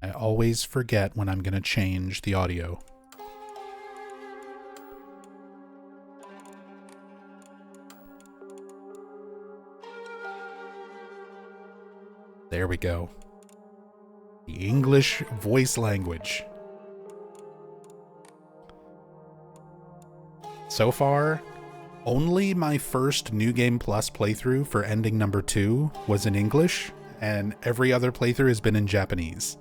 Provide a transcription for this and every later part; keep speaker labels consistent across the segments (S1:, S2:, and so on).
S1: I always forget when I'm going to change the audio. There we go. The English voice language. So far, only my first New Game Plus playthrough for ending number 2 was in English, and every other playthrough has been in Japanese.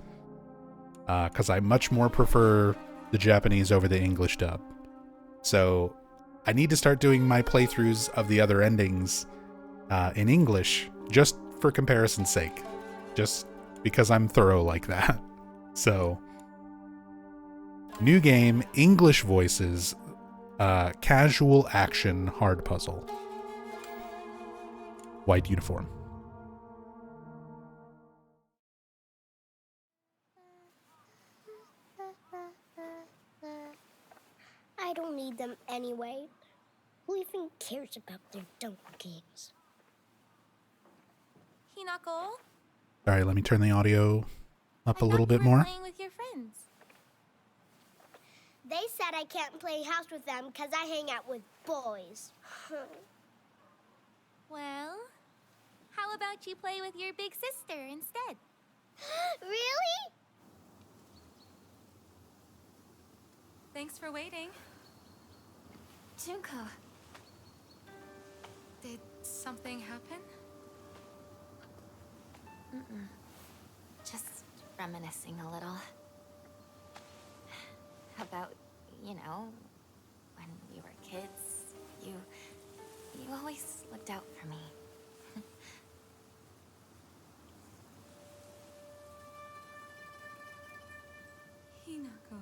S1: Because I much more prefer the Japanese over the English dub. So I need to start doing my playthroughs of the other endings in English, just for comparison's sake. Just because I'm thorough like that. So, new game, English voices, casual action hard puzzle. White uniform.
S2: I don't need them anyway. Who even cares about their dumb games?
S3: Hinako?
S1: Alright, let me turn the audio up a little bit
S3: You were
S1: more.
S3: playing with your friends.
S2: They said I can't play house with them because I hang out with boys.
S3: Well, how about you play with your big sister instead?
S2: Really?
S3: Thanks for waiting.
S4: Junko,
S3: Did something happen?
S4: just reminiscing a little. About, you know, when we were kids, you always looked out for me.
S3: Hinako.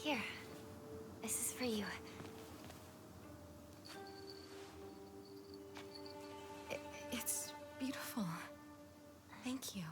S4: Here, this is for you.
S3: It's beautiful. Thank you.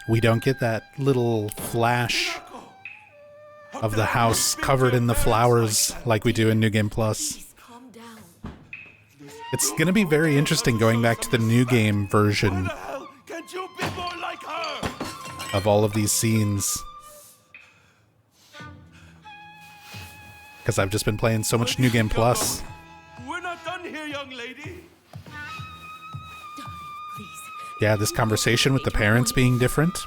S1: We don't get that little flash of the house covered in the flowers like we do in New Game Plus.
S5: Calm down.
S1: It's going to be very interesting going back to the New Game version
S5: Hell, can't you be more like her?
S1: of all of these scenes. Because I've just been playing so much New Game Plus.
S5: We're not done here, young lady.
S1: Yeah, this conversation with the parents being different.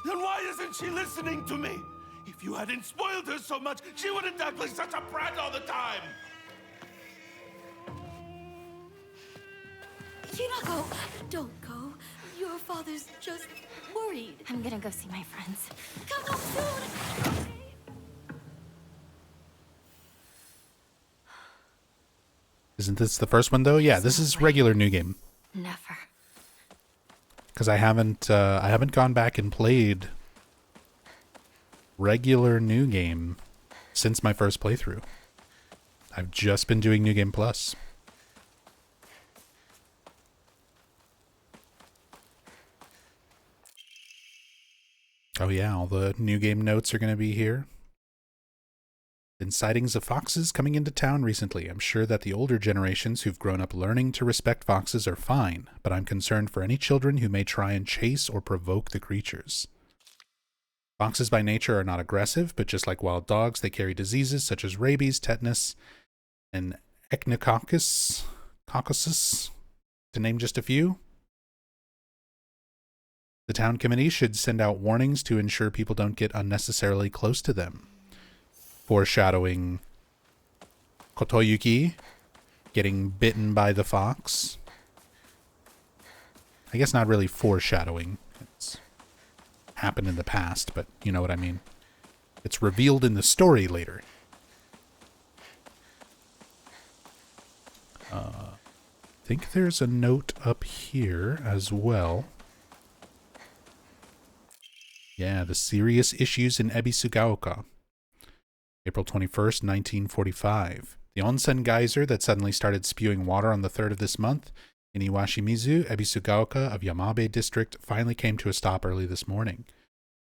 S5: Then why isn't she listening to me? If you hadn't spoiled her so much, she wouldn't act like such a brat all the time.
S6: Hinako, don't go. Your father's just worried.
S4: I'm gonna go see my friends.
S6: Come home soon.
S1: Isn't this the first one though? Yeah, this is regular New Game.
S4: Never.
S1: Because I haven't gone back and played regular New Game since my first playthrough. I've just been doing New Game Plus. Oh yeah, all the New Game notes are going to be here. Been sightings of foxes coming into town recently. I'm sure that the older generations who've grown up learning to respect foxes are fine, but I'm concerned for any children who may try and chase or provoke the creatures. Foxes by nature are not aggressive, but just like wild dogs, they carry diseases such as rabies, tetanus, and echinococcus, to name just a few. The town committee should send out warnings to ensure people don't get unnecessarily close to them. Foreshadowing Kotoyuki getting bitten by the fox. I guess not really foreshadowing. It's happened in the past, but you know what I mean. It's revealed in the story later. I think there's a note up here as well. Yeah, the serious issues in Ebisugaoka. April 21st, 1945. The onsen geyser that suddenly started spewing water on the 3rd of this month in Iwashimizu, Ebisugaoka of Yamabe District finally came to a stop early this morning.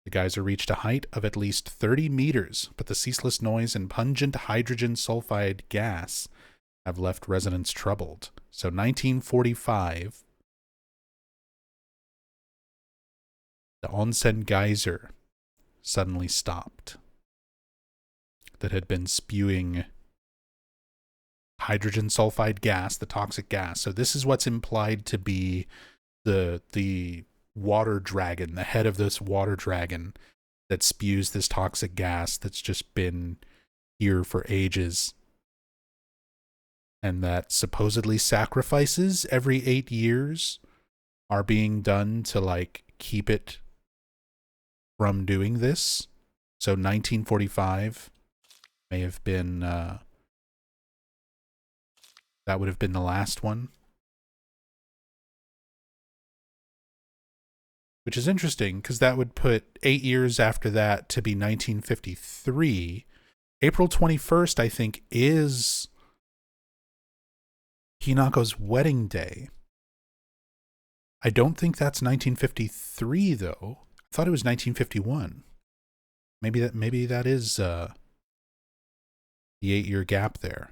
S1: The geyser reached a height of at least 30 meters, but the ceaseless noise and pungent hydrogen sulfide gas have left residents troubled. So 1945, the onsen geyser suddenly stopped. That had been spewing hydrogen sulfide gas, the toxic gas. So this is what's implied to be the water dragon, the head of this water dragon that spews this toxic gas that's just been here for ages. And that supposedly sacrifices every 8 years are being done to like keep it from doing this. So 1945 may have been, that would have been the last one. Which is interesting, because that would put 8 years after that to be 1953. April 21st, I think, is Hinako's wedding day. I don't think that's 1953, though. I thought it was 1951. Maybe that is the 8-year gap there.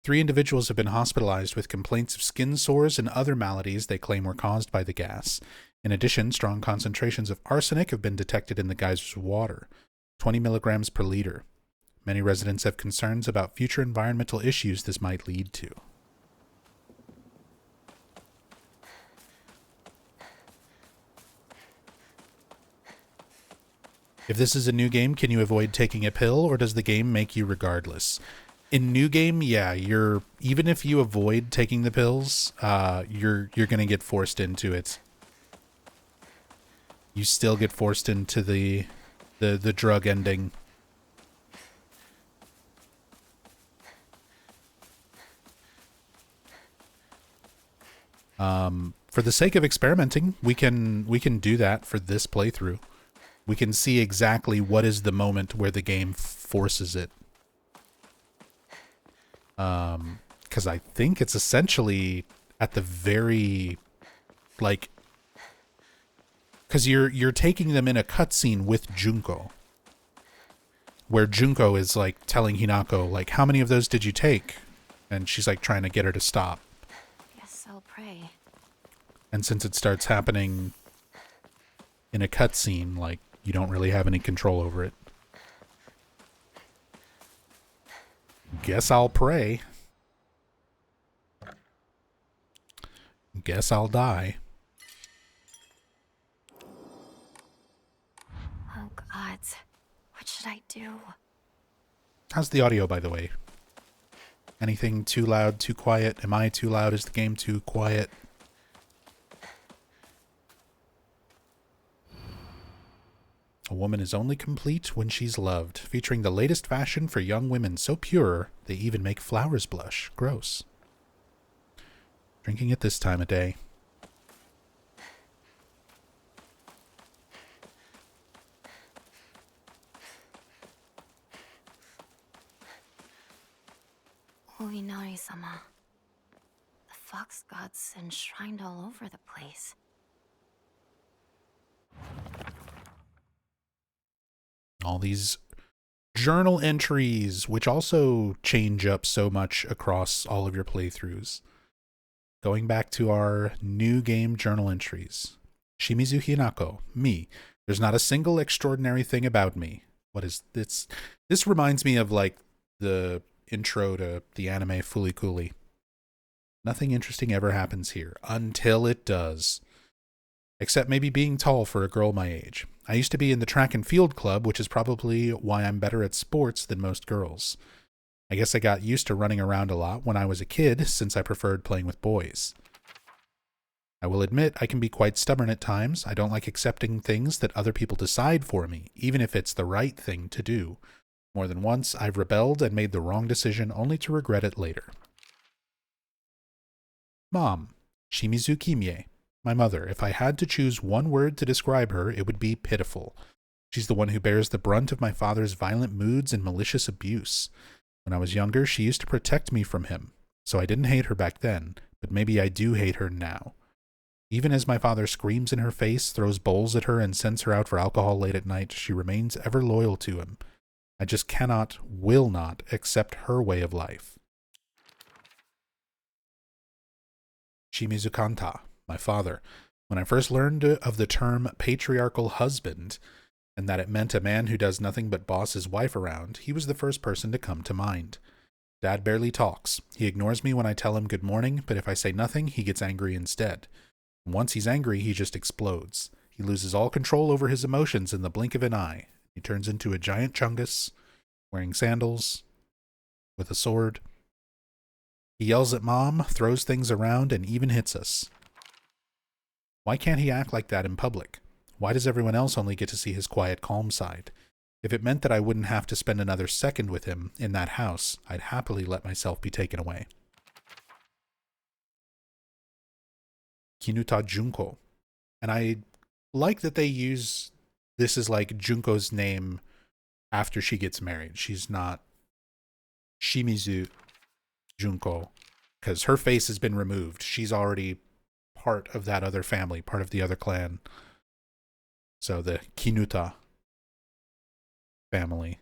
S1: 3 individuals have been hospitalized with complaints of skin sores and other maladies they claim were caused by the gas. In addition, strong concentrations of arsenic have been detected in the geyser's water, 20 milligrams per liter. Many residents have concerns about future environmental issues this might lead to. If this is a new game, can you avoid taking a pill, or does the game make you regardless? In new game, yeah, even if you avoid taking the pills, you're gonna get forced into it. You still get forced into the drug ending. For the sake of experimenting, we can do that for this playthrough. We can see exactly what is the moment where the game forces it. Because I think it's essentially at the very, like, because you're taking them in a cutscene with Junko, where Junko is like telling Hinako, like, how many of those did you take? And she's like trying to get her to stop.
S4: Guess I'll pray.
S1: And since it starts happening in a cutscene, like, you don't really have any control over it. Guess I'll pray. Guess I'll die.
S4: Oh, gods. What should I do?
S1: How's the audio, by the way? Anything too loud, too quiet? Am I too loud? Is the game too quiet? A woman is only complete when she's loved, featuring the latest fashion for young women so pure they even make flowers blush. Gross. Drinking it this time of day.
S4: Oinari-sama. The fox gods enshrined all over the place.
S1: All these journal entries, which also change up so much across all of your playthroughs. Going back to our new game journal entries. Shimizu Hinako, me. There's not a single extraordinary thing about me. What is this? This reminds me of like the intro to the anime Fooly Cooly. Nothing interesting ever happens here, until it does. Except maybe being tall for a girl my age. I used to be in the track and field club, which is probably why I'm better at sports than most girls. I guess I got used to running around a lot when I was a kid, since I preferred playing with boys. I will admit I can be quite stubborn at times. I don't like accepting things that other people decide for me, even if it's the right thing to do. More than once, I've rebelled and made the wrong decision only to regret it later. Mom, Shimizu Kimie. My mother. If I had to choose one word to describe her, it would be pitiful. She's the one who bears the brunt of my father's violent moods and malicious abuse. When I was younger, she used to protect me from him, so I didn't hate her back then, but maybe I do hate her now. Even as my father screams in her face, throws bowls at her, and sends her out for alcohol late at night, she remains ever loyal to him. I just cannot, will not, accept her way of life. Shimizu Kanta, my father. When I first learned of the term patriarchal husband, and that it meant a man who does nothing but boss his wife around, he was the first person to come to mind. Dad barely talks. He ignores me when I tell him good morning, but if I say nothing, he gets angry instead. And once he's angry, he just explodes. He loses all control over his emotions in the blink of an eye. He turns into a giant chungus, wearing sandals, with a sword. He yells at Mom, throws things around, and even hits us. Why can't he act like that in public? Why does everyone else only get to see his quiet, calm side? If it meant that I wouldn't have to spend another second with him in that house, I'd happily let myself be taken away. Kinuta Junko. And I like that they use this as like Junko's name after she gets married. She's not Shimizu Junko, because her face has been removed. She's already part of that other family, part of the other clan. So the Kinuta family.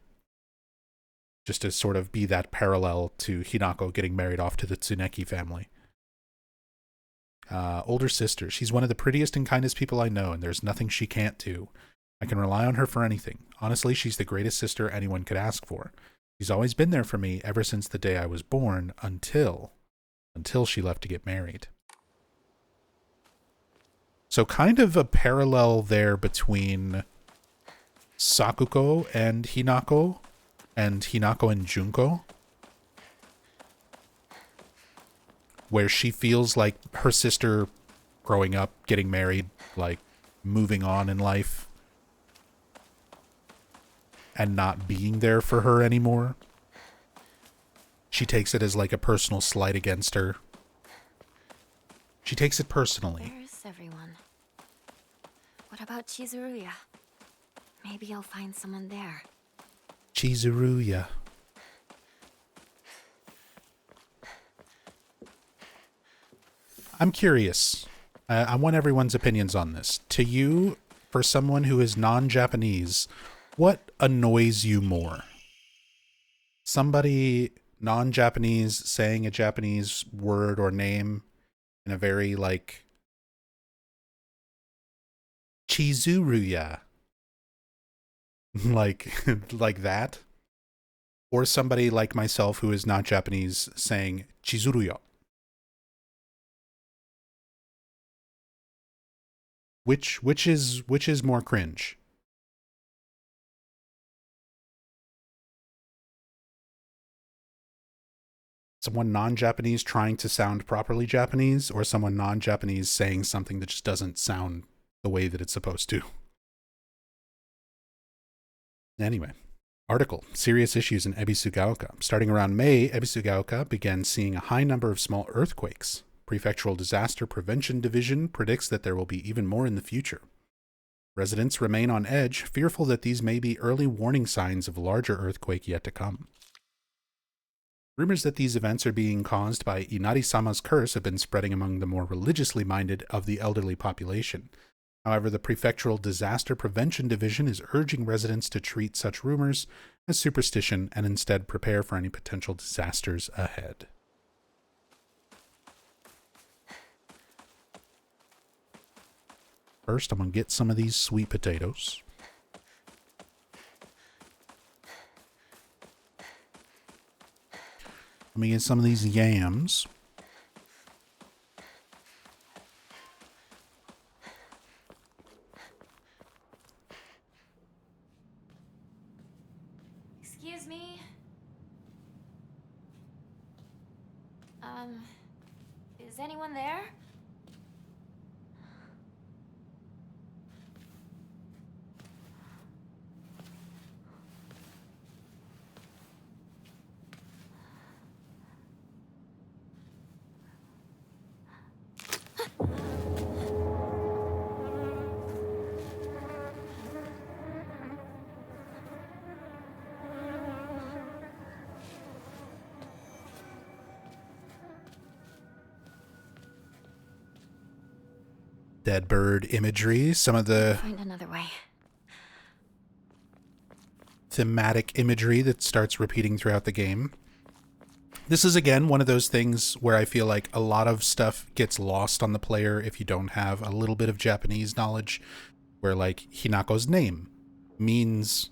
S1: Just to sort of be that parallel to Hinako getting married off to the Tsuneki family. Older sister. She's one of the prettiest and kindest people I know, and there's nothing she can't do. I can rely on her for anything. Honestly, she's the greatest sister anyone could ask for. She's always been there for me ever since the day I was born, until she left to get married. So kind of a parallel there between Sakuko and Hinako and Junko, where she feels like her sister growing up, getting married, like moving on in life, and not being there for her anymore. She takes it as like a personal slight against her. She takes it personally.
S4: Where's everyone? What about Chizuruya? Maybe I'll find someone there.
S1: Chizuruya. I'm curious. I want everyone's opinions on this. To you, for someone who is non-Japanese, what annoys you more? Somebody non-Japanese saying a Japanese word or name in a very like Chizuruya, like that, or somebody like myself who is not Japanese saying Chizuruya. Which is more cringe? Someone non-Japanese trying to sound properly Japanese, or someone non-Japanese saying something that just doesn't sound the way that it's supposed to? Anyway, article, Serious Issues in Ebisugaoka. Starting around May, Ebisugaoka began seeing a high number of small earthquakes. Prefectural Disaster Prevention Division predicts that there will be even more in the future. Residents remain on edge, fearful that these may be early warning signs of larger earthquake yet to come. Rumors that these events are being caused by Inari-sama's curse have been spreading among the more religiously minded of the elderly population. However, the Prefectural Disaster Prevention Division is urging residents to treat such rumors as superstition and instead prepare for any potential disasters ahead. First, I'm going to get some of these sweet potatoes. Let me get some of these yams.
S4: Excuse me? Is anyone there?
S1: Dead bird imagery, some of the
S4: Find another way.
S1: thematic imagery that starts repeating throughout the game. This is, again, one of those things where I feel like a lot of stuff gets lost on the player if you don't have a little bit of Japanese knowledge, where, like, Hinako's name means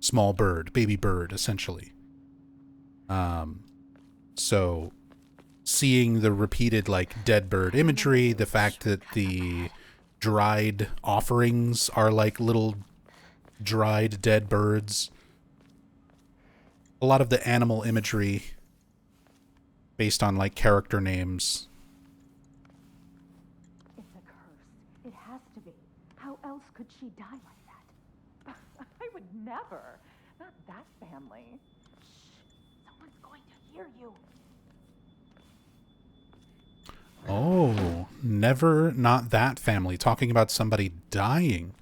S1: small bird, baby bird, essentially. So seeing the repeated, like, dead bird imagery, the fact that the dried offerings are like little dried dead birds, a lot of the animal imagery based on, like, character names.
S7: It's a curse. It has to be. How else could she die like that? I would never. Not that family. Shh. Someone's going to hear you.
S1: Oh, never, not that family. Talking about somebody dying.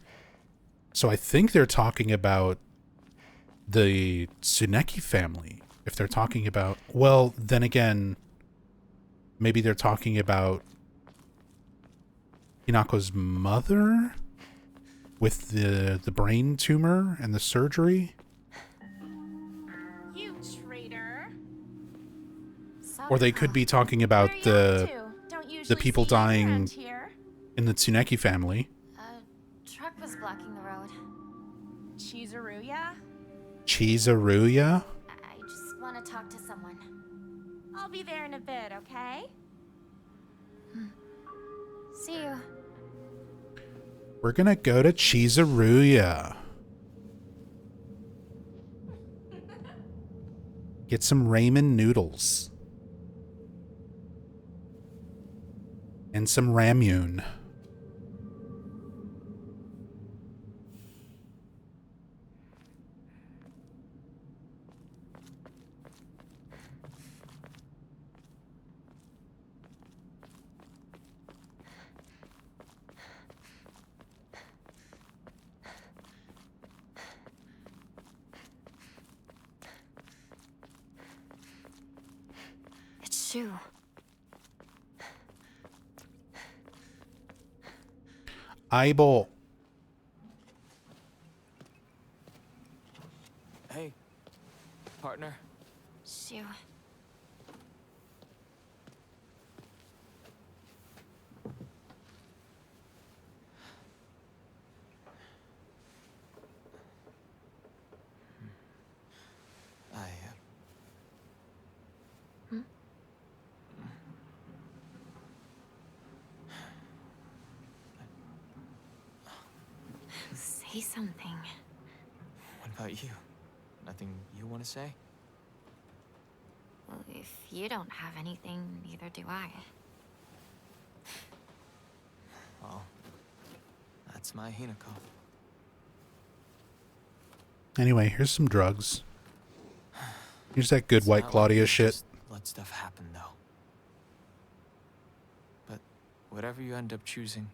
S1: So I think they're talking about the Tsuneki family. If they're talking about, well, then again, maybe they're talking about Hinako's mother with the brain tumor and the surgery.
S3: You traitor.
S1: Or they could be talking about the people dying in the Tsuneki family.
S4: Truck was blocking the road.
S3: Chizuruya?
S1: Chizuruya?
S4: I just want to talk to someone.
S3: I'll be there in a bit, okay?
S4: See you.
S1: We're gonna go to Chizuruya. Get some ramen noodles. And some ramyun.
S4: It's Shu.
S1: Aibo.
S8: Hey, partner.
S4: Shu. Say something.
S8: What about you? Nothing you want to say?
S4: Well, if you don't have anything, neither do I.
S8: Well, that's my Hinako.
S1: Anyway, here's some drugs. Here's that good
S8: It's
S1: White
S8: not like
S1: Claudia
S8: you
S1: shit.
S8: just let stuff happen, though. But whatever you end up choosing,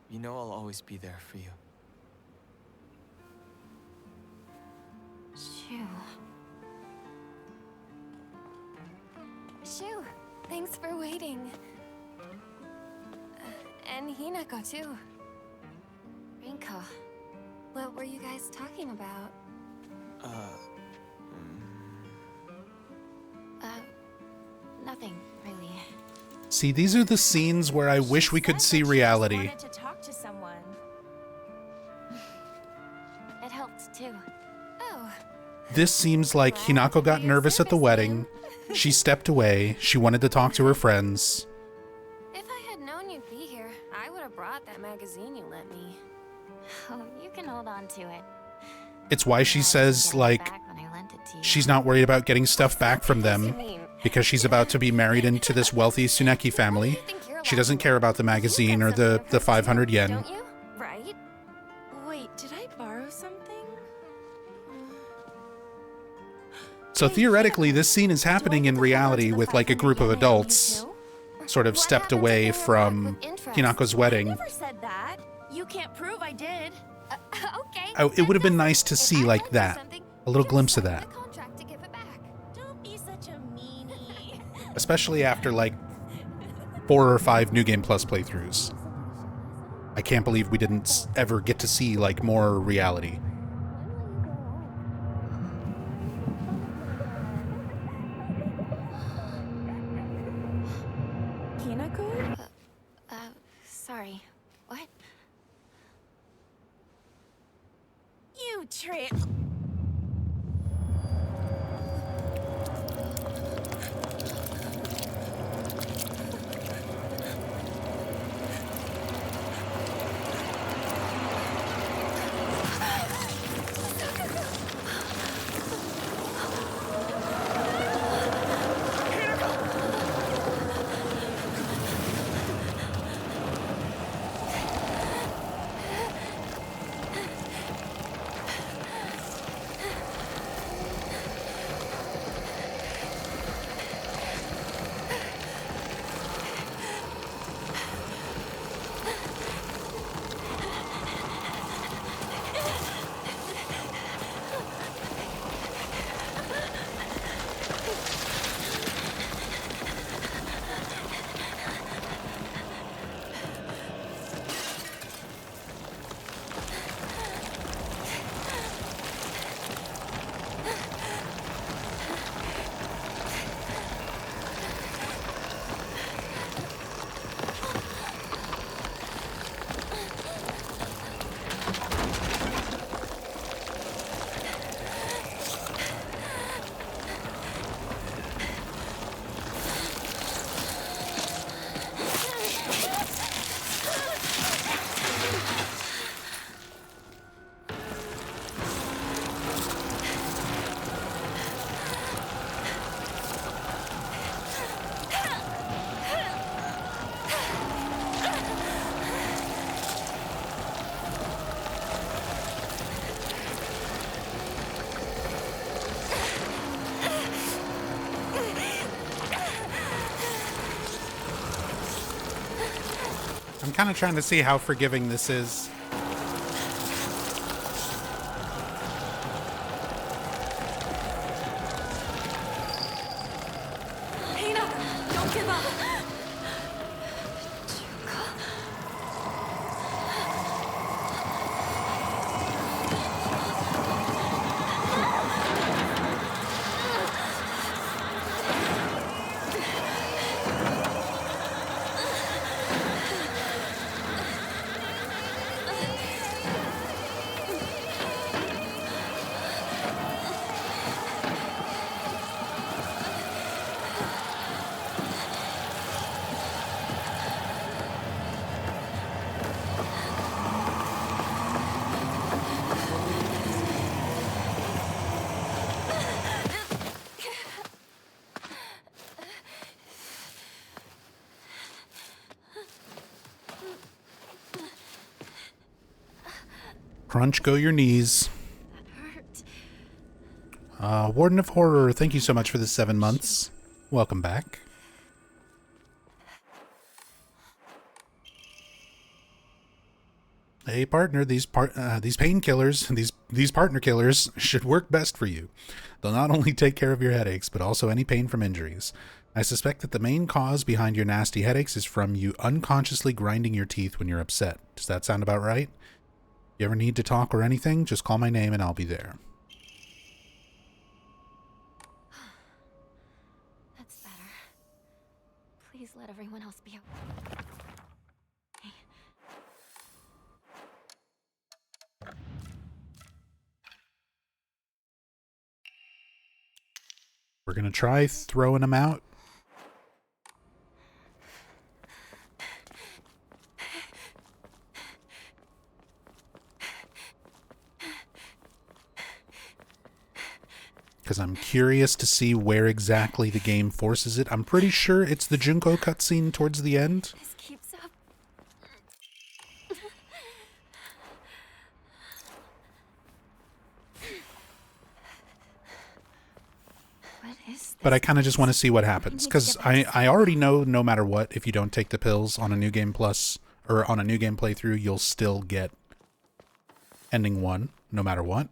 S8: you know I'll always be there for you.
S4: Shoo. Shoo, thanks for waiting. And Hinako, too. Rinko, what were you guys talking about? Nothing, really.
S1: See, these are the scenes where I wish we could see reality.
S3: Wanted to talk to someone.
S4: It helped, too. Oh.
S1: This seems like Hinako got nervous at the wedding. She stepped away. She wanted to talk to her friends.
S4: If I had known you'd be here, I would have brought that magazine you lent me. Oh, you can hold on to it.
S1: It's why she says, like, she's not worried about getting stuff back from them because she's about to be married into this wealthy Tsuneki family. She doesn't care about the magazine or the 500 yen.
S4: Don't you? Right?
S3: Wait, did I borrow something?
S1: So theoretically, this scene is happening in reality with like a group of adults sort of stepped away from Hinako's wedding.
S3: Never said that. You can't prove I did.
S4: Okay.
S1: It would have been nice to see like that. A little glimpse of that.
S3: Don't be such a meanie.
S1: Especially after like 4 or 5 New Game Plus playthroughs. I can't believe we didn't ever get to see like more reality.
S3: Hinako?
S4: Sorry. What?
S3: You trip.
S1: I'm kind of trying to see how forgiving this is.
S6: Hinako, don't give up.
S1: Crunch go your knees.
S6: That hurt.
S1: Warden of Horror, thank you so much for the 7 months. Welcome back. Hey partner, these painkillers, these partner killers should work best for you. They'll not only take care of your headaches, but also any pain from injuries. I suspect that the main cause behind your nasty headaches is from you unconsciously grinding your teeth when you're upset. Does that sound about right? You ever need to talk or anything, just call my name and I'll be there.
S4: That's better. Please let everyone else be okay.
S1: We're gonna try throwing them out. Because I'm curious to see where exactly the game forces it. I'm pretty sure it's the Junko cutscene towards the end.
S4: This keeps up. What is this?
S1: But I kind of just want to see what happens. Because I already know no matter what, if you don't take the pills on a New Game Plus, or on a New Game playthrough, you'll still get ending 1, no matter what.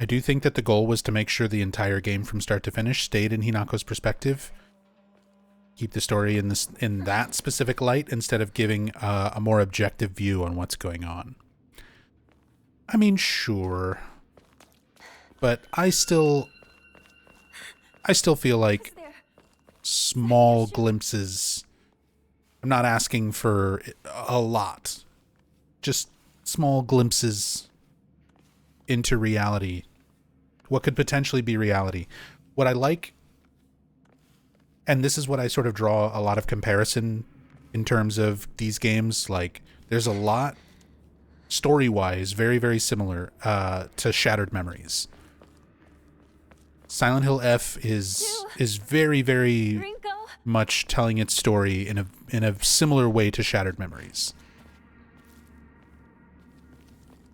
S1: I do think that the goal was to make sure the entire game from start to finish stayed in Hinako's perspective. Keep the story in that specific light instead of giving a more objective view on what's going on. I mean, sure. But I still feel like small glimpses. I'm not asking for a lot. Just small glimpses into reality. What could potentially be reality. What I like, and this is what I sort of draw a lot of comparison in terms of these games, like there's a lot story-wise very, very similar to Shattered Memories. Silent Hill F is very, very much telling its story in a similar way to Shattered Memories,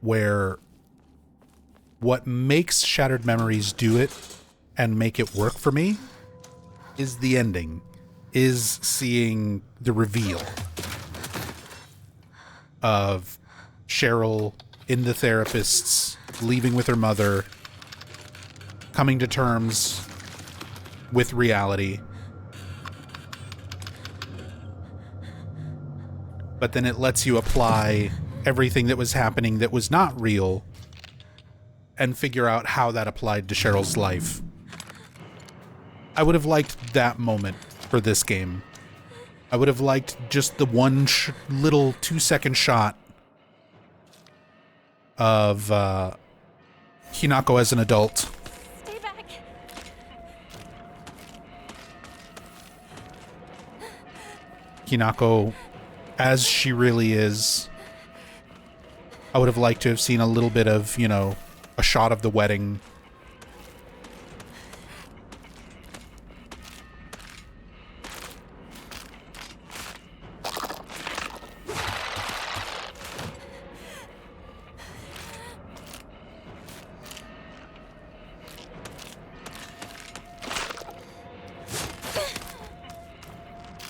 S1: where what makes Shattered Memories do it and make it work for me is the ending, is seeing the reveal of Cheryl in the therapist's, leaving with her mother, coming to terms with reality. But then it lets you apply everything that was happening that was not real and figure out how that applied to Cheryl's life. I would have liked that moment for this game. I would have liked just the one little 2-second shot of Hinako as an adult.
S4: Stay back.
S1: Hinako as she really is. I would have liked to have seen a little bit of, you know, a shot of the wedding.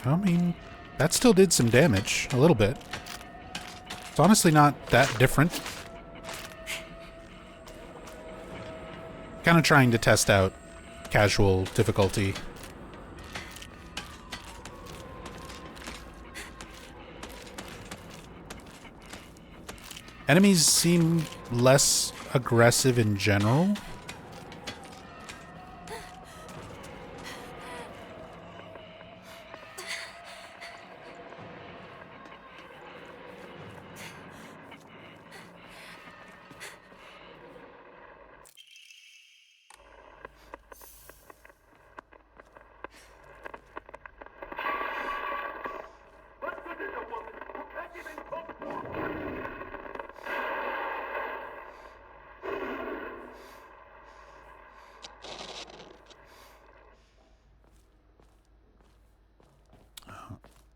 S1: I mean, that still did some damage, a little bit. It's honestly not that different. Kind of trying to test out casual difficulty. Enemies seem less aggressive in general.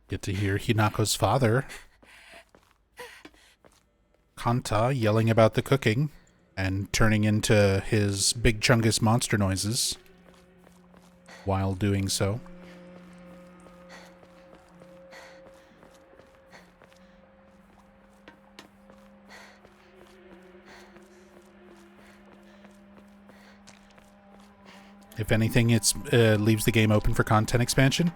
S1: Get to hear Hinako's father, Kanta, yelling about the cooking and turning into his big chungus monster noises while doing so. If anything, it leaves the game open for content expansion.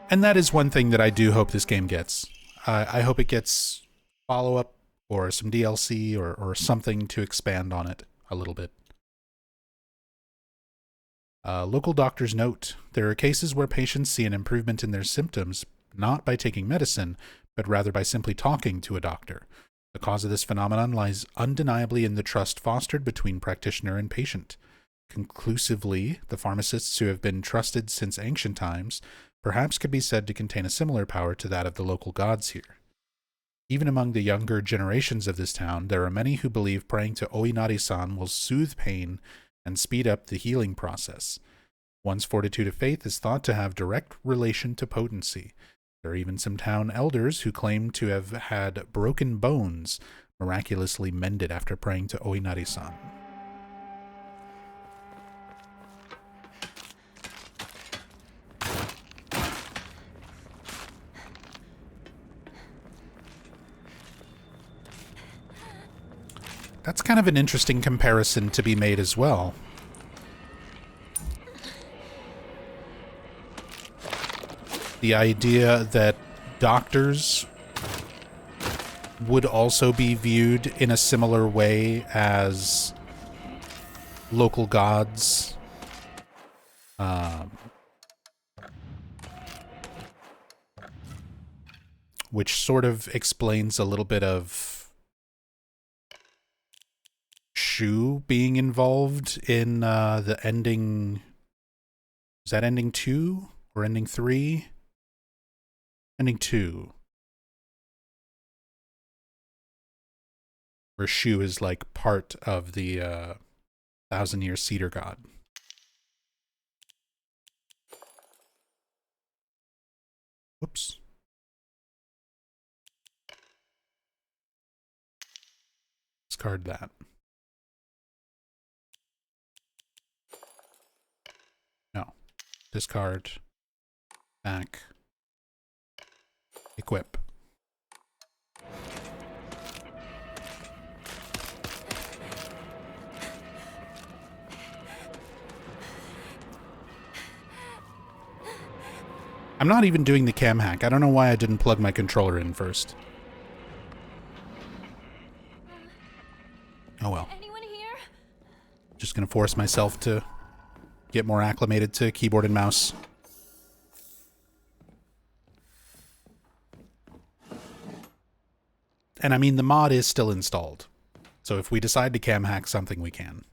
S1: And that is one thing that I do hope this game gets. I hope it gets follow-up or some DLC or something to expand on it a little bit. Local doctor's note. There are cases where patients see an improvement in their symptoms, not by taking medicine, but rather by simply talking to a doctor. The cause of this phenomenon lies undeniably in the trust fostered between practitioner and patient. Conclusively, the pharmacists who have been trusted since ancient times perhaps could be said to contain a similar power to that of the local gods here. Even among the younger generations of this town, there are many who believe praying to Oinari-san will soothe pain and speed up the healing process. One's fortitude of faith is thought to have direct relation to potency. There are even some town elders who claim to have had broken bones miraculously mended after praying to Oinari-san. That's kind of an interesting comparison to be made as well. The idea that doctors would also be viewed in a similar way as local gods. Which sort of explains a little bit of Shu being involved in the ending. Is that ending 2 or ending 3? Ending 2. Where Shu is like part of the 1,000-year cedar god. Whoops. Discard that. No. Discard. Back. Equip. I'm not even doing the cam hack. I don't know why I didn't plug my controller in first. Oh well.
S6: Anyone here?
S1: Just gonna force myself to get more acclimated to keyboard and mouse. And I mean, the mod is still installed. So if we decide to cam hack something, we can.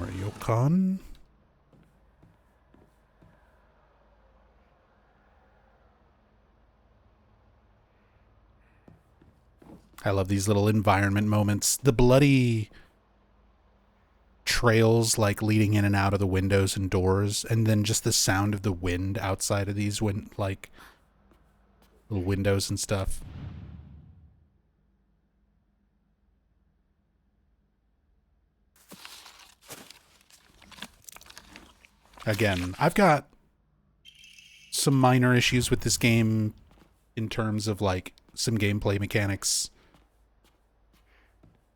S1: Ryokan. I love these little environment moments. The bloody trails like leading in and out of the windows and doors, and then just the sound of the wind outside of these like little windows and stuff. Again, I've got some minor issues with this game in terms of like some gameplay mechanics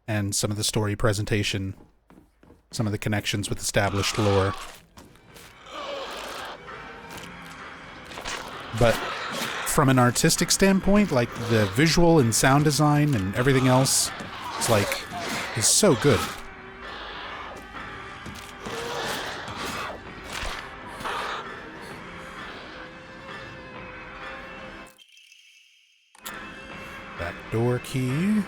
S1: and some of the story presentation, some of the connections with established lore. But from an artistic standpoint, like the visual and sound design and everything else, it's like, is so good. Door key.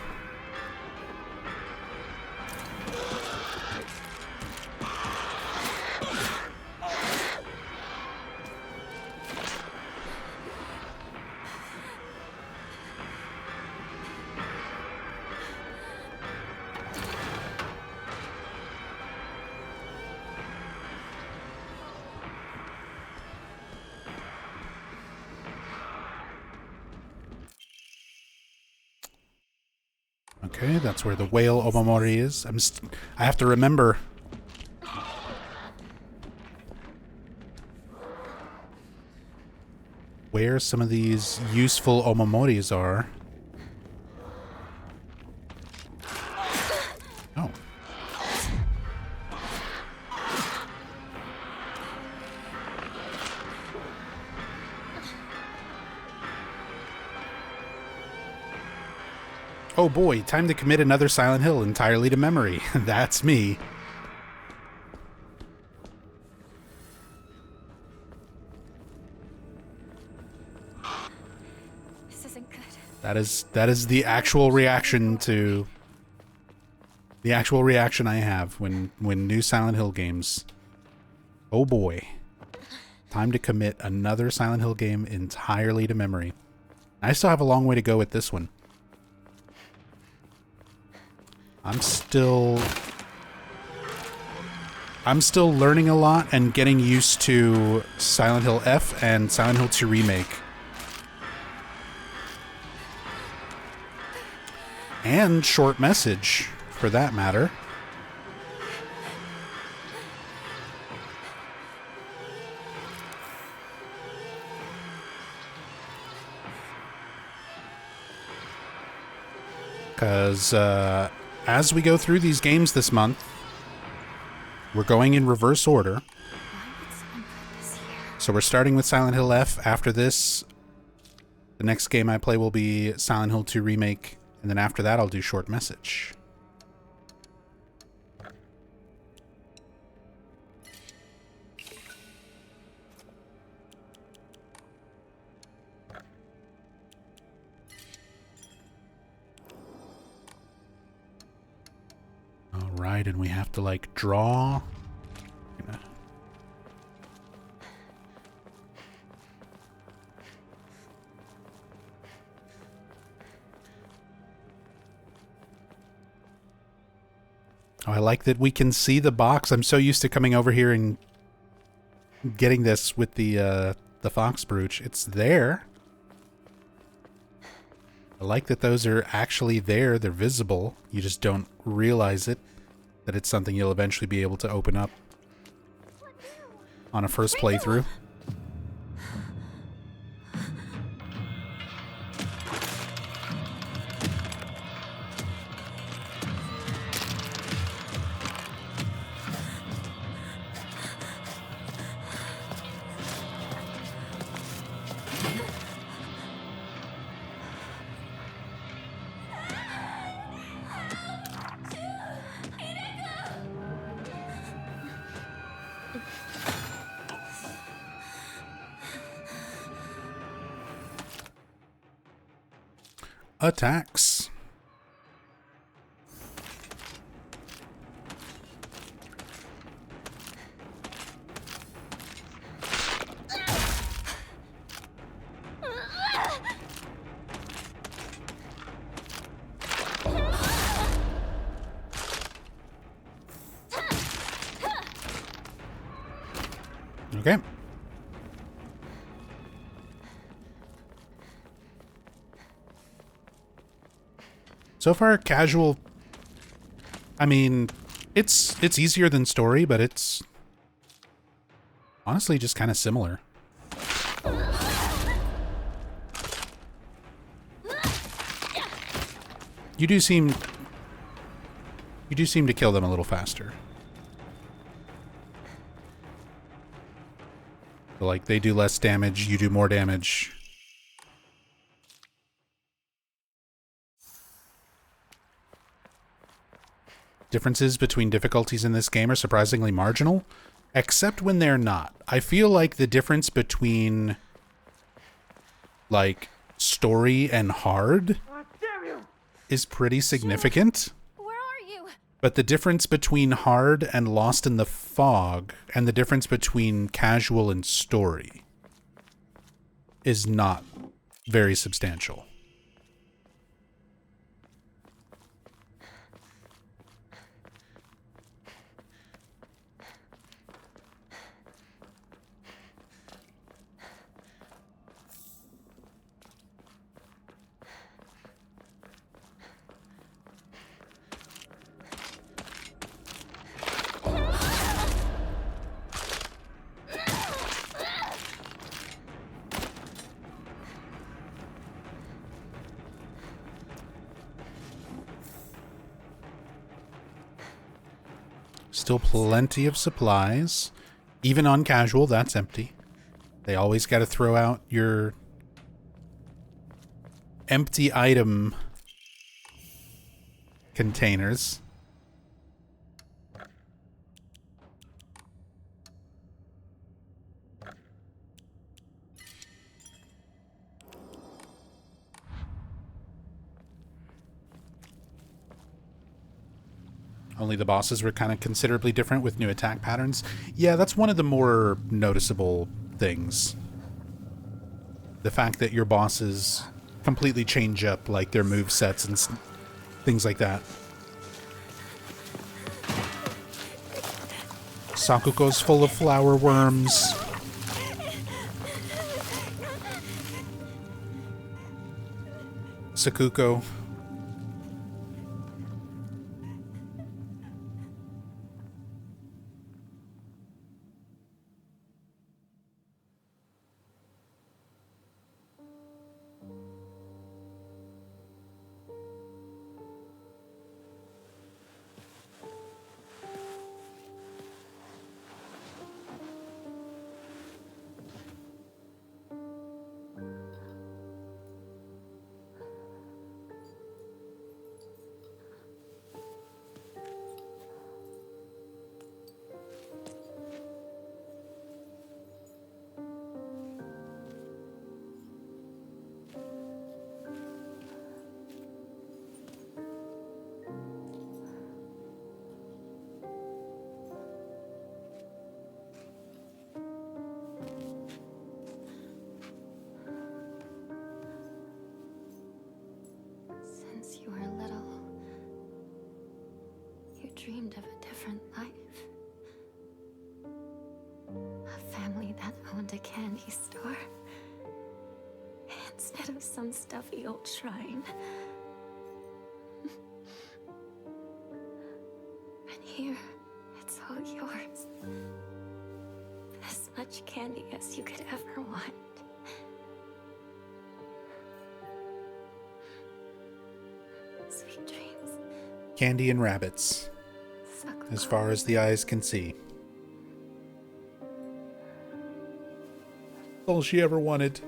S1: Okay, that's where the whale Omamori is. I have to remember. Where some of these useful Omamoris are. Oh. Oh boy, time to commit another Silent Hill entirely to memory. That's me.
S4: This isn't good.
S1: That is the actual reaction to the actual reaction I have when new Silent Hill games. Oh boy. Time to commit another Silent Hill game entirely to memory. I still have a long way to go with this one. I'm still learning a lot and getting used to Silent Hill F and Silent Hill 2 Remake. And Short Message, for that matter. Because, as we go through these games this month, we're going in reverse order. So we're starting with Silent Hill F. After this, the next game I play will be Silent Hill 2 Remake. And then after that, I'll do Short Message. Alright, and we have to, like, draw. Oh, I like that we can see the box. I'm so used to coming over here and getting this with the Fox Brooch. It's there. I like that those are actually there. They're visible. You just don't realize it, that it's something you'll eventually be able to open up on a first playthrough. Attacks. Okay. So far, casual. I mean, it's easier than story, but it's honestly just kind of similar. You do seem to kill them a little faster. So, like, they do less damage, you do more damage. Differences between difficulties in this game are surprisingly marginal, except when they're not. I feel like the difference between, like, story and hard is pretty significant.
S3: Where are you?
S1: But the difference between hard and Lost in the Fog, and the difference between casual and story, is not very substantial. Still plenty of supplies. Even on casual, that's empty. They always got to throw out your empty item containers. Only the bosses were kind of considerably different with new attack patterns. Yeah, that's one of the more noticeable things. The fact that your bosses completely change up, like their move sets and things like that. Sakuko's full of flower worms. Sakuko.
S4: Since you were little, you dreamed of a different life. A family that owned a candy store. Instead of some stuffy old shrine. And here, it's all yours. As much candy as you could ever want. Sweet dreams.
S1: Candy and rabbits, as far as the eyes can see. All she ever wanted.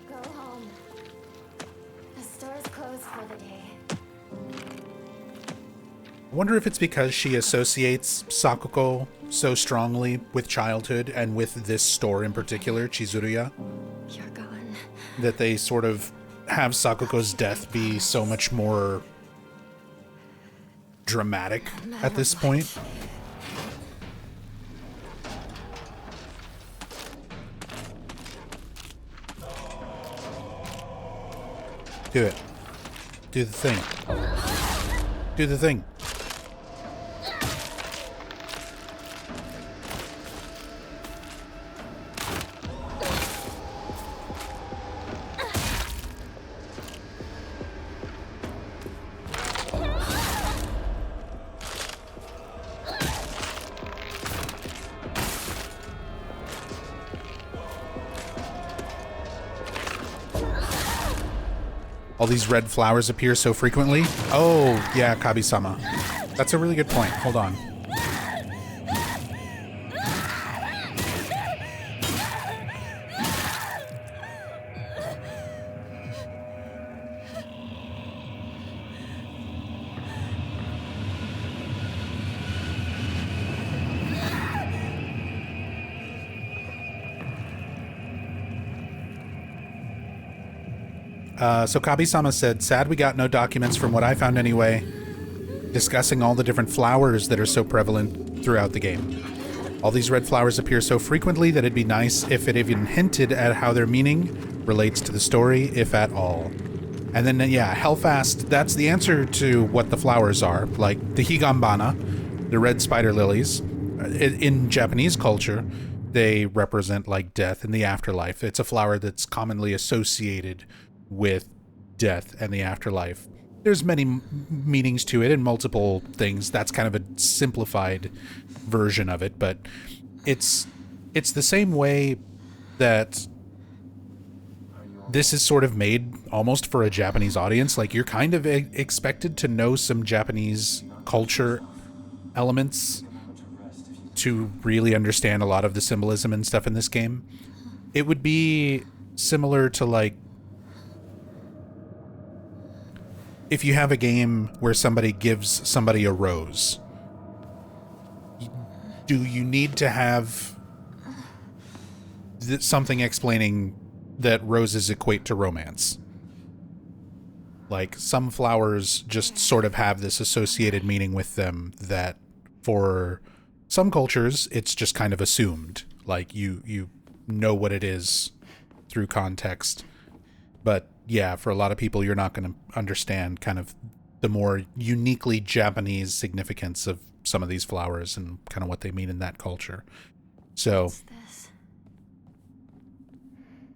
S4: Go home. The store's closed for the day.
S1: I wonder if it's because she associates Sakuko so strongly with childhood and with this store in particular, Chizuruya,
S4: You're gone.
S1: that they sort of have Sakuko's death be so much more dramatic at this point. Do it. Do the thing. Do the thing. All these red flowers appear so frequently. Oh, yeah, Kabi-sama. That's a really good point. Hold on. So Kabi-sama said, sad we got no documents from what I found anyway, discussing all the different flowers that are so prevalent throughout the game. All these red flowers appear so frequently that it'd be nice if it even hinted at how their meaning relates to the story, if at all. And then, yeah, Hellfast, that's the answer to what the flowers are. Like the Higambana, the red spider lilies. In Japanese culture, they represent like death and the afterlife. It's a flower that's commonly associated with death and the afterlife. There's many meanings to it and multiple things. That's kind of a simplified version of it, but it's the same way that this is sort of made almost for a Japanese audience. Like, you're kind of expected to know some Japanese culture elements to really understand a lot of the symbolism and stuff in this game. It would be similar to, like, if you have a game where somebody gives somebody a rose, do you need to have something explaining that roses equate to romance? Like, some flowers just sort of have this associated meaning with them that for some cultures, it's just kind of assumed. Like, you know what it is through context. But yeah, for a lot of people, you're not going to understand kind of the more uniquely Japanese significance of some of these flowers and kind of what they mean in that culture. So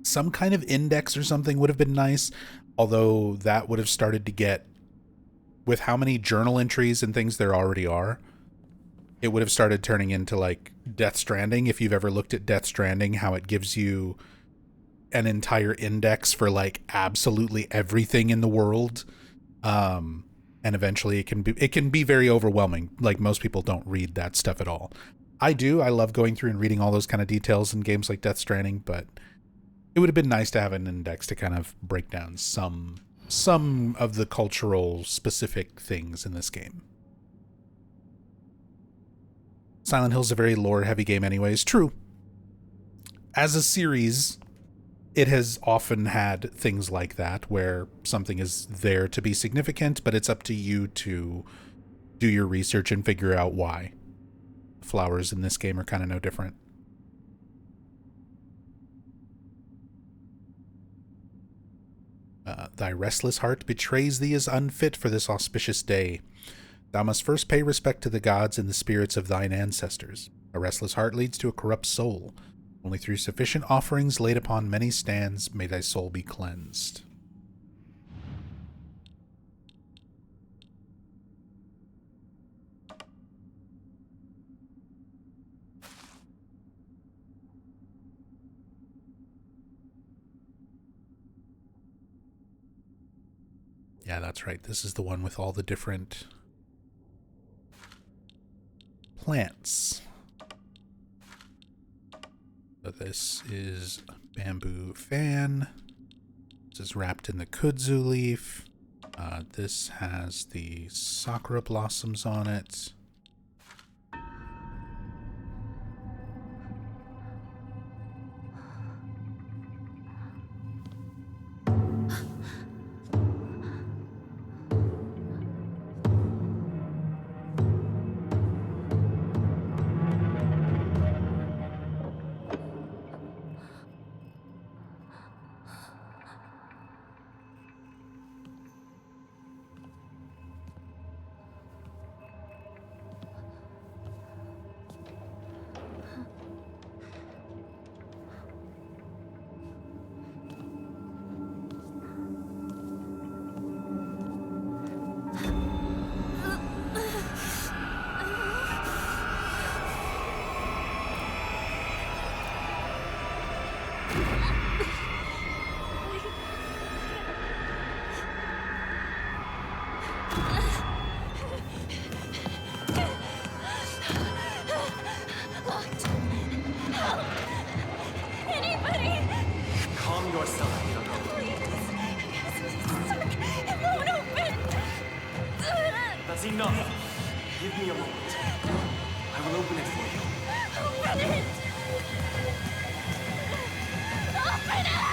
S1: some kind of index or something would have been nice, although that would have started to get, with how many journal entries and things there already are, it would have started turning into like Death Stranding. If you've ever looked at Death Stranding, how it gives you an entire index for like absolutely everything in the world, and eventually it can be very overwhelming. Like, most people don't read that stuff at all. I do. I love going through and reading all those kind of details in games like Death Stranding, but it would have been nice to have an index to kind of break down some of the cultural specific things in this game. Silent Hill's a very lore heavy game anyways. True. As a series, it has often had things like that, where something is there to be significant, but it's up to you to do your research and figure out why. Flowers in this game are kind of no different. Thy restless heart betrays thee as unfit for this auspicious day. Thou must first pay respect to the gods and the spirits of thine ancestors. A restless heart leads to a corrupt soul. Only through sufficient offerings laid upon many stands may thy soul be cleansed. Yeah, that's right. This is the one with all the different plants. So this is a bamboo fan. This is wrapped in the kudzu leaf. This has the sakura blossoms on it.
S9: That's enough. Give me a moment. I will open it for you.
S3: Open it! Open it!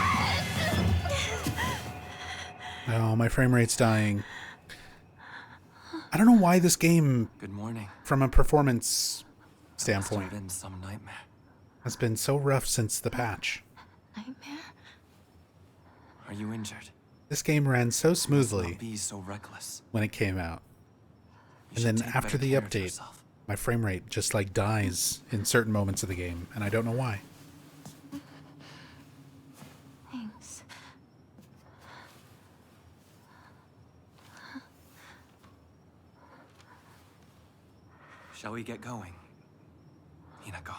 S1: Oh, my frame rate's dying. I don't know why this game,
S8: Good morning.
S1: from a performance
S8: Must have
S1: standpoint,
S8: been some nightmare.
S1: has been so rough since the patch.
S4: Nightmare?
S8: Are you injured?
S1: This game ran so
S8: Must
S1: smoothly
S8: not be so reckless.
S1: when it came out.
S8: You
S1: And
S8: should
S1: then
S8: take
S1: after
S8: better
S1: the
S8: care of
S1: update,
S8: yourself.
S1: my frame rate just like dies in certain moments of the game, and I don't know why.
S4: Thanks.
S8: Shall we get going? Hinako.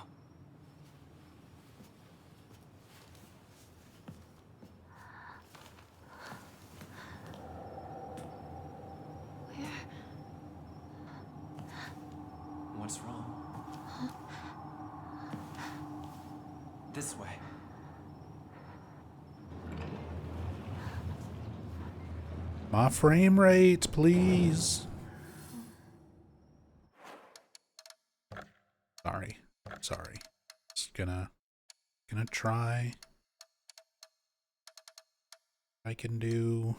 S4: Where?
S8: What's wrong? This way.
S1: My frame rate, please. Sorry. Just gonna try. I can do.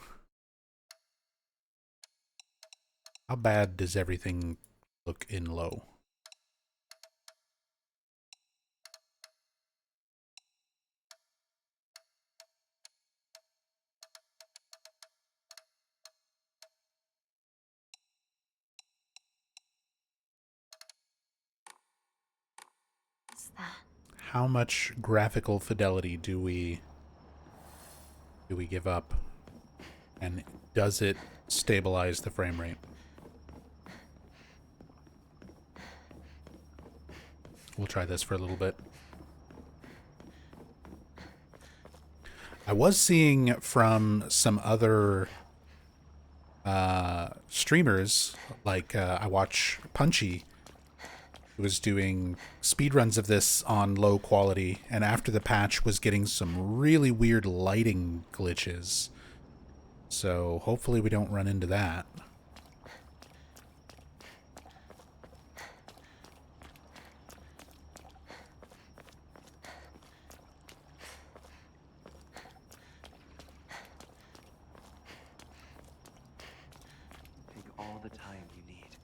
S1: How bad does everything look in low?
S4: What's that?
S1: How much graphical fidelity do we give up? And does it stabilize the frame rate? We'll try this for a little bit. I was seeing from some other streamers, like I watch Punchy, who was doing speedruns of this on low quality, and after the patch was getting some really weird lighting glitches. So hopefully we don't run into that.
S8: Take all the time you need.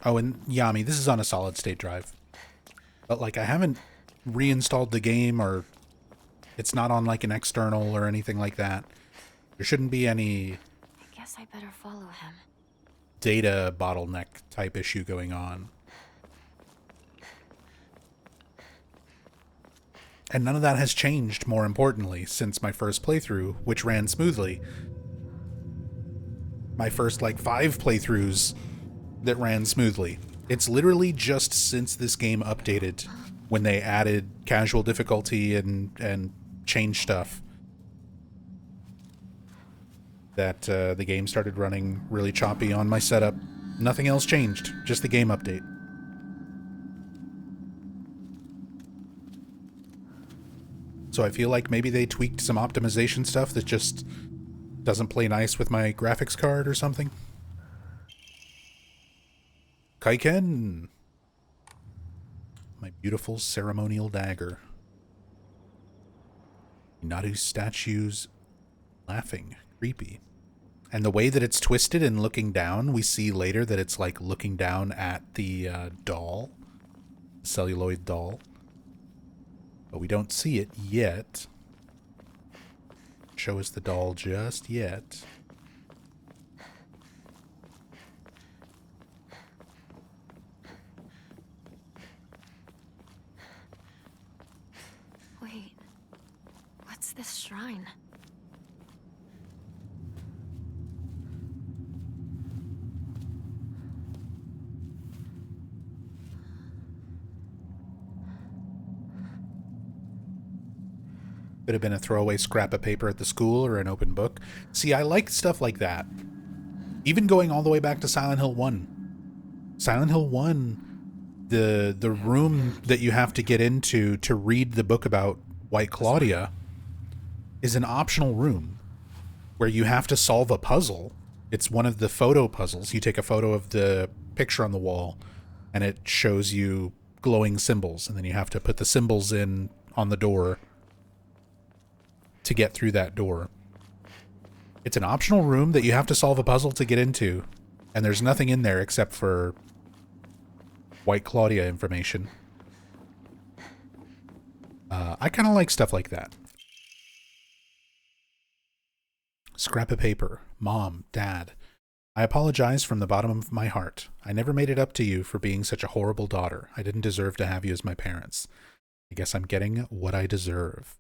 S1: Oh, and Yami, this is on a solid state drive. But like I haven't reinstalled the game, or it's not on like an external or anything like that. There shouldn't be any
S4: I guess I better follow him.
S1: data bottleneck type issue going on. And none of that has changed, more importantly, since my first playthrough, which ran smoothly. My first, like, 5 playthroughs that ran smoothly. It's literally just since this game updated, when they added casual difficulty and changed stuff, that the game started running really choppy on my setup. Nothing else changed, just the game update. So I feel like maybe they tweaked some optimization stuff that just doesn't play nice with my graphics card or something. Kaiken! My beautiful ceremonial dagger. Inadu statues laughing. Creepy. And the way that it's twisted and looking down, we see later that it's like looking down at the doll. Celluloid doll. But we don't see it yet. Show us the doll just yet.
S4: Wait, what's this shrine?
S1: Could have been a throwaway scrap of paper at the school or an open book. See, I like stuff like that. Even going all the way back to Silent Hill 1. Silent Hill 1, the room that you have to get into to read the book about White Claudia is an optional room where you have to solve a puzzle. It's one of the photo puzzles. You take a photo of the picture on the wall and it shows you glowing symbols, and then you have to put the symbols in on the door to get through that door. It's an optional room that you have to solve a puzzle to get into, and there's nothing in there except for White Claudia information. I kind of like stuff like that. Scrap of paper. Mom, Dad, I apologize from the bottom of my heart. I never made it up to you for being such a horrible daughter. I didn't deserve to have you as my parents. I guess I'm getting what I deserve.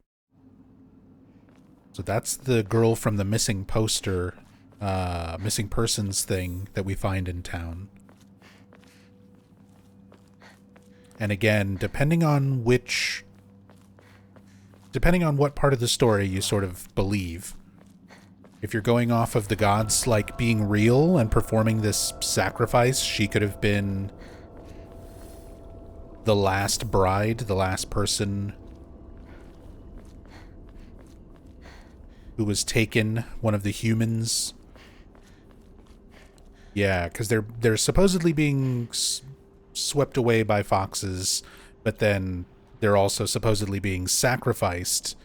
S1: So that's the girl from the missing poster, missing persons thing that we find in town. And again, depending on what part of the story you sort of believe. If you're going off of the gods like being real and performing this sacrifice, she could have been the last bride, the last person who was taken, one of the humans. Yeah, because they're supposedly being swept away by foxes, but then they're also supposedly being sacrificed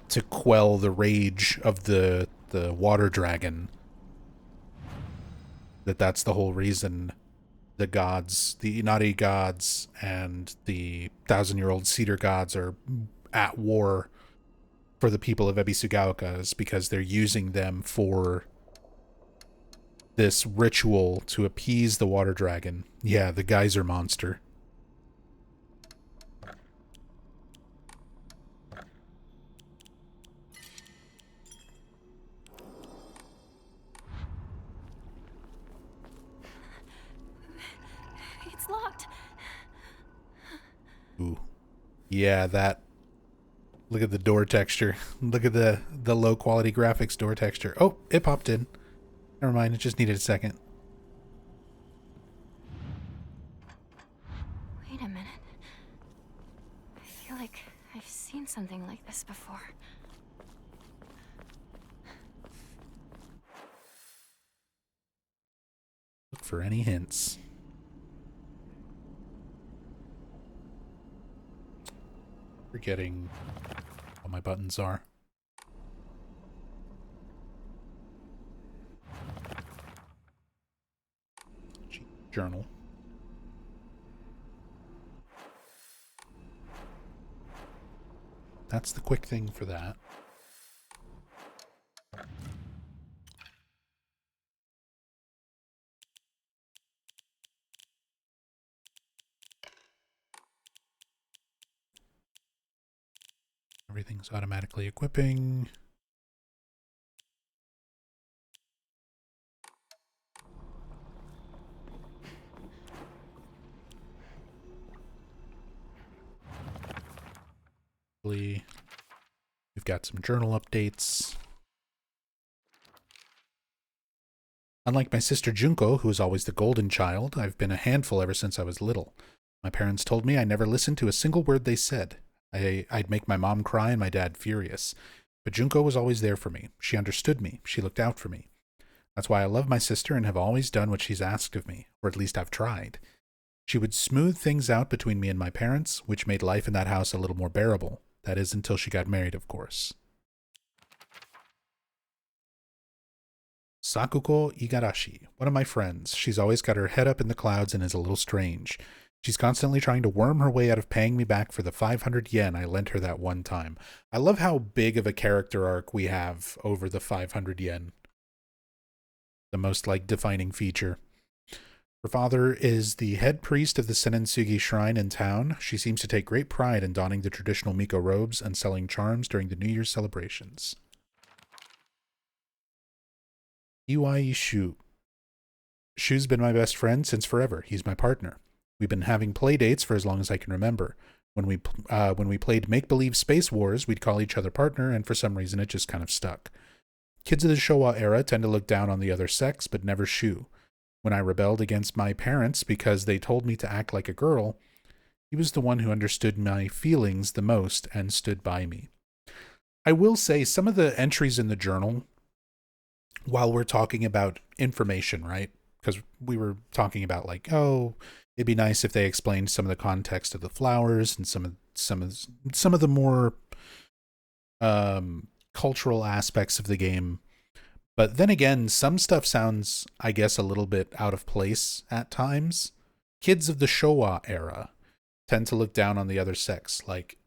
S1: to quell the rage of the water dragon. That's the whole reason the gods, the Inari gods and the 1,000-year-old cedar gods are at war for the people of Ebisugaoka, is because they're using them for this ritual to appease the water dragon. Yeah, the geyser monster.
S6: It's locked.
S1: Ooh. Yeah, that... Look at the door texture. Look at the low quality graphics door texture. Oh, it popped in. Never mind, it just needed a second.
S4: Wait a minute. I feel like I've seen something like this before.
S1: Look for any hints. Forgetting what my buttons are. Journal. That's the quick thing for that. Everything's automatically equipping. We've got some journal updates. Unlike my sister Junko, who was always the golden child, I've been a handful ever since I was little. My parents told me I never listened to a single word they said. I'd make my mom cry and my dad furious. But Junko was always there for me. She understood me. She looked out for me. That's why I love my sister and have always done what she's asked of me, or at least I've tried. She would smooth things out between me and my parents, which made life in that house a little more bearable. That is, until she got married, of course. Sakuko Igarashi, one of my friends. She's always got her head up in the clouds and is a little strange. She's constantly trying to worm her way out of paying me back for the 500 yen I lent her that one time. I love how big of a character arc we have over the 500 yen. The most, defining feature. Her father is the head priest of the Senensugi shrine in town. She seems to take great pride in donning the traditional Miko robes and selling charms during the New Year's celebrations. Iwai Shu. Shu's been my best friend since forever. He's my partner. We've been having play dates for as long as I can remember. When we played Make-Believe Space Wars, we'd call each other partner, and for some reason it just kind of stuck. Kids of the Showa era tend to look down on the other sex, but never Shu. When I rebelled against my parents because they told me to act like a girl, he was the one who understood my feelings the most and stood by me. I will say some of the entries in the journal, while we're talking about information, right? Because we were talking about It'd be nice if they explained some of the context of the flowers and some of the more cultural aspects of the game. But then again, some stuff sounds, I guess, a little bit out of place at times. Kids of the Showa era tend to look down on the other sex. Like,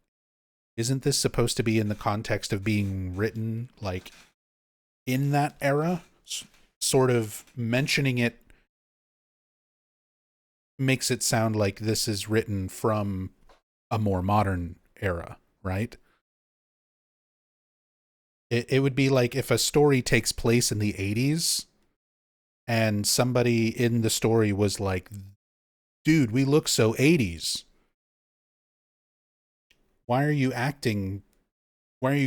S1: isn't this supposed to be in the context of being written, like, in that era? Sort of mentioning it makes it sound like this is written from a more modern era, right? It would be like if a story takes place in the 80s and somebody in the story was like, dude, we look so 80s. Why are you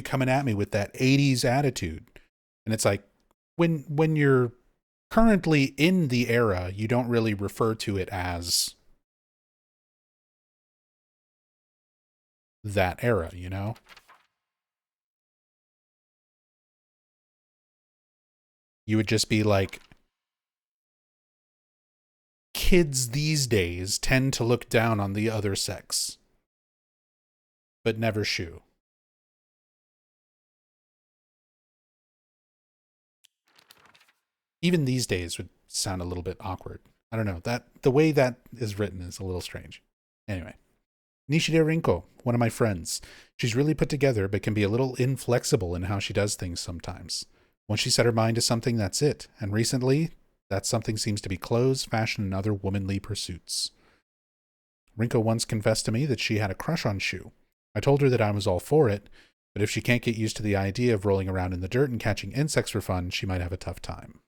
S1: coming at me with that 80s attitude? And it's like, when you're currently in the era, you don't really refer to it as that era, you know? You would just be like, kids these days tend to look down on the other sex, but never shoo. Even these days would sound a little bit awkward. I don't know. The way that is written is a little strange. Anyway. Nishida Rinko, one of my friends. She's really put together, but can be a little inflexible in how she does things sometimes. Once she set her mind to something, that's it. And recently, that something seems to be clothes, fashion, and other womanly pursuits. Rinko once confessed to me that she had a crush on Shu. I told her that I was all for it, but if she can't get used to the idea of rolling around in the dirt and catching insects for fun, she might have a tough time.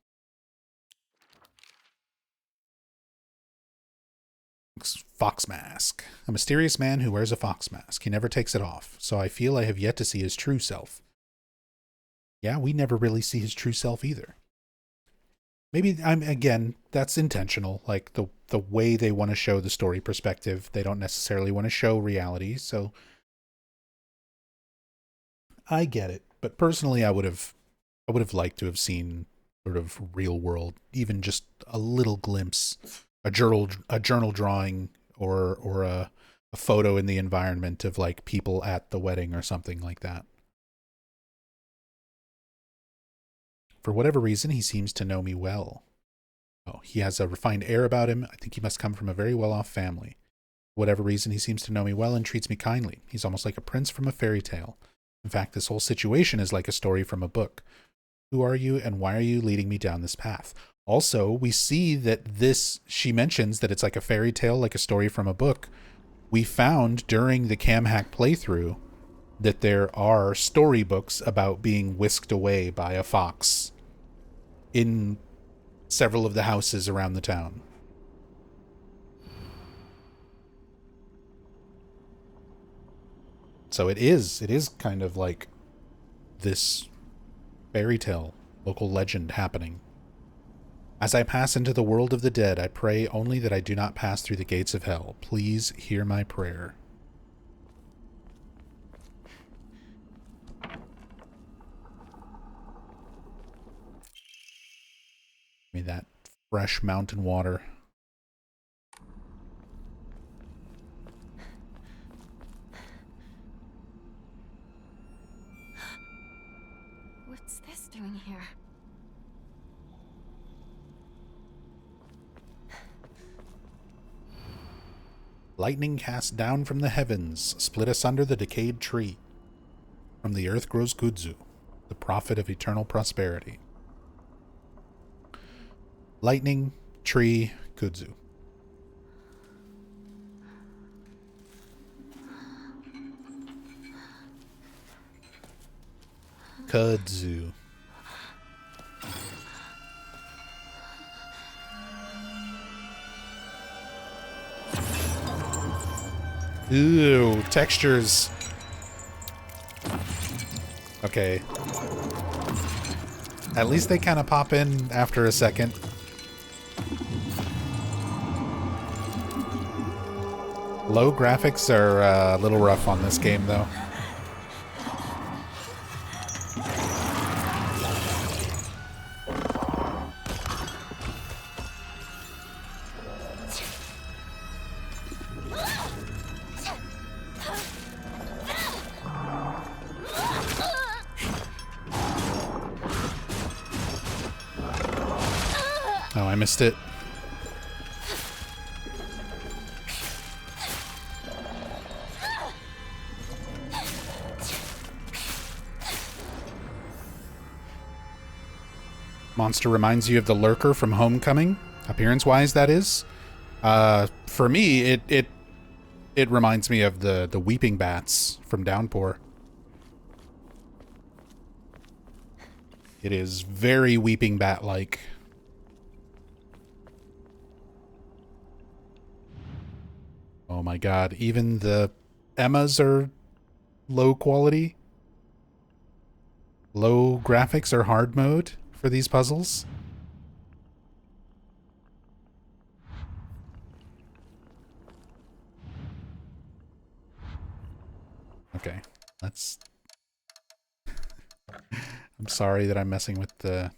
S1: Fox mask. A mysterious man who wears a fox mask. He never takes it off, so I feel I have yet to see his true self. Yeah, we never really see his true self either. Maybe, again, that's intentional. Like, the way they want to show the story perspective, they don't necessarily want to show reality, so I get it. But personally, I would have liked to have seen sort of real world, even just a little glimpse, a journal drawing or a photo in the environment of like people at the wedding or something like that. For whatever reason, he seems to know me well. Oh, he has a refined air about him. I think he must come from a very well-off family. For whatever reason, he seems to know me well and treats me kindly. He's almost like a prince from a fairy tale. In fact, this whole situation is like a story from a book. Who are you and why are you leading me down this path? Also, we see that she mentions that it's like a fairy tale, like a story from a book. We found during the Cam Hack playthrough that there are storybooks about being whisked away by a fox in several of the houses around the town. So it is kind of like this fairy tale, local legend happening. As I pass into the world of the dead, I pray only that I do not pass through the gates of hell. Please hear my prayer. Give me that fresh mountain water.
S4: What's this doing here?
S1: Lightning cast down from the heavens, split asunder the decayed tree. From the earth grows Kudzu, the prophet of eternal prosperity. Lightning, tree, Kudzu. Kudzu. Ooh, textures. Okay. At least they kind of pop in after a second. Low graphics are a little rough on this game, though. Oh, I missed it. Monster reminds you of the Lurker from Homecoming, appearance-wise, that is. For me, it reminds me of the Weeping Bats from Downpour. It is very Weeping Bat-like. Oh my god, even the Emmas are low quality. Low graphics or hard mode for these puzzles. Okay, let's... I'm sorry that I'm messing with the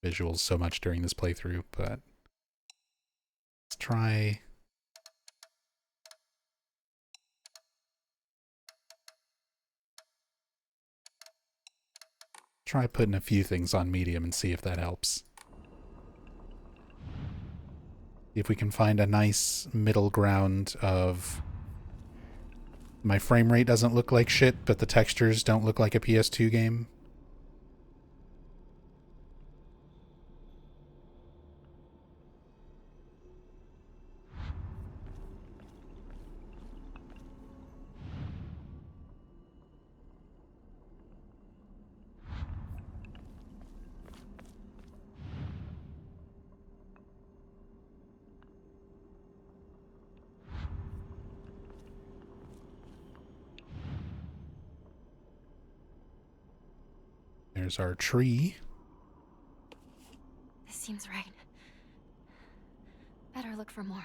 S1: visuals so much during this playthrough, but let's try... Try putting a few things on medium and see if that helps. See if we can find a nice middle ground of my frame rate doesn't look like shit, but the textures don't look like a PS2 game. There's our tree.
S4: This seems right. Better look for more.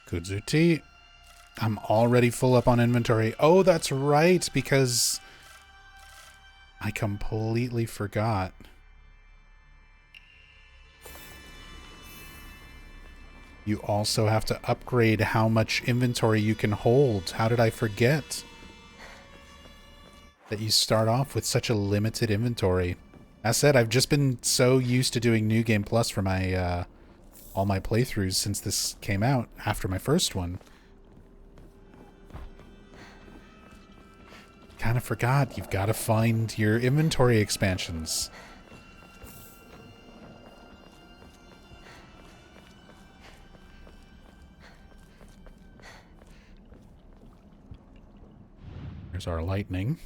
S1: Kudzuti. I'm already full up on inventory. Oh, that's right, because I completely forgot. You also have to upgrade how much inventory you can hold. How did I forget that you start off with such a limited inventory? As said, I've just been so used to doing New Game Plus for my all my playthroughs since this came out after my first one. Kind of forgot. You've got to find your inventory expansions. There's our lightning.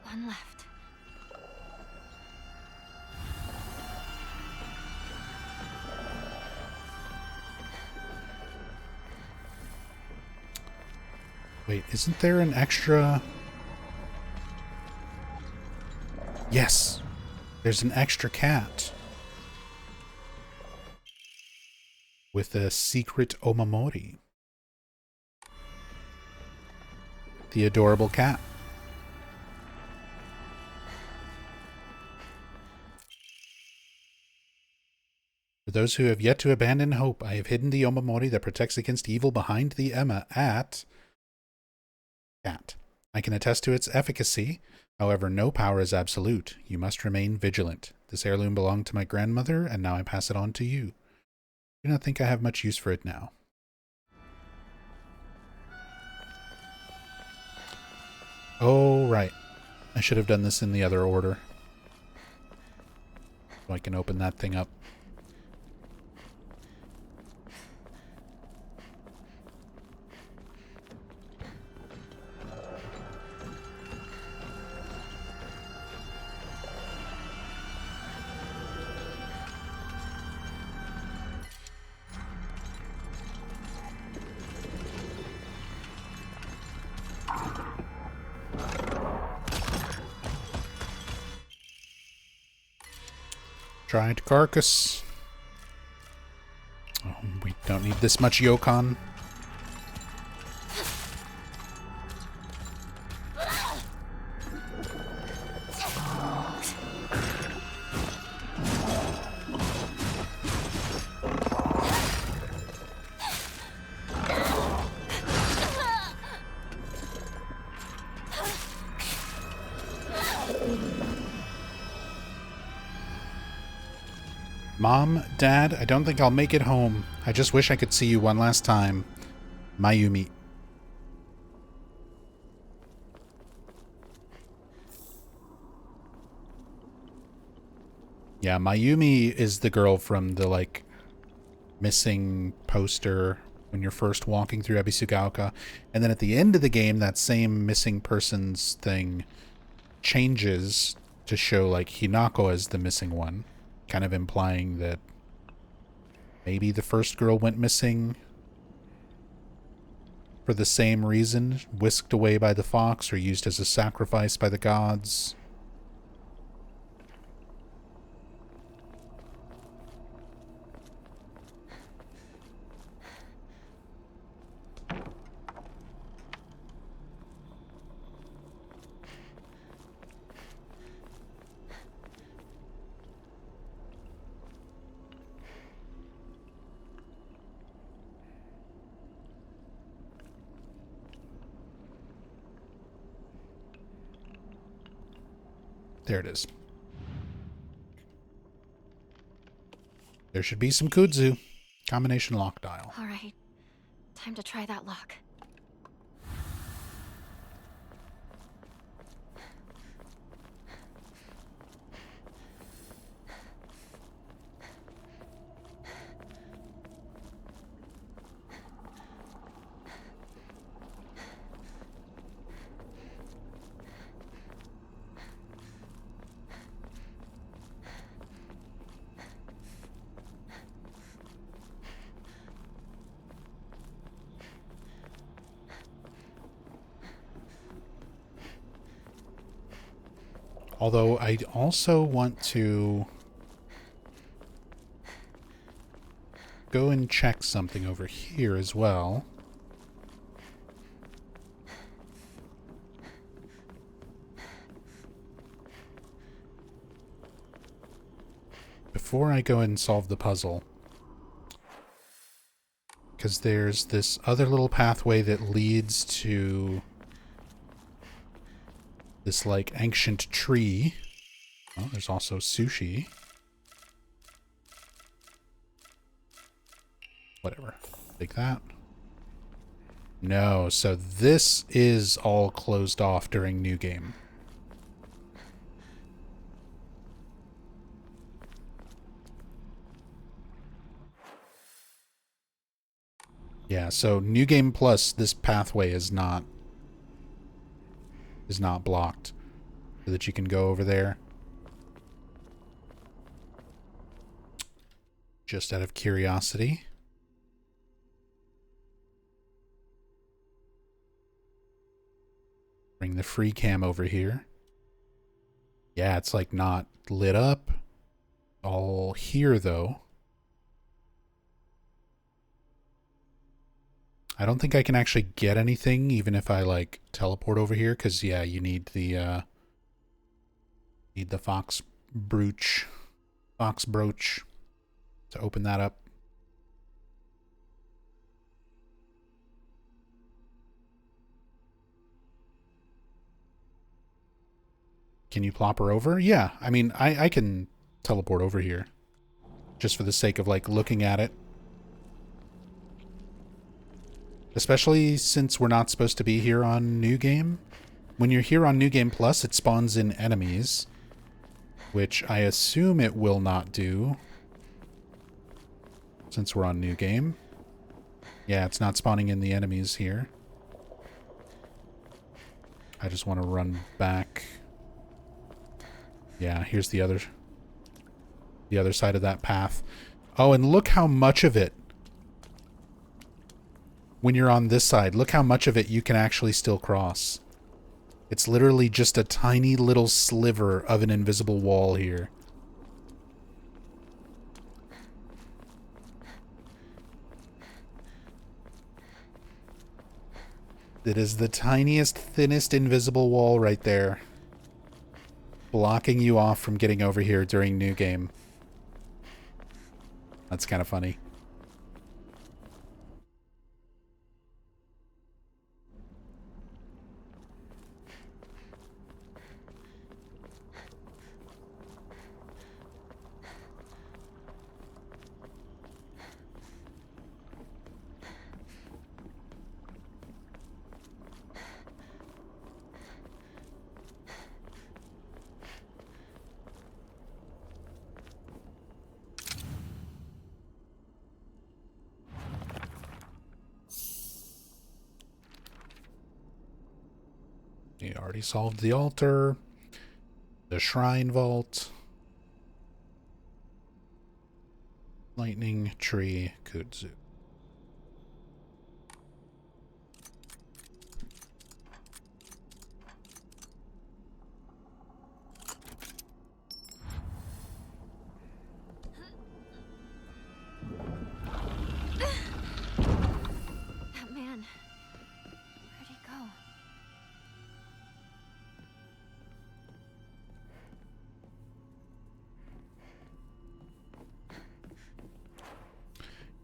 S4: One left.
S1: Wait, isn't there an extra... Yes! There's an extra cat. With a secret Omamori. The adorable cat. For those who have yet to abandon hope, I have hidden the Omamori that protects against evil behind the Emma at... Cat. I can attest to its efficacy. However, no power is absolute. You must remain vigilant. This heirloom belonged to my grandmother, and now I pass it on to you. I do not think I have much use for it now. Oh, right. I should have done this in the other order. So I can open that thing up. Dried carcass. Oh, we don't need this much Yokon. Mom, Dad, I don't think I'll make it home. I just wish I could see you one last time. Mayumi. Yeah, Mayumi is the girl from the, like, missing poster when you're first walking through Ebisugaoka. And then at the end of the game, that same missing persons thing changes to show, like, Hinako as the missing one. Kind of implying that maybe the first girl went missing for the same reason, whisked away by the fox or used as a sacrifice by the gods. There it is. There should be some kudzu. Combination lock dial.
S4: All right. Time to try that lock.
S1: Although I also want to go and check something over here as well. Before I go and solve the puzzle. Because there's this other little pathway that leads to this, like, ancient tree. Oh, there's also sushi. Whatever. Take that. No, so this is all closed off during New Game. Yeah, so New Game Plus, this pathway is not blocked, so that you can go over there. Just out of curiosity. Bring the free cam over here. Yeah, it's like not lit up. All here though. I don't think I can actually get anything even if I, like, teleport over here, because, yeah, you need the fox brooch to open that up. Can you plop her over? Yeah, I mean, I can teleport over here just for the sake of, like, looking at it. Especially since we're not supposed to be here on New Game. When you're here on New Game Plus, it spawns in enemies, which I assume it will not do since we're on New Game. Yeah, it's not spawning in the enemies here. I just want to run back. Yeah, here's the other side of that path. Oh, and look how much of it, when you're on this side, look how much of it you can actually still cross. It's literally just a tiny little sliver of an invisible wall here. It is the tiniest, thinnest invisible wall right there, blocking you off from getting over here during New Game. That's kind of funny. You already solved the altar. The shrine vault. Lightning tree kudzu.
S4: That man. Where'd he go?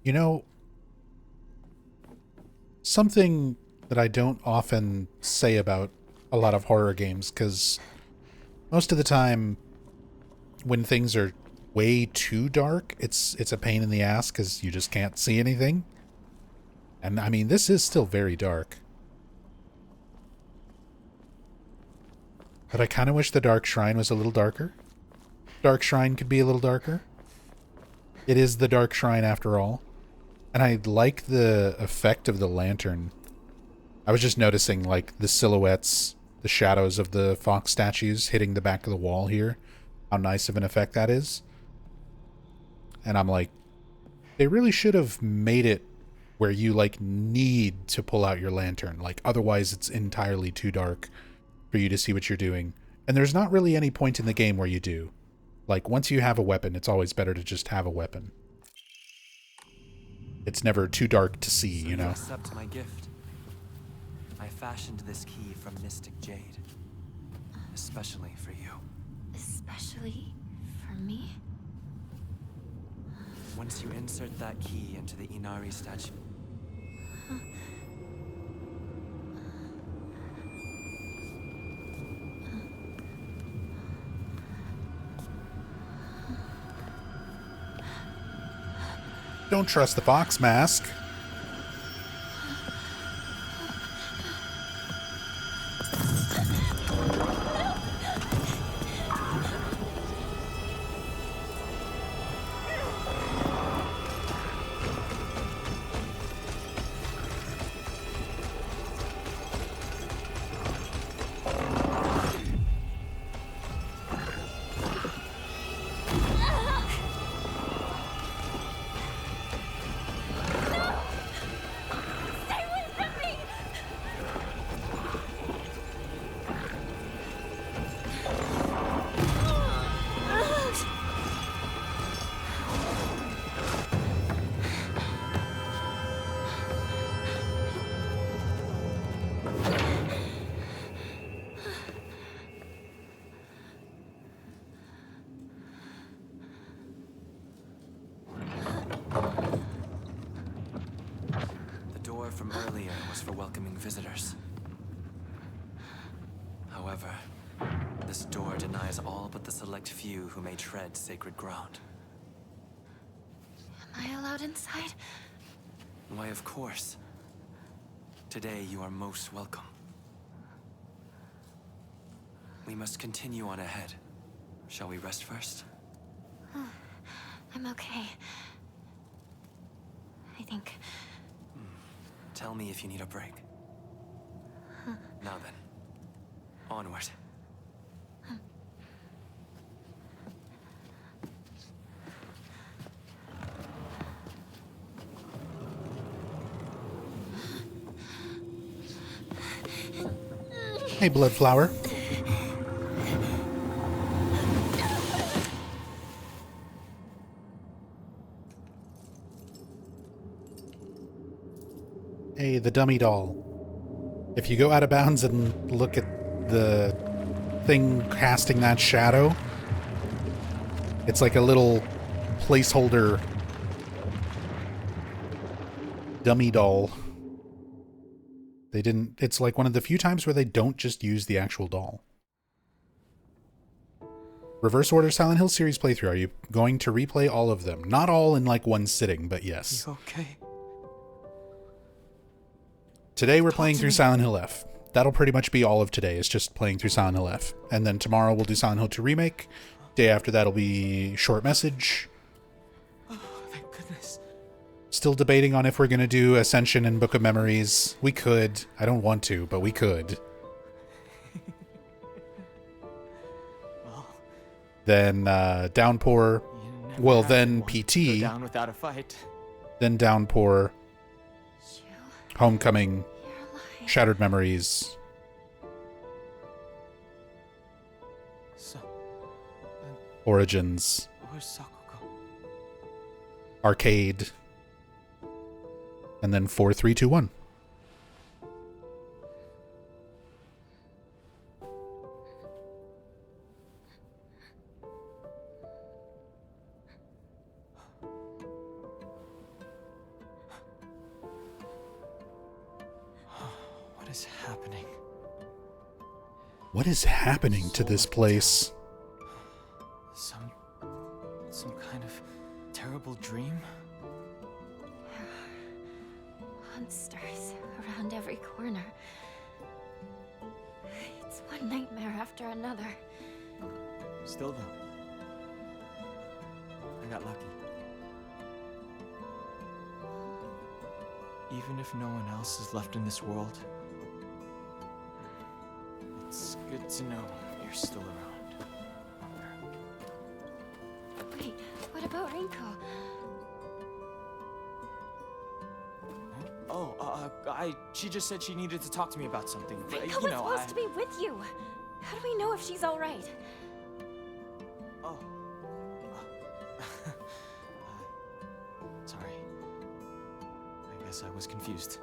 S1: You know, something that I don't often say about a lot of horror games, because most of the time when things are way too dark, it's a pain in the ass because you just can't see anything. And I mean, this is still very dark. But I kind of wish the Dark Shrine was a little darker. Dark Shrine could be a little darker. It is the Dark Shrine after all. And I like the effect of the lantern. I was just noticing, like, the silhouettes, the shadows of the fox statues hitting the back of the wall here. How nice of an effect that is. And I'm like, they really should have made it where you, like, need to pull out your lantern. Like, otherwise it's entirely too dark for you to see what you're doing. And there's not really any point in the game where you do. Like, once you have a weapon, it's always better to just have a weapon. It's never too dark to see, you know?
S8: Accept my gift. I fashioned this key from Mystic Jade. Especially for you.
S4: Especially for me?
S8: Once you insert that key into the Inari statue...
S1: Don't trust the fox mask.
S8: From earlier was for welcoming visitors. However, this door denies all but the select few who may tread sacred ground.
S4: Am I allowed inside?
S8: Why, of course. Today you are most welcome. We must continue on ahead. Shall we rest first?
S4: I'm okay. I think.
S8: Tell me if you need a break. Now then, onward.
S1: Hey, Bloodflower. Hey, the dummy doll. If you go out of bounds and look at the thing casting that shadow, it's like a little placeholder dummy doll. It's like one of the few times where they don't just use the actual doll. Reverse Order Silent Hill series playthrough. Are you going to replay all of them? Not all in like one sitting, but yes.
S8: You okay?
S1: Today we're playing through Silent Hill F. That'll pretty much be all of today, is just playing through Silent Hill F. And then tomorrow we'll do Silent Hill 2 Remake. Day after that'll be Short Message.
S8: Oh, thank goodness.
S1: Still debating on if we're going to do Ascension and Book of Memories. We could. I don't want to, but we could. then Downpour,
S8: You never
S1: well,
S8: had
S1: then
S8: one
S1: PT,
S8: go down without a fight.
S1: then Downpour,
S4: Shu,
S1: Homecoming,
S4: you're alive.
S1: Shattered Memories,
S8: So,
S1: Origins,
S8: where's Sakuga?
S1: Arcade, and then 4, 3, 2, 1.
S8: What is happening?
S1: What is happening to this place?
S8: Some kind of terrible dream?
S4: Monsters around every corner. It's one nightmare after another.
S8: Still though, I got lucky. Even if no one else is left in this world, it's good to know you're still around.
S4: Wait, what about Rinko?
S8: She just said she needed to talk to me about something. But,
S4: Rinko was supposed to be with you. How do we know if she's all right?
S8: Oh. Sorry. I guess I was confused.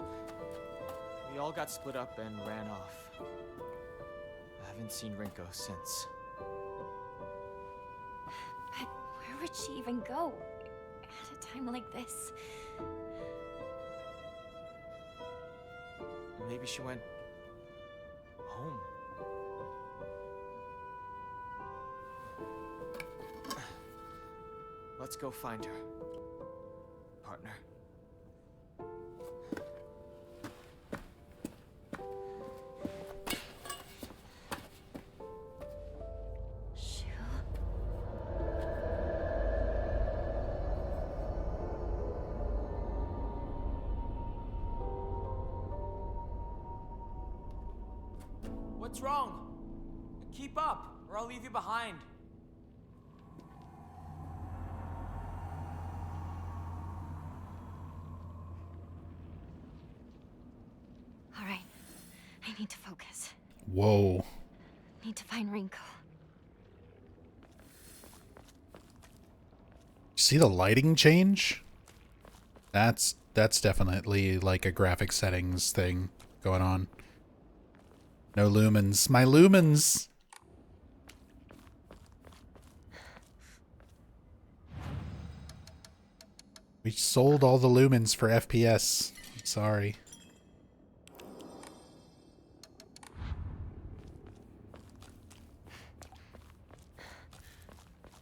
S8: We all got split up and ran off. I haven't seen Rinko since.
S4: But where would she even go at a time like this?
S8: Maybe she went home. Let's go find her, partner.
S4: Shu?
S9: What's wrong? Keep up, or I'll leave you behind.
S4: All right. I need to focus.
S1: Whoa.
S4: Need to find Rinko.
S1: See the lighting change? That's definitely like a graphic settings thing going on. No lumens. My lumens! We sold all the lumens for FPS. I'm sorry.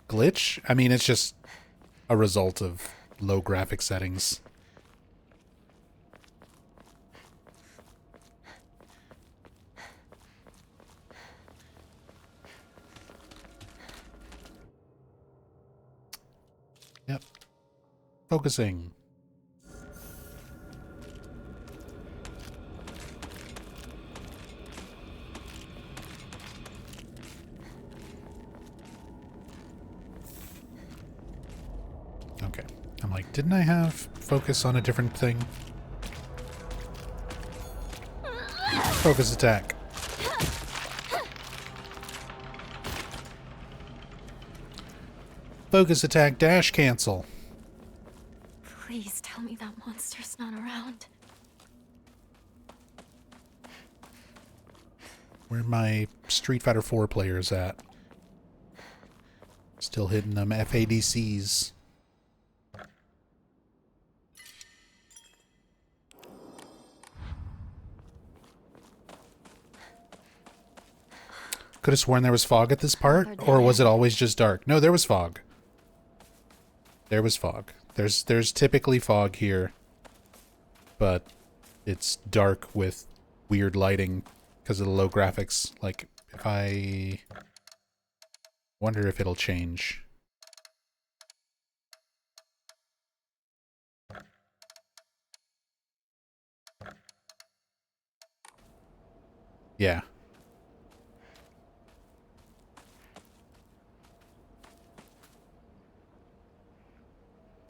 S1: Glitch? I mean, it's just a result of low graphic settings. Yep. Focusing. Okay. I'm like, didn't I have focus on a different thing? Focus attack. Focus attack dash cancel.
S4: Please tell me that monster's not around.
S1: Where my Street Fighter 4 players at? Still hitting them FADCs. Could have sworn there was fog at this part, or was it always just dark? No, there was fog. There was fog. There's typically fog here, but it's dark with weird lighting because of the low graphics. Like, if I wonder if it'll change. Yeah.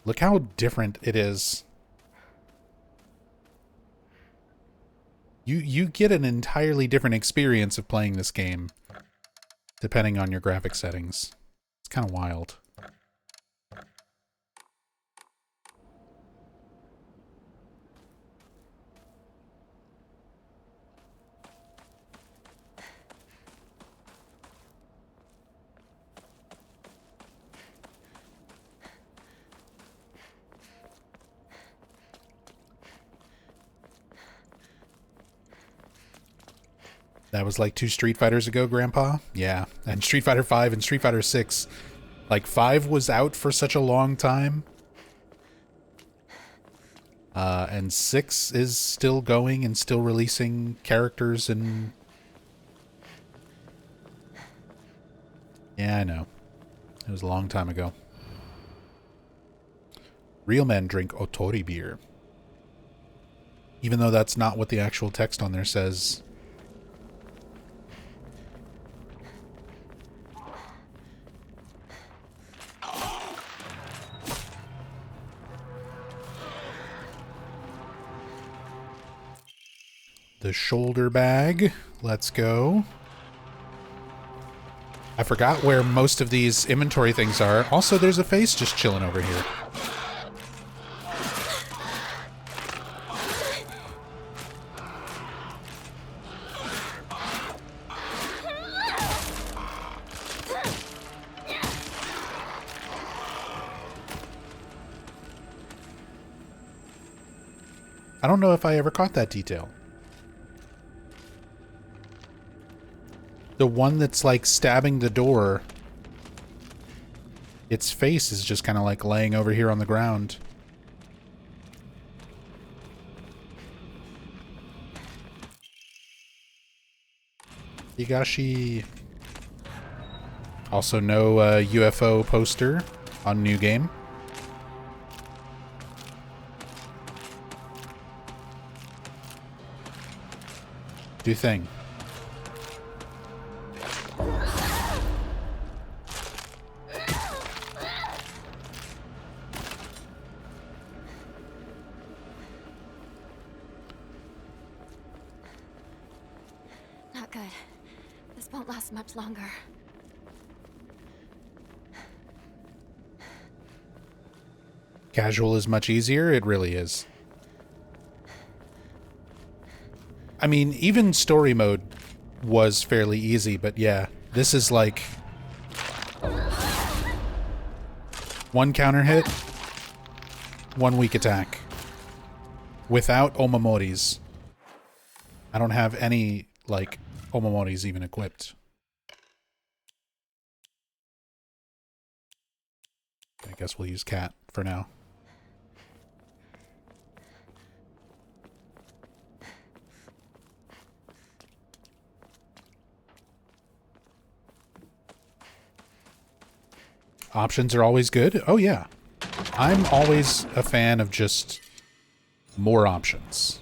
S1: Look how different it is. You get an entirely different experience of playing this game depending on your graphic settings. It's kind of wild. That was like 2 Street Fighters ago, Grandpa? Yeah. And Street Fighter 5 and Street Fighter 6. Like, 5 was out for such a long time. And 6 is still going and still releasing characters and... Yeah, I know. It was a long time ago. Real men drink Otori beer. Even though that's not what the actual text on there says. The shoulder bag. Let's go. I forgot where most of these inventory things are. Also, there's a face just chilling over here. I don't know if I ever caught that detail. The one that's like stabbing the door, its face is just kind of like laying over here on the ground. Higashi. Also no UFO poster on New Game. Do thing.
S4: Not good. This won't last much longer.
S1: Casual is much easier. It really is. I mean, even story mode was fairly easy, but yeah, this is like 1 counter hit, 1 weak attack. Without Omomoris. I don't have any, like, Omomoris even equipped. I guess we'll use Cat for now. Options are always good. Oh, yeah. I'm always a fan of just more options.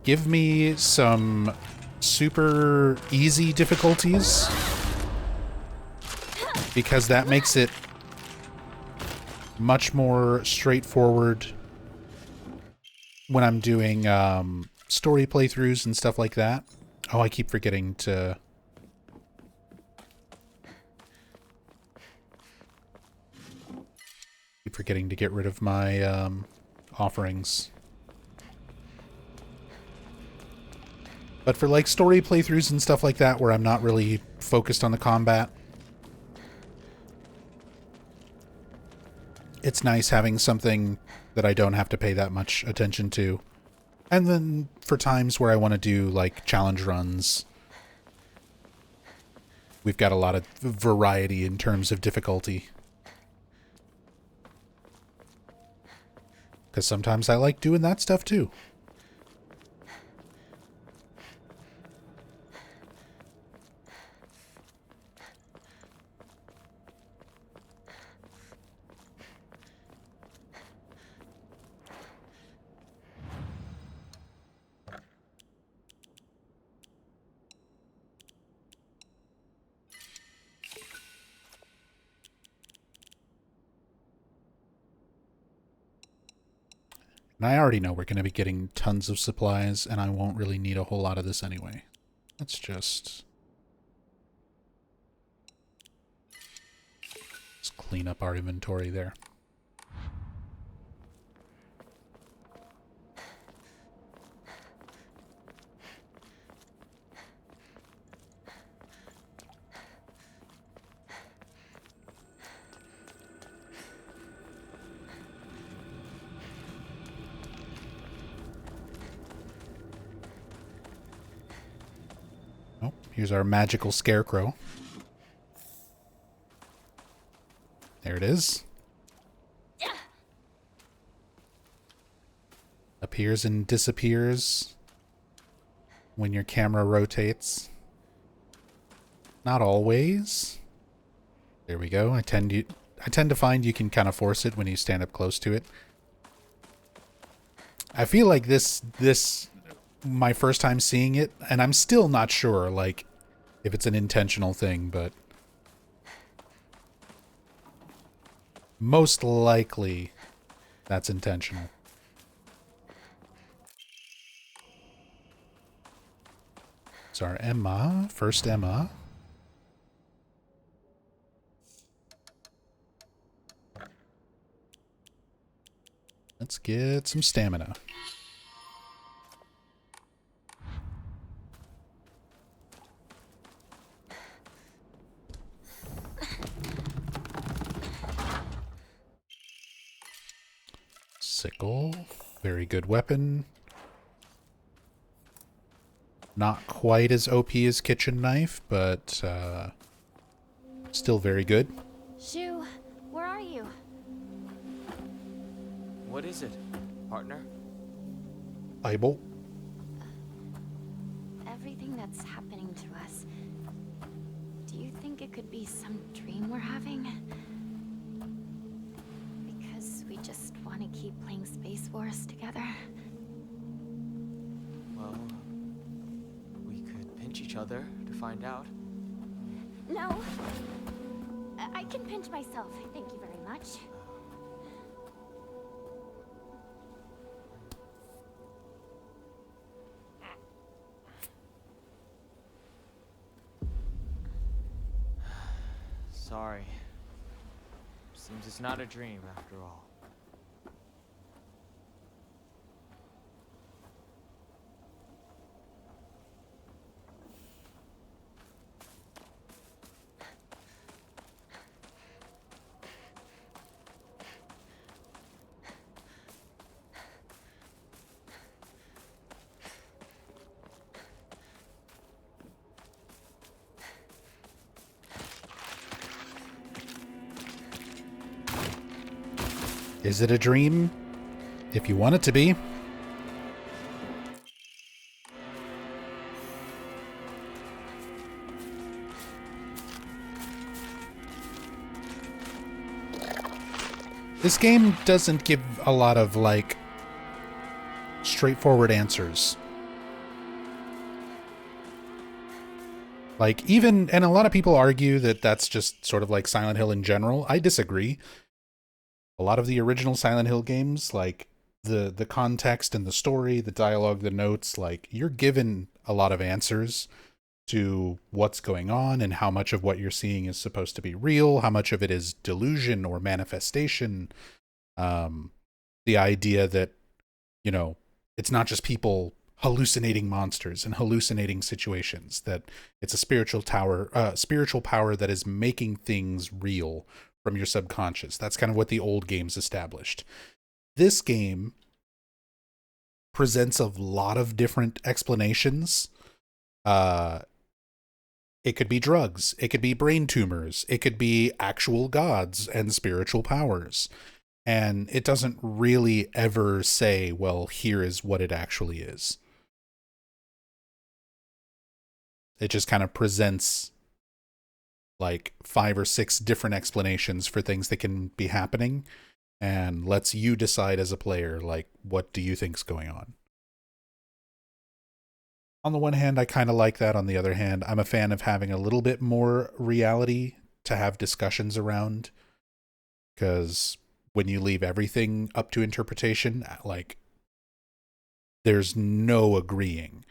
S1: Give me some super easy difficulties, because that makes it much more straightforward when I'm doing story playthroughs and stuff like that. Oh, I keep forgetting to... Keep forgetting to get rid of my offerings. But for like story playthroughs and stuff like that where I'm not really focused on the combat, it's nice having something that I don't have to pay that much attention to. And then for times where I want to do like challenge runs, we've got a lot of variety in terms of difficulty. Because sometimes I like doing that stuff too. And I already know we're going to be getting tons of supplies, and I won't really need a whole lot of this anyway. Let's just clean up our inventory there. Oh, here's our magical scarecrow. There it is. Appears and disappears when your camera rotates. Not always. There we go. I tend to find you can kind of force it when you stand up close to it. I feel like this my first time seeing it, and I'm still not sure like if it's an intentional thing, but most likely that's intentional. So our Emma, first Emma. Let's get some stamina. Sickle, very good weapon. Not quite as OP as kitchen knife, but still very good.
S4: Shu, where are you?
S8: What is it, partner?
S1: Bible.
S4: Everything that's happening to us. Do you think it could be some dream we're having? Because we just want to keep playing Space Wars together.
S8: Well, we could pinch each other to find out.
S4: No. I can pinch myself. Thank you very much.
S8: Sorry. Seems it's not a dream after all.
S1: Is it a dream? If you want it to be. This game doesn't give a lot of, like, straightforward answers. Like, even, and a lot of people argue that that's just sort of like Silent Hill in general. I disagree. A lot of the original Silent Hill games, like the context and the story, the dialogue, the notes, like you're given a lot of answers to what's going on and how much of what you're seeing is supposed to be real, how much of it is delusion or manifestation. The idea that, you know, it's not just people hallucinating monsters and hallucinating situations, that it's a spiritual power that is making things real from your subconscious. That's kind of what the old games established. This game presents a lot of different explanations. It could be drugs. It could be brain tumors. It could be actual gods and spiritual powers. And it doesn't really ever say, well, here is what it actually is. It just kind of presents like 5 or 6 different explanations for things that can be happening and lets you decide as a player, like, what do you think's going on? On the one hand, I kind of like that. On the other hand, I'm a fan of having a little bit more reality to have discussions around, because when you leave everything up to interpretation, like there's no agreeing.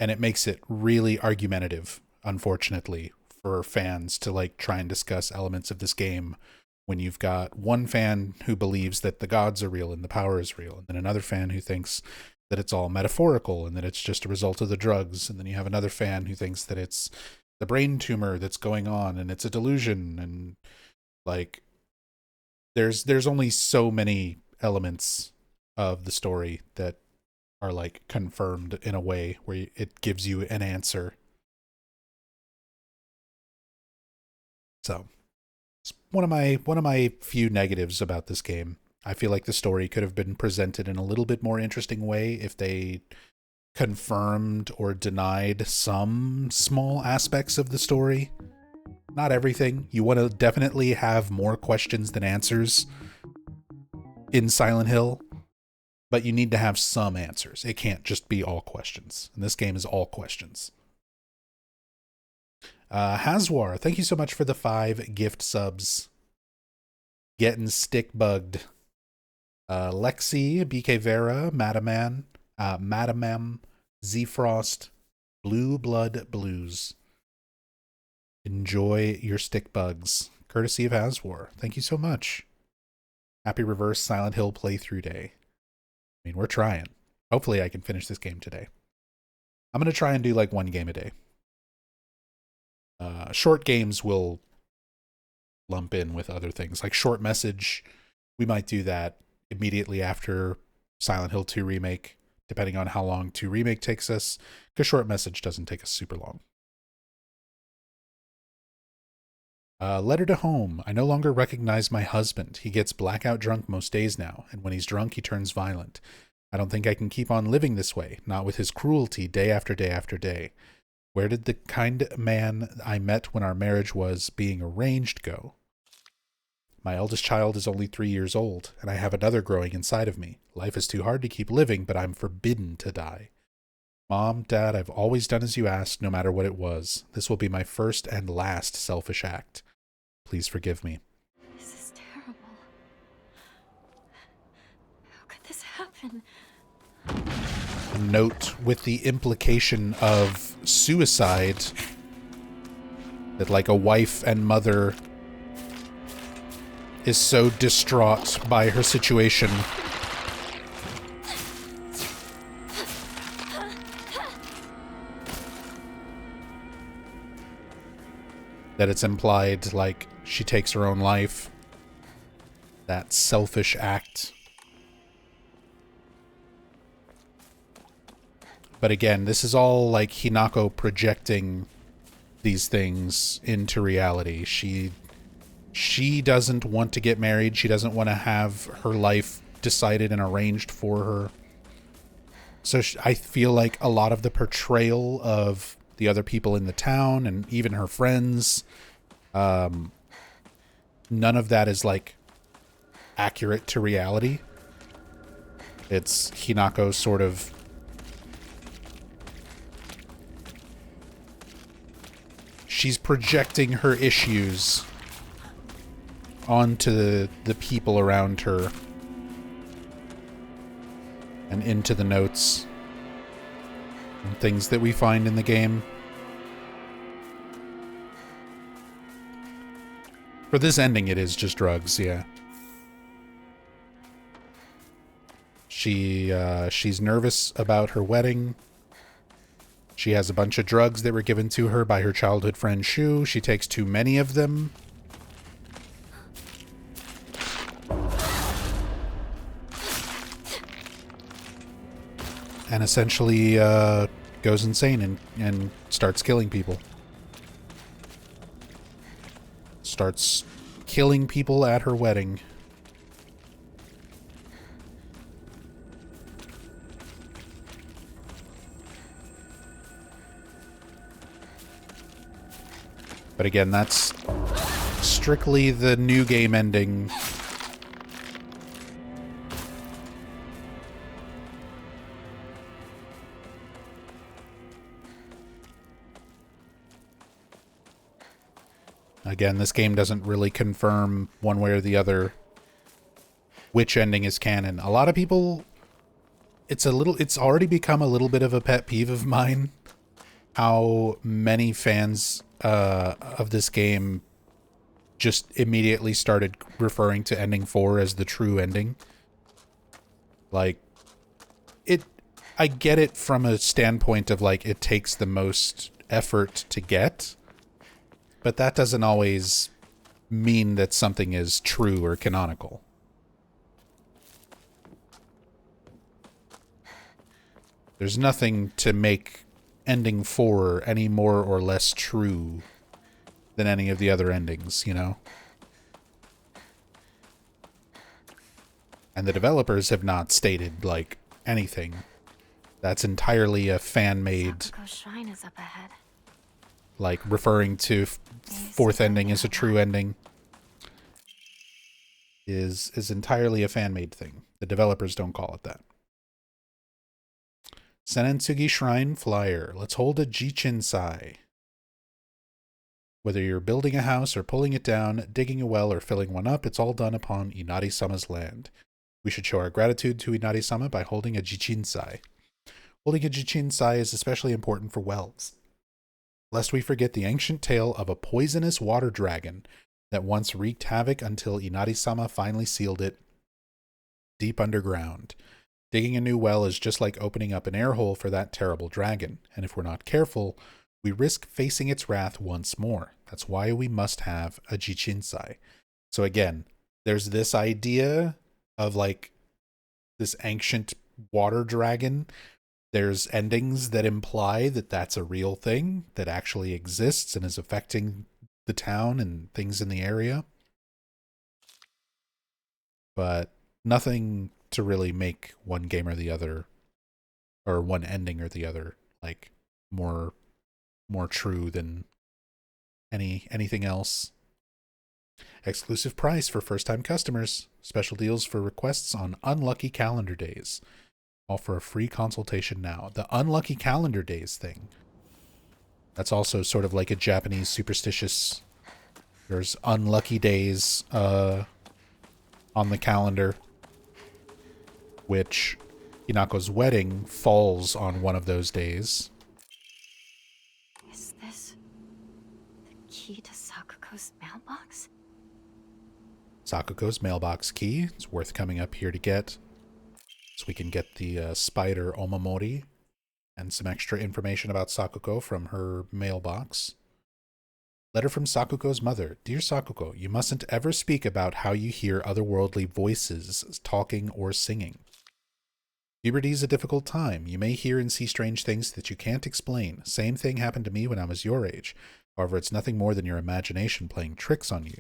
S1: And it makes it really argumentative, unfortunately, for fans to like try and discuss elements of this game when you've got one fan who believes that the gods are real and the power is real, and then another fan who thinks that it's all metaphorical and that it's just a result of the drugs, and then you have another fan who thinks that it's the brain tumor that's going on and it's a delusion, and like there's only so many elements of the story that are like confirmed in a way where it gives you an answer. So it's one of my few negatives about this game. I feel like the story could have been presented in a little bit more interesting way if they confirmed or denied some small aspects of the story. Not everything. You want to definitely have more questions than answers in Silent Hill, but you need to have some answers. It can't just be all questions. And this game is all questions. Haswar, thank you so much for the 5 gift subs. Getting stick bugged. Lexi, BK Vera, Madaman, Madamem, Zfrost, Blue Blood Blues. Enjoy your stick bugs. Courtesy of Haswar. Thank you so much. Happy Reverse Silent Hill playthrough day. I mean, we're trying. Hopefully I can finish this game today. I'm going to try and do like 1 game a day. Short games will lump in with other things. Like Short Message, we might do that immediately after Silent Hill 2 Remake, depending on how long 2 Remake takes us, because Short Message doesn't take us super long. Letter to Home. I no longer recognize my husband. He gets blackout drunk most days now, and when he's drunk, he turns violent. I don't think I can keep on living this way, not with his cruelty day after day after day. Where did the kind man I met when our marriage was being arranged go? My eldest child is only 3 years old, and I have another growing inside of me. Life is too hard to keep living, but I'm forbidden to die. Mom, Dad, I've always done as you asked, no matter what it was. This will be my first and last selfish act. Please forgive me.
S6: This is terrible. How could this happen?
S1: A note with the implication of suicide, that like a wife and mother is so distraught by her situation that it's implied like she takes her own life. That selfish act. But again, this is all like Hinako projecting these things into reality. She doesn't want to get married. She doesn't want to have her life decided and arranged for her. So I feel like a lot of the portrayal of the other people in the town and even her friends, none of that is like accurate to reality. It's Hinako sort of she's projecting her issues onto the people around her and into the notes and things that we find in the game. For this ending, it is just drugs, yeah. She's nervous about her wedding. She has a bunch of drugs that were given to her by her childhood friend Shu. She takes too many of them. And essentially goes insane and starts killing people. Starts killing people at her wedding. But again, that's strictly the new game ending. Again, this game doesn't really confirm one way or the other which ending is canon. A lot of people, it's already become a little bit of a pet peeve of mine how many fans of this game just immediately started referring to ending 4 as the true ending. Like, I get it from a standpoint of, like, it takes the most effort to get, but that doesn't always mean that something is true or canonical. There's nothing to make ending 4 any more or less true than any of the other endings, you know? And the developers have not stated, like, anything. That's entirely a fan-made...
S4: Sakuko's shrine is up ahead.
S1: Like, referring to fourth ending as a true ending is entirely a fan-made thing. The developers don't call it that. Senentsugi Shrine Flyer. Let's hold a Jichinsai. Whether you're building a house or pulling it down, digging a well or filling one up, it's all done upon Inari-sama's land. We should show our gratitude to Inari-sama by holding a Jichinsai. Holding a Jichinsai is especially important for wells, lest we forget the ancient tale of a poisonous water dragon that once wreaked havoc until Inari-sama finally sealed it deep underground. Digging a new well is just like opening up an air hole for that terrible dragon, and if we're not careful, we risk facing its wrath once more. That's why we must have a Jichinsai. So again, there's this idea of, like, this ancient water dragon. There's endings that imply that that's a real thing that actually exists and is affecting the town and things in the area. But nothing to really make one game or the other, or one ending or the other, like, more true than anything else. Exclusive price for first-time customers. Special deals for requests on unlucky calendar days. Offer a free consultation now. The unlucky calendar days thing. That's also sort of like a Japanese superstitious... There's unlucky days on the calendar, which Hinako's wedding falls on one of those days.
S4: Is this the key to Sakuko's mailbox?
S1: Sakuko's mailbox key. It's worth coming up here to get, so we can get the spider Omamori and some extra information about Sakuko from her mailbox. Letter from Sakuko's mother. Dear Sakuko, you mustn't ever speak about how you hear otherworldly voices talking or singing. Puberty is a difficult time. You may hear and see strange things that you can't explain. Same thing happened to me when I was your age. However, it's nothing more than your imagination playing tricks on you.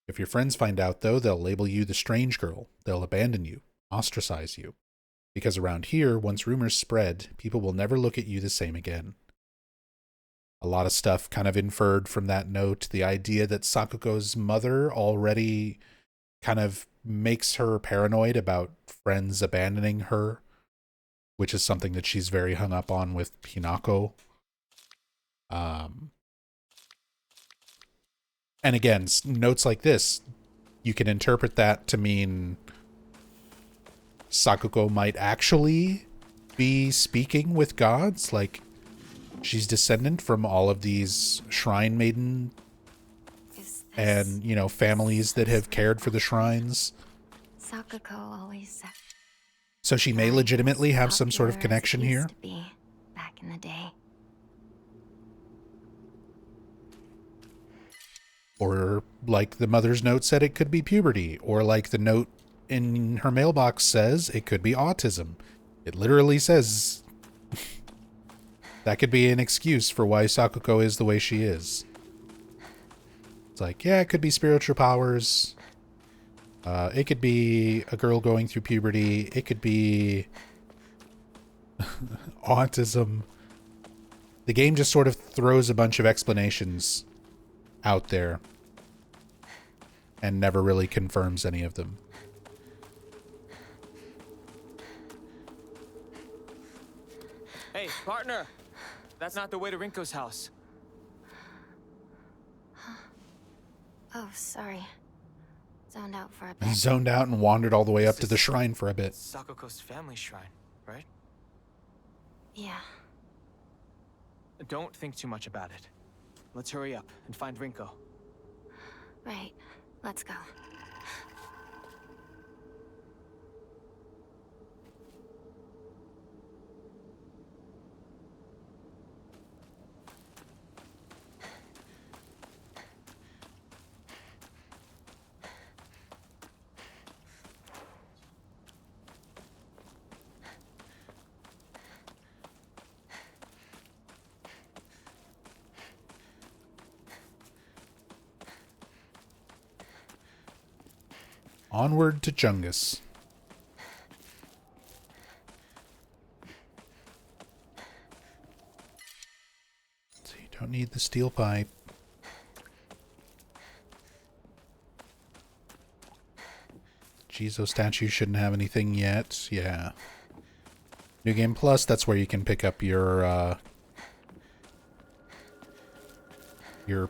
S1: If your friends find out, though, they'll label you the strange girl. They'll abandon you, ostracize you. Because around here, once rumors spread, people will never look at you the same again. A lot of stuff kind of inferred from that note. The idea that Sakuko's mother already kind of makes her paranoid about friends abandoning her, which is something that she's very hung up on with Hinako. And again, notes like this, you can interpret that to mean Sakuko might actually be speaking with gods, like she's descendant from all of these shrine maiden and, you know, families that have cared for the shrines.
S4: Sakuko always said.
S1: So she may legitimately have some sort of connection here.
S4: Back in the day.
S1: Or like the mother's note said, it could be puberty. Or like the note in her mailbox says, it could be autism. It literally says that could be an excuse for why Sakuko is the way she is. It's like, yeah, it could be spiritual powers. It could be a girl going through puberty. It could be autism. The game just sort of throws a bunch of explanations out there and never really confirms any of them.
S8: Hey, partner! That's not the way to Rinko's house.
S4: Oh, sorry. Zoned out for a bit.
S1: Zoned out and wandered all the way up to the shrine for a bit.
S8: Sakuko's family shrine, right?
S4: Yeah.
S8: Don't think too much about it. Let's hurry up and find Rinko.
S4: Right. Let's go.
S1: Onward to Chungus. So you don't need the steel pipe. Jizo statue shouldn't have anything yet. Yeah. New Game Plus, that's where you can pick up your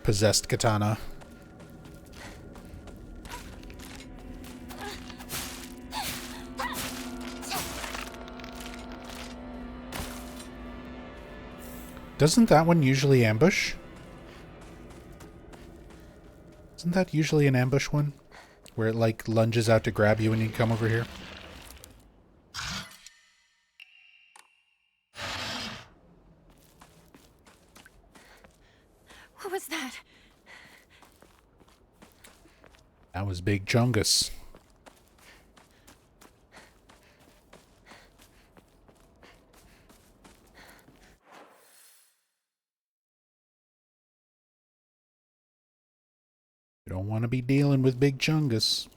S1: possessed katana. Doesn't that one usually ambush? Isn't that usually an ambush one? Where it, like, lunges out to grab you when you come over here?
S4: What was that?
S1: That was Big Chungus. You don't want to be dealing with Big Chungus.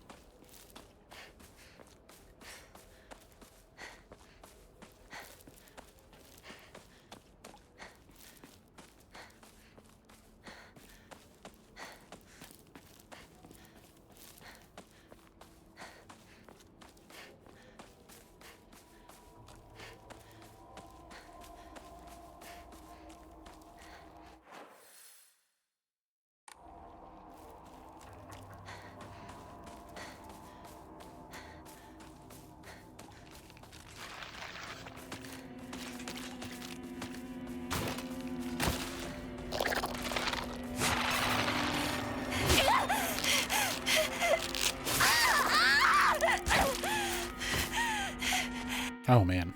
S1: Oh man.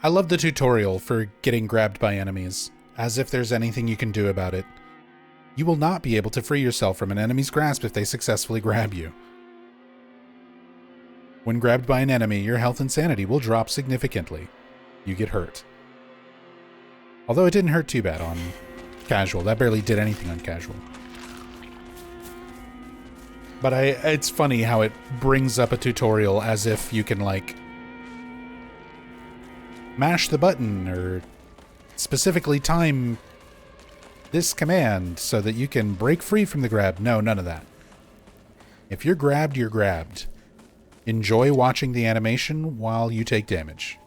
S1: I love the tutorial for getting grabbed by enemies, as if there's anything you can do about it. You will not be able to free yourself from an enemy's grasp if they successfully grab you. When grabbed by an enemy, your health and sanity will drop significantly. You get hurt. Although it didn't hurt too bad on casual. That barely did anything on casual. But it's funny how it brings up a tutorial as if you can, like, mash the button or specifically time this command so that you can break free from the grab. No, none of that. If you're grabbed, you're grabbed. Enjoy watching the animation while you take damage.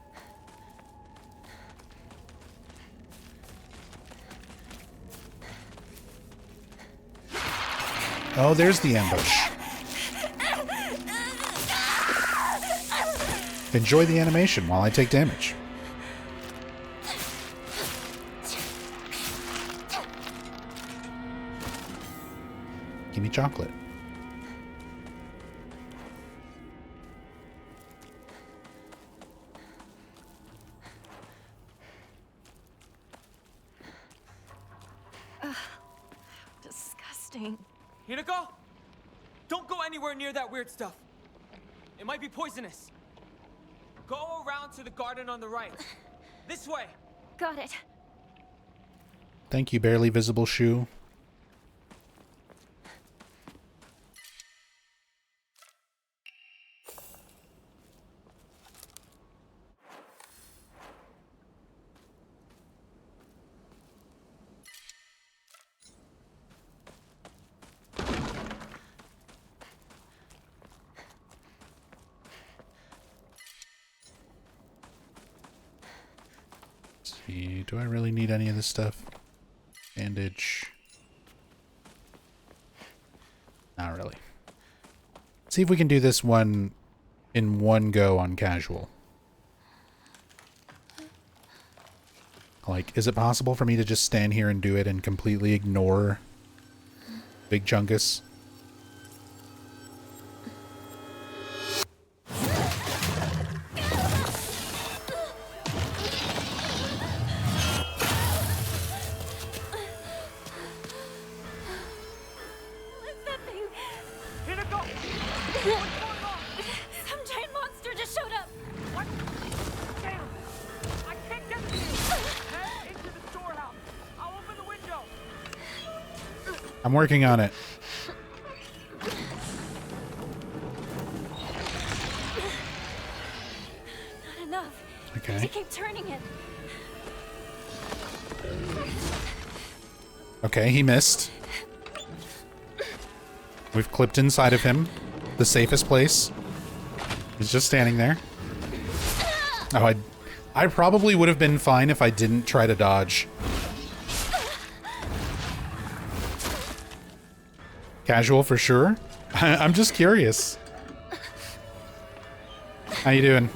S1: Oh, there's the ambush. Enjoy the animation while I take damage. Give me chocolate.
S4: Disgusting.
S8: Hinako! Don't go anywhere near that weird stuff. It might be poisonous. Go around to the garden on the right. This way.
S4: Got it.
S1: Thank you, barely visible shoe. Do I really need any of this stuff? Bandage. Not really. See if we can do this one in one go on casual. Like, is it possible for me to just stand here and do it and completely ignore Big Chungus?
S6: What's that thing?
S8: Hinako!
S6: Some giant monster just showed up.
S8: What? Damn! I can't get to you! Head into the storehouse. I'll open the window.
S1: I'm working on it.
S6: Not enough.
S1: Okay.
S6: To keep turning it.
S1: Okay, he missed. We've clipped inside of him. The safest place. He's just standing there. Oh, I probably would have been fine if I didn't try to dodge. Casual for sure. I'm just curious. How you doing?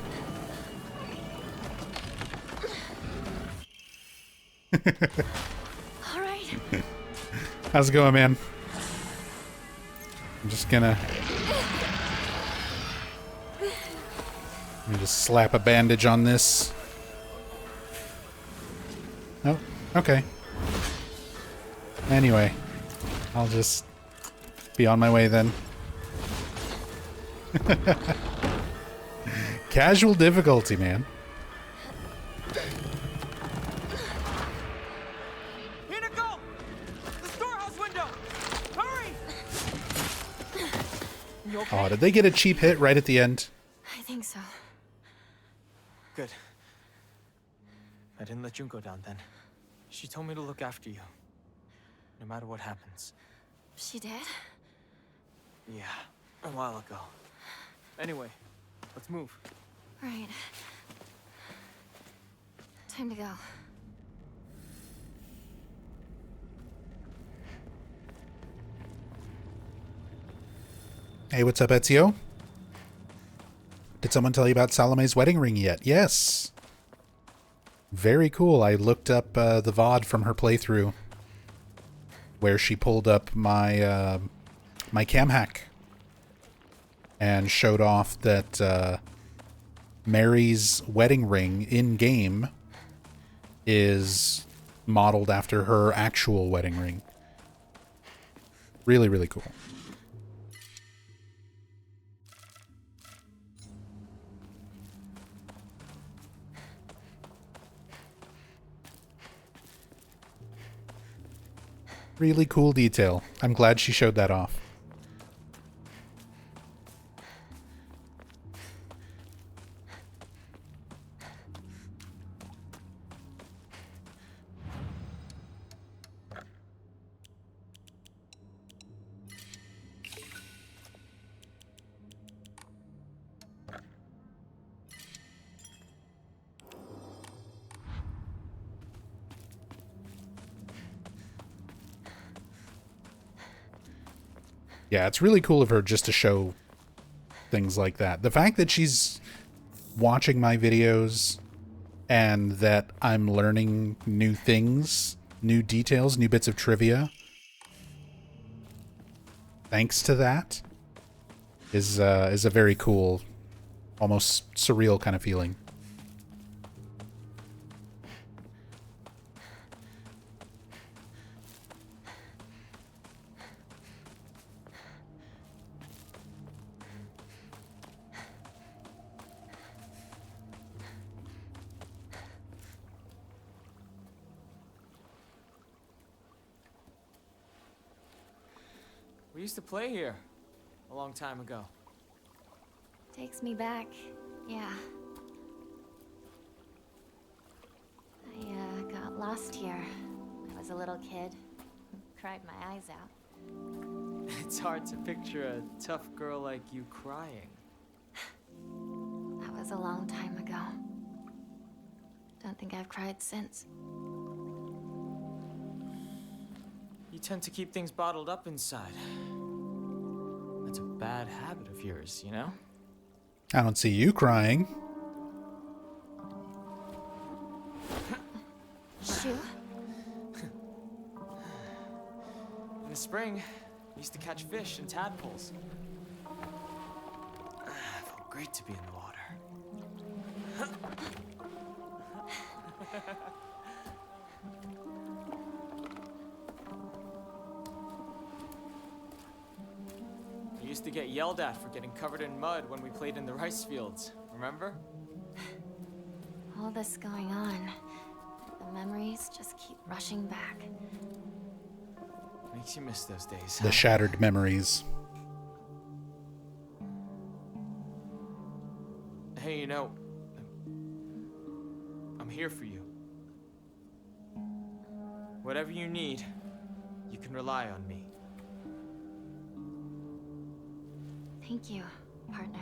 S6: All right.
S1: How's it going, man? I'm just gonna... Let me just slap a bandage on this. Oh, okay. Anyway, I'll just be on my way then. Casual difficulty, man.
S8: Hinako! The storehouse window! Hurry! You okay?
S1: Oh, did they get a cheap hit right at the end?
S4: I think so.
S8: Good. I didn't let Junko down then. She told me to look after you. No matter what happens.
S4: She did?
S8: Yeah, a while ago. Anyway, let's move.
S4: Right. Time to go.
S1: Hey, what's up, Ezio? Did someone tell you about Salome's wedding ring yet? Yes. Very cool. I looked up the VOD from her playthrough where she pulled up my my cam hack and showed off that Mary's wedding ring in-game is modeled after her actual wedding ring. Really, really cool. Really cool detail. I'm glad she showed that off. Yeah, it's really cool of her just to show things like that. The fact that she's watching my videos and that I'm learning new things, new details, new bits of trivia, thanks to that, is a very cool, almost surreal kind of feeling.
S8: We used to play here a long time ago.
S4: Takes me back. Yeah. I got lost here. I was a little kid. Cried my eyes out.
S8: It's hard to picture a tough girl like you crying.
S4: That was a long time ago. Don't think I've cried since.
S8: You tend to keep things bottled up inside. That's a bad habit of yours, you know?
S1: I don't see you crying.
S4: Shu?
S8: In the spring, I used to catch fish and tadpoles. It felt great to be in the water. I used to get yelled at for getting covered in mud when we played in the rice fields, remember?
S4: All this going on, the memories just keep rushing back.
S8: Makes you miss those days.
S1: The shattered memories.
S8: Hey, you know, I'm here for you. Whatever you need, you can rely on me.
S4: Thank you, partner.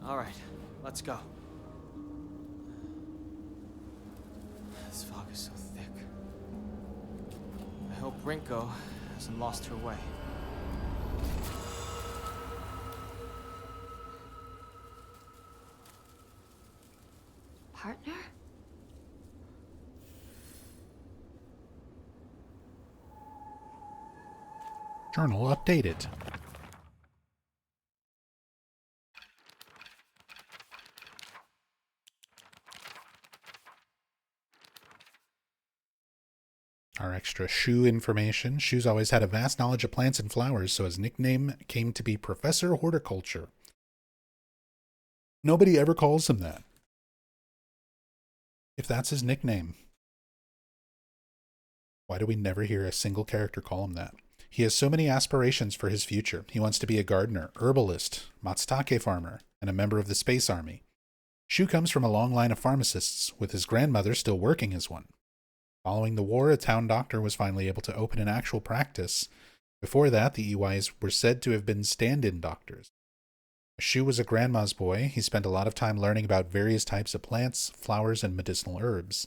S8: All right, let's go. This fog is so thick. I hope Rinko hasn't lost her way.
S4: Partner?
S1: Journal updated. Our extra Shu information. Shu's always had a vast knowledge of plants and flowers, so his nickname came to be Professor Horticulture. Nobody ever calls him that. If that's his nickname, why do we never hear a single character call him that? He has so many aspirations for his future. He wants to be a gardener, herbalist, matsutake farmer, and a member of the Space Army. Shu comes from a long line of pharmacists, with his grandmother still working as one. Following the war, a town doctor was finally able to open an actual practice. Before that, the Iwais were said to have been stand-in doctors. Shu was a grandma's boy. He spent a lot of time learning about various types of plants, flowers, and medicinal herbs.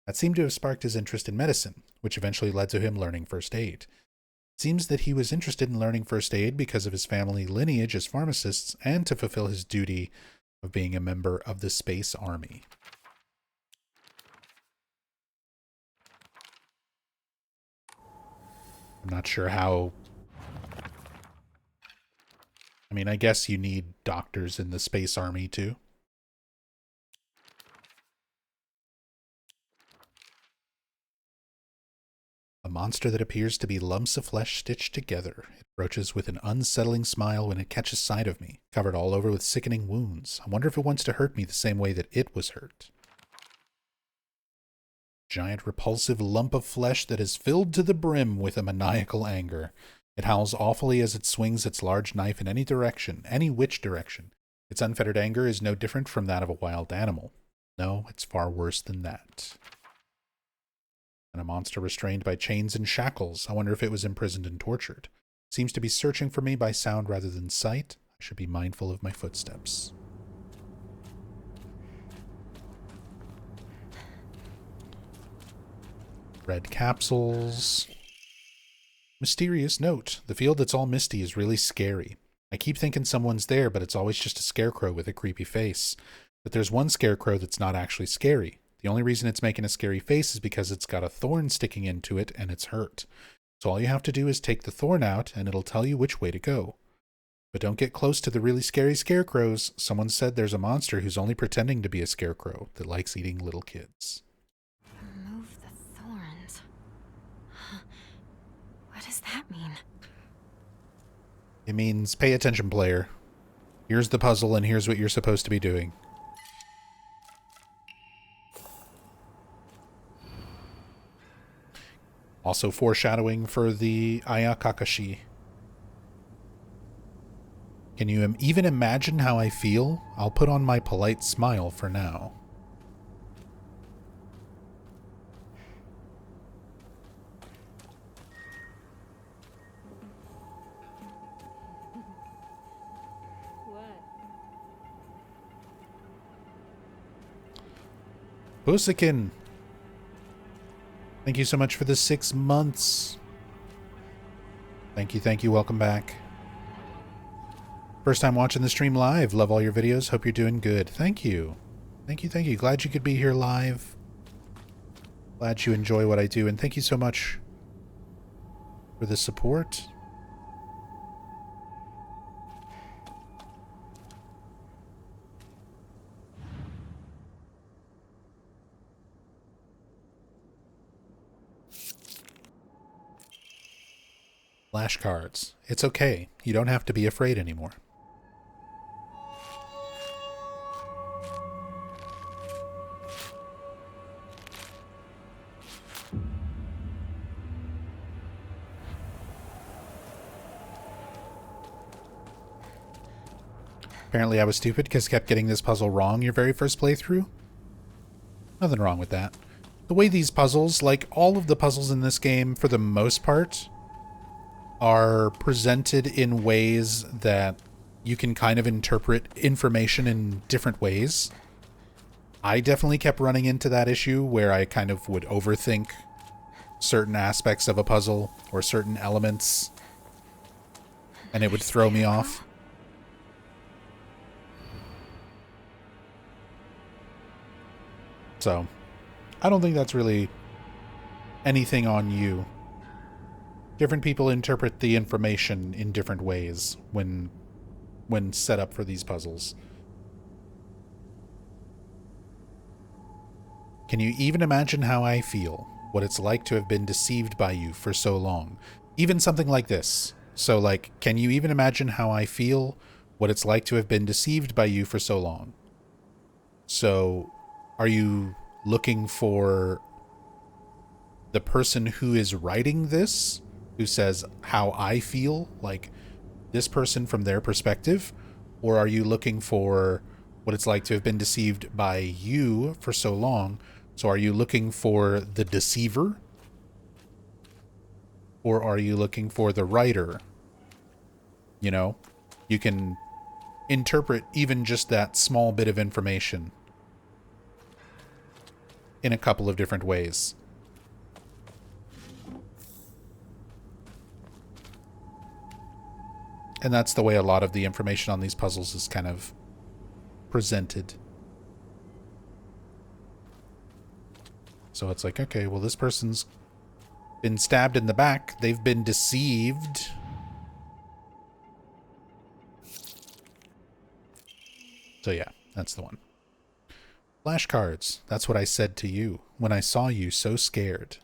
S1: That seemed to have sparked his interest in medicine, which eventually led to him learning first aid. It seems that he was interested in learning first aid because of his family lineage as pharmacists and to fulfill his duty of being a member of the Space Army. I'm not sure how... I mean, I guess you need doctors in the Space Army, too. A monster that appears to be lumps of flesh stitched together. It approaches with an unsettling smile when it catches sight of me, covered all over with sickening wounds. I wonder if it wants to hurt me the same way that it was hurt. Giant repulsive lump of flesh that is filled to the brim with a maniacal anger. It howls awfully as it swings its large knife in any direction, any which direction. Its unfettered anger is no different from that of a wild animal. No, it's far worse than that. And a monster restrained by chains and shackles. I wonder if it was imprisoned and tortured. It seems to be searching for me by sound rather than sight. I should be mindful of my footsteps. Red capsules. Mysterious note. The field that's all misty is really scary. I keep thinking someone's there, but it's always just a scarecrow with a creepy face. But there's one scarecrow that's not actually scary. The only reason it's making a scary face is because it's got a thorn sticking into it and it's hurt. So all you have to do is take the thorn out and it'll tell you which way to go. But don't get close to the really scary scarecrows. Someone said there's a monster who's only pretending to be a scarecrow that likes eating little kids.
S4: Remove the thorns. What does that mean?
S1: It means pay attention, player. Here's the puzzle and here's what you're supposed to be doing. Also foreshadowing for the Aya Kakashi. Can you even imagine how I feel? I'll put on my polite smile for now. Busikin, thank you so much for the 6 months. Thank you, welcome back. First time watching the stream live. Love all your videos. Hope you're doing good. Thank you. Thank you. Glad you could be here live. Glad you enjoy what I do, and thank you so much for the support. Flashcards. It's okay. You don't have to be afraid anymore. Apparently I was stupid because I kept getting this puzzle wrong your very first playthrough. Nothing wrong with that. The way these puzzles, like all of the puzzles in this game for the most part, are presented in ways that you can kind of interpret information in different ways. I definitely kept running into that issue where I kind of would overthink certain aspects of a puzzle or certain elements, and it would throw me off. So, I don't think that's really anything on you. Different people interpret the information in different ways when set up for these puzzles. Can you even imagine how I feel? What it's like to have been deceived by you for so long? Even something like this. So, like, can you even imagine how I feel? What it's like to have been deceived by you for so long? So, are you looking for the person who is writing this, who says how I feel, like this person from their perspective? Or are you looking for what it's like to have been deceived by you for so long? So are you looking for the deceiver? Or are you looking for the writer? You know, you can interpret even just that small bit of information in a couple of different ways. And that's the way a lot of the information on these puzzles is kind of presented. So it's like, okay, well, this person's been stabbed in the back. They've been deceived. So yeah, that's the one. Flashcards. That's what I said to you when I saw you so scared.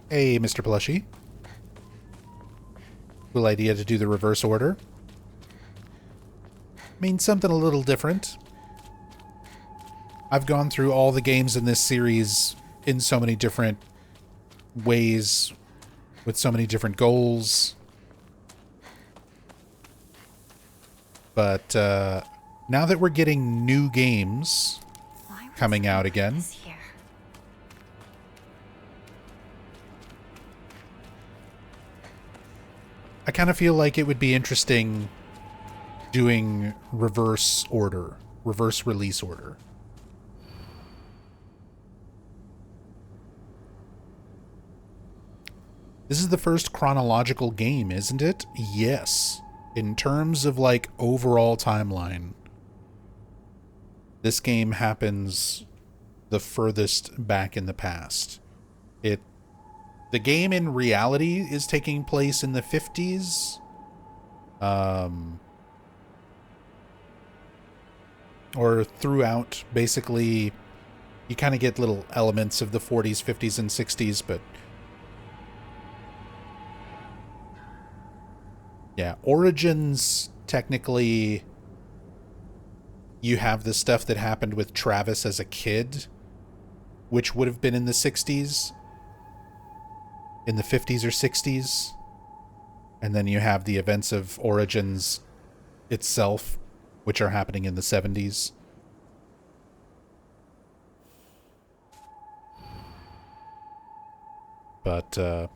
S1: Hey, Mr. Plushie. Cool idea to do the reverse order. Means something a little different. I've gone through all the games in this series in so many different ways, with so many different goals. But now that we're getting new games coming out again, I kind of feel like it would be interesting doing reverse order, reverse release order. This is the first chronological game, isn't it? Yes. In terms of, like, overall timeline, this game happens the furthest back in the past. The game in reality is taking place in the 50s. Or throughout, basically, you kind of get little elements of the 40s, 50s, and 60s, but yeah, Origins, technically, you have the stuff that happened with Travis as a kid, which would have been in the 60s, in the 50s or 60s. And then you have the events of Origins itself, which are happening in the 70s. But,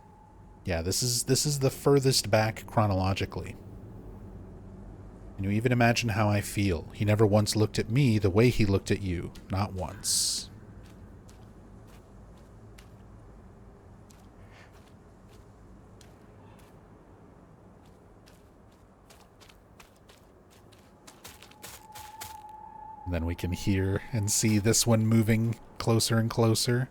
S1: yeah, this is the furthest back chronologically. Can you even imagine how I feel? He never once looked at me the way he looked at you. Not once. And then we can hear and see this one moving closer and closer.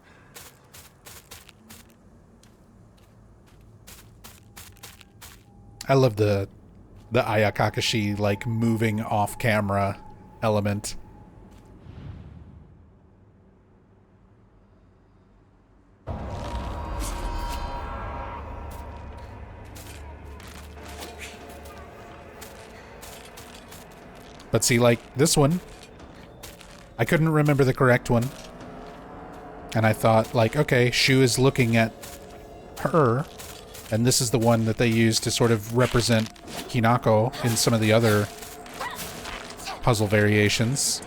S1: I love the Aya Kakashi, like, moving off camera element. But see, like, this one, I couldn't remember the correct one. And I thought, like, okay, Shu is looking at her, and this is the one that they use to sort of represent Hinako in some of the other puzzle variations.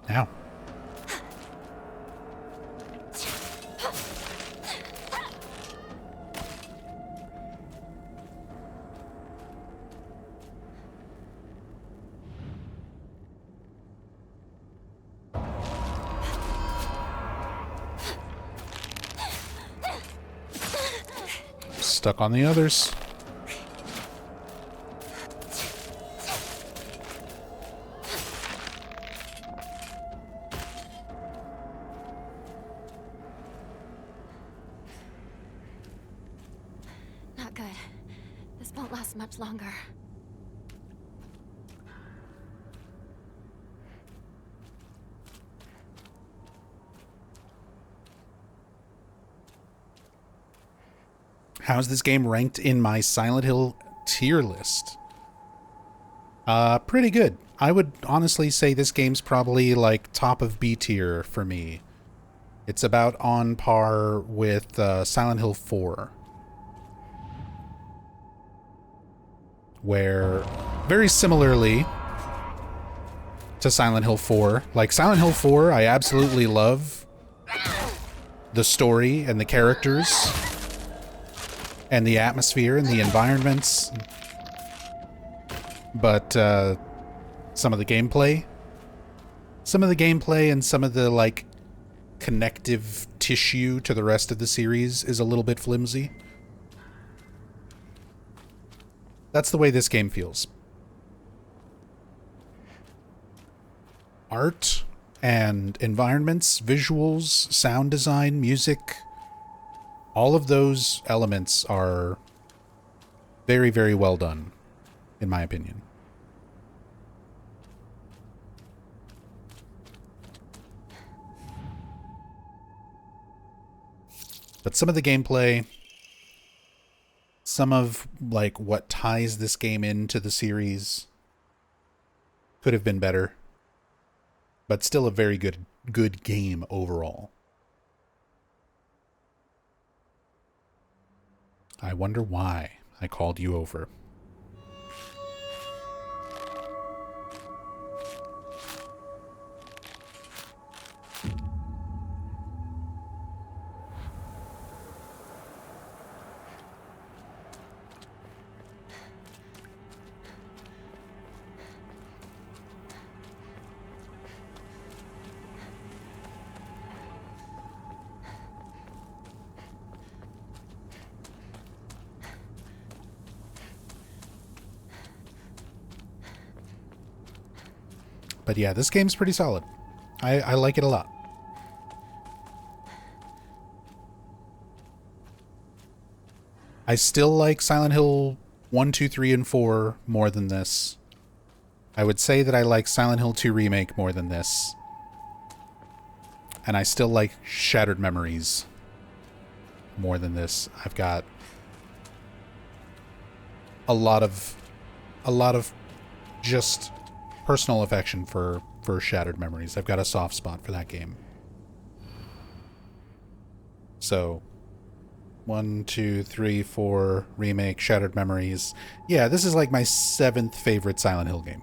S1: Now. Stuck on the others.
S4: Not good. This won't last much longer.
S1: How's this game ranked in my Silent Hill tier list? Pretty good. I would honestly say this game's probably like top of B tier for me. It's about on par with Silent Hill 4. Where, very similarly to Silent Hill 4, like Silent Hill 4, I absolutely love the story and the characters and the atmosphere and the environments, but some of the gameplay and some of the like connective tissue to the rest of the series is a little bit flimsy. That's the way this game feels. Art and environments, visuals, sound design, music, all of those elements are very, very well done, in my opinion. But some of the gameplay, some of like what ties this game into the series could have been better, but still a very good game overall. I wonder why I called you over. But yeah, this game's pretty solid. I like it a lot. I still like Silent Hill 1, 2, 3, and 4 more than this. I would say that I like Silent Hill 2 Remake more than this. And I still like Shattered Memories more than this. I've got a lot of just personal affection for Shattered Memories. I've got a soft spot for that game. So 1, 2, 3, 4, remake, Shattered Memories. Yeah, this is like my 7th favorite Silent Hill game.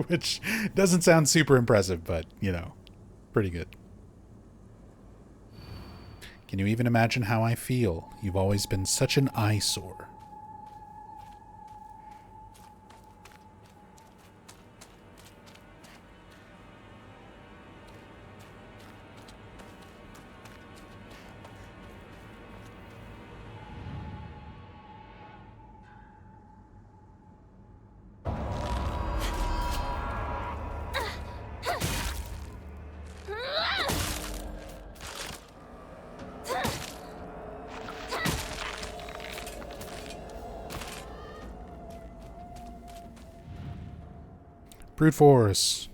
S1: Which doesn't sound super impressive, but, you know, pretty good. Can you even imagine how I feel? You've always been such an eyesore. Brute force.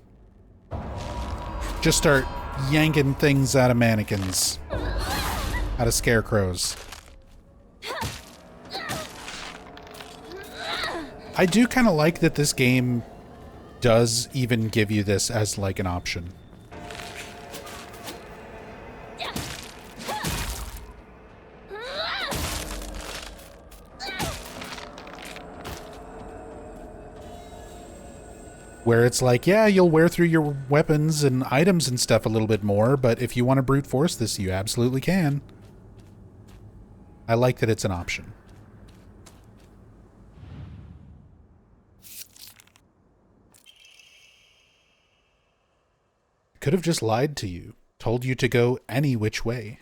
S1: Just start yanking things out of mannequins. Out of scarecrows. I do kind of like that this game does even give you this as like an option. Where it's like, yeah, you'll wear through your weapons and items and stuff a little bit more, but if you want to brute force this, you absolutely can. I like that it's an option. Could have just lied to you, told you to go any which way.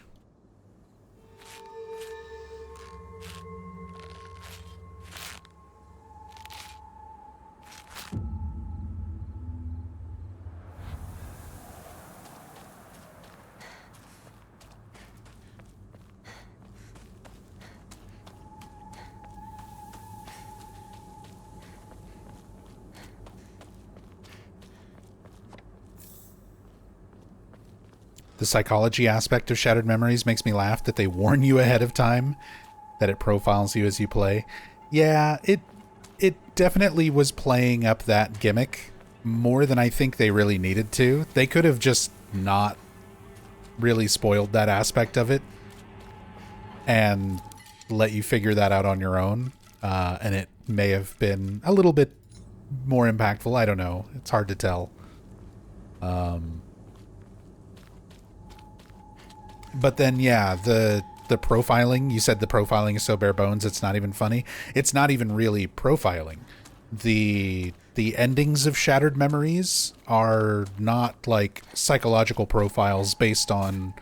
S1: The psychology aspect of Shattered Memories makes me laugh that they warn you ahead of time that it profiles you as you play. Yeah, it definitely was playing up that gimmick more than I think they really needed to. They could have just not really spoiled that aspect of it and let you figure that out on your own. And it may have been a little bit more impactful. I don't know. It's hard to tell. But then, yeah, the profiling, you said the profiling is so bare bones, it's not even funny. It's not even really profiling. The endings of Shattered Memories are not like psychological profiles based on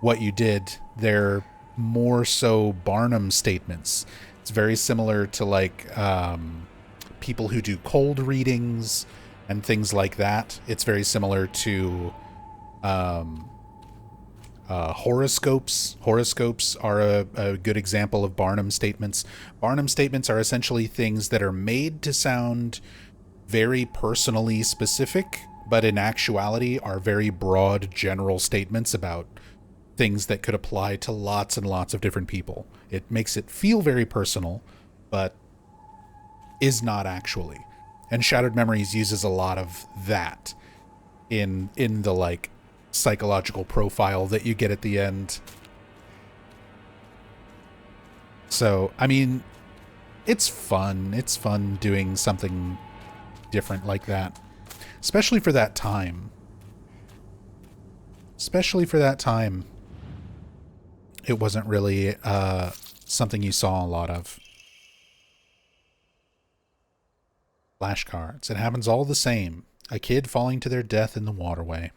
S1: what you did. They're more so Barnum statements. It's very similar to like people who do cold readings and things like that. It's very similar to horoscopes. Horoscopes are a good example of Barnum statements. Barnum statements are essentially things that are made to sound very personally specific, but in actuality are very broad general statements about things that could apply to lots and lots of different people. It makes it feel very personal, but is not actually. And Shattered Memories uses a lot of that in the like psychological profile that you get at the end. So, I mean, it's fun. It's fun doing something different like that. Especially for that time. Especially for that time. It wasn't really something you saw a lot of. Flashcards. It happens all the same. A kid falling to their death in the waterway.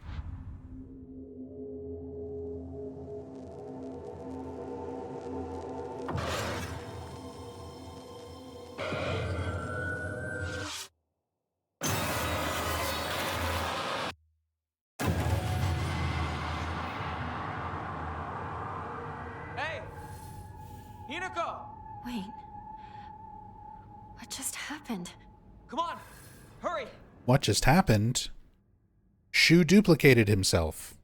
S8: Hey! Hinako!
S6: Wait. What just happened?
S8: Come on! Hurry!
S1: What just happened? Shu duplicated himself.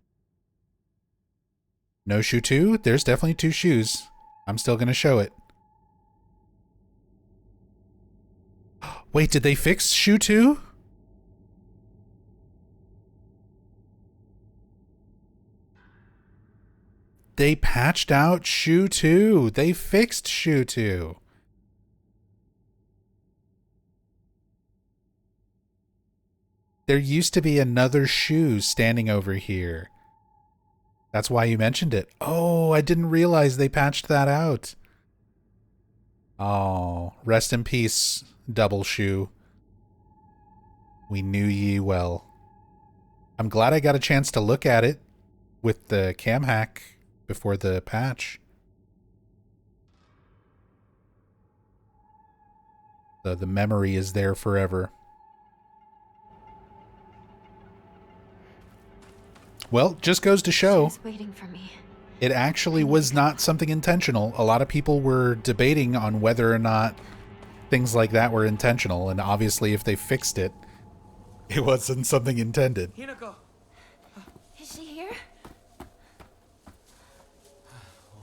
S1: No Shu 2? There's definitely 2 Shus. I'm still gonna show it. Wait, did they fix Shu 2? they patched out Shu 2. They fixed Shu 2. There used to be another Shu standing over here. That's why you mentioned it. Oh, I didn't realize they patched that out. Oh, rest in peace, Double Shu. We knew ye well. I'm glad I got a chance to look at it with the cam hack before the patch. The memory is there forever. Well, just goes to show,
S4: She's waiting for me.
S1: it actually was not something intentional. A lot of people were debating on whether or not things like that were intentional, and obviously if they fixed it, it wasn't something intended.
S8: Hinako!
S4: Is she here?
S8: We'll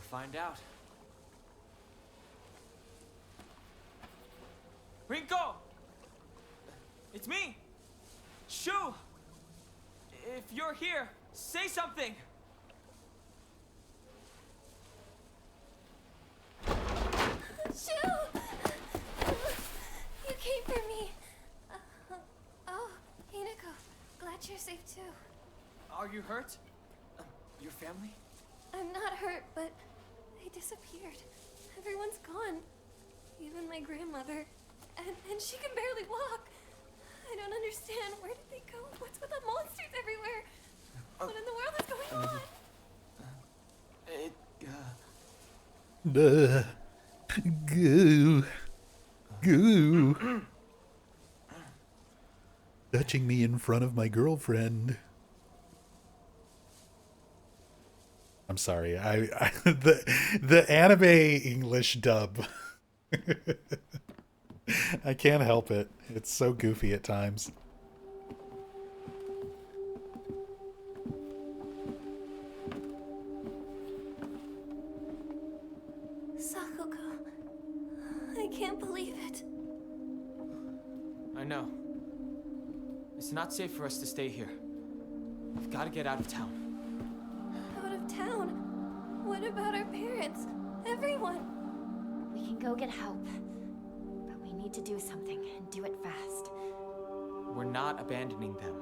S8: find out. Rinko! It's me! Shu! If you're here, say something!
S6: Shu! You came for me. Oh, Hinako, glad you're safe too.
S8: Are you hurt? Your family?
S6: I'm not hurt, but they disappeared. Everyone's gone. Even my grandmother. And she can barely walk. I don't understand. Where did they go? What's with the monsters everywhere? What in the world is going on?
S1: Goo. Goo. Touching me in front of my girlfriend. I'm sorry. The anime English dub. I can't help it. It's so goofy at times.
S6: Sakuko. I can't believe it.
S8: I know. It's not safe for us to stay here. We've got to get out of town.
S6: Out of town? What about our parents? Everyone?
S4: We can go get help. But we need to do something and do it fast.
S8: We're not abandoning them.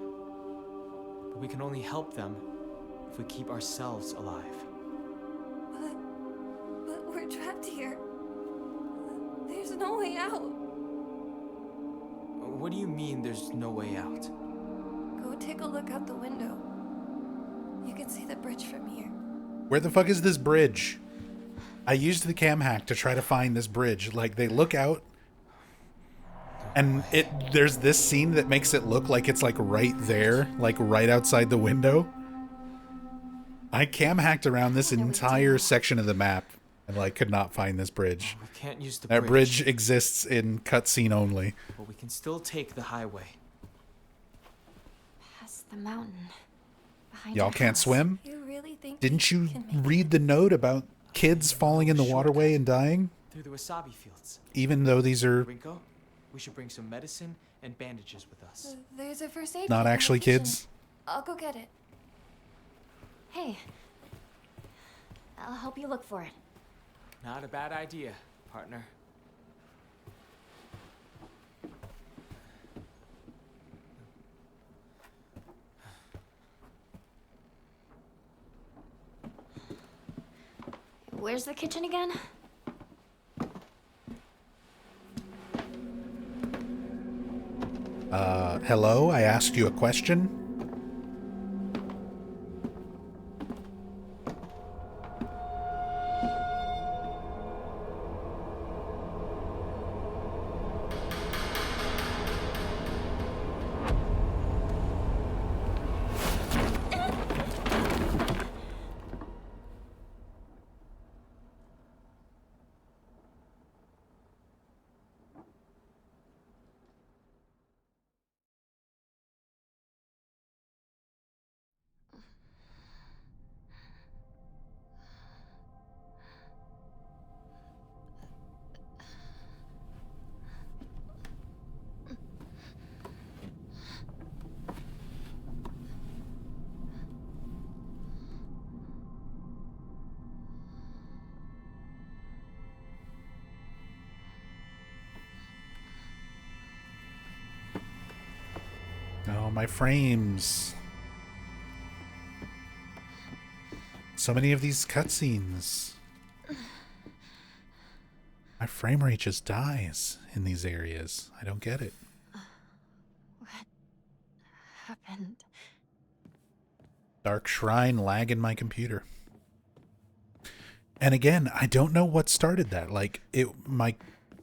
S8: But we can only help them if we keep ourselves alive.
S6: But we're trapped here. There's no way out.
S8: What do you mean there's no way out?
S6: Go take a look out the window. You can see the bridge from here.
S1: Where the fuck is this bridge? I used the cam hack to try to find this bridge. Like, they look out, and there's this scene that makes it look like it's like right there, like right outside the window. I cam hacked around this entire section of the map and like could not find this bridge.
S8: We can't use the
S1: That bridge exists in cutscene only.
S8: But we can still take the highway.
S4: Past the mountain. Behind
S1: Y'all
S4: our
S1: can't
S4: house.
S1: swim?
S6: You really think
S1: Didn't
S6: we
S1: you
S6: can make
S1: read the note about kids falling in the waterway and dying?
S8: Through the wasabi fields.
S1: Even though these are
S8: Rinko, we should bring some medicine and bandages with us.
S6: There's a first aid
S1: not
S6: kit in the
S1: actually
S6: kitchen.
S1: kids.
S6: I'll go get it.
S4: Hey. I'll help you look for it.
S8: Not a bad idea, partner.
S4: Where's the kitchen again?
S1: Hello? I asked you a question? Oh, my frames. So many of these cutscenes. My frame rate just dies in these areas. I don't get it.
S4: What happened?
S1: Dark Shrine lag in my computer. And again, I don't know what started that. Like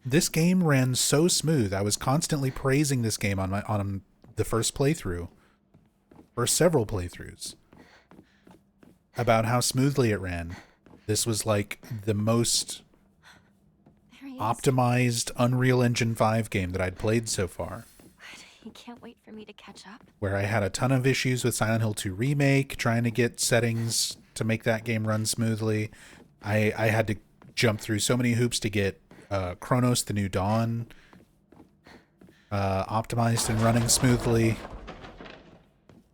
S1: this game ran so smooth. I was constantly praising this game on the first playthrough, or several playthroughs, about how smoothly it ran. This was like the most optimized Unreal Engine 5 game that I'd played so far.
S4: You can't wait for me to catch up?
S1: Where I had a ton of issues with Silent Hill 2 Remake, trying to get settings to make that game run smoothly. I had to jump through so many hoops to get Chronos: The New Dawn optimized and running smoothly.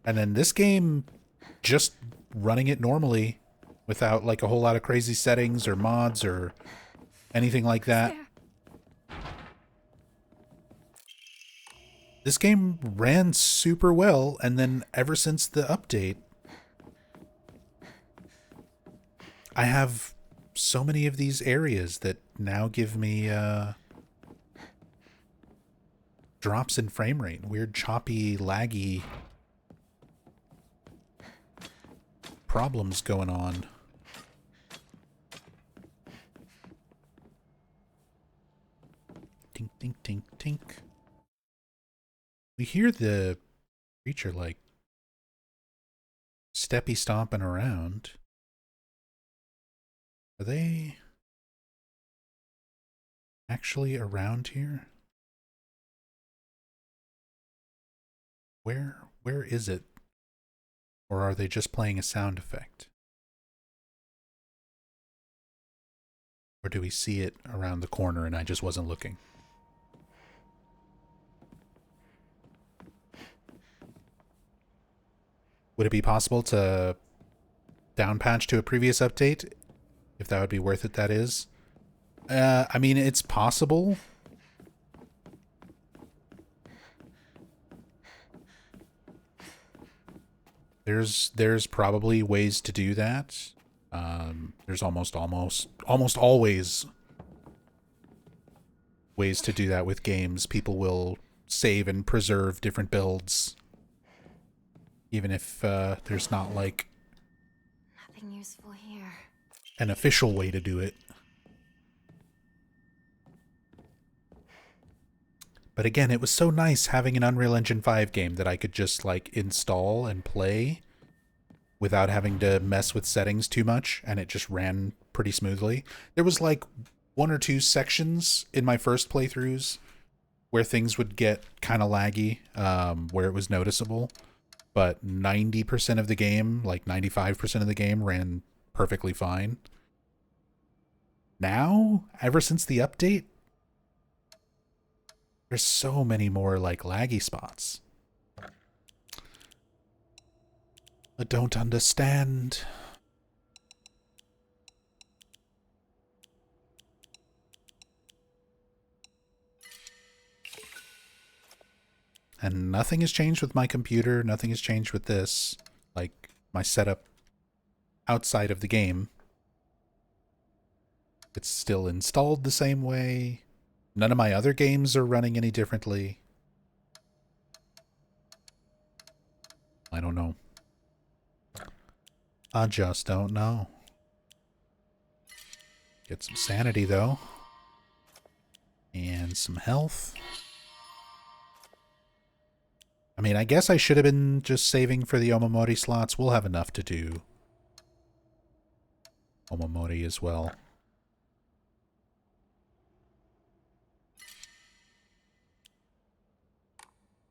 S1: And then this game, just running it normally without like a whole lot of crazy settings or mods or anything like that. This game ran super well, and then ever since the update, I have so many of these areas that now give me drops in frame rate, weird choppy, laggy problems going on. Tink, tink, tink, tink. We hear the creature like steppy stomping around. Are they actually around here? Where is it? Or are they just playing a sound effect? Or do we see it around the corner and I just wasn't looking? Would it be possible to downpatch to a previous update? If that would be worth it, that is. I mean, it's possible. There's probably ways to do that. There's almost always ways to do that with games. People will save and preserve different builds, even if there's not like
S4: Nothing useful here.
S1: an official way to do it. But again, it was so nice having an Unreal Engine 5 game that I could just like install and play without having to mess with settings too much, and it just ran pretty smoothly. There was like one or two sections in my first playthroughs where things would get kind of laggy, where it was noticeable, but 90% of the game, like 95% of the game, ran perfectly fine. Now, ever since the update, there's so many more like laggy spots. I don't understand. And nothing has changed with my computer, nothing has changed with this, like my setup outside of the game. It's still installed the same way. None of my other games are running any differently. I don't know. I just don't know. Get some sanity, though. And some health. I mean, I guess I should have been just saving for the Omamori slots. We'll have enough to do Omamori as well.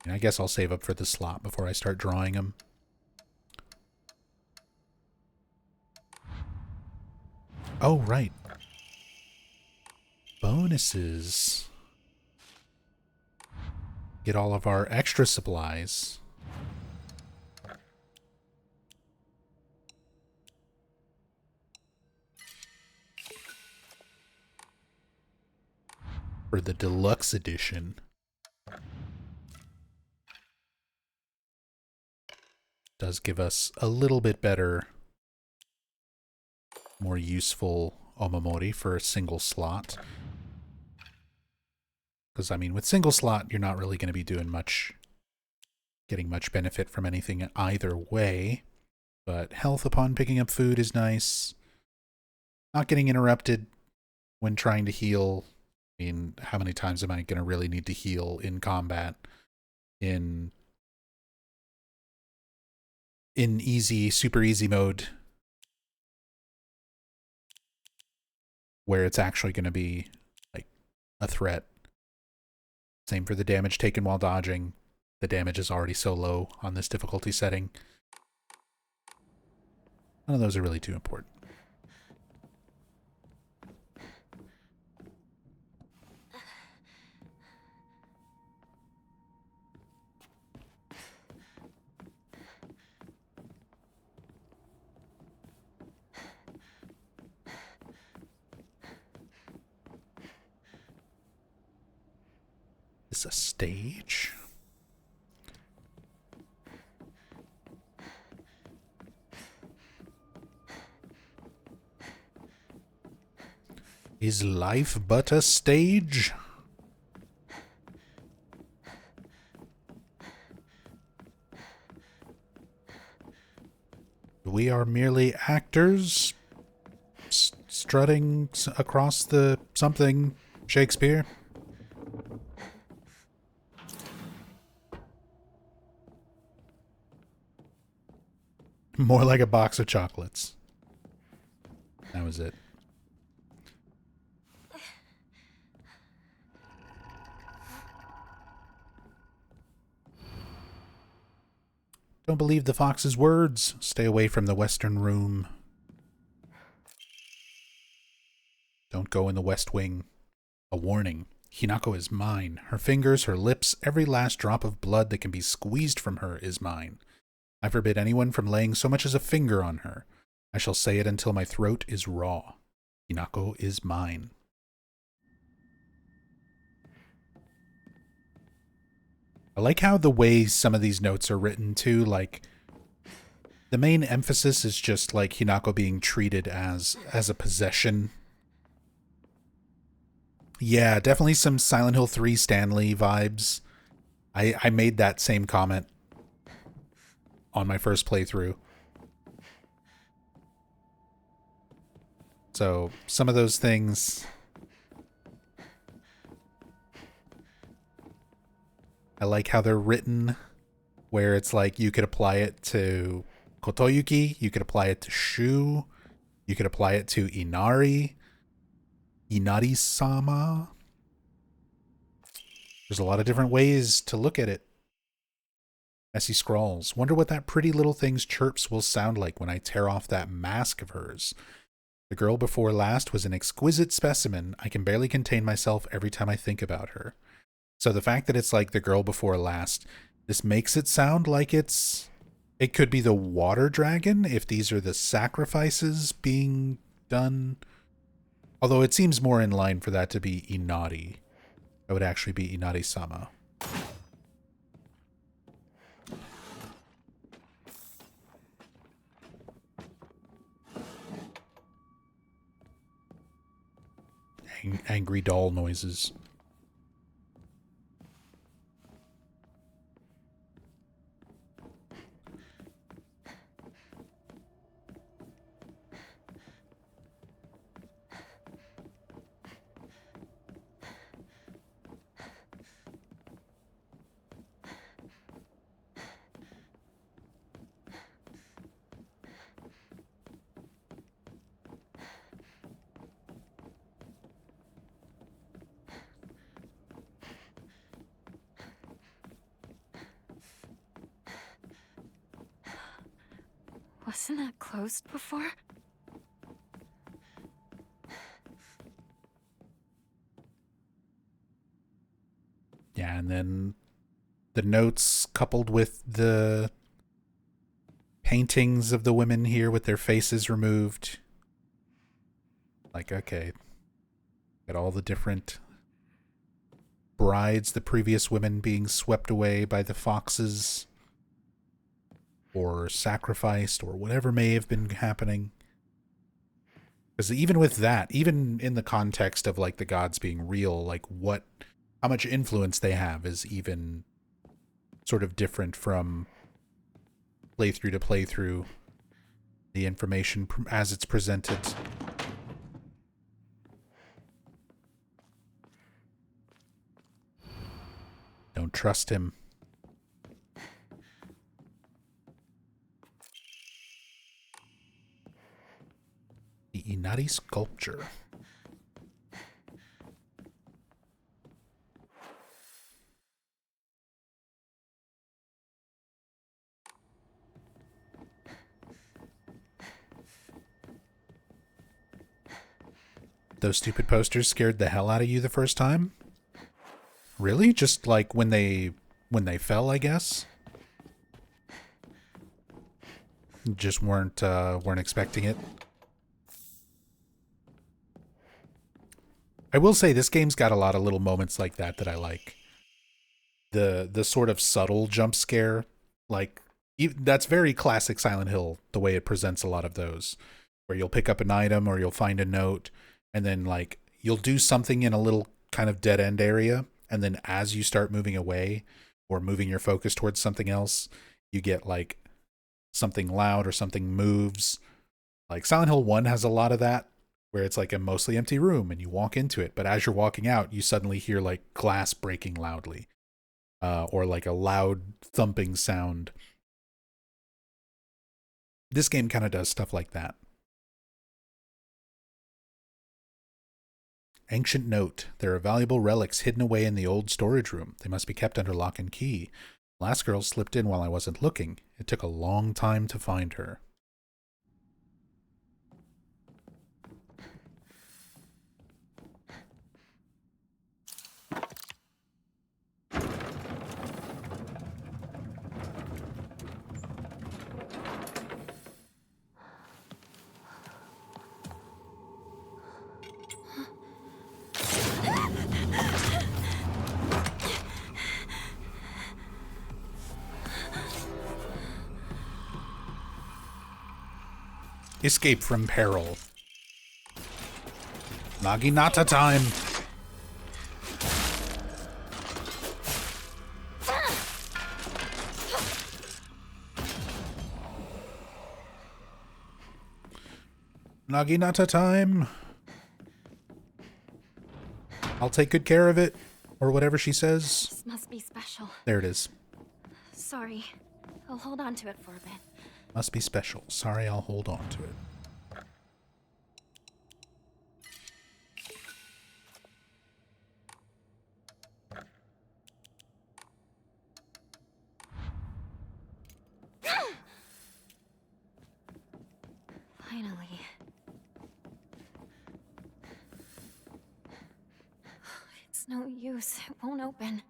S1: And I guess I'll save up for the slot before I start drawing them. Oh, right. Bonuses. Get all of our extra supplies. For the deluxe edition. does give us a little bit better, more useful Omamori for a single slot. Because, I mean, with single slot, you're not really going to be doing much, getting much benefit from anything either way. But health upon picking up food is nice. Not getting interrupted when trying to heal. I mean, how many times am I going to really need to heal in combat? In easy, super easy mode, where it's actually going to be like a threat. Same for the damage taken while dodging. The damage is already so low on this difficulty setting. None of those are really too important. Is a stage? Is life but a stage? We are merely actors strutting across the something, Shakespeare. More like a box of chocolates. That was it. Don't believe the fox's words. Stay away from the western room. Don't go in the west wing. A warning. Hinako is mine. Her fingers, her lips, every last drop of blood that can be squeezed from her is mine. I forbid anyone from laying so much as a finger on her. I shall say it until my throat is raw. Hinako is mine. I like how the way some of these notes are written too, like the main emphasis is just like Hinako being treated as a possession. Yeah, definitely some Silent Hill 3 Stanley vibes. I made that same comment on my first playthrough. So some of those things I like how they're written, where it's like you could apply it to Kotoyuki, you could apply it to Shu, you could apply it to Inari, Inari-sama. There's a lot of different ways to look at it. Messy scrawls. Wonder what that pretty little thing's chirps will sound like when I tear off that mask of hers. The girl before last was an exquisite specimen. I can barely contain myself every time I think about her. So the fact that it's like the girl before last, this makes it sound like it could be the water dragon if these are the sacrifices being done. Although it seems more in line for that to be Inari. That would actually be Inari-sama. Angry doll noises.
S6: Wasn't that closed before?
S1: Yeah, and then the notes coupled with the paintings of the women here with their faces removed. Like, okay. Got all the different brides, the previous women being swept away by the foxes. or sacrificed or whatever may have been happening. Because even with that, even in the context of like the gods being real, like how much influence they have is even sort of different from playthrough to playthrough. The information as it's presented. Don't trust him. The Inari sculpture. Those stupid posters scared the hell out of you the first time? Really? Just like when they fell, I guess? Just weren't expecting it. I will say this game's got a lot of little moments like that I like. The sort of subtle jump scare, like that's very classic Silent Hill, the way it presents a lot of those, where you'll pick up an item or you'll find a note, and then like you'll do something in a little kind of dead end area, and then as you start moving away or moving your focus towards something else, you get like something loud or something moves. Like Silent Hill 1 has a lot of that, where it's like a mostly empty room and you walk into it, but as you're walking out, you suddenly hear like glass breaking loudly, or like a loud thumping sound. This game kind of does stuff like that. Ancient note. There are valuable relics hidden away in the old storage room. They must be kept under lock and key. Last girl slipped in while I wasn't looking. It took a long time to find her. Escape from peril. Naginata time. Naginata time. I'll take good care of it, or whatever she says.
S4: This must be special.
S1: There it is.
S4: Sorry. I'll hold on to it for a bit.
S1: Must be special. Sorry, I'll hold on to it.
S4: Finally. It's no use. It won't open.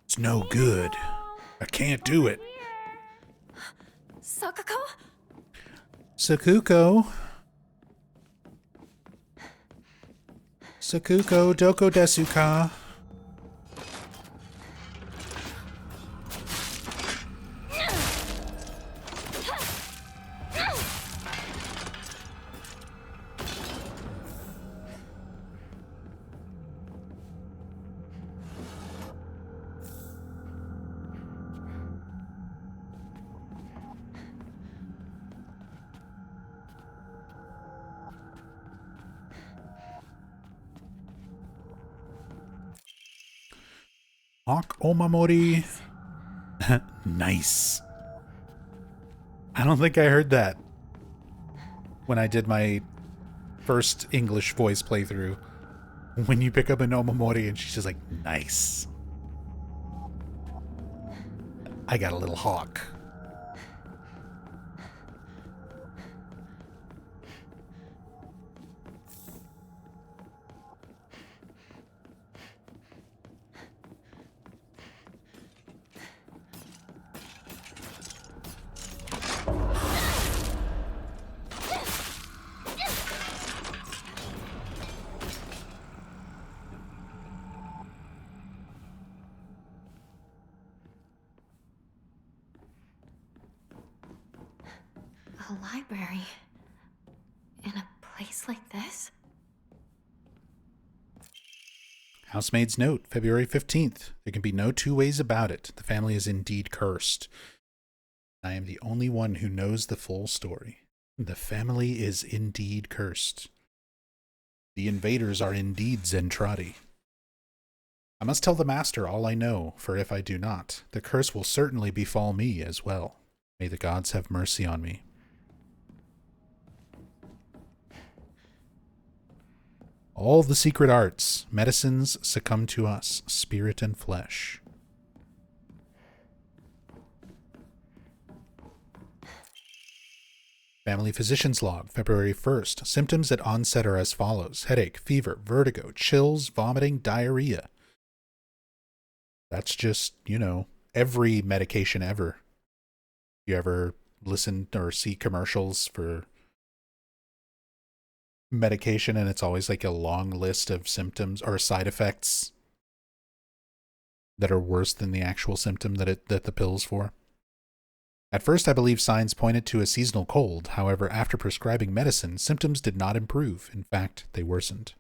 S1: It's no good. I can't do it.
S4: Sakuko?
S1: Sakuko. Sakuko doko desu ka? Hawk Omamori. Nice. I don't think I heard that when I did my first English voice playthrough. When you pick up an Omamori and she's just like, nice. I got a little hawk.
S4: library in a place like this?
S1: Housemaid's note, February 15th. There can be no two ways about it. The family is indeed cursed. I am the only one who knows the full story. The family is indeed cursed. The invaders are indeed Zentradi. I must tell the master all I know, for if I do not, the curse will certainly befall me as well. May the gods have mercy on me. All the secret arts, medicines succumb to us, spirit and flesh. Family Physician's Log, February 1st. Symptoms at onset are as follows: headache, fever, vertigo, chills, vomiting, diarrhea. That's just, every medication ever. You ever listen or see commercials for medication and it's always like a long list of symptoms or side effects that are worse than the actual symptom that the pill's for? At first, I believe signs pointed to a seasonal cold. However, after prescribing medicine, symptoms did not improve. In fact, they worsened.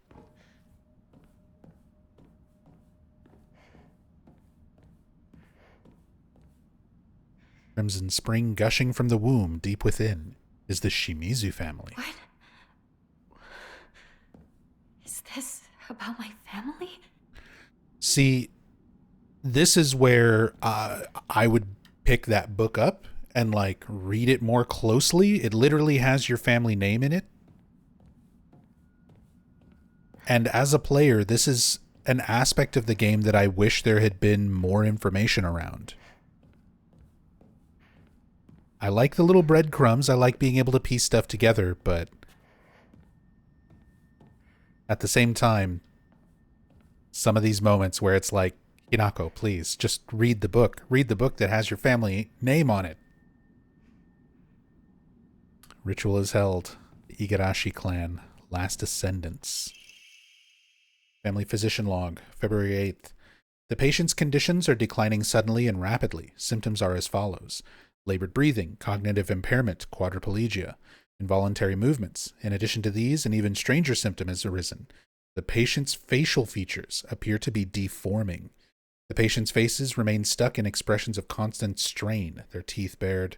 S1: Crimson spring gushing from the womb deep within is the Shimizu family.
S4: What? Is this about my family?
S1: See, this is where I would pick that book up and read it more closely. It literally has your family name in it. And as a player, this is an aspect of the game that I wish there had been more information around. I like the little breadcrumbs. I like being able to piece stuff together, but at the same time, some of these moments where it's like, Hinako, please, just read the book. Read the book that has your family name on it. Ritual is held. The Igarashi clan, last descendants. Family Physician Log, February 8th. The patient's conditions are declining suddenly and rapidly. Symptoms are as follows: labored breathing, cognitive impairment, quadriplegia, involuntary movements. In addition to these, an even stranger symptom has arisen. The patient's facial features appear to be deforming. The patient's faces remain stuck in expressions of constant strain, their teeth bared,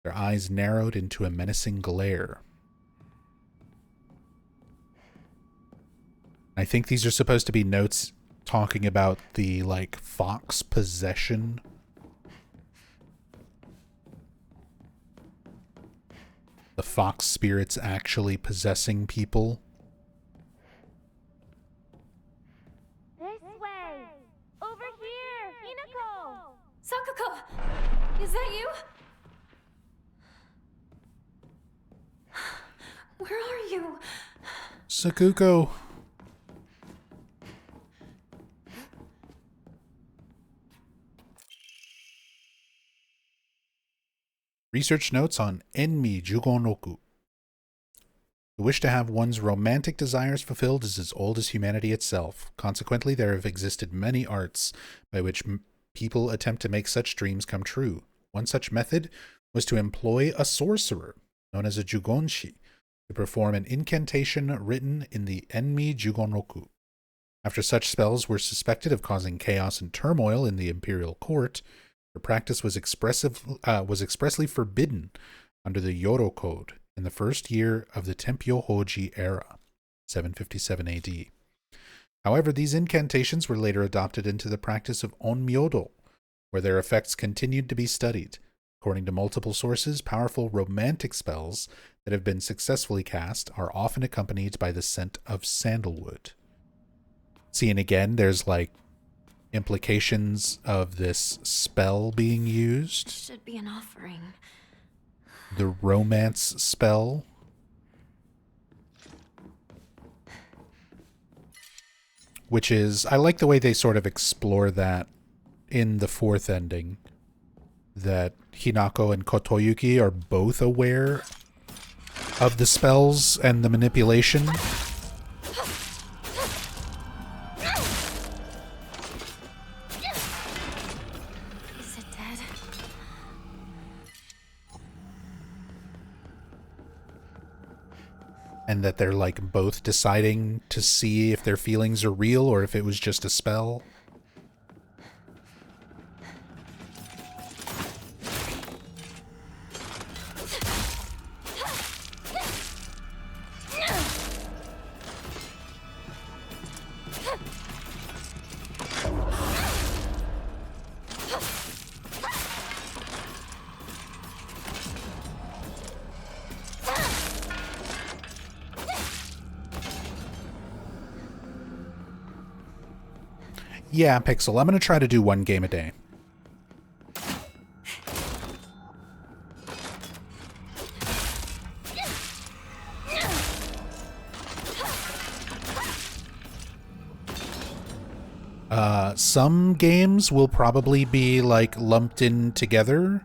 S1: their eyes narrowed into a menacing glare. I think these are supposed to be notes talking about the, fox possession. The fox spirits actually possessing people.
S3: This way! Over here! Hinako!
S6: Sakuko! Is that you? Where are you?
S1: Sakuko. Research notes on Enmi Jugonroku. The wish to have one's romantic desires fulfilled is as old as humanity itself. Consequently, there have existed many arts by which people attempt to make such dreams come true. One such method was to employ a sorcerer, known as a Jugonshi, to perform an incantation written in the Enmi Jugonroku. After such spells were suspected of causing chaos and turmoil in the imperial court, the practice was expressly forbidden under the Yoro Code in the first year of the Tempyo Hoji era, 757 AD. However, these incantations were later adopted into the practice of Onmyodo, where their effects continued to be studied. According to multiple sources, powerful romantic spells that have been successfully cast are often accompanied by the scent of sandalwood. See, and again, there's implications of this spell being used.
S4: Should be an offering.
S1: The romance spell. Which is, I like the way they sort of explore that in the fourth ending. That Hinako and Kotoyuki are both aware of the spells and the manipulation.
S4: Is it dead?
S1: and that they're like both deciding to see if their feelings are real or if it was just a spell. Yeah, Pixel, I'm going to try to do one game a day. Some games will probably be, like, lumped in together.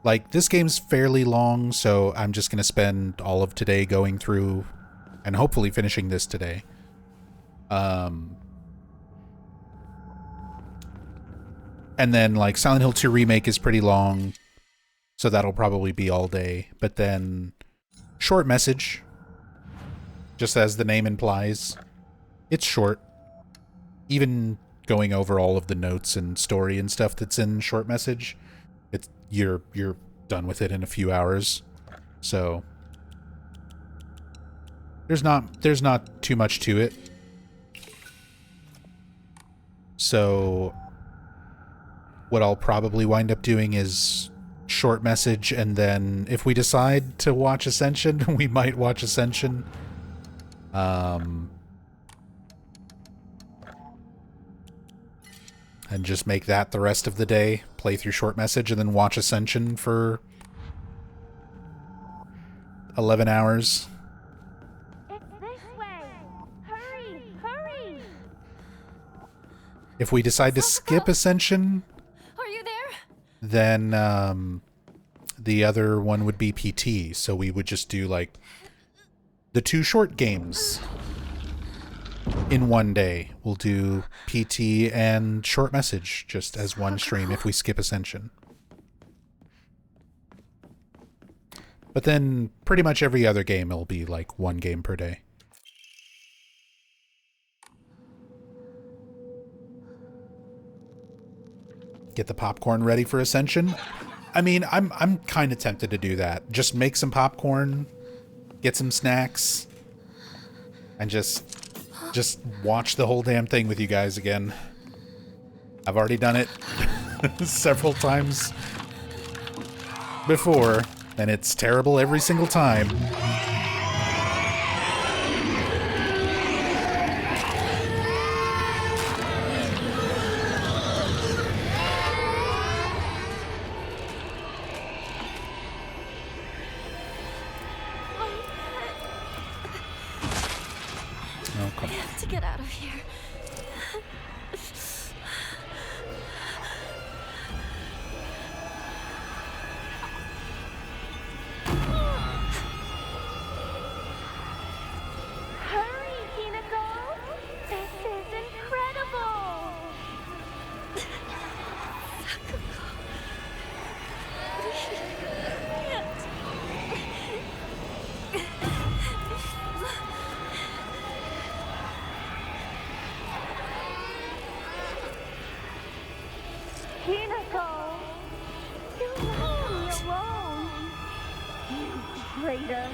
S1: Like, this game's fairly long, so I'm just going to spend all of today going through and hopefully finishing this today. And then, like, Silent Hill 2 Remake is pretty long, so that'll probably be all day. But then, Short Message, just as the name implies, it's short. Even going over all of the notes and story and stuff that's in Short Message, you're done with it in a few hours. So there's not too much to it. So what I'll probably wind up doing is Short Message, and then if we decide to watch Ascension, we might watch Ascension. And just make that the rest of the day, play through Short Message, and then watch Ascension for 11 hours.
S2: It's this way. Hurry, hurry.
S1: If we decide to skip Ascension,
S6: Are you there?
S1: then the other one would be PT, so we would just do like the 2 short games in one day. We'll do PT and Short Message just as one stream if we skip Ascension. But then pretty much every other game will be like 1 game per day. Get the popcorn ready for Ascension. I mean, I'm kind of tempted to do that. Just make some popcorn, get some snacks, and just watch the whole damn thing with you guys again. I've already done it several times before, and it's terrible every single time. Oh, come on.
S6: I have to get out of here.
S2: Hurry, Hinako. This is incredible. Hinako. You left me alone. You traitor.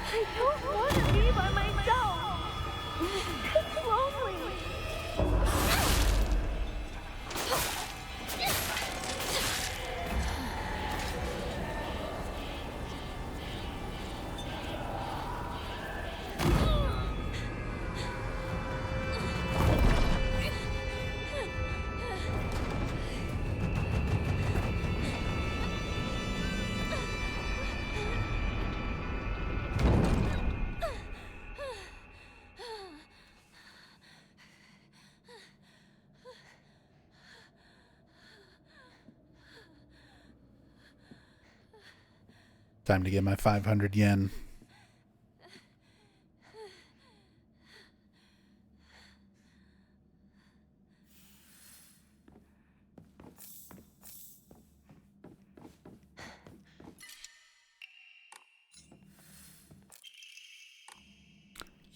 S2: I don't want to be by myself. It's lonely.
S1: Time to get my 500 yen.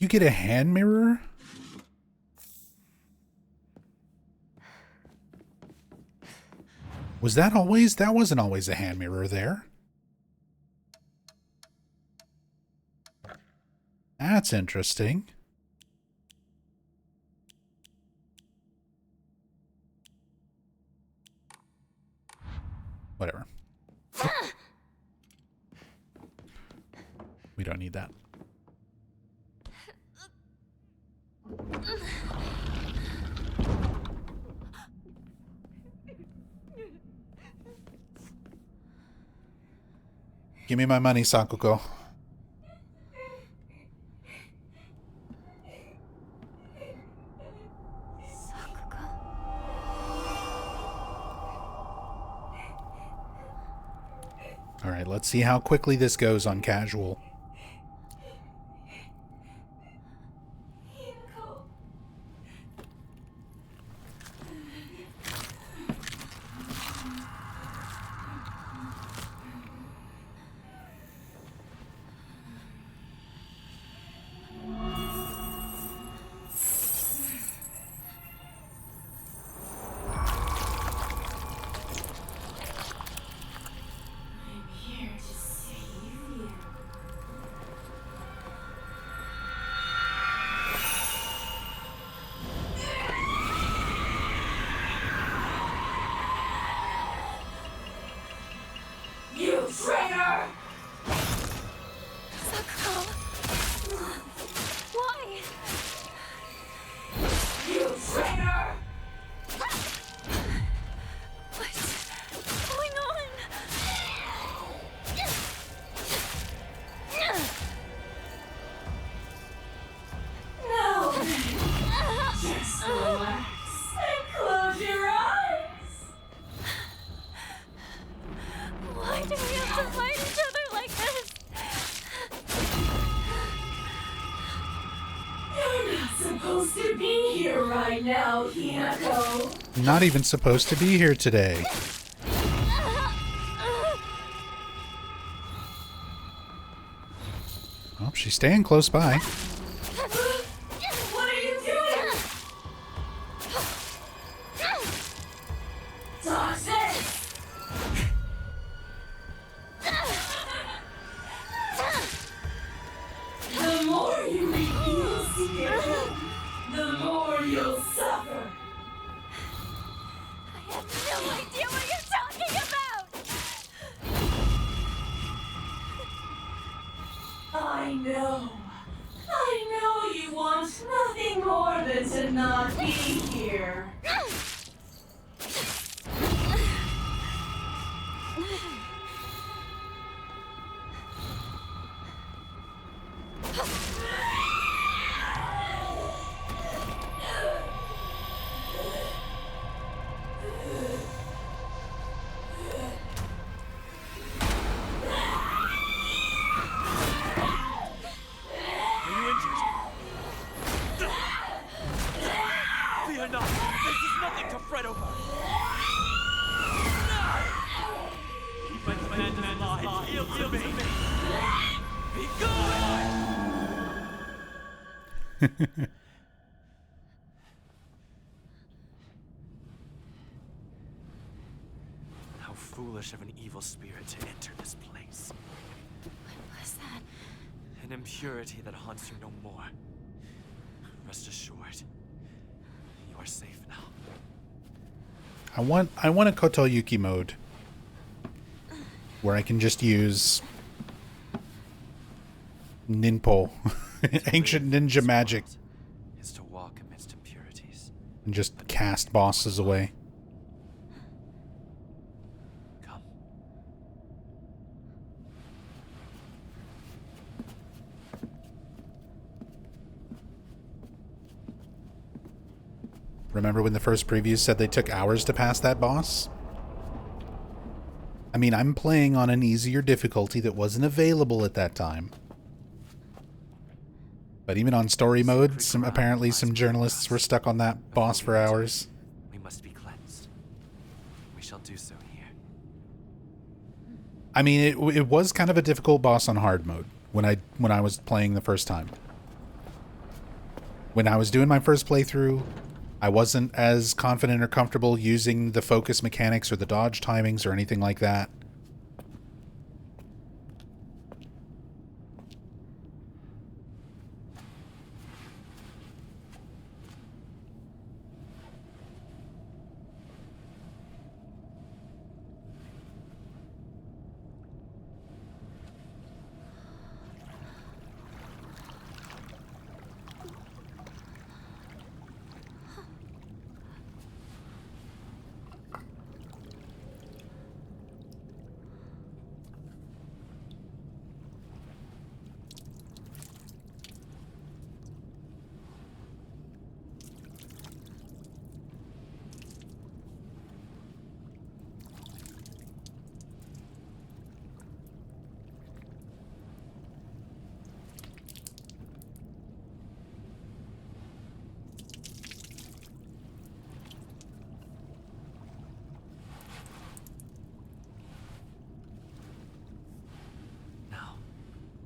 S1: You get a hand mirror? Was that always? That wasn't always a hand mirror there. That's interesting. Whatever. We don't need that. Give me my money, Sakuko. All right, let's see how quickly this goes on casual. Not even supposed to be here today. Oh, she's staying close by.
S10: What are you doing? Toxic! The more you refuse to get help, the more you'll suffer.
S3: I have no idea what you're talking about!
S10: I know you want nothing more than to not be here.
S9: How foolish of an evil spirit to enter this place.
S4: What was that?
S9: An impurity that haunts you no more. Rest assured, you are safe now.
S1: I want a Kotoyuki mode where I can just use Ninpo, ancient ninja magic,
S9: Is to walk amidst impurities.
S1: and just cast bosses away.
S9: Come.
S1: Remember when the first previews said they took hours to pass that boss? I mean, I'm playing on an easier difficulty that wasn't available at that time. But even on story mode, apparently some journalists were stuck on that boss for hours.
S9: We must be cleansed. We shall do so here.
S1: I mean, it was kind of a difficult boss on hard mode when I was playing the first time. When I was doing my first playthrough, I wasn't as confident or comfortable using the focus mechanics or the dodge timings or anything like that.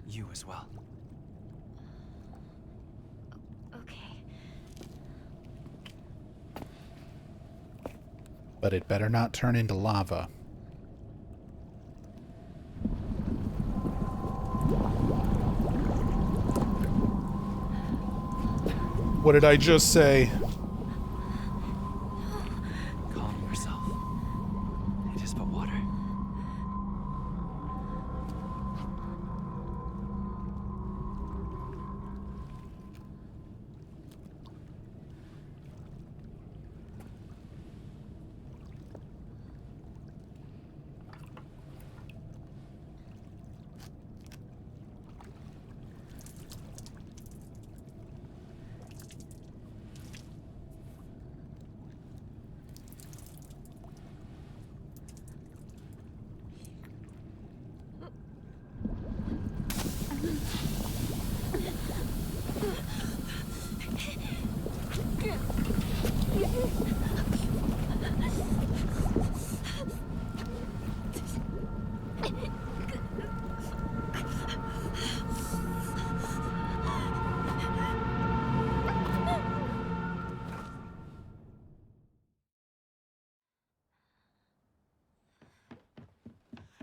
S9: You as well.
S4: Okay.
S1: But it better not turn into lava. What did I just say?
S9: Calm yourself. It is but water.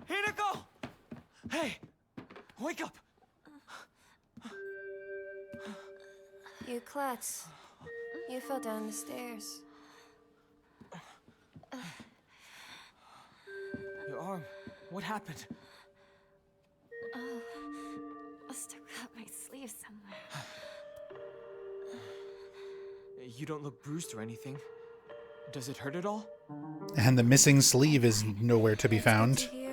S8: Hinako! Hey! Wake up!
S6: You klutz. You fell down the stairs.
S8: Your arm. What happened?
S4: Oh, must have cut my sleeve somewhere.
S8: You don't look bruised or anything. Does it hurt at all?
S1: And the missing sleeve is nowhere to be found.
S6: Here.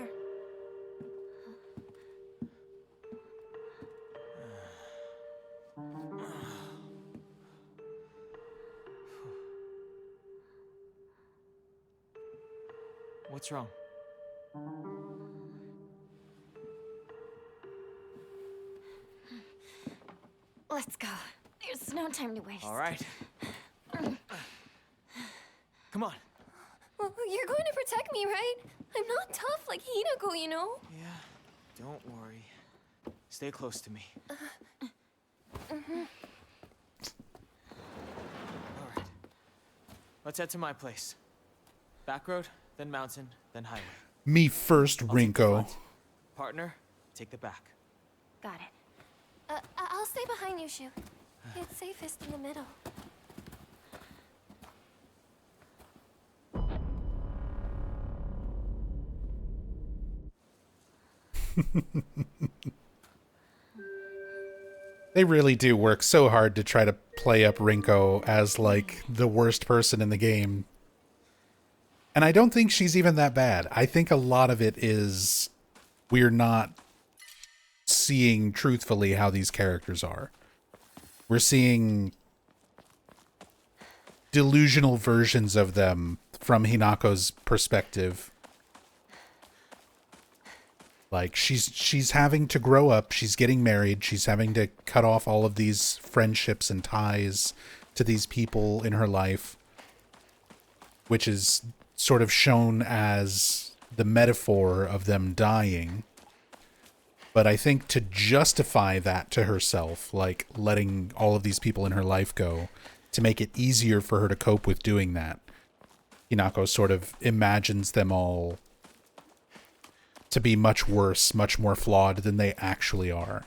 S8: What's wrong?
S4: Let's go. There's no time to waste.
S8: All right. Come on.
S6: Well, you're going to protect me, right? I'm not tough like Hinako, you know?
S8: Yeah, don't worry. Stay close to me. All right. Let's head to my place. Back road, then mountain, then highway.
S1: Me first,
S8: I'll take the
S1: Rinko.
S8: front. Partner, take the back.
S4: Got it.
S6: I'll stay behind you, Shu. It's safest in the middle.
S1: They really do work so hard to try to play up Rinko as, like, the worst person in the game. And I don't think she's even that bad. I think a lot of it is we're not seeing truthfully how these characters are. We're seeing delusional versions of them from Hinako's perspective. Like, she's having to grow up, she's getting married, she's having to cut off all of these friendships and ties to these people in her life, which is sort of shown as the metaphor of them dying. But I think to justify that to herself, like letting all of these people in her life go, to make it easier for her to cope with doing that, Hinako sort of imagines them all to be much worse, much more flawed than they actually are.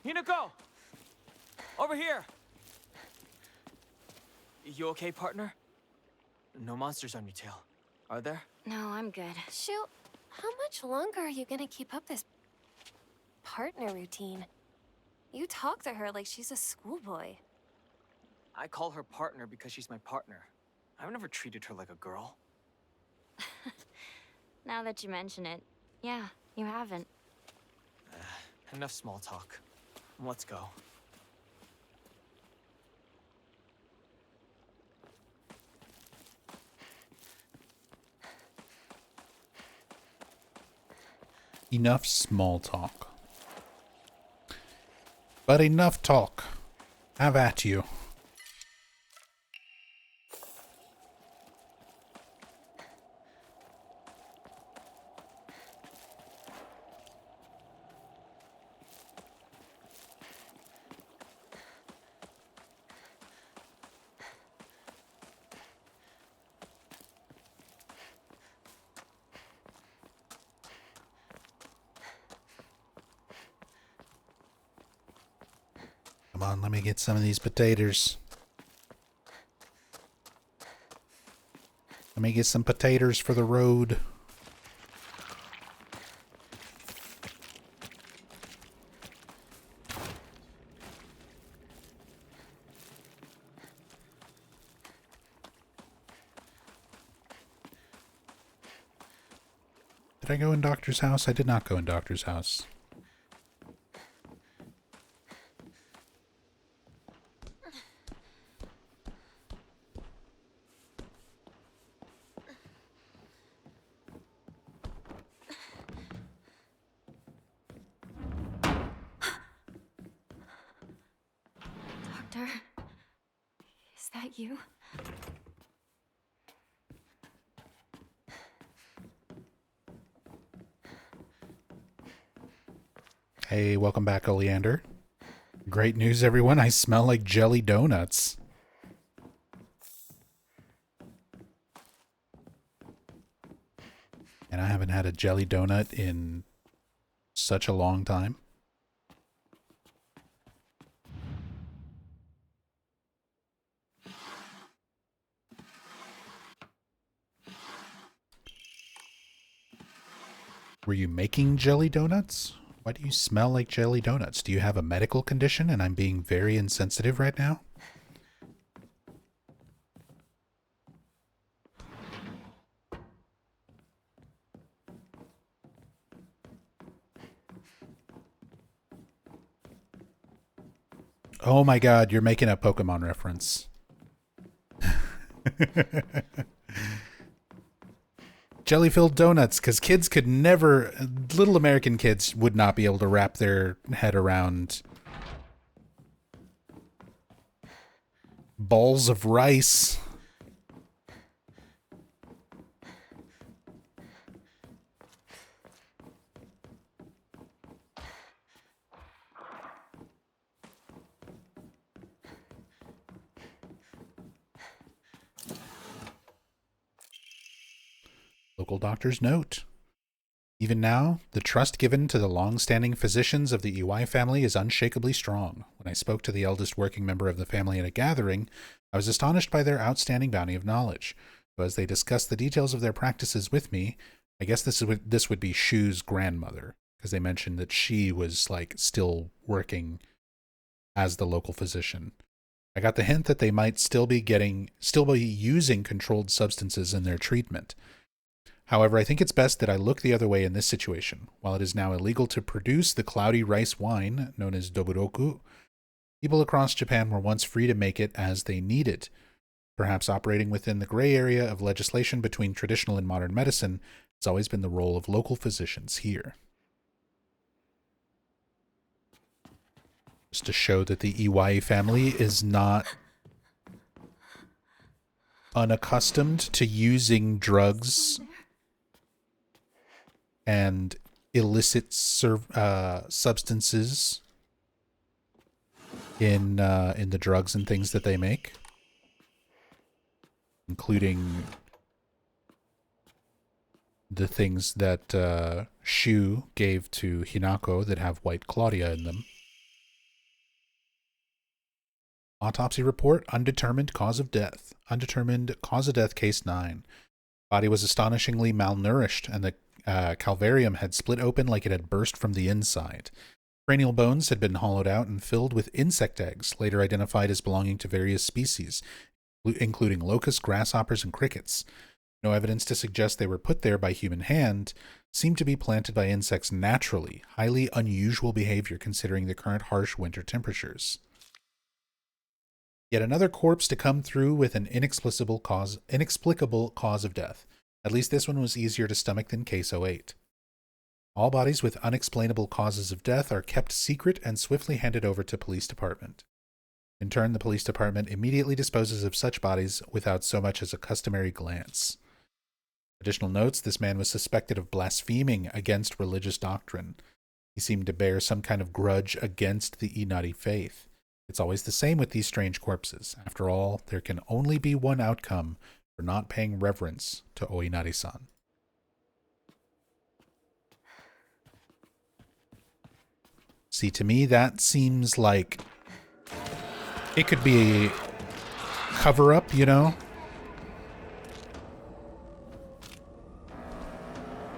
S8: Hinako! Over here! You okay, partner? No monsters on your tail, are there?
S4: No, I'm good.
S6: Shu, how much longer are you gonna keep up this partner routine? You talk to her like she's a schoolboy.
S8: I call her partner because she's my partner. I've never treated her like a girl.
S4: Now that you mention it, yeah, you haven't.
S8: Enough small talk. Let's go.
S1: Enough small talk. But enough talk. Have at you. Come on, let me get some of these potatoes. Let me get some potatoes for the road. Did I go in Doctor's house? I did not go in Doctor's house.
S4: Doctor, is that you?
S1: Hey, welcome back, Oleander. Great news, everyone. I smell like jelly donuts. And I haven't had a jelly donut in such a long time. Were you making jelly donuts? Why do you smell like jelly donuts? Do you have a medical condition and I'm being very insensitive right now? Oh my god, you're making a Pokemon reference. Jelly-filled donuts, because kids could never, little American kids would not be able to wrap their head around balls of rice. Local doctor's note. Even now, the trust given to the long-standing physicians of the Iwai family is unshakably strong. When I spoke to the eldest working member of the family at a gathering, I was astonished by their outstanding bounty of knowledge. So as they discussed the details of their practices with me, I guess this would be Shu's grandmother, because they mentioned that she was like still working as the local physician. I got the hint that they might still be using controlled substances in their treatment. However, I think it's best that I look the other way in this situation. While it is now illegal to produce the cloudy rice wine known as doburoku, people across Japan were once free to make it as they needed. Perhaps operating within the gray area of legislation between traditional and modern medicine has always been the role of local physicians here. Just to show that the Iwai family is not unaccustomed to using drugs and illicit substances in the drugs and things that they make, including the things that Shu gave to Hinako that have white Claudia in them. Autopsy report, undetermined cause of death. Undetermined cause of death, case 9. Body was astonishingly malnourished, and the calvarium had split open like it had burst from the inside. Cranial bones had been hollowed out and filled with insect eggs, later identified as belonging to various species, including locusts, grasshoppers, and crickets. No evidence to suggest they were put there by human hand. Seemed to be planted by insects naturally. Highly unusual behavior considering the current harsh winter temperatures. Yet another corpse to come through with an inexplicable cause of death. At least this one was easier to stomach than case 08. All bodies with unexplainable causes of death are kept secret and swiftly handed over to police department. In turn, the police department immediately disposes of such bodies without so much as a customary glance. Additional notes, this man was suspected of blaspheming against religious doctrine. He seemed to bear some kind of grudge against the Inari faith. It's always the same with these strange corpses. After all, there can only be one outcome for not paying reverence to Oinari-san. See, to me, that seems like it could be a cover-up, you know?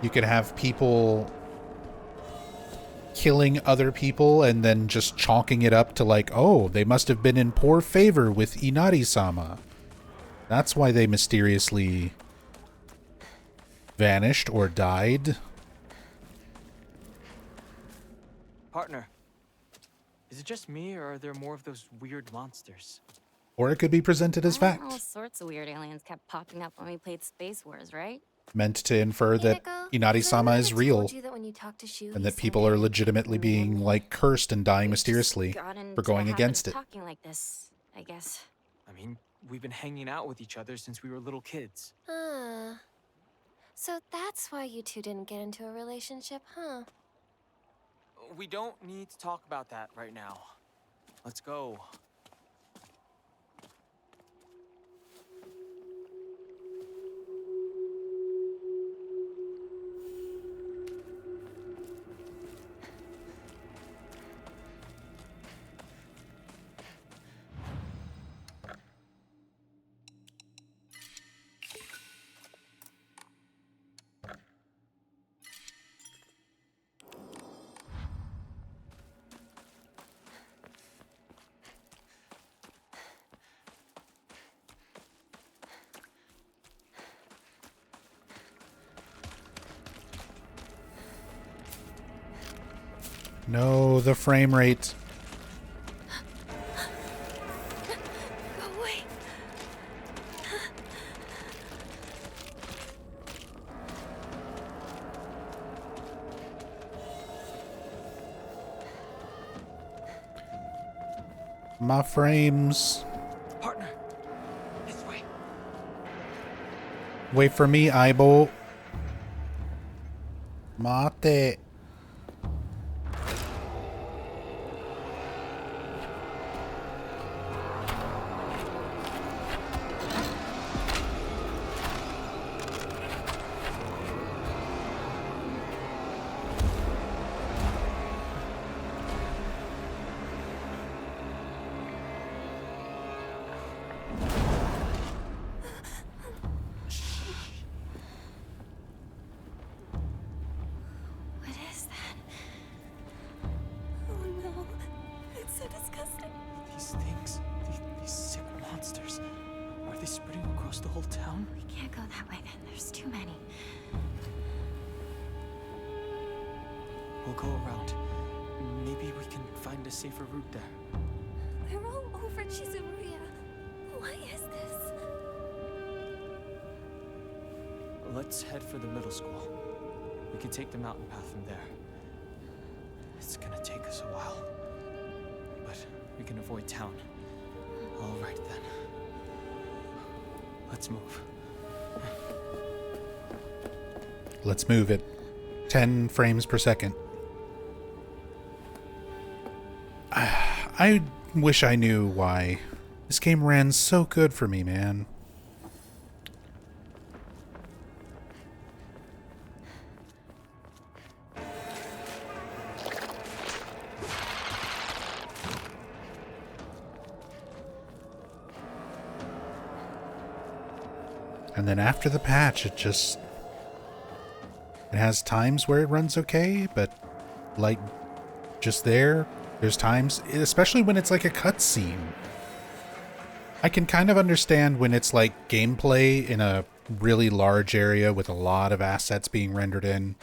S1: You could have people killing other people and then just chalking it up to like, oh, they must have been in poor favor with Inari-sama. That's why they mysteriously vanished or died.
S8: Partner, is it just me, or are there more of those weird monsters?
S1: Or it could be presented as fact.
S4: All sorts of weird aliens kept popping up when we played Space Wars, right?
S1: Meant to infer that Inari-sama is real, and that people are legitimately being, like, cursed and dying mysteriously for going against it.
S4: Talking like this, I guess.
S8: I mean, we've been hanging out with each other since we were little kids.
S6: So that's why you two didn't get into a relationship, huh?
S8: We don't need to talk about that right now. Let's go.
S1: No, the frame rate.
S6: Go away.
S1: My frames.
S8: Partner, this way.
S1: Wait for me, Aibo. Mate.
S6: What
S4: alone? We can't go that way then. There's too many.
S8: We'll go around. Maybe we can find a safer route there.
S6: They're all over Chizuruya. Why is this?
S8: Let's head for the middle school. We can take the mountain path from there. It's gonna take us a while, but we can avoid town. All right then. Let's move.
S1: Let's move at 10 frames per second. I wish I knew why. This game ran so good for me, man. And then after the patch, it has times where it runs okay, but like just there's times, especially when it's like a cutscene. I can kind of understand when it's like gameplay in a really large area with a lot of assets being rendered in.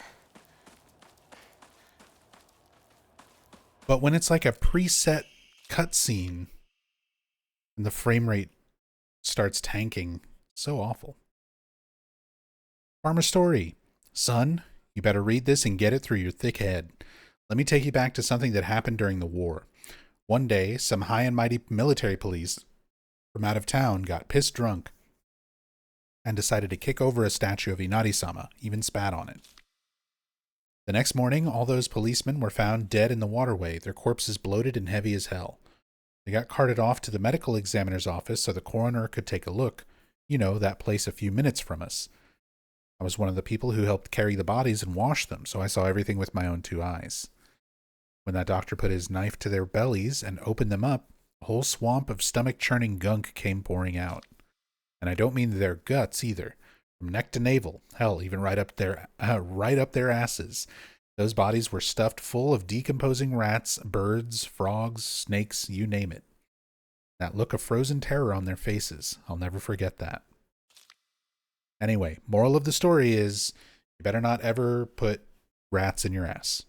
S1: But when it's like a preset cutscene and the frame rate starts tanking, so awful. Farmer Story. Son, you better read this and get it through your thick head. Let me take you back to something that happened during the war. One day, some high and mighty military police from out of town got pissed drunk and decided to kick over a statue of Inari-sama, even spat on it. The next morning, all those policemen were found dead in the waterway, their corpses bloated and heavy as hell. They got carted off to the medical examiner's office so the coroner could take a look. You know, that place a few minutes from us. I was one of the people who helped carry the bodies and wash them, so I saw everything with my own two eyes. When that doctor put his knife to their bellies and opened them up, a whole swamp of stomach-churning gunk came pouring out. And I don't mean their guts either. From neck to navel, hell, even right up their asses. Those bodies were stuffed full of decomposing rats, birds, frogs, snakes, you name it. That look of frozen terror on their faces, I'll never forget that. Anyway, moral of the story is, you better not ever put rats in your ass.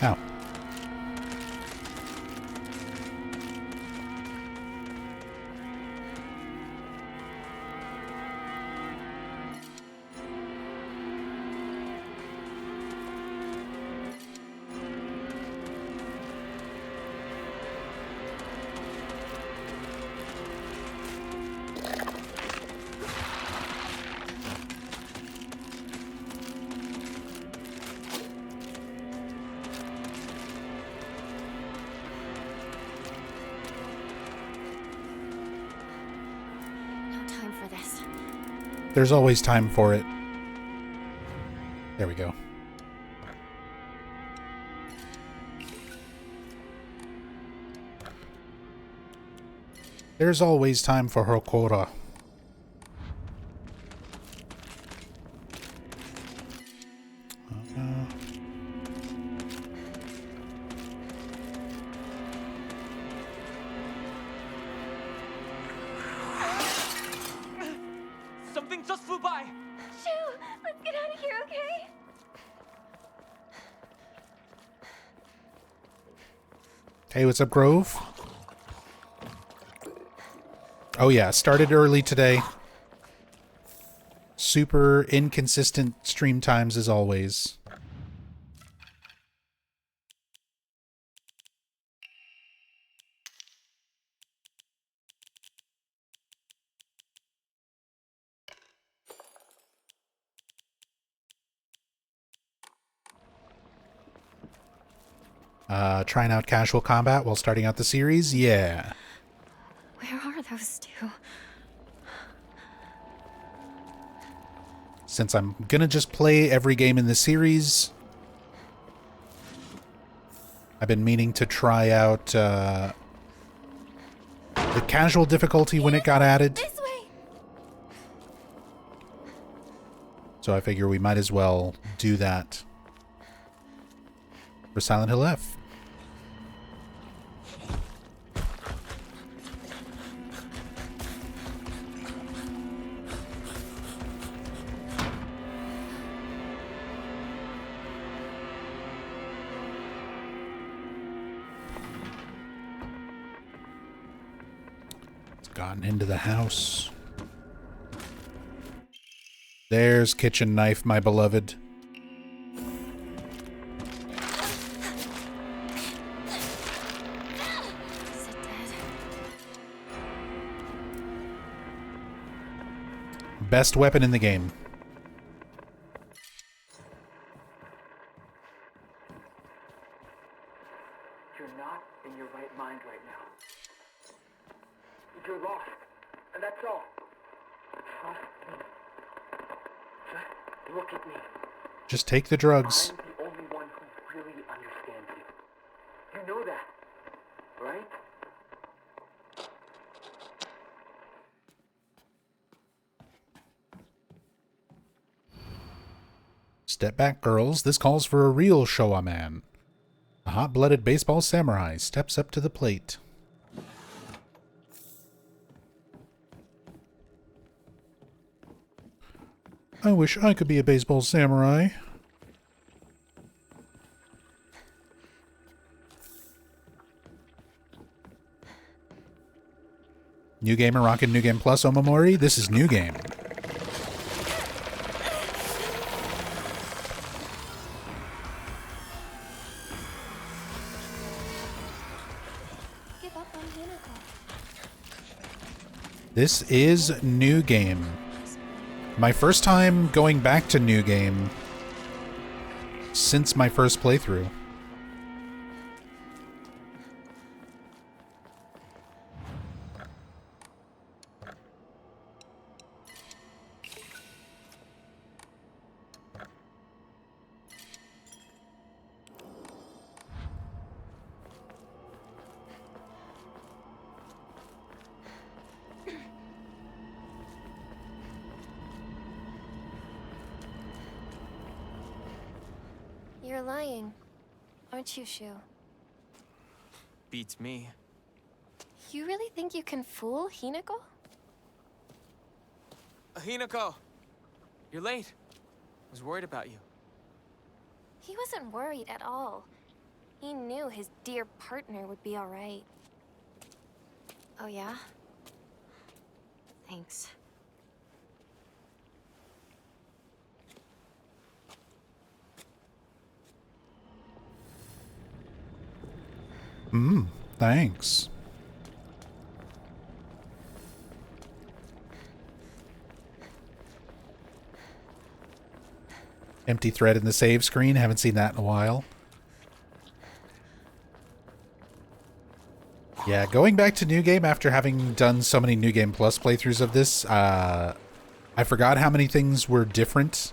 S1: Ow. There's always time for it. There we go. There's always time for Hokora.
S8: Something just flew by!
S6: Shoo! Let's get out of here, okay?
S1: Hey, what's up, Grove? Oh yeah, started early today. Super inconsistent stream times as always. Trying out casual combat while starting out the series? Yeah.
S4: Where are those two?
S1: since I'm gonna just play every game in the series, I've been meaning to try out the casual difficulty when it got added.
S6: This way.
S1: So I figure we might as well do that for Silent Hill F. Gotten into the house. There's kitchen knife, my beloved.
S4: Is it dead?
S1: Best weapon in the game.
S9: You're not in your right mind right now. You're lost, and that's all. Trust me. Just look at me.
S1: Just take the drugs.
S9: I'm the only one who really understands you. You know that, right?
S1: Step back, girls. This calls for a real Showa man. A hot-blooded baseball samurai steps up to the plate. I wish I could be a baseball samurai. New Gamer rockin' New Game Plus, Omamori. This is New Game.
S6: Give up on Hinako.
S1: This is New Game. My first time going back to New Game since my first playthrough.
S6: You're lying, aren't you, Shu?
S8: Beats me.
S6: You really think you can fool Hinako?
S8: Hinako! You're late. I was worried about you.
S6: He wasn't worried at all. He knew his dear partner would be all right.
S4: Oh, yeah? Thanks.
S1: Thanks. Empty thread in the save screen. Haven't seen that in a while. Yeah, going back to New Game after having done so many New Game Plus playthroughs of this, I forgot how many things were different.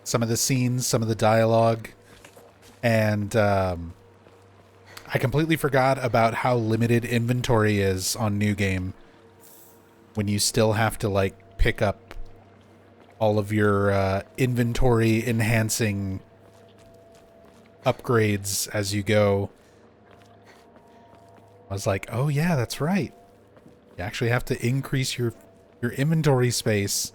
S1: Some of the scenes, some of the dialogue, and I completely forgot about how limited inventory is on New Game when you still have to, like, pick up all of your inventory enhancing upgrades as you go. I was like, oh yeah, that's right. You actually have to increase your inventory space.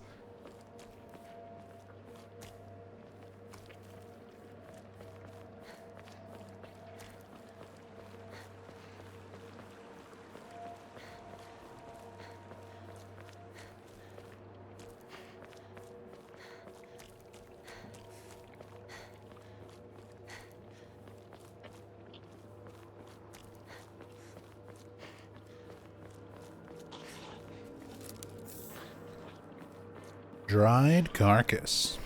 S1: Dried carcass.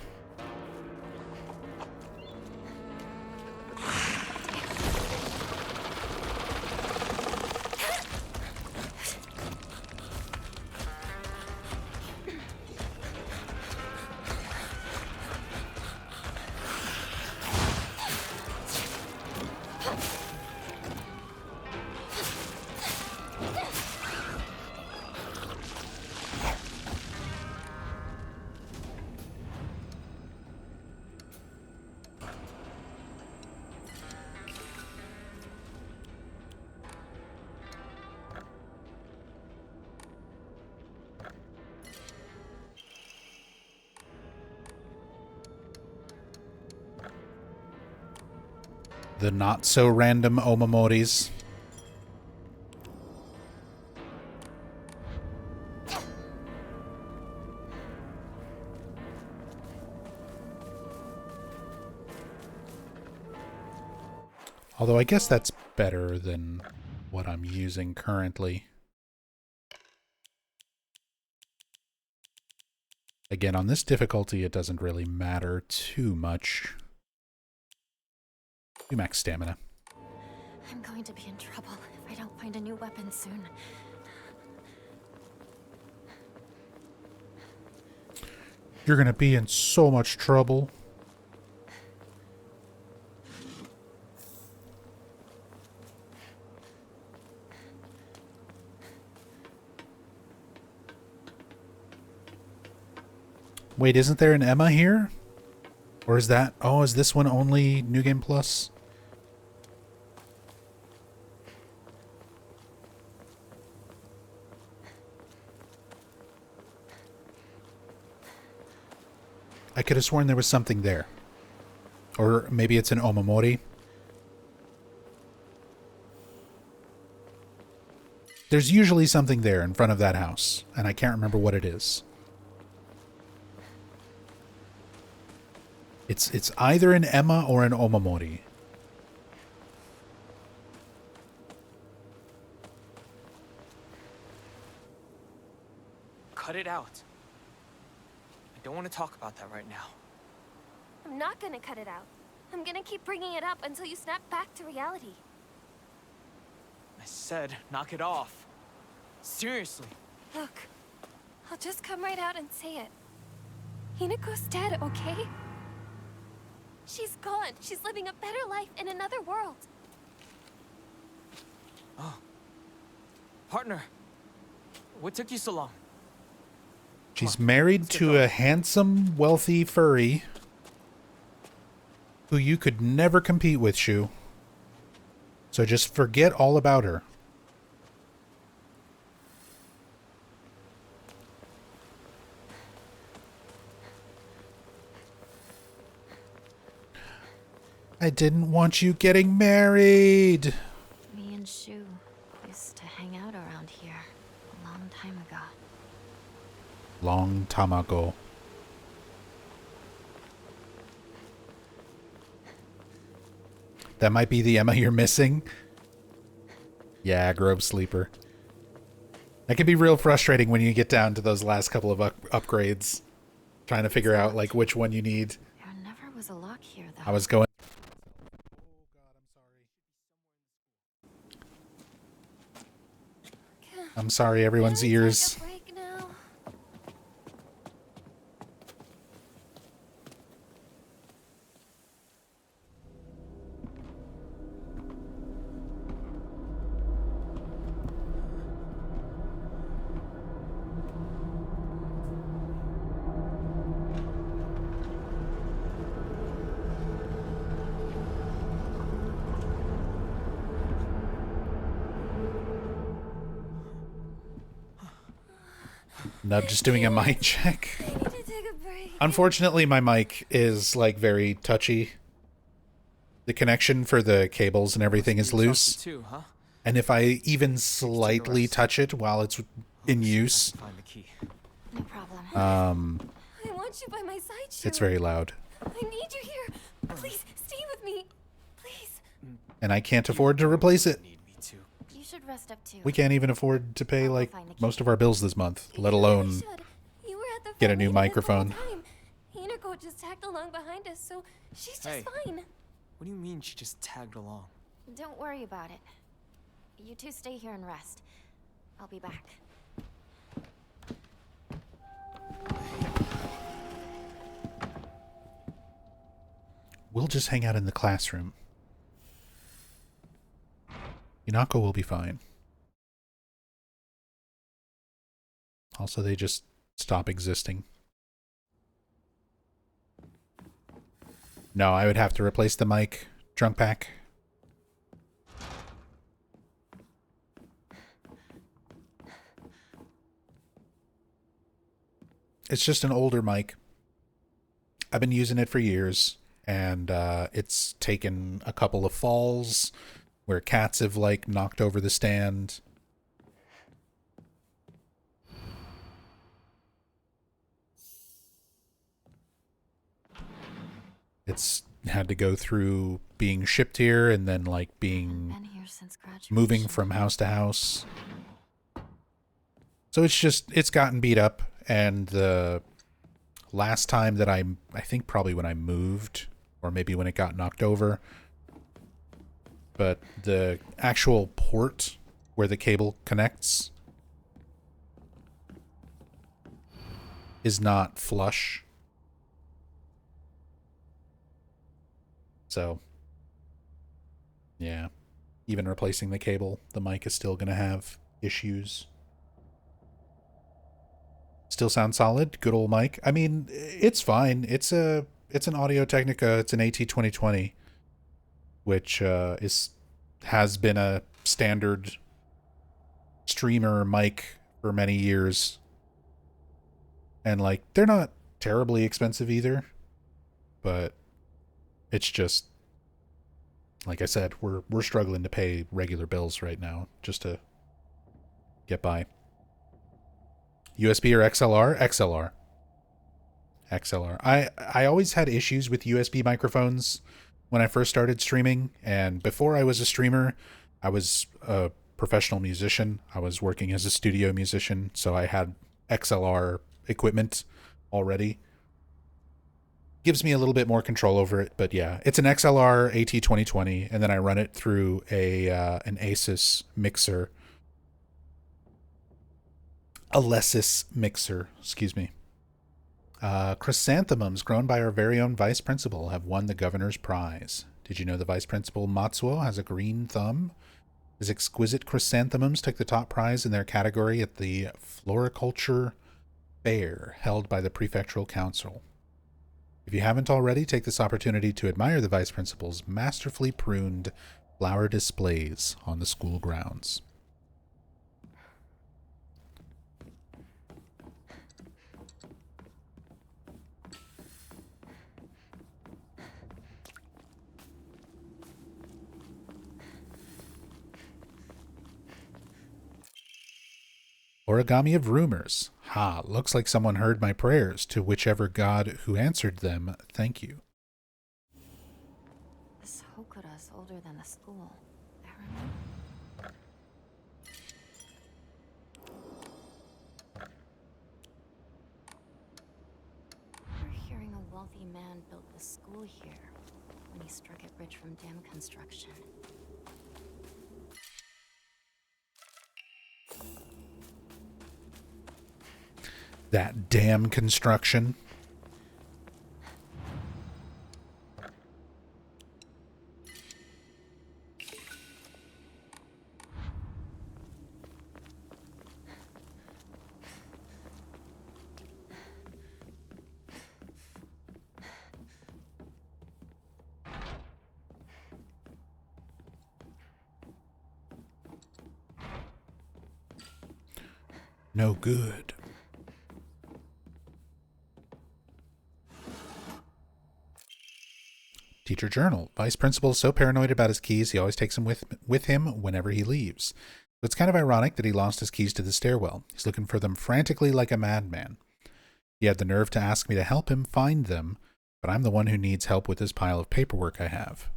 S1: the not so random Omamoris. Although I guess that's better than what I'm using currently. Again, on this difficulty, it doesn't really matter too much. Do max stamina.
S4: I'm going to be in trouble if I don't find a new weapon soon.
S1: You're gonna be in so much trouble. Wait, isn't there an Emma here? Or is that... Oh, is this one only New Game Plus? I could have sworn there was something there. Or maybe it's an Omamori. There's usually something there in front of that house, and I can't remember what it is. It's either an Emma or an Omamori.
S8: Cut it out. I don't want to talk about that right now.
S6: I'm not gonna cut it out. I'm gonna keep bringing it up until you snap back to reality.
S8: I said, knock it off. Seriously.
S6: Look, I'll just come right out and say it. Hinako's dead, okay? She's gone. She's living a better life in another world.
S8: Oh. Partner. What took you so long?
S1: She's married to a handsome, wealthy furry who you could never compete with, Shu. So just forget all about her. I didn't want you getting married.
S4: Me and Shu used to hang out around here a long time ago.
S1: Long time ago. That might be the Emma you're missing. Yeah, Grove Sleeper. That can be real frustrating when you get down to those last couple of upgrades. Trying to figure out, like, which one you need.
S4: There never was a lock here, though.
S1: I was going... I'm sorry, everyone's ears. No, just doing a mic check. Unfortunately, my mic is, like, very touchy. The connection for the cables and everything is loose.
S8: Too, huh?
S1: And if I even slightly touch it while it's in use,
S8: Find the key.
S4: No problem.
S6: I want you by my side, Shu.
S1: it's very loud.
S6: I need you here. Please, stay with me. Please.
S1: And I can't afford to replace it.
S4: You should rest up too.
S1: We can't even afford to pay, like, most of our bills this month, let alone
S6: You were at the
S1: get a new
S6: family event the whole
S1: microphone.
S6: time. Hinako just tagged along behind us, so she's just
S8: Hey.
S6: fine.
S8: What do you mean she just tagged along?
S4: Don't worry about it. You two stay here and rest. I'll be back.
S1: We'll just hang out in the classroom. Hinako will be fine. Also, they just stop existing. No, I would have to replace the mic. Drunk pack. It's just an older mic. I've been using it for years. and it's taken a couple of falls where cats have like knocked over the stand. It's had to go through being shipped here and then like being moving from house to house. So it's gotten beat up, and the last time that I think probably when I moved, or maybe when it got knocked over, but the actual port where the cable connects is not flush. So, yeah, even replacing the cable, the mic is still going to have issues. Still sounds solid. Good old mic. I mean, it's fine. It's an Audio-Technica. It's an AT2020, which has been a standard streamer mic for many years. And like, they're not terribly expensive either, but it's just, like I said, we're struggling to pay regular bills right now just to get by. USB or XLR? XLR. XLR. I always had issues with USB microphones when I first started streaming, and before I was a streamer, I was a professional musician. I was working as a studio musician, so I had XLR equipment already. Gives me a little bit more control over it, but yeah, it's an XLR AT2020, and then I run it through an Asus mixer. Alesis mixer, excuse me. Chrysanthemums grown by our very own vice principal have won the governor's prize. Did you know the vice principal Matsuo has a green thumb? His exquisite chrysanthemums took the top prize in their category at the Floriculture Fair held by the Prefectural Council. If you haven't already, take this opportunity to admire the vice principal's masterfully pruned flower displays on the school grounds. Origami of rumors. Ha, looks like someone heard my prayers. To whichever god who answered them, thank you.
S4: This Hokura is older than the school. I remember. We're hearing a wealthy man built the school here when he struck it rich from dam construction.
S1: That dam construction. No good. Teacher journal. Vice principal is so paranoid about his keys, he always takes them with him whenever he leaves. But it's kind of ironic that he lost his keys to the stairwell. He's looking for them frantically like a madman. He had the nerve to ask me to help him find them, but I'm the one who needs help with this pile of paperwork I have.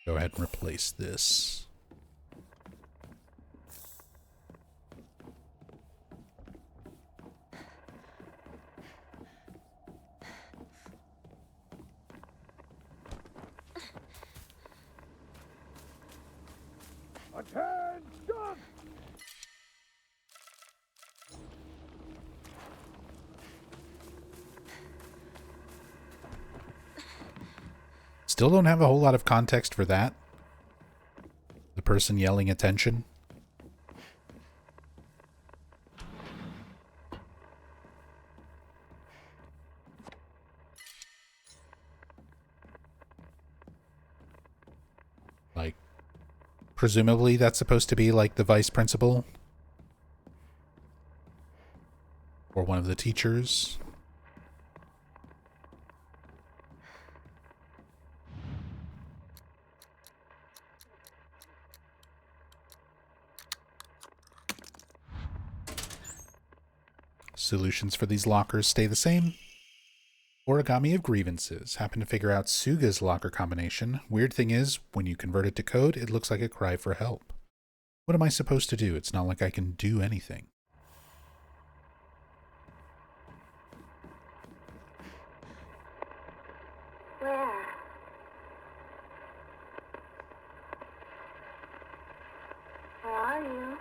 S1: Go ahead and replace this.
S5: Attention!
S1: Still don't have a whole lot of context for that. The person yelling attention. Like, presumably that's supposed to be like the vice principal. or one of the teachers. Solutions for these lockers stay the same. Origami of grievances. Happen to figure out Suga's locker combination. Weird thing is, when you convert it to code, it looks like a cry for help. What am I supposed to do? It's not like I can do anything.
S11: Where? Where are you?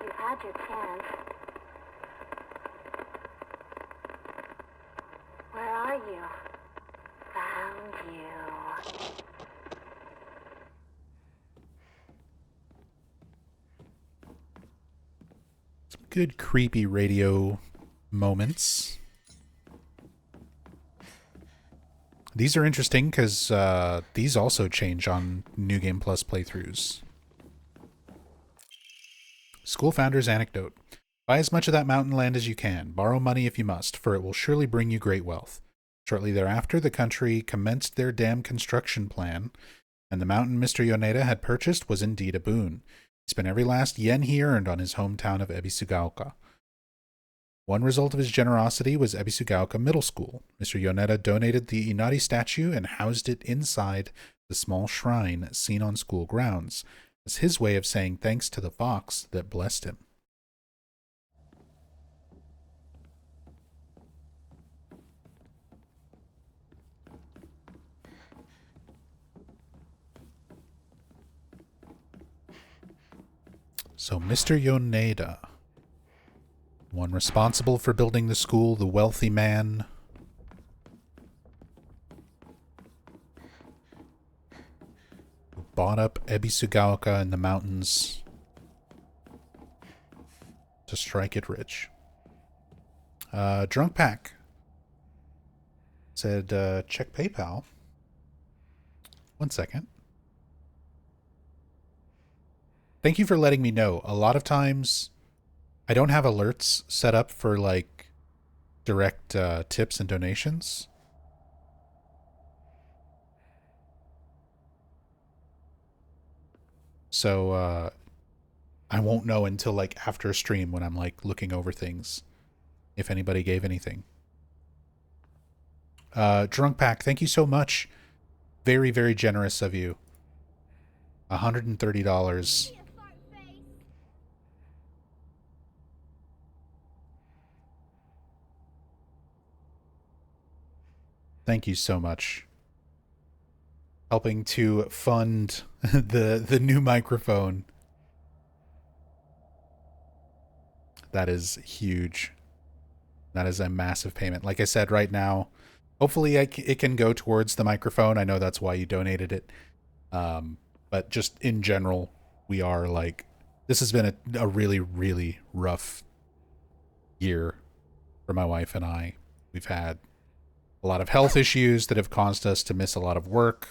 S11: You had your chance. Where are you? Found you.
S1: Some good creepy radio moments. These are interesting because these also change on New Game Plus playthroughs. School Founder's Anecdote. Buy as much of that mountain land as you can. Borrow money if you must, for it will surely bring you great wealth. Shortly thereafter, the country commenced their dam construction plan, and the mountain Mr. Yoneda had purchased was indeed a boon. He spent every last yen he earned on his hometown of Ebisugaoka. One result of his generosity was Ebisugaoka Middle School. Mr. Yoneda donated the Inari statue and housed it inside the small shrine seen on school grounds, as his way of saying thanks to the fox that blessed him. So Mr. Yoneda, one responsible for building the school, the wealthy man, who bought up Ebisugaoka in the mountains to strike it rich. Drunk Pack said, check PayPal. 1 second. Thank you for letting me know. A lot of times I don't have alerts set up for like direct tips and donations. So I won't know until like after a stream when I'm like looking over things if anybody gave anything. Drunk Pack, thank you so much. Very, very generous of you. $130. Thank you so much. Helping to fund the new microphone. That is huge. That is a massive payment. Like I said, right now, hopefully it can go towards the microphone. I know that's why you donated it. But just in general, we are like, this has been a really, really rough year for my wife and I. We've had a lot of health issues that have caused us to miss a lot of work.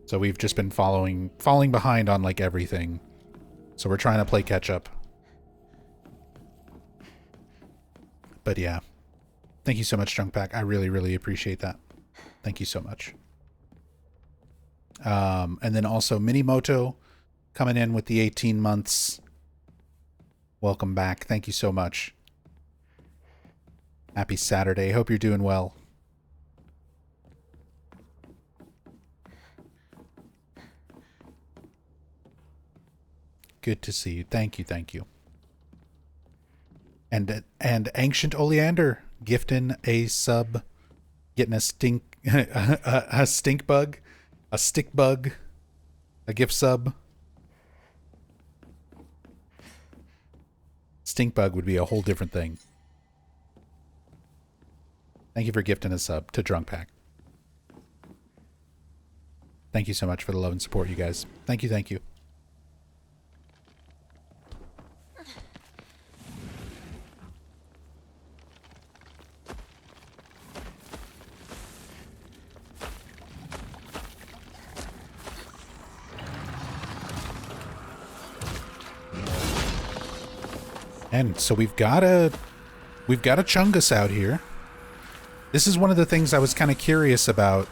S1: So we've just been falling behind on like everything. So we're trying to play catch up. But yeah. Thank you so much, Drunk Pack. I really, really appreciate that. Thank you so much. And then also Minimoto coming in with the 18 months. Welcome back. Thank you so much. Happy Saturday. Hope you're doing well. Good to see you. Thank you. Thank you. And Ancient Oleander gifting a sub, getting a stink bug, a stick bug, a gift sub. Stink bug would be a whole different thing. Thank you for gifting a sub to Drunk Pack. Thank you so much for the love and support, you guys. Thank you. Thank you. And so we've got a Chungus out here. This is one of the things I was kind of curious about.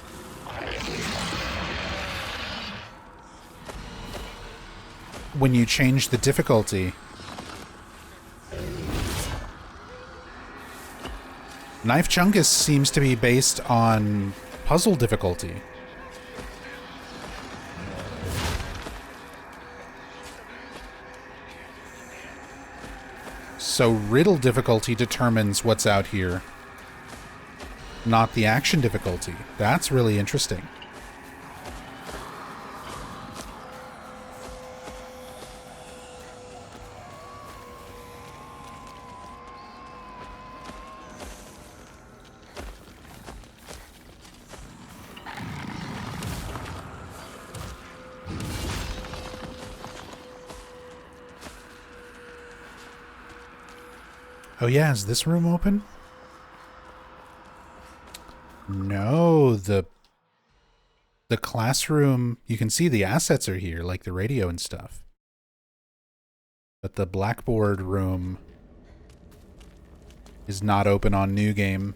S1: When you change the difficulty. Knife Chungus seems to be based on puzzle difficulty. So riddle difficulty determines what's out here, not the action difficulty. That's really interesting. Oh yeah, is this room open? No, the classroom, you can see the assets are here, like the radio and stuff. But the Blackboard room is not open on New Game.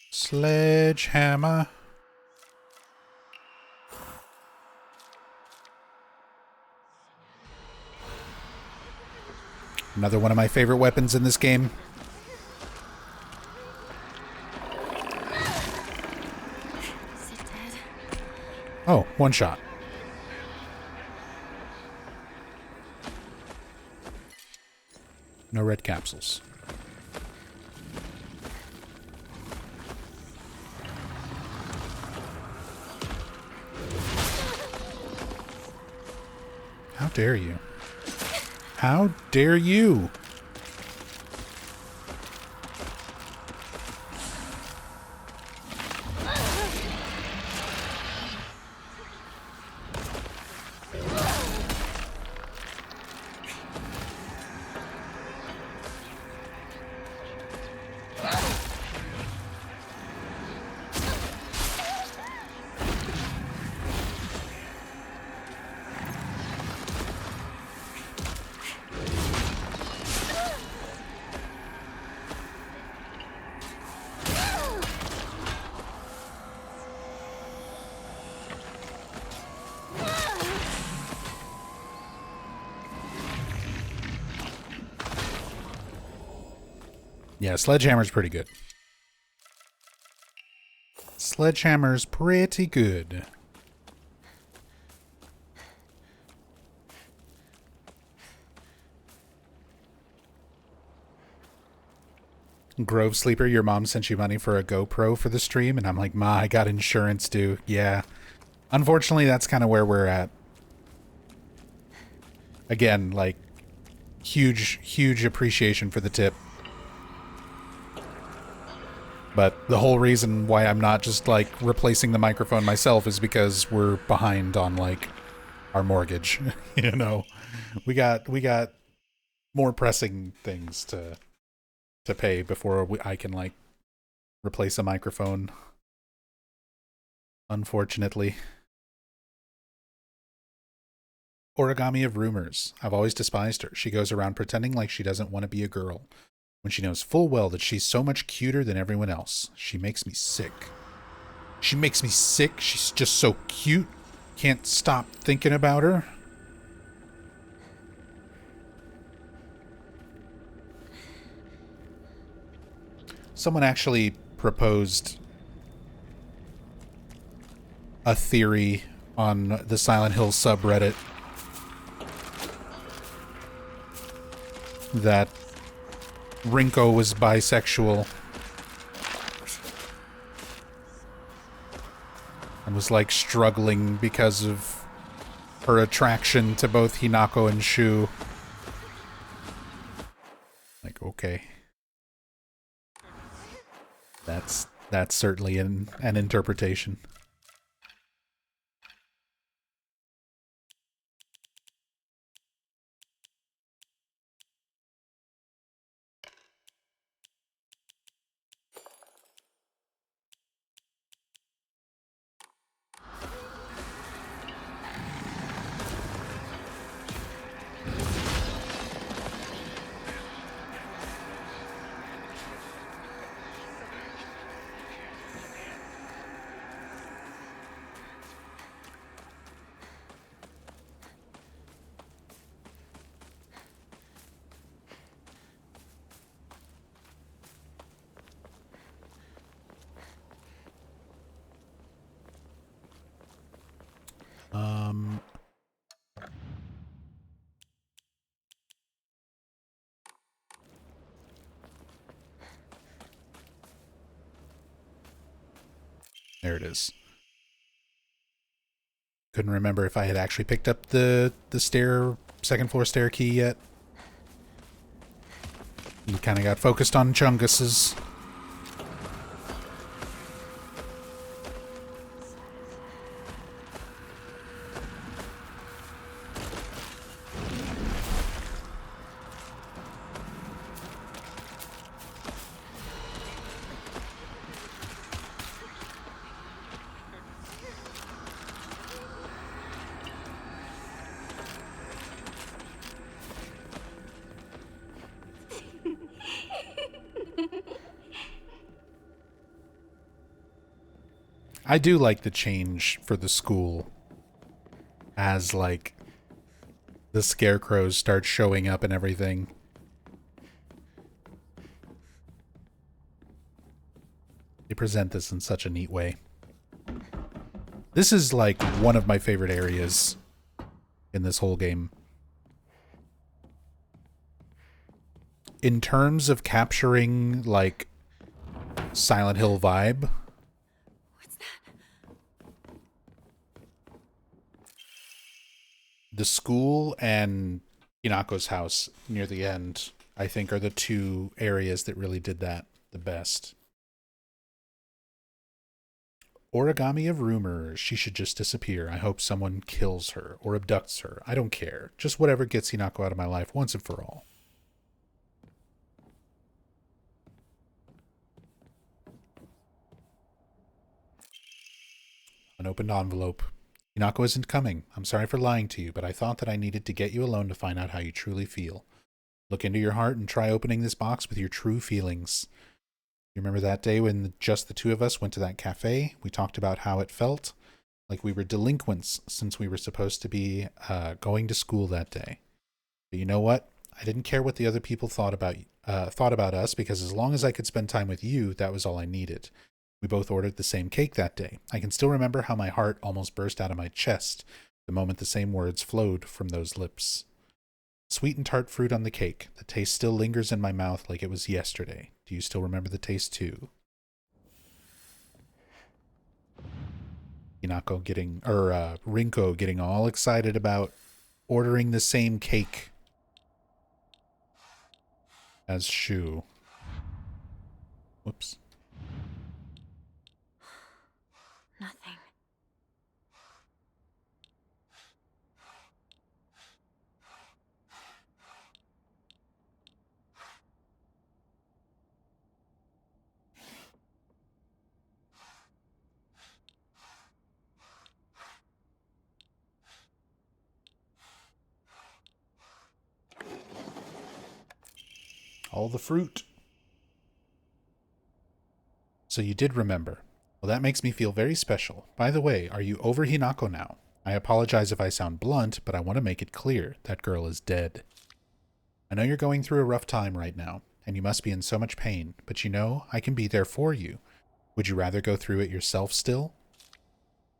S1: Sledgehammer. Another one of my favorite weapons in this game. Oh, one shot. No red capsules. How dare you? How dare you? Yeah, Sledgehammer's pretty good. Sledgehammer's pretty good. Grove Sleeper, your mom sent you money for a GoPro for the stream, and I'm like, Ma, I got insurance due. Yeah. Unfortunately, that's kind of where we're at. Again, like, huge appreciation for the tip. But the whole reason why I'm not just, like, replacing the microphone myself is because we're behind on, like, our mortgage. You know? We got more pressing things to pay before I can, like, replace a microphone. Unfortunately. Origami of Rumors. I've always despised her. She goes around pretending like she doesn't want to be a girl, when she knows full well that she's so much cuter than everyone else. She makes me sick. She makes me sick. She's just so cute. Can't stop thinking about her. Someone actually proposed a theory on the Silent Hill subreddit that Rinko was bisexual and was like struggling because of her attraction to both Hinako and Shu. Like, okay. That's certainly an interpretation. There it is. Couldn't remember if I had actually picked up the second floor stair key yet. You kind of got focused on Chungus's. I do like the change for the school as, like, the scarecrows start showing up and everything. They present this in such a neat way. This is, like, one of my favorite areas in this whole game. In terms of capturing, like, Silent Hill vibe, the school and Hinako's house near the end, I think, are the two areas that really did that the best. Origami of rumors. She should just disappear. I hope someone kills her or abducts her. I don't care. Just whatever gets Hinako out of my life once and for all. Unopened envelope. Hinako isn't coming. I'm sorry for lying to you, but I thought that I needed to get you alone to find out how you truly feel. Look into your heart and try opening this box with your true feelings. You remember that day when just the two of us went to that cafe? We talked about how it felt like we were delinquents since we were supposed to be going to school that day. But you know what? I didn't care what the other people thought about us, because as long as I could spend time with you, that was all I needed. We both ordered the same cake that day. I can still remember how my heart almost burst out of my chest the moment the same words flowed from those lips. Sweet and tart fruit on the cake. The taste still lingers in my mouth like it was yesterday. Do you still remember the taste too? Rinko getting all excited about ordering the same cake as Shu. Whoops.
S4: Nothing.
S1: All the fruit. So you did remember. Well, that makes me feel very special. By the way, are you over Hinako now? I apologize if I sound blunt, but I want to make it clear that girl is dead. I know you're going through a rough time right now, and you must be in so much pain, but you know, I can be there for you. Would you rather go through it yourself still?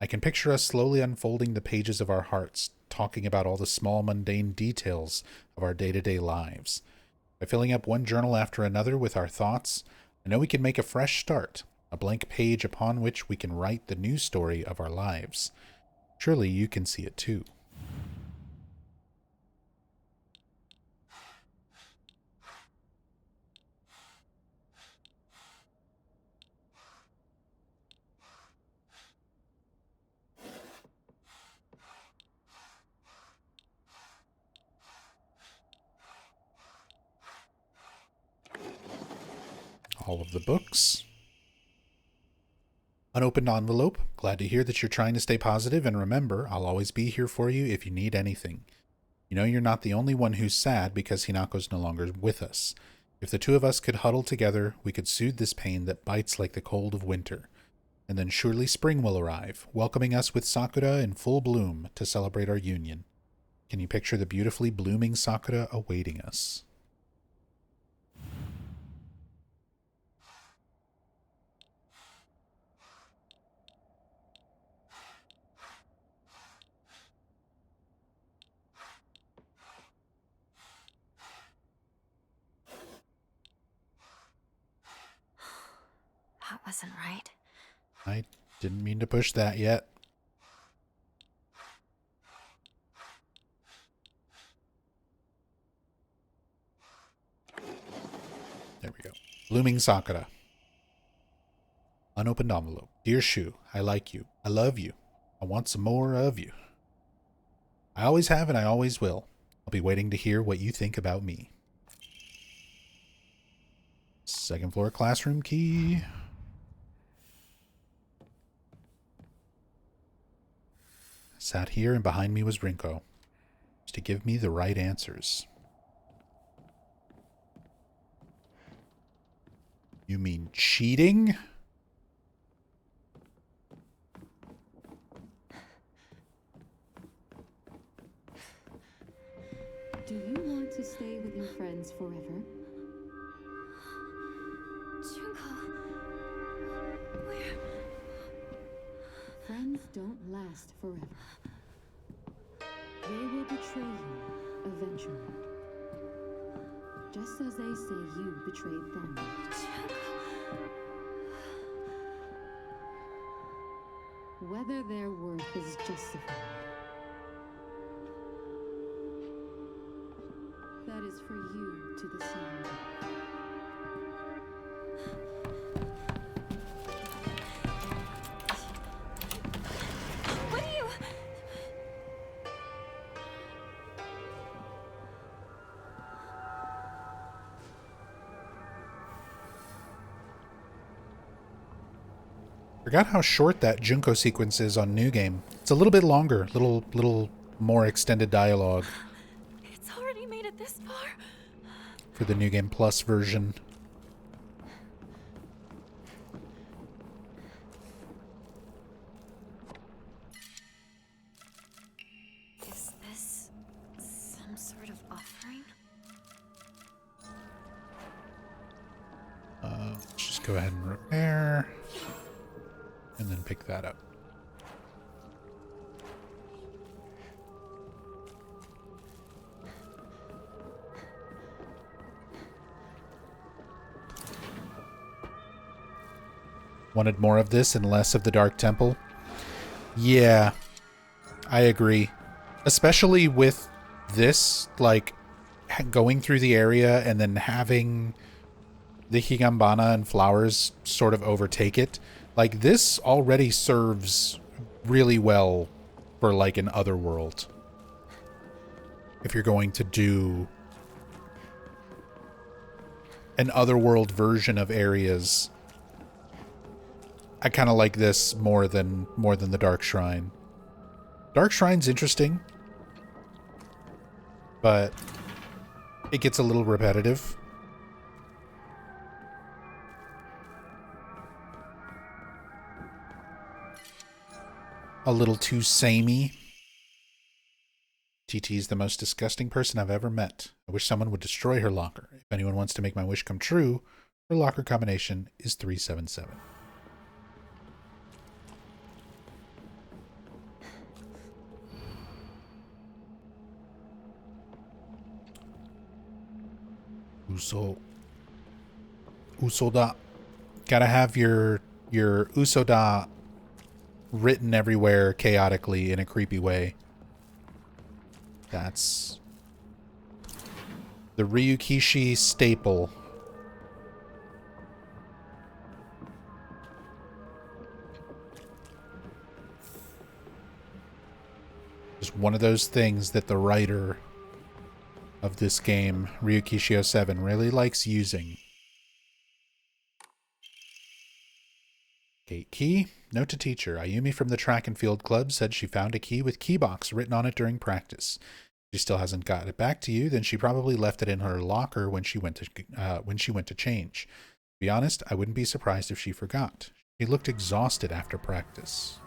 S1: I can picture us slowly unfolding the pages of our hearts, talking about all the small mundane details of our day-to-day lives. By filling up one journal after another with our thoughts, I know we can make a fresh start, a blank page upon which we can write the new story of our lives. Surely you can see it too. All of the books. Unopened envelope. Glad to hear that you're trying to stay positive, and remember, I'll always be here for you if you need anything. You know you're not the only one who's sad because Hinako's no longer with us. If the two of us could huddle together, we could soothe this pain that bites like the cold of winter. And then surely spring will arrive, welcoming us with sakura in full bloom to celebrate our union. Can you picture the beautifully blooming sakura awaiting us?
S4: That wasn't right.
S1: I Didn't mean to push that yet. There we go. Blooming Sakura. Unopened envelope. Dear Shu, I like you. I love you. I want some more of you. I always have and I always will. I'll be waiting to hear what you think about me. Second floor classroom key. I sat here and behind me was Rinko. Just to give me the right answers. You mean cheating?
S12: Do you want to stay with your friends forever?
S6: Junko, where?
S12: Friends don't last forever. They will betray you eventually. Just as they say you betrayed them. Whether their worth is justified. That is for you to decide.
S6: What are you?
S1: Forgot how short that Junko sequence is on New Game. It's a little bit longer, little more extended dialogue.
S6: It's already made it this far.
S1: For the New Game Plus version.
S4: Is this some sort of offering?
S1: Let's just go ahead and repair. And then pick that up. Wanted more of this and less of the Dark Temple? Yeah, I agree. Especially with this, like, going through the area and then having the Higambana and flowers sort of overtake it. Like, this already serves really well for, like, an Otherworld. If you're going to do an Otherworld version of areas, I kind of like this more than the Dark Shrine. Dark Shrine's interesting, but it gets a little repetitive. A little too samey. TT's the most disgusting person I've ever met. I wish someone would destroy her locker. If anyone wants to make my wish come true, her locker combination is 377. Usoda. Gotta have your Usoda written everywhere chaotically in a creepy way. That's the Ryukishi staple. Just one of those things that the writer of this game, Ryukishi 07, really likes using. Gate key. Note to teacher. Ayumi from the track and field club said she found a key with keybox written on it during practice. She still hasn't got it back to you, then she probably left it in her locker when she went to change. To be honest, I wouldn't be surprised if she forgot. She looked exhausted after practice.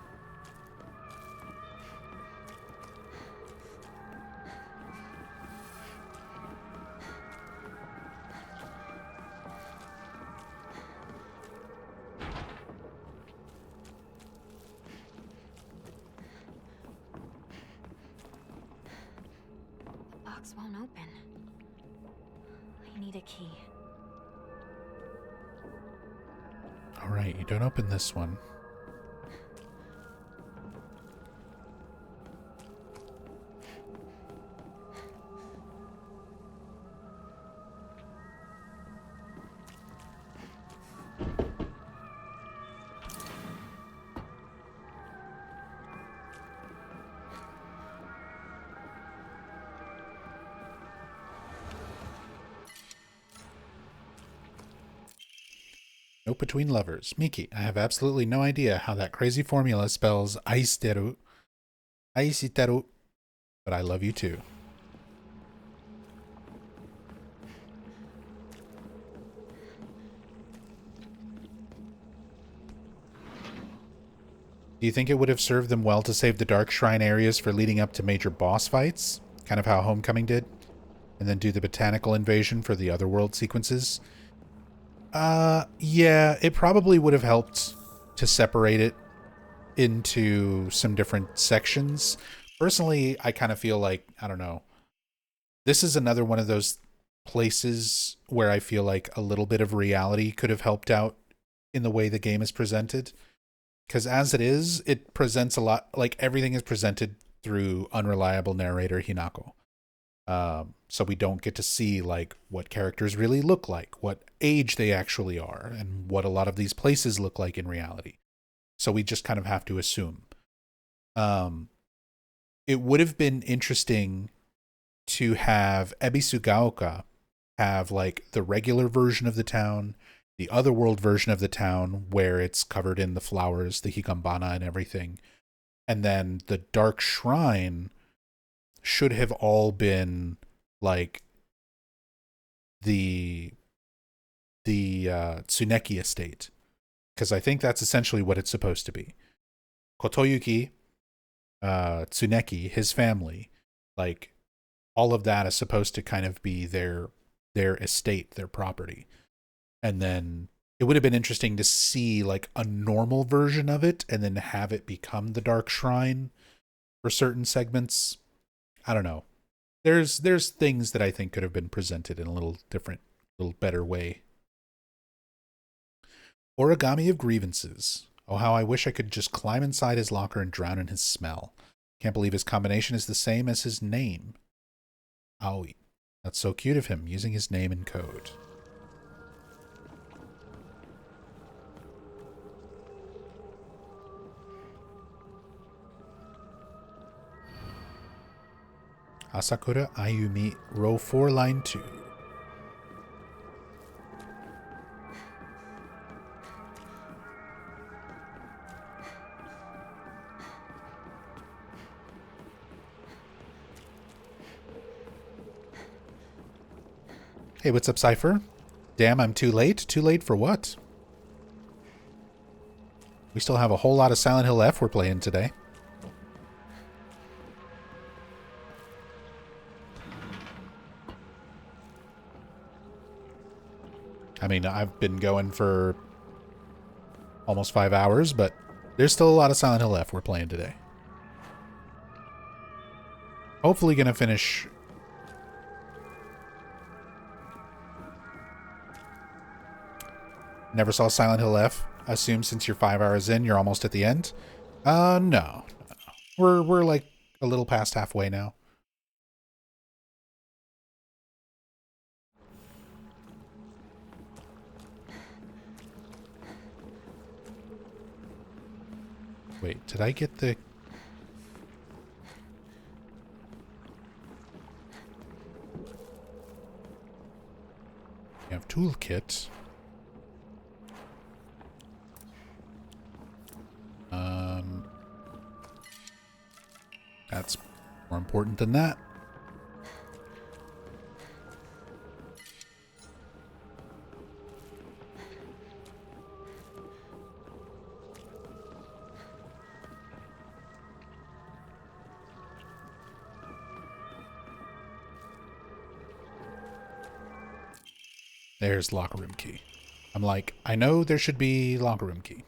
S4: Won't open. I need a key.
S1: Alright, you don't open this one. Note between lovers. Miki, I have absolutely no idea how that crazy formula spells aisiteru, but I love you too. Do you think it would have served them well to save the Dark Shrine areas for leading up to major boss fights? Kind of how Homecoming did? And then do the botanical invasion for the otherworld sequences? Yeah, it probably would have helped to separate it into some different sections. Personally, I kind of feel like, I don't know, this is another one of those places where I feel like a little bit of reality could have helped out in the way the game is presented. Because as it is, it presents a lot, like everything is presented through unreliable narrator Hinako. So we don't get to see like what characters really look like, what age they actually are, and what a lot of these places look like in reality. So we just kind of have to assume. It would have been interesting to have Ebisugaoka have like the regular version of the town, the otherworld version of the town where it's covered in the flowers, the hikambana and everything. And then the Dark Shrine should have all been like the Tsuneki estate. Because I think that's essentially what it's supposed to be. Kotoyuki, Tsuneki, his family, like all of that is supposed to kind of be their estate, their property. And then it would have been interesting to see like a normal version of it and then have it become the Dark Shrine for certain segments. I don't know. There's things that I think could have been presented in a little different, little better way. Origami of Grievances. Oh, how I wish I could just climb inside his locker and drown in his smell. Can't believe his combination is the same as his name. Aoi. That's so cute of him, using his name in code. Asakura Ayumi, row 4, line 2. Hey, what's up, Cypher? Damn, I'm too late? Too late for what? We still have a whole lot of Silent Hill F we're playing today. I mean, I've been going for almost 5 hours, but there's still a lot of Silent Hill F we're playing today. Hopefully gonna finish... Never saw Silent Hill F. Assume since you're 5 hours in, you're almost at the end. No. We're like a little past halfway now. Wait, did I get the... We have toolkit. That's more important than that. There's locker room key. I'm like, I know there should be locker room key.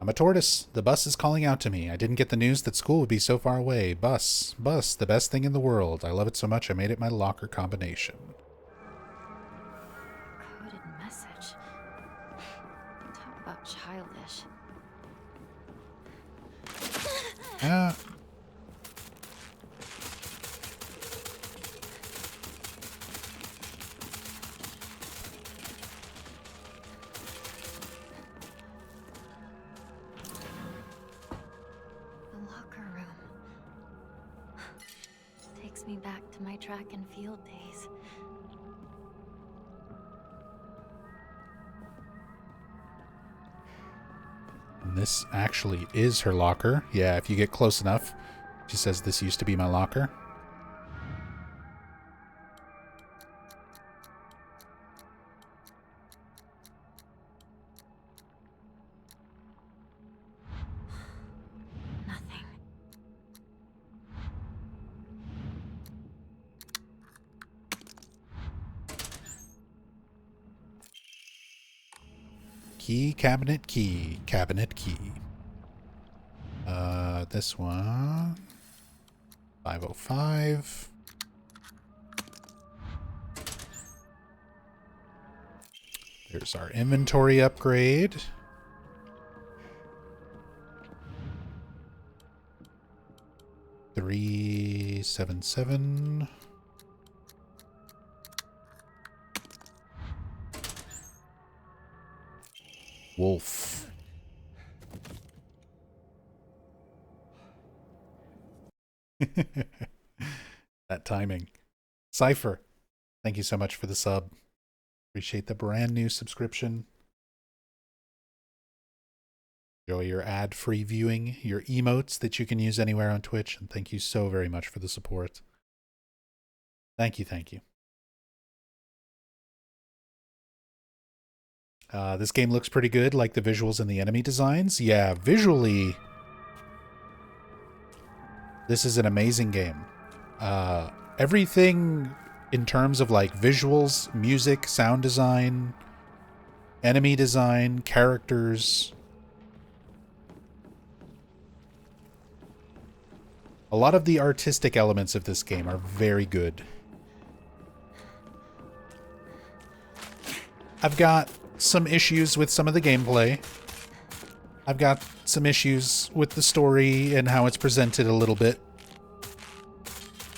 S1: I'm a tortoise. The bus is calling out to me. I didn't get the news that school would be so far away. Bus, the best thing in the world. I love it so much I made it my locker combination.
S4: Coded message. Talk about childish.
S1: Yeah.
S4: Me back to my track and field days.
S1: And this actually is her locker. Yeah, if you get close enough. She says this used to be my locker.
S4: Nothing.
S1: Key, cabinet, key, cabinet, key. This one. 505. There's our inventory upgrade. $377. Wolf. That timing. Cypher, thank you so much for the sub. Appreciate the brand new subscription. Enjoy your ad-free viewing, your emotes that you can use anywhere on Twitch, and thank you so very much for the support. Thank you, thank you. This game looks pretty good, like the visuals and the enemy designs. Yeah, visually, this is an amazing game. Everything in terms of like visuals, music, sound design, enemy design, characters. A lot of the artistic elements of this game are very good. I've got some issues with some of the gameplay. I've got some issues with the story and how it's presented a little bit.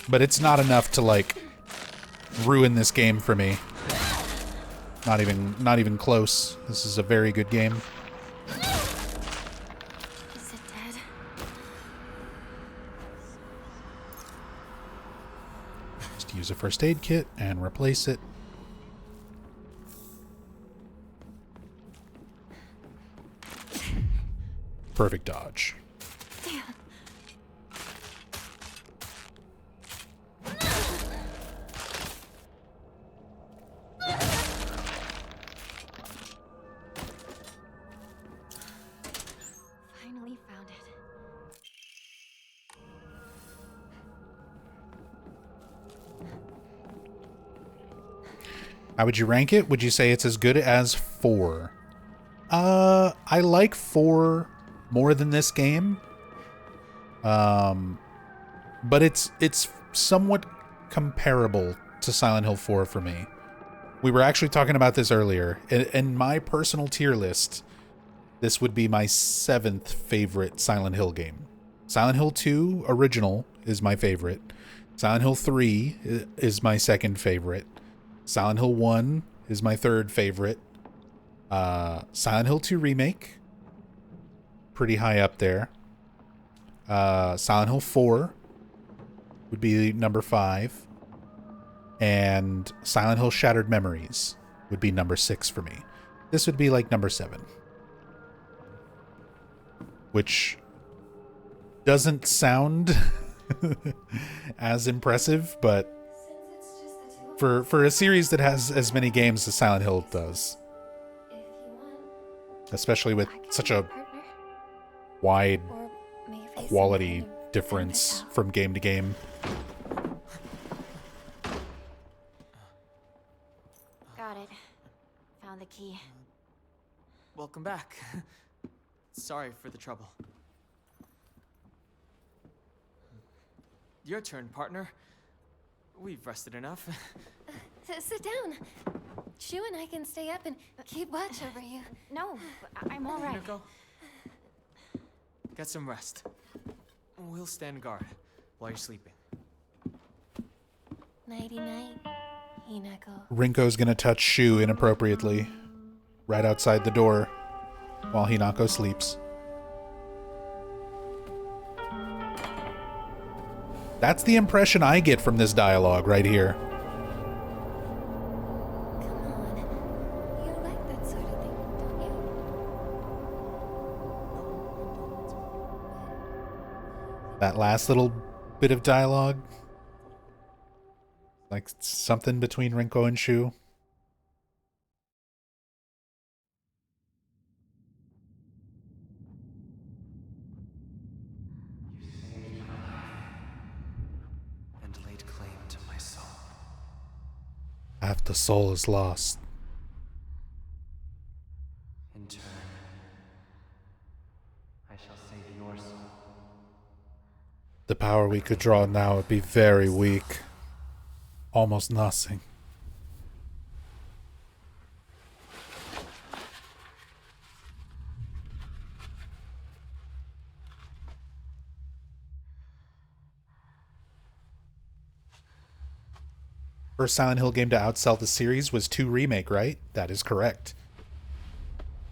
S1: But it's not enough to, like, ruin this game for me. Not even close. This is a very good game.
S4: Is it dead?
S1: Just use a first aid kit and replace it. Perfect dodge.
S4: Finally found it.
S1: How would you rank it? Would you say it's as good as 4? I like 4 more than this game. But it's somewhat comparable to Silent Hill 4 for me. We were actually talking about this earlier. In my personal tier list, this would be my 7th favorite Silent Hill game. Silent Hill 2 original is my favorite. Silent Hill 3 is my 2nd favorite. Silent Hill 1 is my 3rd favorite. Silent Hill 2 Remake, pretty high up there. Silent Hill 4 would be number 5. And Silent Hill Shattered Memories would be number 6 for me. This would be like number 7. Which doesn't sound as impressive, but for a series that has as many games as Silent Hill does, especially with such a wide quality difference from game to game.
S4: Got it. Found the key.
S8: Welcome back. Sorry for the trouble. Your turn, partner. We've rested enough.
S6: Sit down. Shu and I can stay up and keep watch over you.
S4: No, I'm all right.
S8: Hinako, get some rest. We'll stand guard while you're sleeping.
S6: Nighty-night, Hinako.
S1: Rinko's gonna touch Shu inappropriately right outside the door while Hinako sleeps. That's the impression I get from this dialogue right here.
S6: You like that sort of thing, don't you?
S1: That last little bit of dialogue, like something between Rinko and Shu.
S9: And laid claim to my soul.
S1: Half the soul is lost.
S9: In turn, I shall save your soul.
S1: The power we could draw now would be very weak. Almost nothing. First Silent Hill game to outsell the series was 2 Remake, right? That is correct.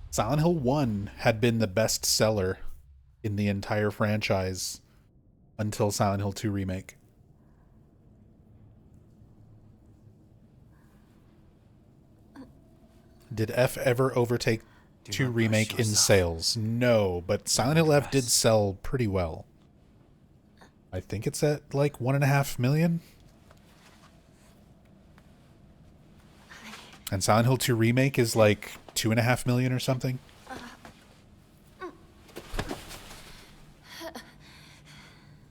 S1: Silent Hill 1 had been the best seller in the entire franchise until Silent Hill 2 Remake. Did F ever overtake 2 Remake in sales? No, but Silent Hill F did sell pretty well. I think it's at like 1.5 million. And Silent Hill 2 Remake is like 2.5 million or something.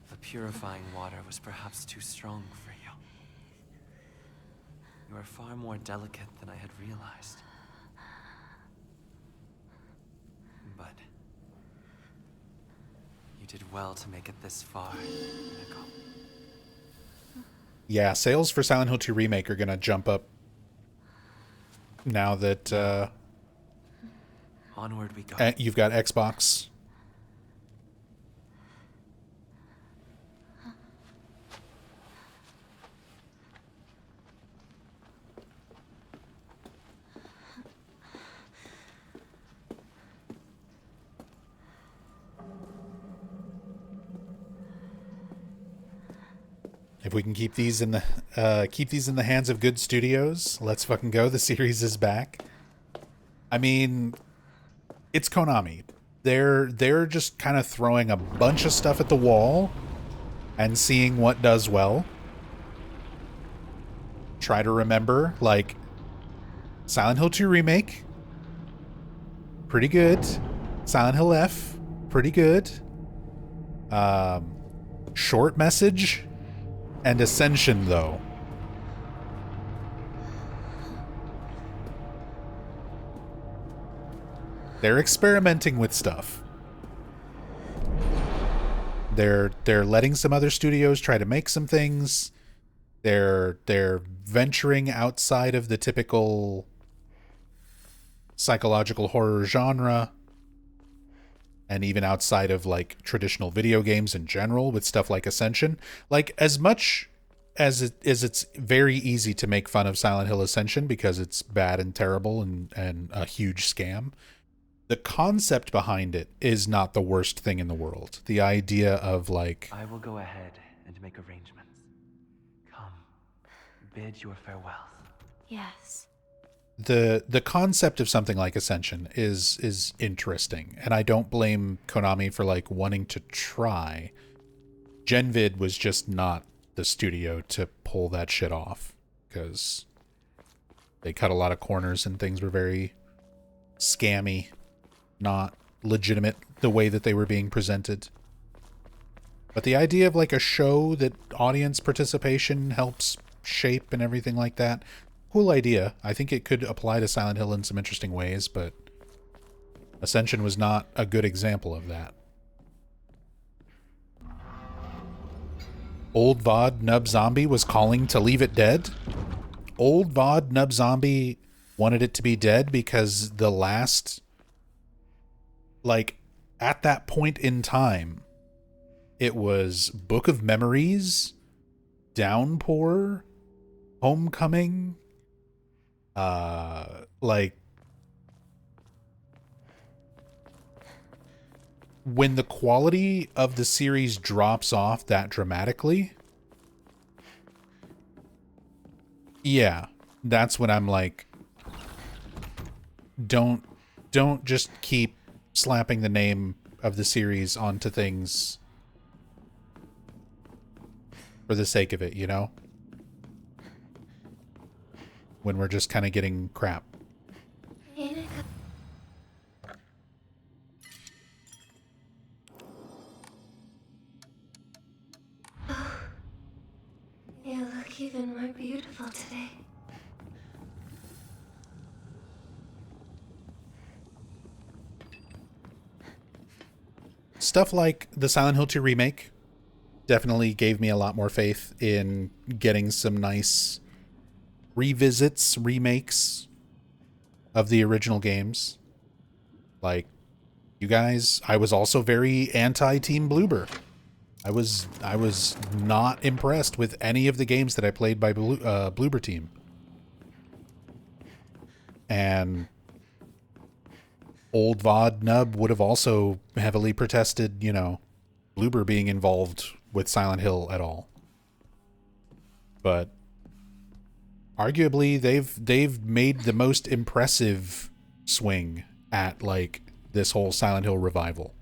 S9: The purifying water was perhaps too strong for you. You are far more delicate than I had realized. But you did well to make it this far, Nicole.
S1: Yeah, sales for Silent Hill 2 Remake are gonna jump up now that
S9: onward we go.
S1: You've got Xbox. If we can keep these in the hands of good studios, let's fucking go. The series is back. I mean, it's Konami. They're just kind of throwing a bunch of stuff at the wall and seeing what does well. Try to remember, like, Silent Hill 2 Remake, pretty good. Silent Hill F, pretty good. Short Message and Ascension, though. They're experimenting with stuff. They're letting some other studios try to make some things. They're venturing outside of the typical psychological horror genre, and even outside of like traditional video games in general with stuff like Ascension. Like, as much as it's very easy to make fun of Silent Hill Ascension because it's bad and terrible and a huge scam, the concept behind it is not the worst thing in the world. The idea of, like,
S9: I will go ahead and make arrangements. Come, bid your farewells.
S4: Yes.
S1: the concept of something like Ascension is interesting, and I don't blame Konami for like wanting to try. Genvid was just not the studio to pull that shit off, because they cut a lot of corners and things were very scammy, not legitimate the way that they were being presented. But the idea of like a show that audience participation helps shape and everything like that, cool idea. I think it could apply to Silent Hill in some interesting ways, but Ascension was not a good example of that. Old VOD Nub Zombie was calling to leave it dead. Old VOD Nub Zombie wanted it to be dead because the last, like, at that point in time, it was Book of Memories, Downpour, Homecoming, like, when the quality of the series drops off that dramatically, yeah, that's when I'm like, don't just keep slapping the name of the series onto things for the sake of it, you know? When we're just kind of getting crap.
S6: You look even more beautiful today.
S1: Stuff like the Silent Hill 2 remake definitely gave me a lot more faith in getting some nice revisits, remakes of the original games. Like, you guys, I was also very anti-Team Bloober. I was not impressed with any of the games that I played by Bloober Team. And old VOD Nub would have also heavily protested, you know, Bloober being involved with Silent Hill at all. But arguably they've made the most impressive swing at like this whole Silent Hill revival.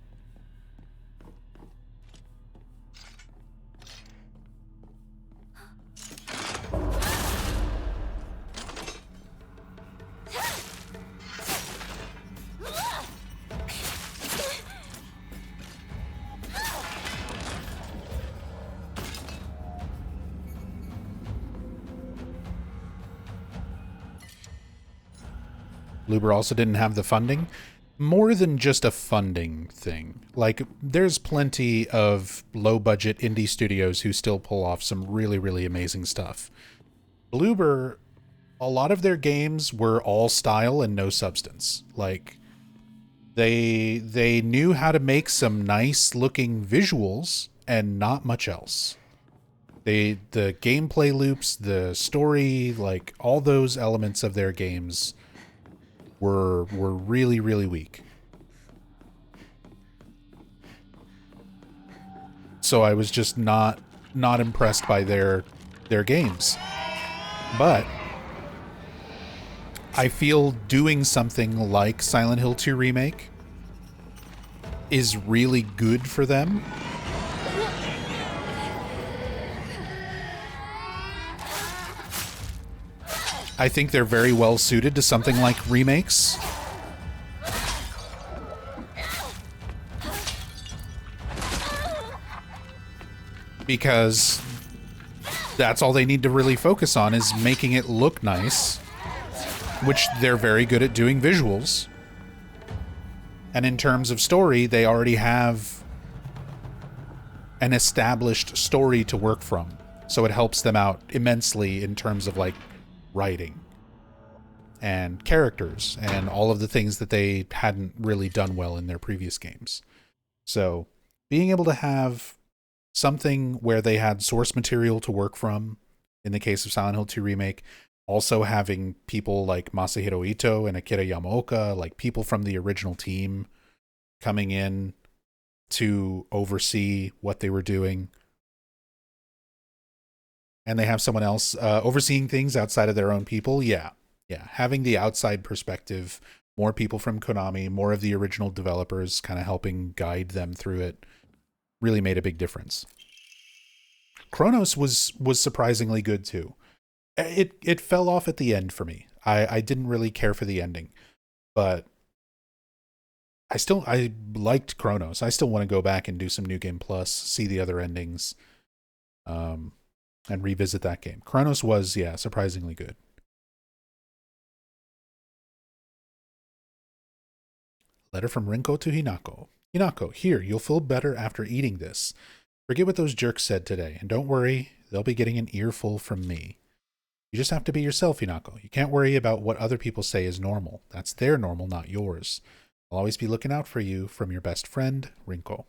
S1: Bloober also didn't have the funding. More than just a funding thing. Like, there's plenty of low-budget indie studios who still pull off some really, really amazing stuff. Bloober, a lot of their games were all style and no substance. Like, they knew how to make some nice-looking visuals and not much else. The gameplay loops, the story, like, all those elements of their games were really, really weak. So I was just not impressed by their games. But I feel doing something like Silent Hill 2 Remake is really good for them. I think they're very well suited to something like remakes. Because that's all they need to really focus on is making it look nice, which they're very good at doing visuals. And in terms of story, they already have an established story to work from. So it helps them out immensely in terms of like writing and characters and all of the things that they hadn't really done well in their previous games. So being able to have something where they had source material to work from, in the case of Silent Hill 2 Remake, also having people like Masahiro Ito and Akira Yamaoka, like people from the original team coming in to oversee what they were doing. And they have someone else overseeing things outside of their own people. Yeah. Having the outside perspective, more people from Konami, more of the original developers kind of helping guide them through it really made a big difference. Chronos was surprisingly good too. It fell off at the end for me. I didn't really care for the ending, but I liked Chronos. I still want to go back and do some New Game Plus, see the other endings, and revisit that game. Chronos was, surprisingly good. Letter from Rinko to Hinako. Hinako, here, you'll feel better after eating this. Forget what those jerks said today, and don't worry, they'll be getting an earful from me. You just have to be yourself, Hinako. You can't worry about what other people say is normal. That's their normal, not yours. I'll always be looking out for you from your best friend, Rinko.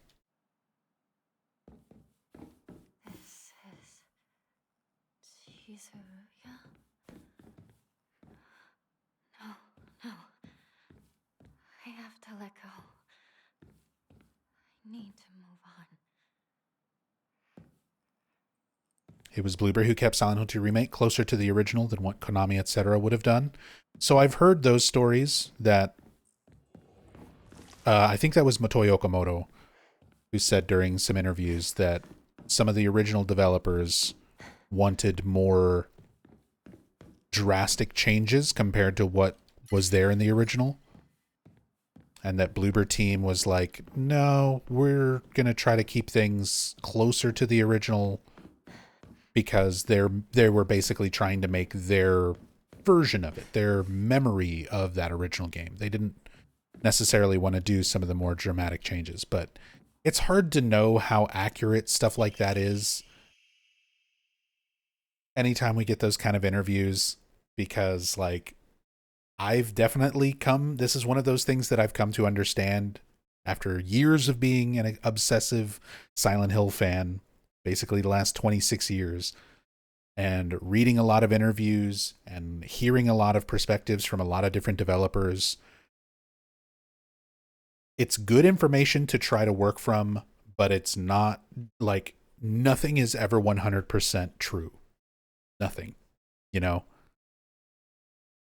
S4: No. I have to let go. I need to move on.
S1: It was Bloober who kept Silent Hill 2 Remake closer to the original than what Konami, etc. would have done. So I've heard those stories that I think that was Motoi Okamoto who said during some interviews that some of the original developers wanted more drastic changes compared to what was there in the original. And that Bloober Team was like, no, we're going to try to keep things closer to the original because they were basically trying to make their version of it, their memory of that original game. They didn't necessarily want to do some of the more dramatic changes, but it's hard to know how accurate stuff like that is anytime we get those kind of interviews, because like this is one of those things that I've come to understand after years of being an obsessive Silent Hill fan, basically the last 26 years, and reading a lot of interviews and hearing a lot of perspectives from a lot of different developers. It's good information to try to work from, but it's not like nothing is ever 100% true. Nothing, you know?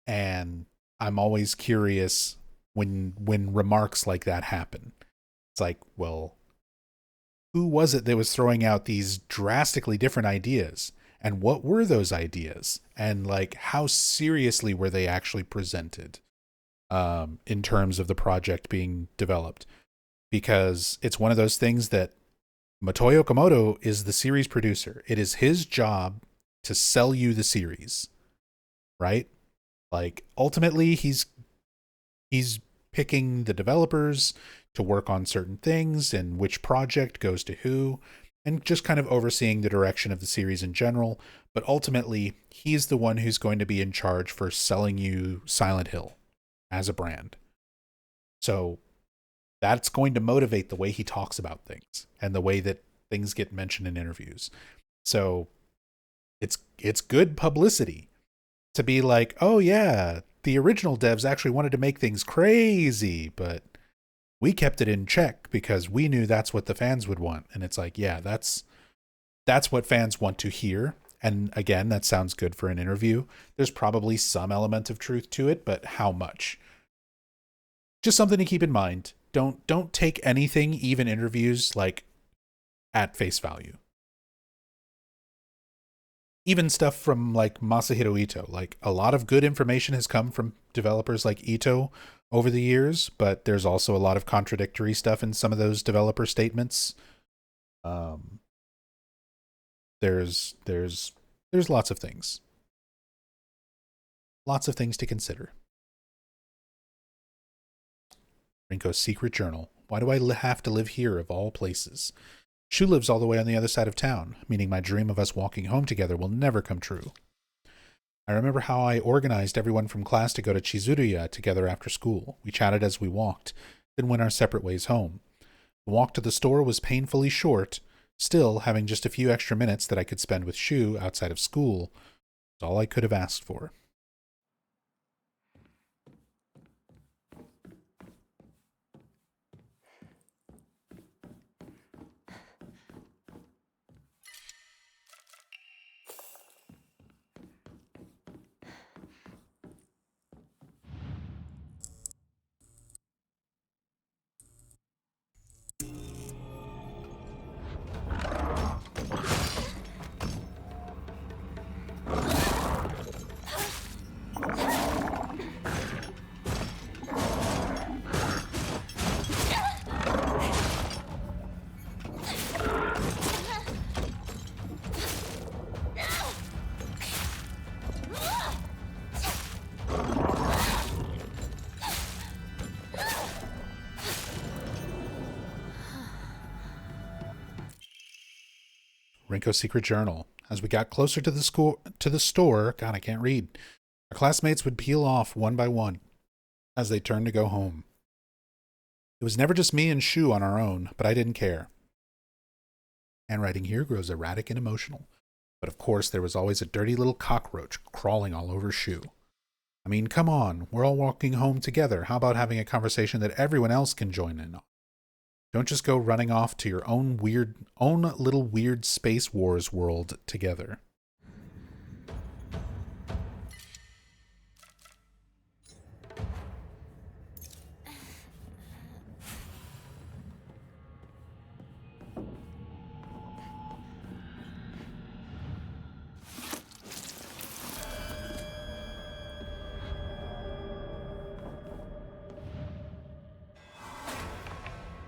S1: And I'm always curious when remarks like that happen. It's like, well, who was it that was throwing out these drastically different ideas? And what were those ideas? And like, how seriously were they actually presented in terms of the project being developed? Because it's one of those things that Motoi Okamoto is the series producer. It is his job to sell you the series, right? Like, ultimately, he's picking the developers to work on certain things and which project goes to who, and just kind of overseeing the direction of the series in general. But ultimately, he's the one who's going to be in charge for selling you Silent Hill as a brand. So that's going to motivate the way he talks about things and the way that things get mentioned in interviews. So it's good publicity to be like, oh yeah, the original devs actually wanted to make things crazy, but we kept it in check because we knew that's what the fans would want. And it's like, yeah, that's what fans want to hear. And again, that sounds good for an interview. There's probably some element of truth to it, but how much? Just something to keep in mind. Don't take anything, even interviews, like at face value. Even stuff from like Masahiro Ito, like a lot of good information has come from developers like Ito over the years, but there's also a lot of contradictory stuff in some of those developer statements. There's lots of things. Lots of things to consider. Rinko's secret journal. Why do I have to live here of all places? Shu lives all the way on the other side of town, meaning my dream of us walking home together will never come true. I remember how I organized everyone from class to go to Chizuruya together after school. We chatted as we walked, then went our separate ways home. The walk to the store was painfully short. Still, having just a few extra minutes that I could spend with Shu outside of school was all I could have asked for. Rinko's secret journal. As we got closer to the store, God, I can't read. Our classmates would peel off one by one as they turned to go home. It was never just me and Shu on our own, but I didn't care. Handwriting here grows erratic and emotional, but of course there was always a dirty little cockroach crawling all over Shu. I mean, come on, we're all walking home together. How about having a conversation that everyone else can join in on? Don't just go running off to your own little weird Space Wars world together.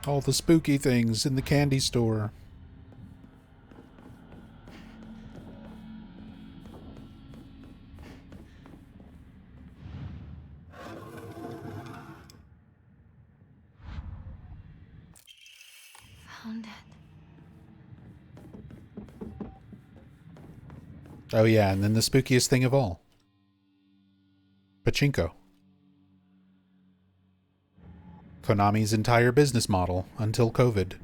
S1: All the spooky things in the candy store.
S4: Found it.
S1: Oh yeah, and then the spookiest thing of all. Pachinko. Konami's entire business model until COVID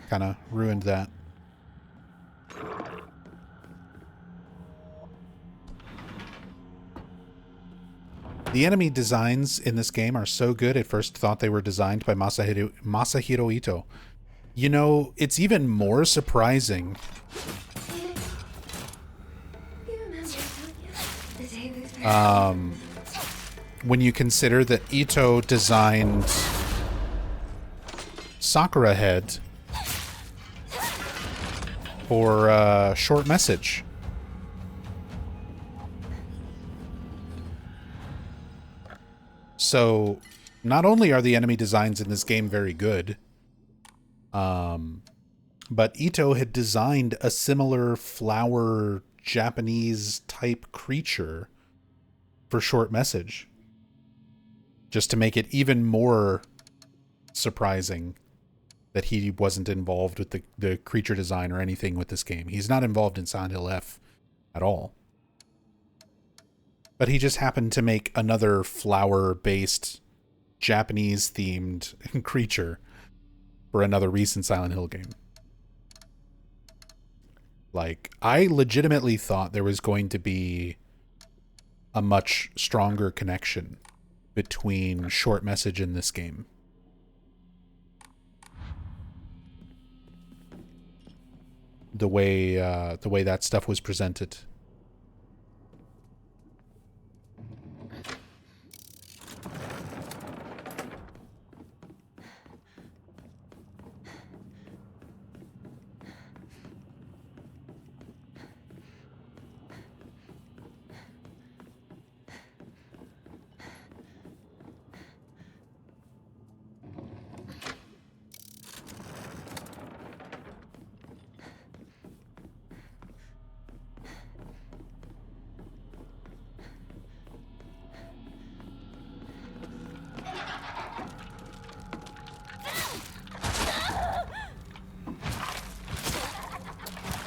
S1: kind of ruined that. The enemy designs in this game are so good, at first thought they were designed by Masahiro Ito. You know, it's even more surprising when you consider that Ito designed Sakura Head for Short Message. So, not only are the enemy designs in this game very good, but Ito had designed a similar flower Japanese type creature for Short Message, just to make it even more surprising that he wasn't involved with the creature design or anything with this game. He's not involved in Silent Hill F at all. But he just happened to make another flower-based, Japanese-themed creature for another recent Silent Hill game. Like, I legitimately thought there was going to be a much stronger connection between Short Message and this game. The way that stuff was presented.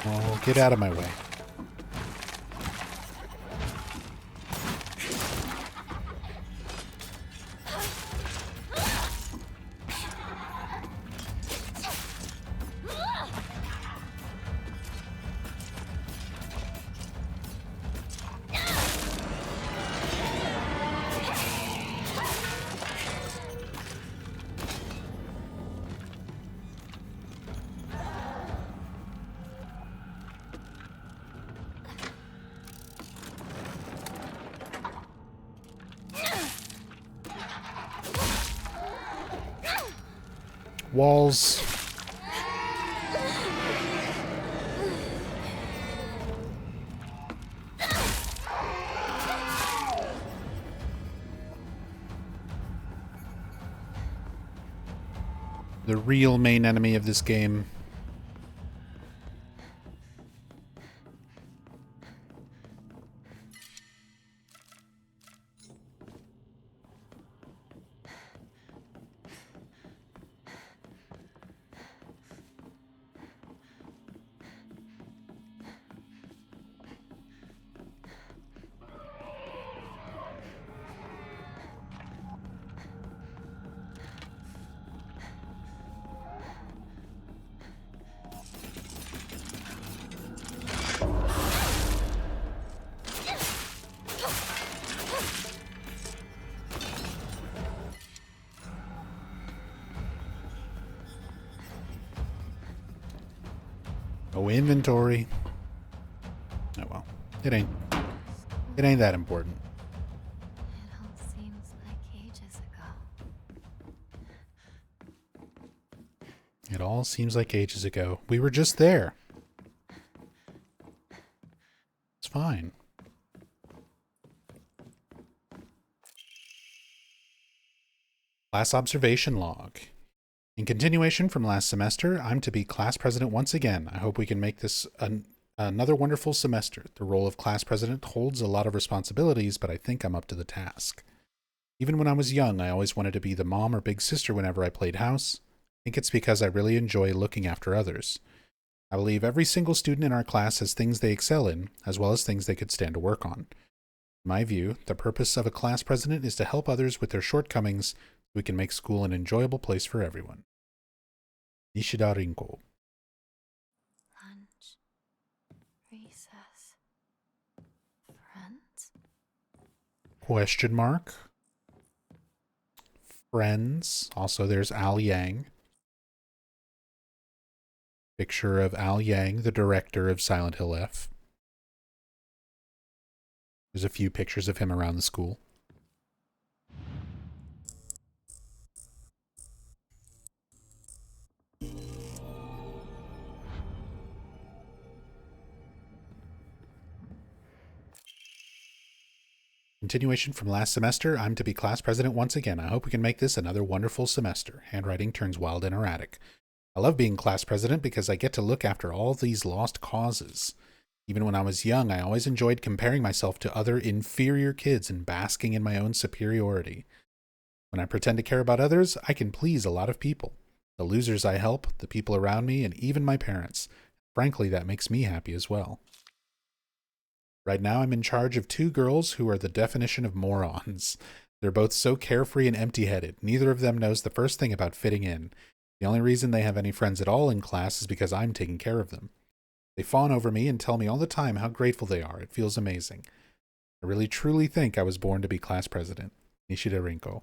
S1: Oh, get out of my way. Walls. The real main enemy of this game. No inventory. Oh well. It ain't that important.
S4: It all seems like ages ago.
S1: It all seems like ages ago. We were just there. It's fine. Class observation log. In continuation from last semester, I'm to be class president once again. I hope we can make this another wonderful semester. The role of class president holds a lot of responsibilities, but I think I'm up to the task. Even when I was young, I always wanted to be the mom or big sister whenever I played house. I think it's because I really enjoy looking after others. I believe every single student in our class has things they excel in, as well as things they could stand to work on. In my view, the purpose of a class president is to help others with their shortcomings so we can make school an enjoyable place for everyone. Nishida Rinko.
S4: Lunch. Recess. Friends?
S1: Question mark. Friends. Also, there's Al Yang. Picture of Al Yang, the director of Silent Hill F. There's a few pictures of him around the school. Continuation from last semester, I'm to be class president once again. I hope we can make this another wonderful semester. Handwriting turns wild and erratic. I love being class president because I get to look after all these lost causes. Even when I was young, I always enjoyed comparing myself to other inferior kids and basking in my own superiority. When I pretend to care about others, I can please a lot of people. The losers I help, the people around me, and even my parents. Frankly, that makes me happy as well. Right now, I'm in charge of 2 girls who are the definition of morons. They're both so carefree and empty-headed. Neither of them knows the first thing about fitting in. The only reason they have any friends at all in class is because I'm taking care of them. They fawn over me and tell me all the time how grateful they are. It feels amazing. I really truly think I was born to be class president. Nishida Rinko.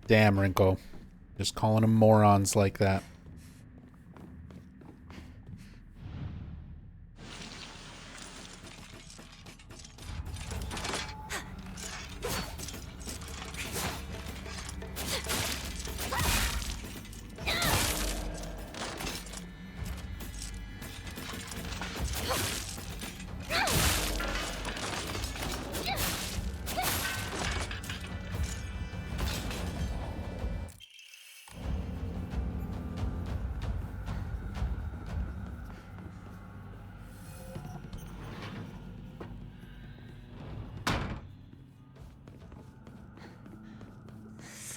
S1: Damn, Rinko. Just calling them morons like that.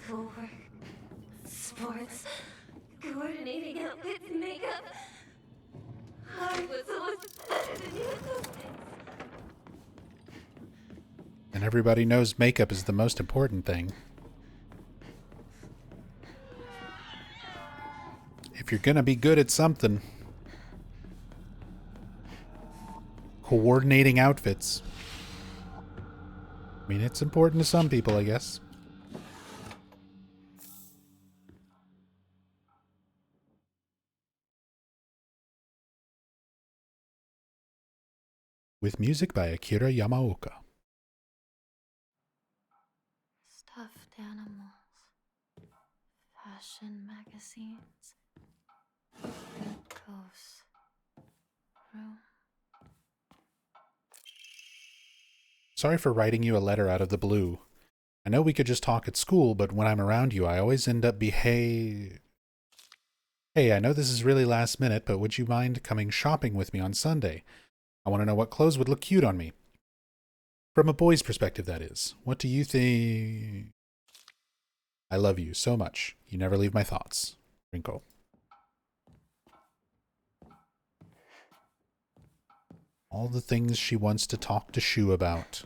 S6: Schoolwork, sports, coordinating outfits and makeup. I was always better than you at those things.
S1: And everybody knows makeup is the most important thing. If you're gonna be good at something, coordinating outfits. I mean, it's important to some people, I guess. With music by Akira Yamaoka.
S4: Stuffed animals. Fashion magazines. Ghosts. Room.
S1: Sorry for writing you a letter out of the blue. I know we could just talk at school, but when I'm around you, I always end up Hey, I know this is really last minute, but would you mind coming shopping with me on Sunday? I want to know what clothes would look cute on me. From a boy's perspective, that is. What do you think? I love you so much. You never leave my thoughts. Rinko. All the things she wants to talk to Shu about.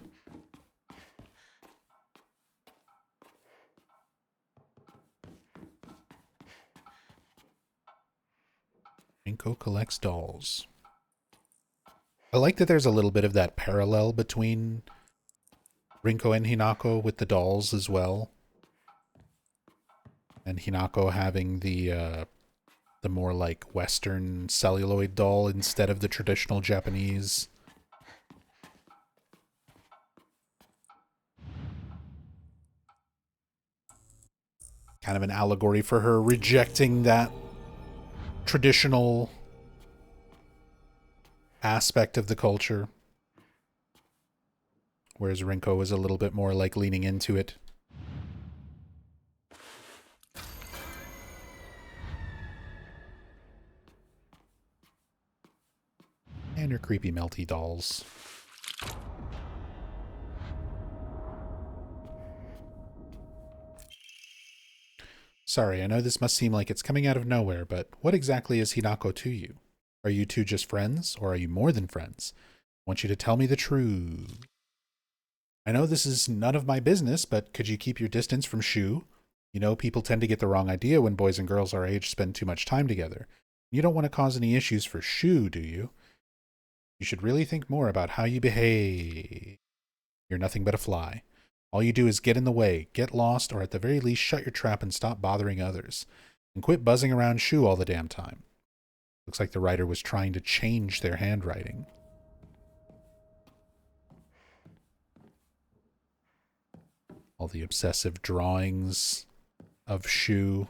S1: Rinko collects dolls. I like that there's a little bit of that parallel between Rinko and Hinako with the dolls as well. And Hinako having the more like Western celluloid doll instead of the traditional Japanese. kind of an allegory for her rejecting that traditional aspect of the culture, whereas Rinko was a little bit more like leaning into it. And her creepy melty dolls. Sorry, I know this must seem like it's coming out of nowhere, but what exactly is Hinako to you? Are you two just friends, or are you more than friends? I want you to tell me the truth. I know this is none of my business, but could you keep your distance from Shu? You know, people tend to get the wrong idea when boys and girls our age spend too much time together. You don't want to cause any issues for Shu, do you? You should really think more about how you behave. You're nothing but a fly. All you do is get in the way, get lost, or at the very least shut your trap and stop bothering others. And quit buzzing around Shu all the damn time. Looks like the writer was trying to change their handwriting. All the obsessive drawings of Shu.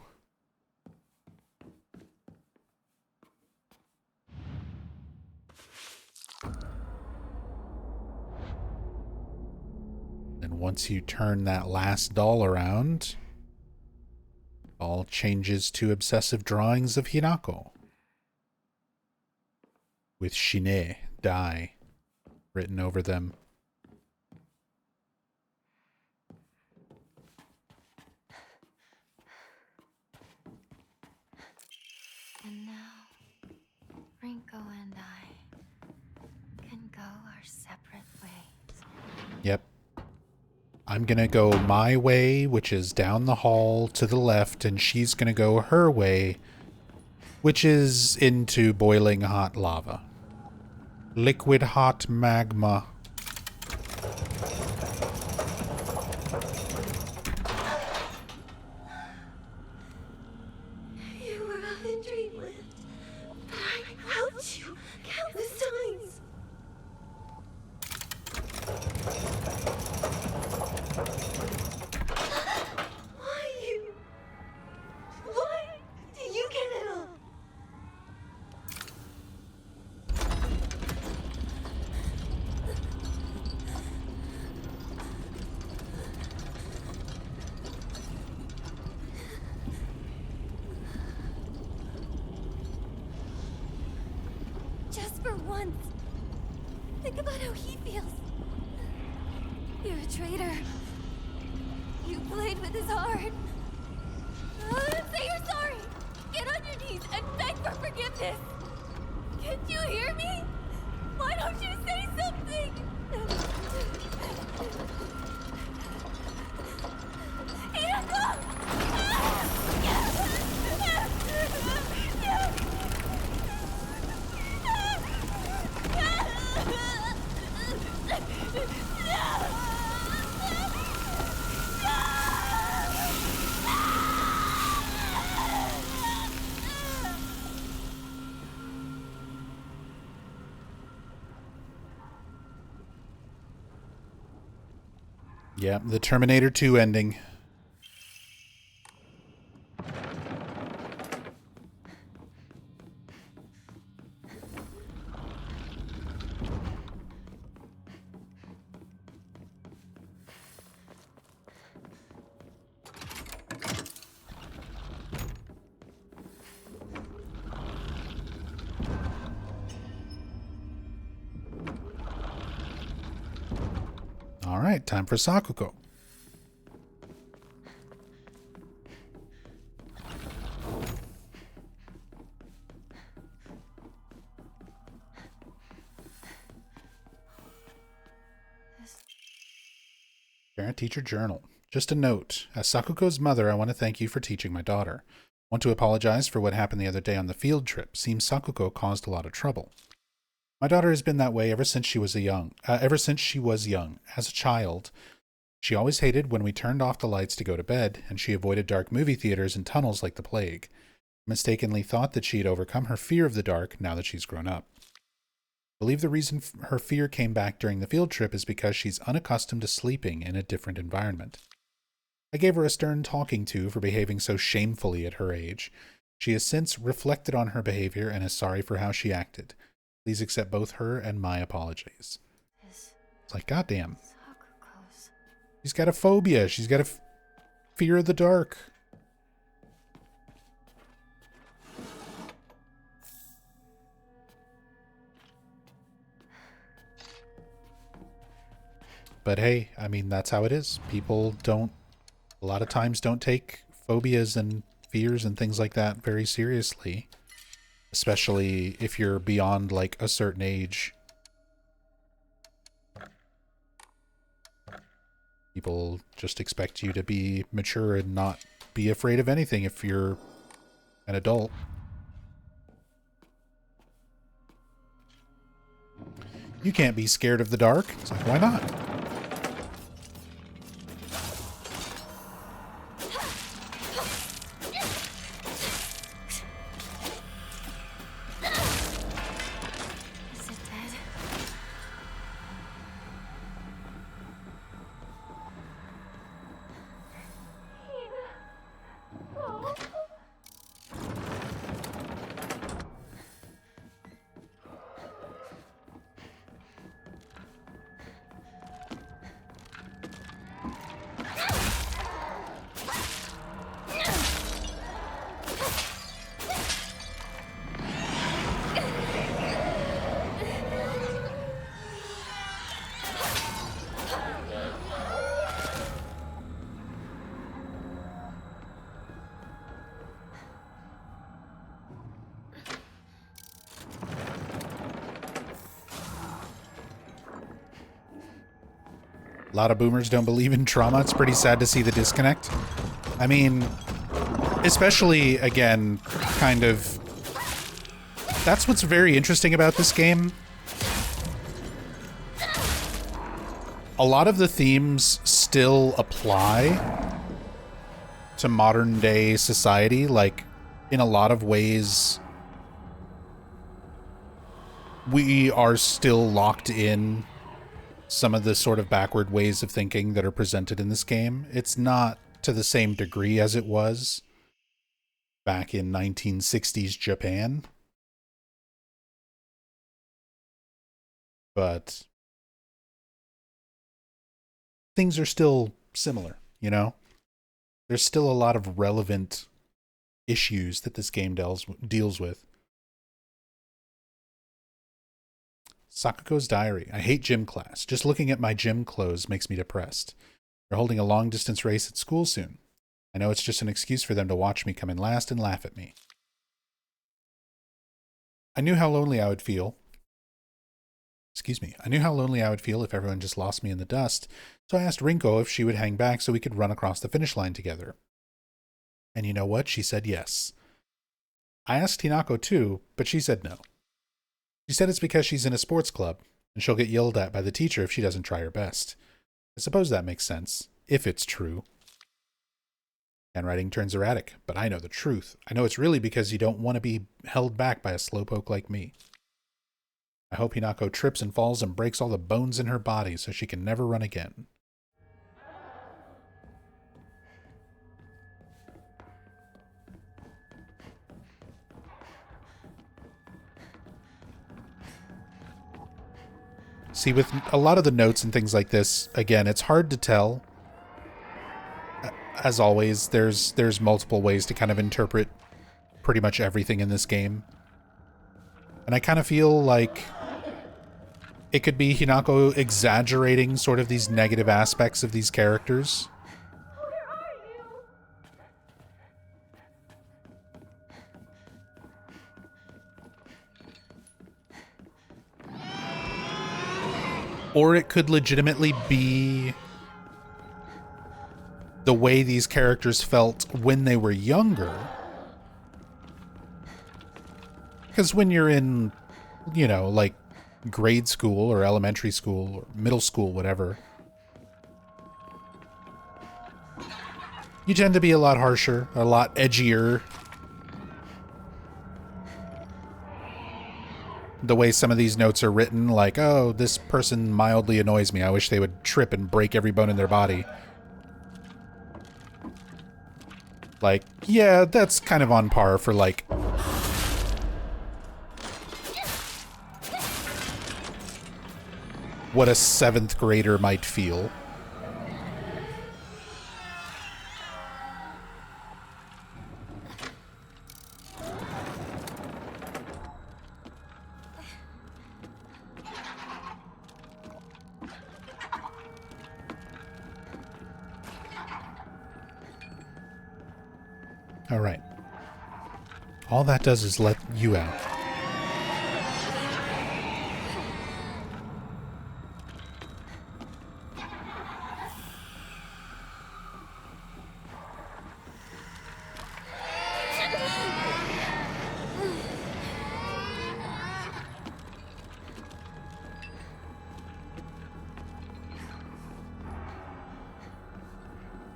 S1: And once you turn that last doll around, all changes to obsessive drawings of Hinako. With Shine, die, written over them.
S4: And now, Rinko and I can go our separate ways.
S1: Yep. I'm gonna go my way, which is down the hall to the left, and she's gonna go her way, which is into boiling hot lava. Liquid hot magma.
S6: You were out in dreamland, but I helped you countless times. Why do you get it all? Just for once, think about how he feels. You're a traitor. You played with his heart. Say you're sorry. Get on your knees and beg for forgiveness. Can't you hear me? Why don't you say something? Hinako!
S1: Yep, the Terminator 2 ending. All right, time for Sakuko. Parent-teacher journal. Just a note. As Sakuko's mother, I want to thank you for teaching my daughter. Want to apologize for what happened the other day on the field trip. Seems Sakuko caused a lot of trouble. My daughter has been that way ever since she was young. As a child, she always hated when we turned off the lights to go to bed, and she avoided dark movie theaters and tunnels like the plague. Mistakenly thought that she had overcome her fear of the dark now that she's grown up. I believe the reason her fear came back during the field trip is because she's unaccustomed to sleeping in a different environment. I gave her a stern talking to for behaving so shamefully at her age. She has since reflected on her behavior and is sorry for how she acted. Please accept both her and my apologies. It's like, goddamn. She's got a phobia. She's got a fear of the dark. But hey, I mean, that's how it is. People don't, a lot of times don't take phobias and fears and things like that very seriously. Especially if you're beyond like a certain age. People just expect you to be mature and not be afraid of anything if you're an adult. You can't be scared of the dark. It's like, why not? A lot of boomers don't believe in trauma. It's pretty sad to see the disconnect. I mean, especially, again, kind of... That's what's very interesting about this game. A lot of the themes still apply to modern day society. Like, in a lot of ways, we are still locked in some of the sort of backward ways of thinking that are presented in this game. It's not to the same degree as it was back in 1960s Japan. But things are still similar, you know? There's still a lot of relevant issues that this game deals with. Sakuko's diary. I hate gym class. Just looking at my gym clothes makes me depressed. They're holding a long-distance race at school soon. I know it's just an excuse for them to watch me come in last and laugh at me. I knew how lonely I would feel. Excuse me. I knew how lonely I would feel if everyone just lost me in the dust, so I asked Rinko if she would hang back so we could run across the finish line together. And you know what? She said yes. I asked Hinako too, but she said no. She said it's because she's in a sports club, and she'll get yelled at by the teacher if she doesn't try her best. I suppose that makes sense, if it's true. Handwriting turns erratic, but I know the truth. I know it's really because you don't want to be held back by a slowpoke like me. I hope Hinako trips and falls and breaks all the bones in her body so she can never run again. See, with a lot of the notes and things like this, again, it's hard to tell. As always, there's multiple ways to kind of interpret pretty much everything in this game. And I kind of feel like it could be Hinako exaggerating sort of these negative aspects of these characters. Or it could legitimately be the way these characters felt when they were younger. Because when you're in, you know, like grade school or elementary school or middle school, whatever, you tend to be a lot harsher, a lot edgier. The way some of these notes are written, like, oh, this person mildly annoys me. I wish they would trip and break every bone in their body. Like, yeah, that's kind of on par for like what a 7th grader might feel. All right. All that does is let you out.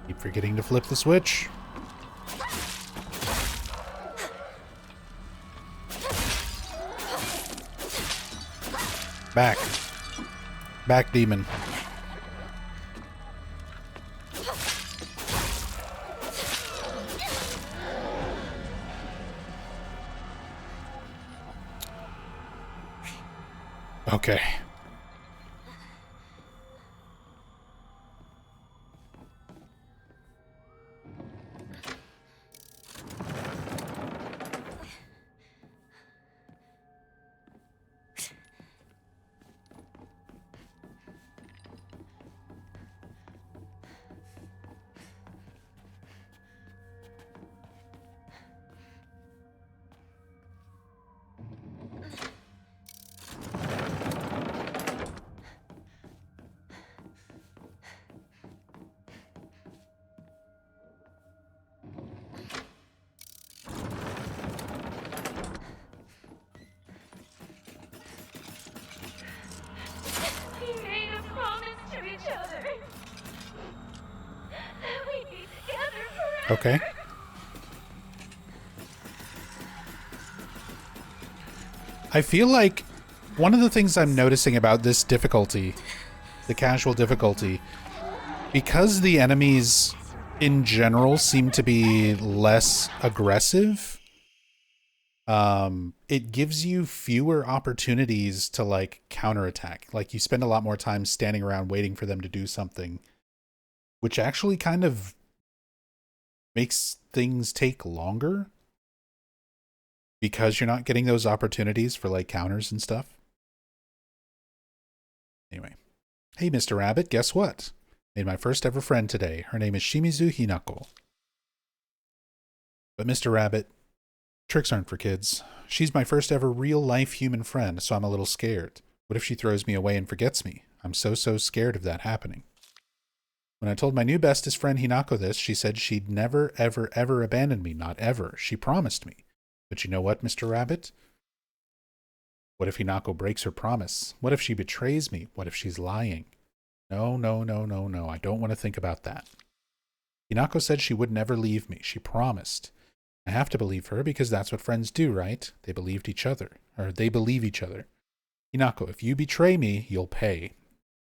S1: Keep forgetting to flip the switch. Back. Back, demon. Okay.
S10: We made a promise to each other. That we'd be together forever.
S1: Okay. I feel like one of the things I'm noticing about this difficulty, the casual difficulty, because the enemies in general seem to be less aggressive, it gives you fewer opportunities to like counterattack. Like you spend a lot more time standing around waiting for them to do something, which actually kind of makes things take longer because you're not getting those opportunities for like counters and stuff. Anyway. Hey, Mr. Rabbit, guess what? Made my first ever friend today. Her name is Shimizu Hinako. But Mr. Rabbit, tricks aren't for kids. She's my first ever real-life human friend, so I'm a little scared. What if she throws me away and forgets me? I'm so scared of that happening. When I told my new bestest friend Hinako this, she said she'd never, ever, ever abandon me. Not ever. She promised me. But you know what, Mr. Rabbit? What if Hinako breaks her promise? What if she betrays me? What if she's lying? No, no, no, no, no. I don't want to think about that. Hinako said she would never leave me. She promised. I have to believe her because that's what friends do, right? They believed each other. Or they believe each other. Hinako, if you betray me, you'll pay.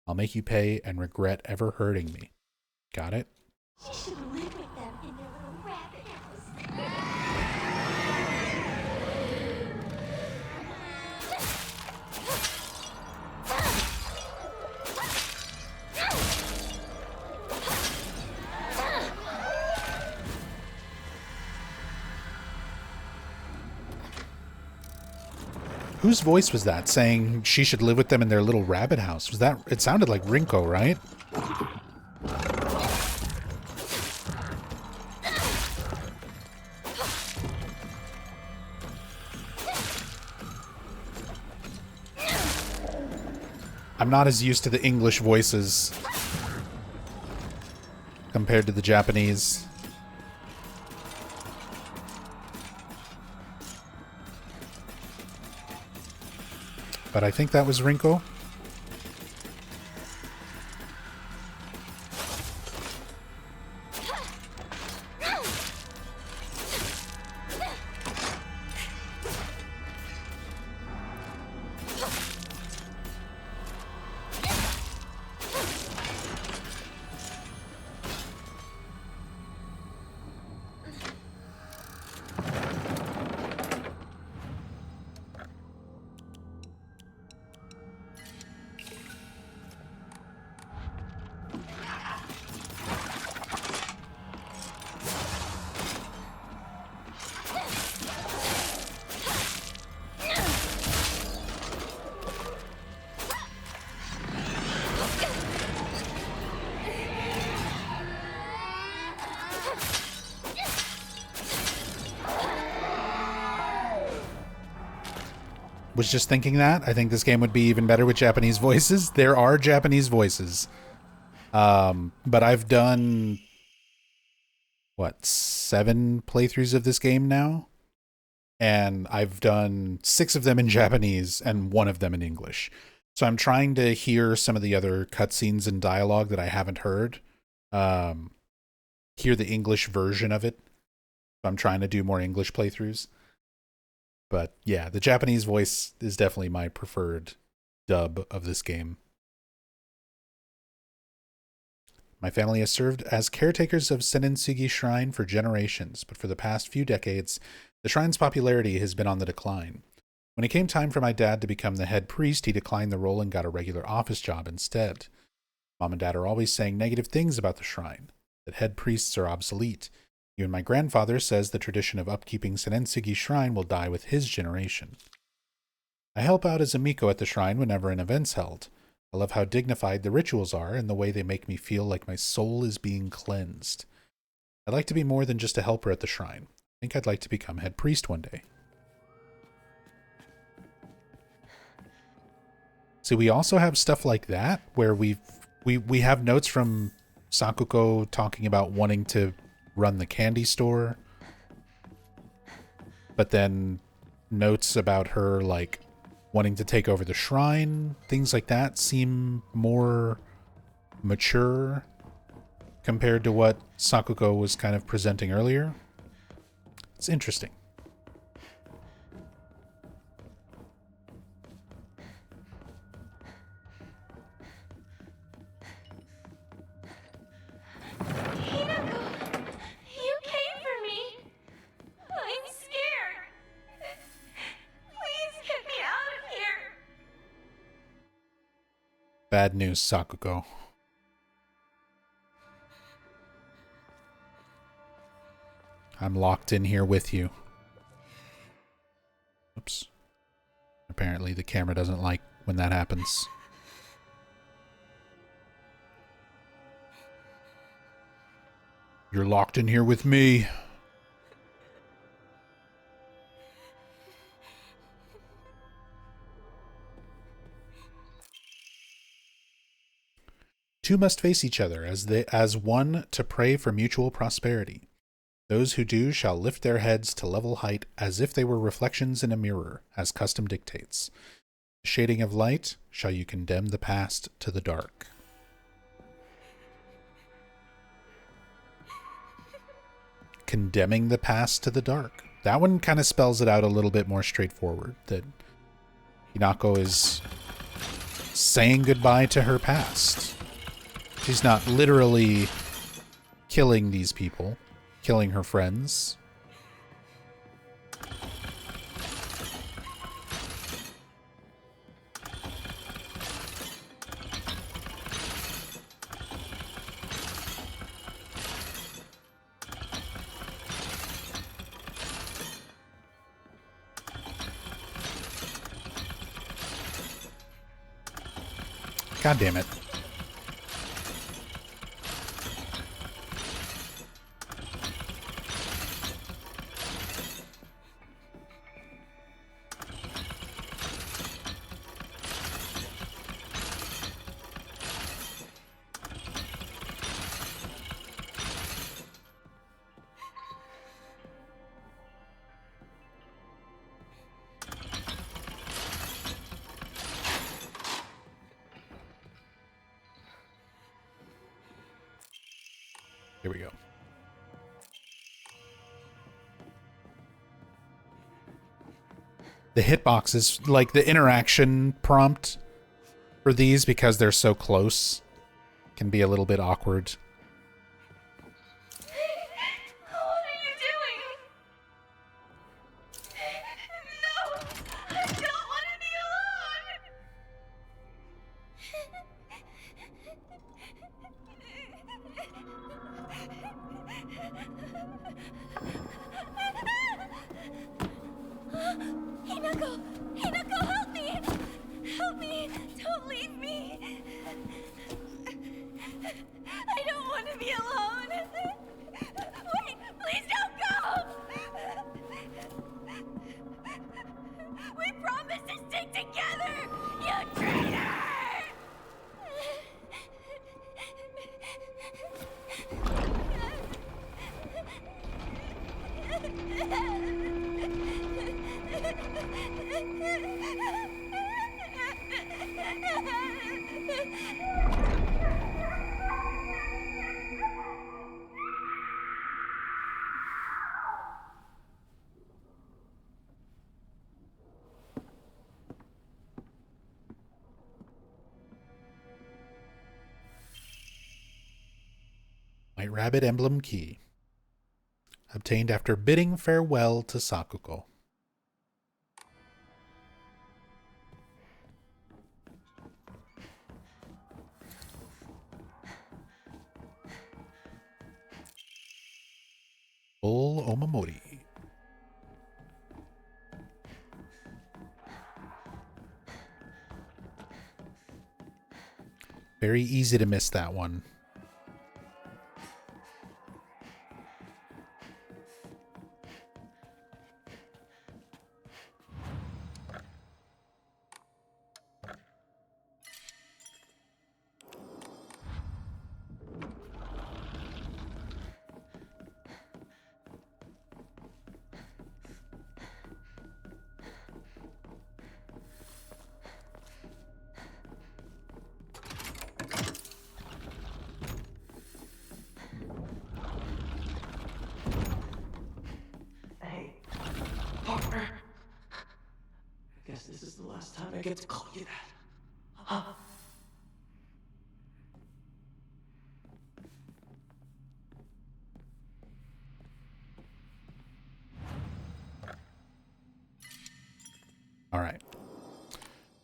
S1: I'll make you pay and regret ever hurting me. Got it?
S10: She should live with them in their little rabbit house.
S1: Whose voice was that saying she should live with them in their little rabbit house? Was that... It sounded like Rinko, right? I'm not as used to the English voices compared to the Japanese. But I think that was Rinko. was just thinking that. I think this game would be even better with Japanese voices. There are Japanese voices. But I've done, what, 7 playthroughs of this game now? And I've done 6 of them in Japanese and 1 of them in English. So I'm trying to hear some of the other cutscenes and dialogue that I haven't heard. Hear the English version of it. So I'm trying to do more English playthroughs. But yeah, the Japanese voice is definitely my preferred dub of this game. My family has served as caretakers of Senensugi Shrine for generations, but for the past few decades, the shrine's popularity has been on the decline. When it came time for my dad to become the head priest, he declined the role and got a regular office job instead. Mom and Dad are always saying negative things about the shrine, that head priests are obsolete. Even my grandfather says the tradition of upkeeping Senensugi Shrine will die with his generation. I help out as a Miko at the shrine whenever an event's held. I love how dignified the rituals are and the way they make me feel like my soul is being cleansed. I'd like to be more than just a helper at the shrine. I think I'd like to become head priest one day. So we also have stuff like that where we have notes from Sakuko talking about wanting to run the candy store, but then notes about her like wanting to take over the shrine. Things like that seem more mature compared to what Sakuko was kind of presenting earlier. It's interesting. Bad news, Sakuko. I'm locked in here with you. Oops. Apparently the camera doesn't like when that happens. You're locked in here with me. Two must face each other as one to pray for mutual prosperity. Those who do shall lift their heads to level height as if they were reflections in a mirror, as custom dictates. The shading of light shall you condemn the past to the dark. Condemning the past to the dark. That one kind of spells it out a little bit more straightforward, that Hinako is saying goodbye to her past. She's not literally killing these people, killing her friends. God damn it. Here we go. The hitboxes, like the interaction prompt for these, because they're so close, can be a little bit awkward.
S6: Hinako! Hinako, help me! Help me! Don't leave me! I don't want to be alone! Wait! Please don't go! We promised to
S1: White Rabbit Emblem Key. Obtained after bidding farewell to Sakuko. Bull Omamori. Very easy to miss that one.
S9: Partner. I guess this is the last time I get to call you that. Huh?
S1: All right.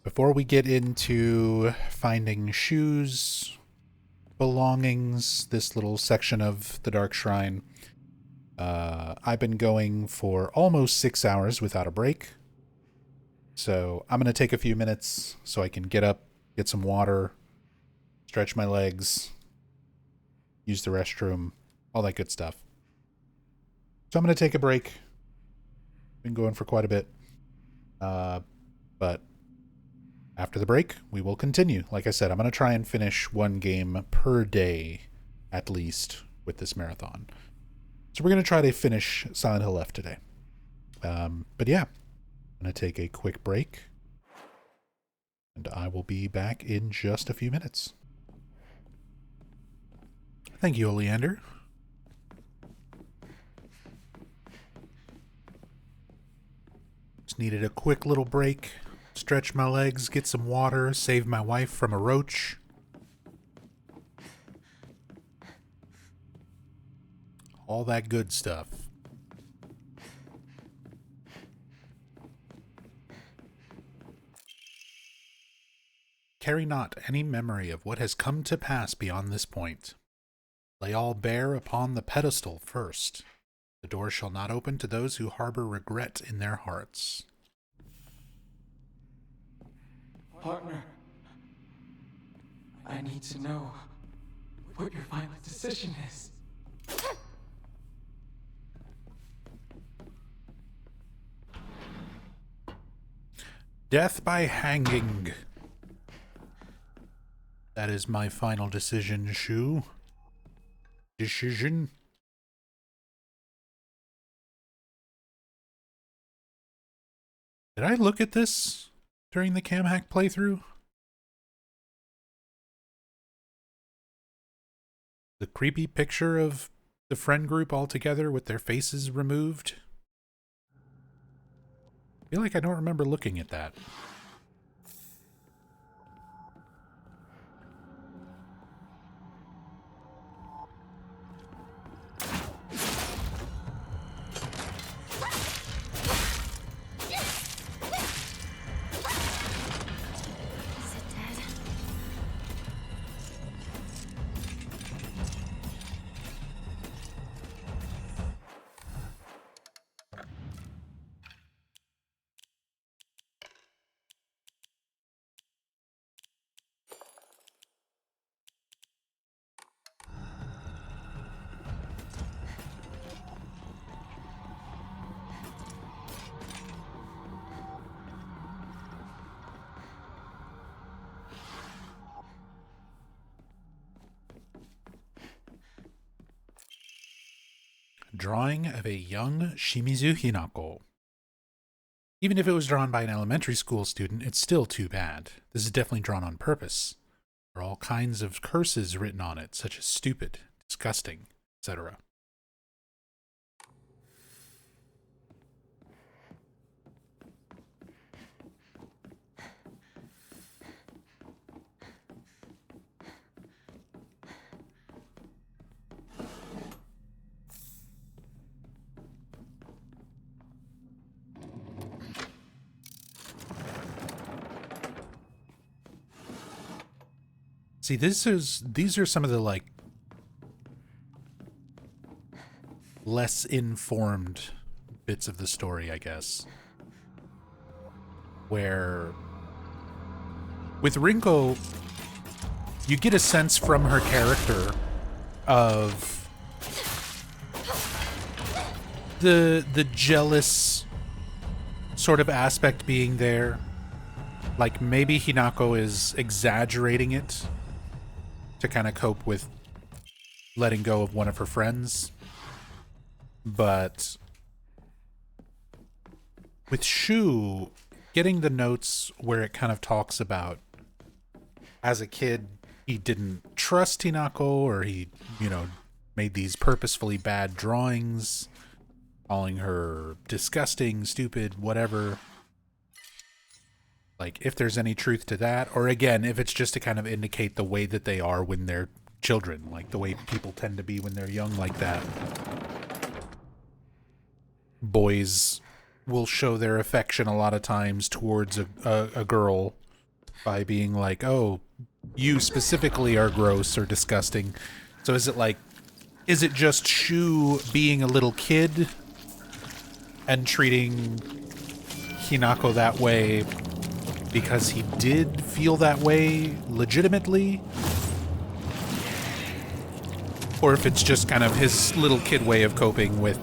S1: Before we get into finding shoes, belongings, this little section of the Dark Shrine, I've been going for almost 6 hours without a break. So I'm going to take a few minutes so I can get up, get some water, stretch my legs, use the restroom, all that good stuff. So I'm going to take a break. Been going for quite a bit. But after the break, we will continue. Like I said, I'm going to try and finish one game per day, at least, with this marathon. So we're going to try to finish Silent Hill F today. But yeah, I'm going to take a quick break. And I will be back in just a few minutes. Thank you, Oleander. Just needed a quick little break. Stretch my legs, get some water, save my wife from a roach. All that good stuff. Carry not any memory of what has come to pass beyond this point. Lay all bare upon the pedestal first. The door shall not open to those who harbor regret in their hearts.
S9: Partner, I need to know what your final decision is.
S1: Death by hanging. That is my final decision, Shu. Decision. Did I look at this during the cam hack playthrough? The creepy picture of the friend group all together with their faces removed? I feel like I don't remember looking at that. Drawing of a young Shimizu Hinako. Even if it was drawn by an elementary school student, it's still too bad. This is definitely drawn on purpose. There are all kinds of curses written on it, such as stupid, disgusting, etc. See, these are some of the like less informed bits of the story, I guess. Where with Rinko, you get a sense from her character of the jealous sort of aspect being there. Like maybe Hinako is exaggerating it to kind of cope with letting go of one of her friends. But with Shu, getting the notes where it kind of talks about as a kid he didn't trust Hinako, or he, you know, made these purposefully bad drawings, calling her disgusting, stupid, whatever. Like, if there's any truth to that, or again, if it's just to kind of indicate the way that they are when they're children, like the way people tend to be when they're young like that. Boys will show their affection a lot of times towards a girl by being like, oh, you specifically are gross or disgusting. So is it just Shu being a little kid and treating Hinako that way because he did feel that way legitimately? Or if it's just kind of his little kid way of coping with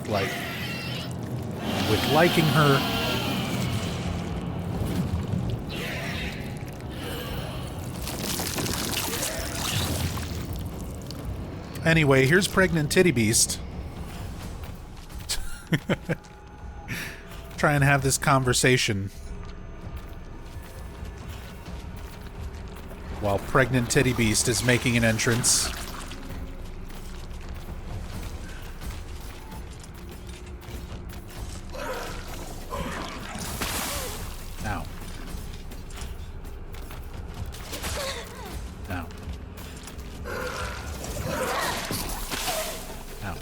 S1: liking her. Anyway, here's Pregnant Titty Beast. Try and have this conversation while Pregnant Titty Beast is making an entrance. Now. Now. Now.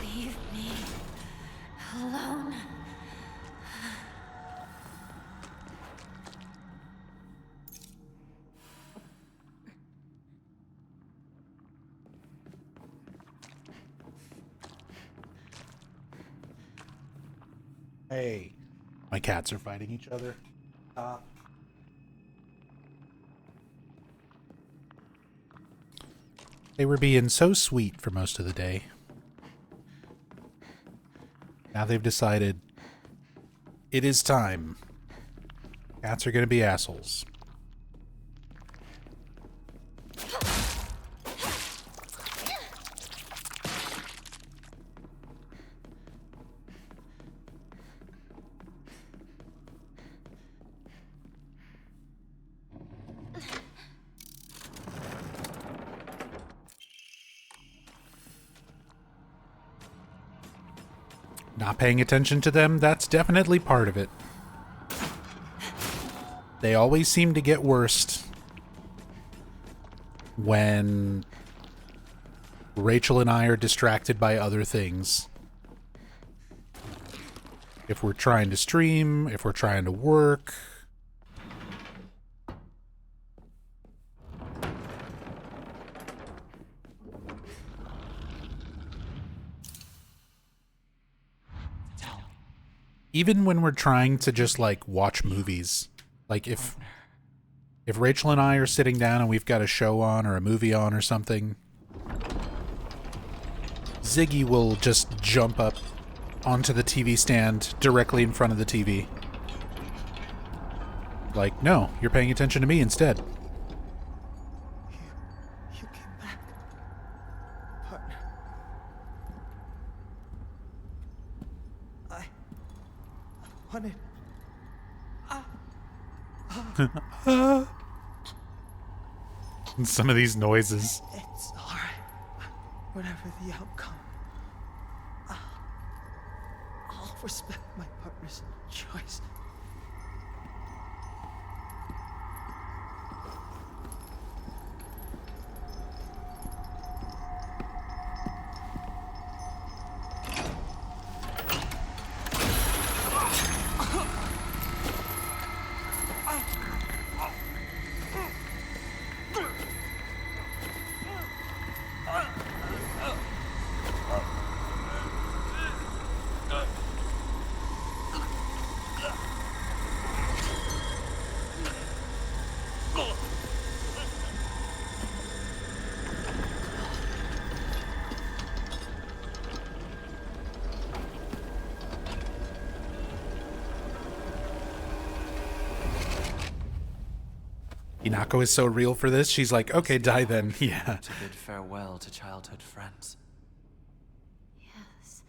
S4: Leave me alone.
S1: Hey. My cats are fighting each other. Stop. They were being so sweet for most of the day. Now they've decided it is time. Cats are going to be assholes. Not paying attention to them, that's definitely part of it. They always seem to get worse when Rachel and I are distracted by other things. If we're trying to stream, if we're trying to work. Even when we're trying to just like watch movies, like if Rachel and I are sitting down and we've got a show on or a movie on or something, Ziggy will just jump up onto the TV stand directly in front of the TV. Like, no, you're paying attention to me instead.
S8: You came back, partner. wanted.
S1: And some of these noises.
S8: It's alright. Whatever the outcome, I'll respect my partner's choice.
S1: Hinako is so real for this. She's like, okay, die then. Yeah.
S9: To bid farewell to childhood friends.
S4: Yes.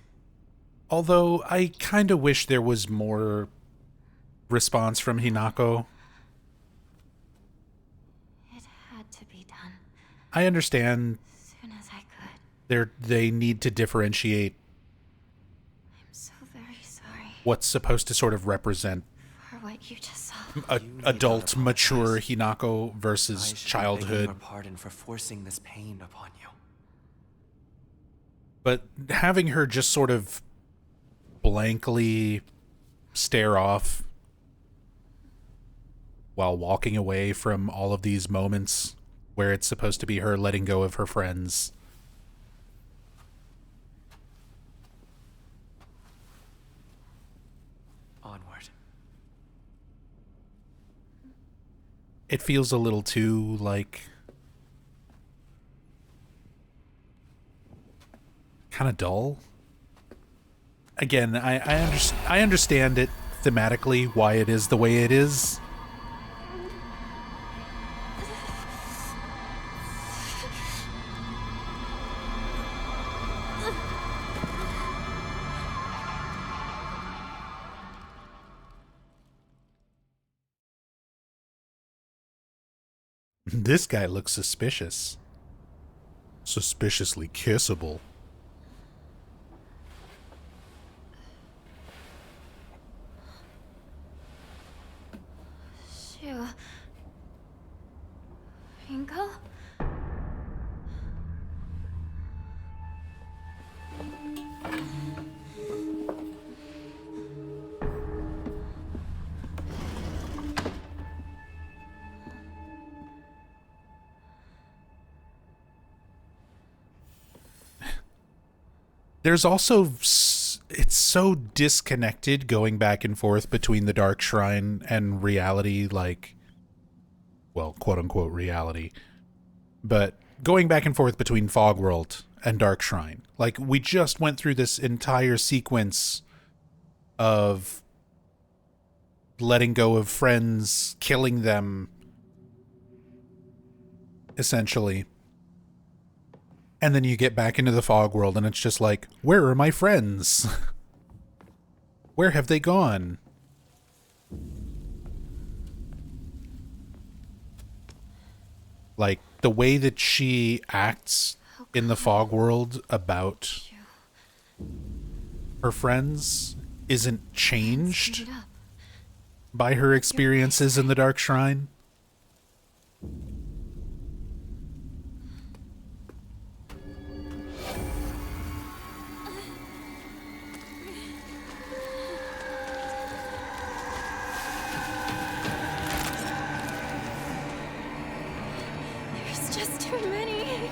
S1: Although I kind of wish there was more response from Hinako.
S4: It had to be done.
S1: I understand
S4: As soon as I could.
S1: they need to differentiate
S4: I'm so very sorry
S1: what's supposed to sort of represent
S4: for what you just saw.
S1: adult, mature Hinako
S9: I
S1: versus
S9: should be begging
S1: childhood.
S9: your pardon for forcing this pain upon you.
S1: But having her just sort of blankly stare off while walking away from all of these moments where it's supposed to be her letting go of her friends.
S9: Onward.
S1: It feels a little too, like, kind of dull. Again, I understand it thematically, why it is the way it is. This guy looks suspicious. Suspiciously kissable.
S4: Shu. Ringo?
S1: There's also, it's so disconnected going back and forth between the Dark Shrine and reality, like, well, quote-unquote reality. But going back and forth between Fogworld and Dark Shrine. Like, we just went through this entire sequence of letting go of friends, killing them, essentially. And then you get back into the fog world and it's just like, where are my friends? Where have they gone? Like, the way that she acts in the fog world about her friends isn't changed by her experiences in the Dark Shrine.
S6: There's just too many.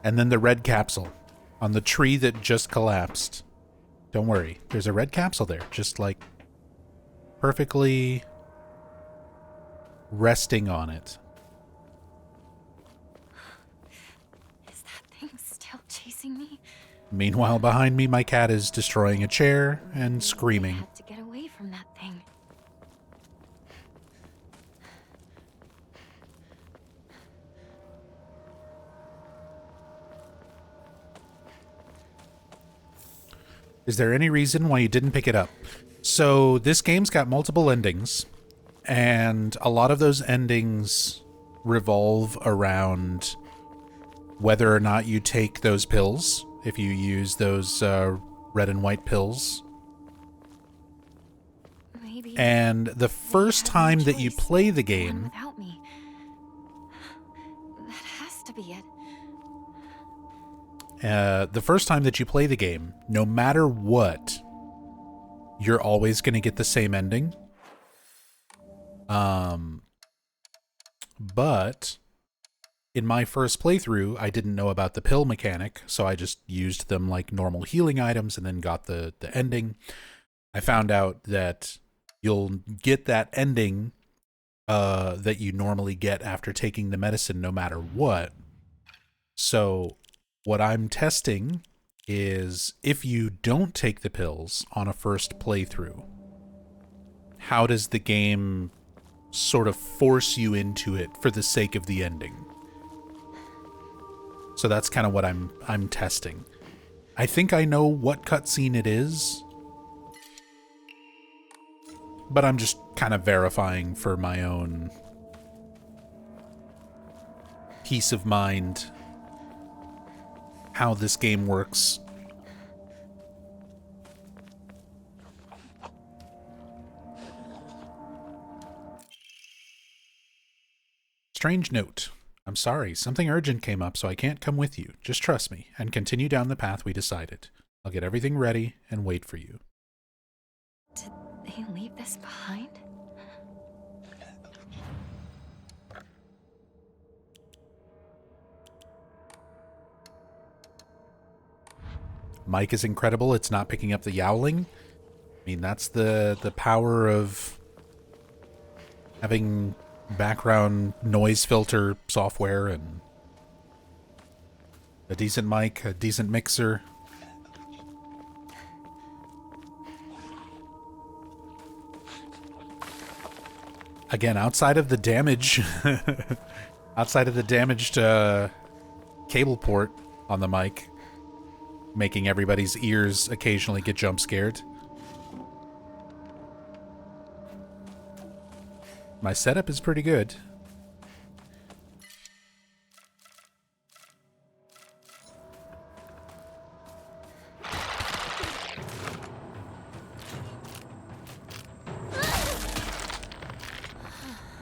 S1: And then the red capsule on the tree that just collapsed. Don't worry, there's a red capsule there, just like perfectly resting on it.
S4: Is that thing still chasing me?
S1: Meanwhile, behind me, my cat is destroying a chair and screaming.
S4: I had to get away from that thing.
S1: Is there any reason why you didn't pick it up? So this game's got multiple endings, and a lot of those endings revolve around whether or not you take those pills, if you use those red and white pills.
S4: Maybe.
S1: And the first time that you play the game,
S4: Without me. That has to be it.
S1: the first time that you play the game, no matter what, you're always going to get the same ending. But in my first playthrough, I didn't know about the pill mechanic, so I just used them like normal healing items and then got the ending. I found out that you'll get that ending that you normally get after taking the medicine no matter what. So what I'm testing is if you don't take the pills on a first playthrough, how does the game sort of force you into it for the sake of the ending? So that's kind of what I'm testing. I think I know what cutscene it is, but I'm just kind of verifying for my own peace of mind how this game works. Strange note. I'm sorry, something urgent came up, so I can't come with you. Just trust me, and continue down the path we decided. I'll get everything ready and wait for you.
S4: Did they leave this behind?
S1: Mic is incredible. It's not picking up the yowling. I mean, that's the power of having background noise filter software and a decent mic, a decent mixer. Again, outside of the damage, outside of the damaged cable port on the mic, making everybody's ears occasionally get jump scared, my setup is pretty good.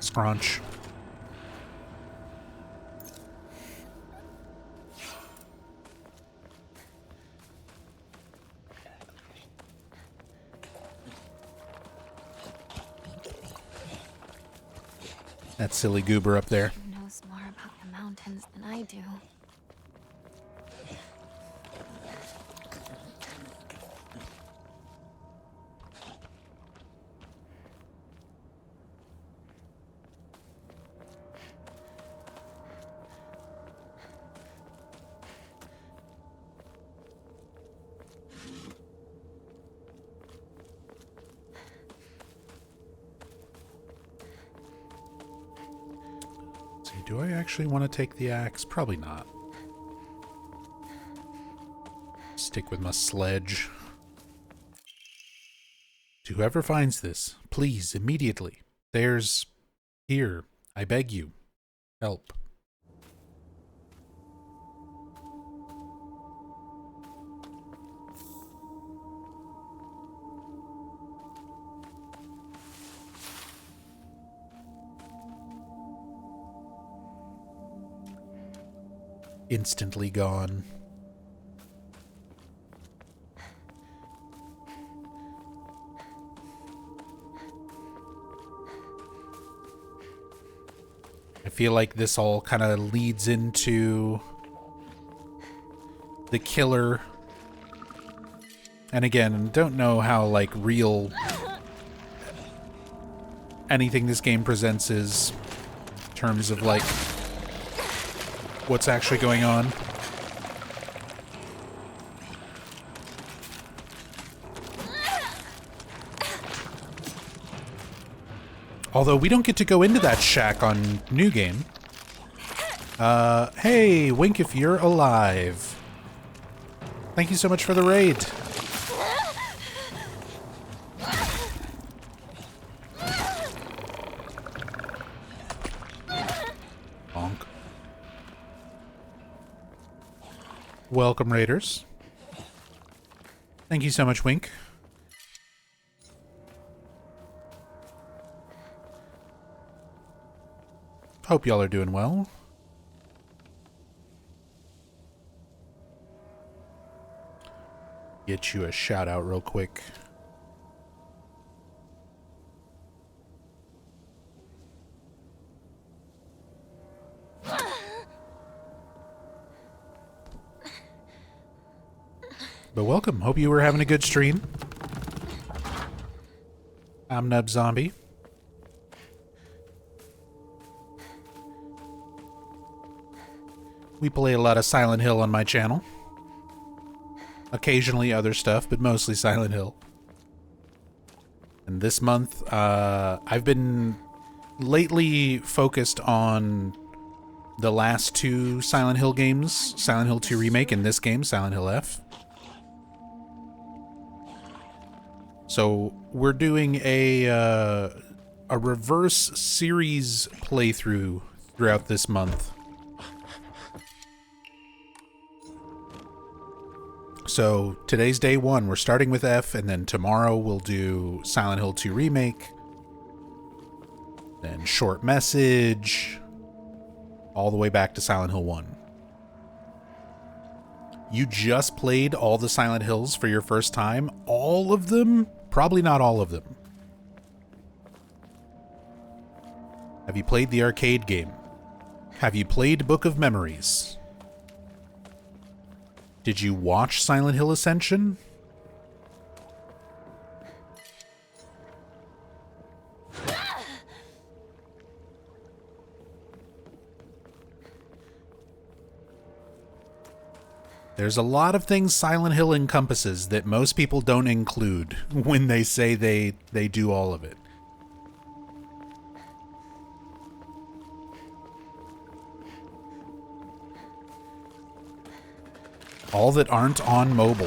S1: Scrunch. That silly goober up there.
S4: Who knows more about the mountains than I do?
S1: Do I actually want to take the axe? Probably not. Stick with my sledge. To whoever finds this, please, immediately. There's... Here, I beg you. Help. Instantly gone. I feel like this all kind of leads into the killer. And again, don't know how, like, real anything this game presents is in terms of, like, what's actually going on. Although we don't get to go into that shack on New Game. Hey, Wink, if you're alive. Thank you so much for the raid. Bonk. Welcome, raiders. Thank you so much, Wink. Hope y'all are doing well. Get you a shout out real quick. But welcome. Hope you were having a good stream. I'm Nub Zombie. We play a lot of Silent Hill on my channel. Occasionally other stuff, but mostly Silent Hill. And this month, I've been lately focused on the last two Silent Hill games, Silent Hill 2 Remake and this game, Silent Hill F. So we're doing a reverse series playthrough throughout this month. So today's day one. We're starting with F, and then tomorrow we'll do Silent Hill 2 Remake, then Short Message, all the way back to Silent Hill 1. You just played all the Silent Hills for your first time? All of them? Probably not all of them. Have you played the arcade game? Have you played Book of Memories? Did you watch Silent Hill Ascension? There's a lot of things Silent Hill encompasses that most people don't include when they say they do all of it. All that aren't on mobile.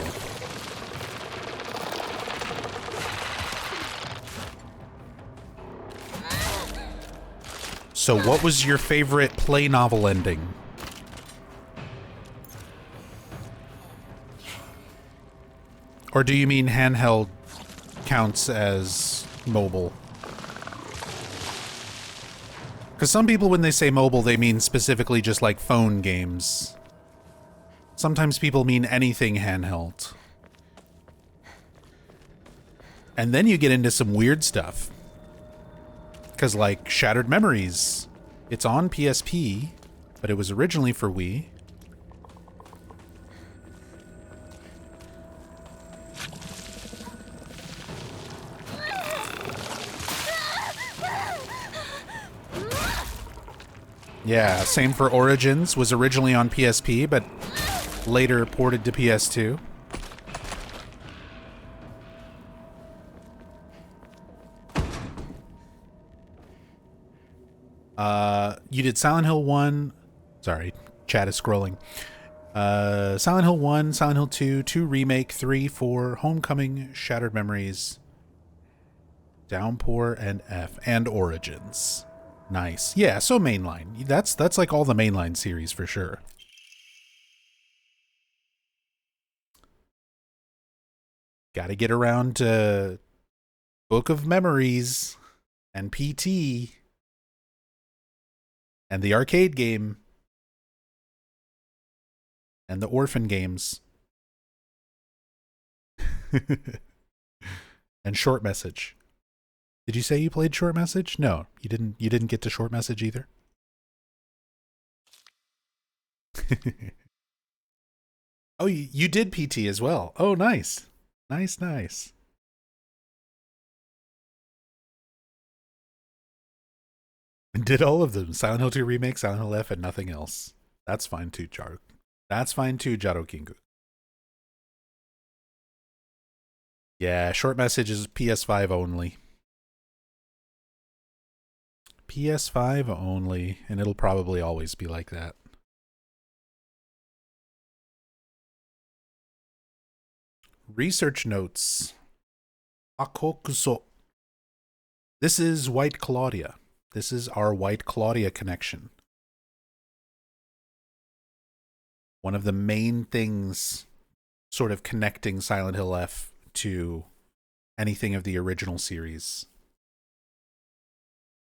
S1: So what was your favorite play novel ending? Or do you mean handheld counts as mobile? Because some people, when they say mobile, they mean specifically just like phone games. Sometimes people mean anything handheld. And then you get into some weird stuff. Because like Shattered Memories, it's on PSP, but it was originally for Wii. Yeah, same for Origins, was originally on PSP, but later ported to PS2. You did Silent Hill 1. Sorry, chat is scrolling. Silent Hill 1, Silent Hill 2, 2 Remake, 3, 4, Homecoming, Shattered Memories, Downpour, and F, and Origins. Nice. Yeah, so mainline. That's like all the mainline series for sure. Gotta get around to Book of Memories and PT and the arcade game and the orphan games and Short Message. Did you say you played Short Message? No, you didn't. You didn't get to Short Message either. Oh, you did PT as well. Oh, nice. Nice, nice. Did all of them. Silent Hill 2 Remake, Silent Hill F, and nothing else. That's fine too, Jaro. That's fine too, Jaro Kingu. Yeah, short message is PS5 only. PS5 only, and it'll probably always be like that. Research notes. Hakokuso. This is White Claudia. This is our White Claudia connection. One of the main things sort of connecting Silent Hill F to anything of the original series.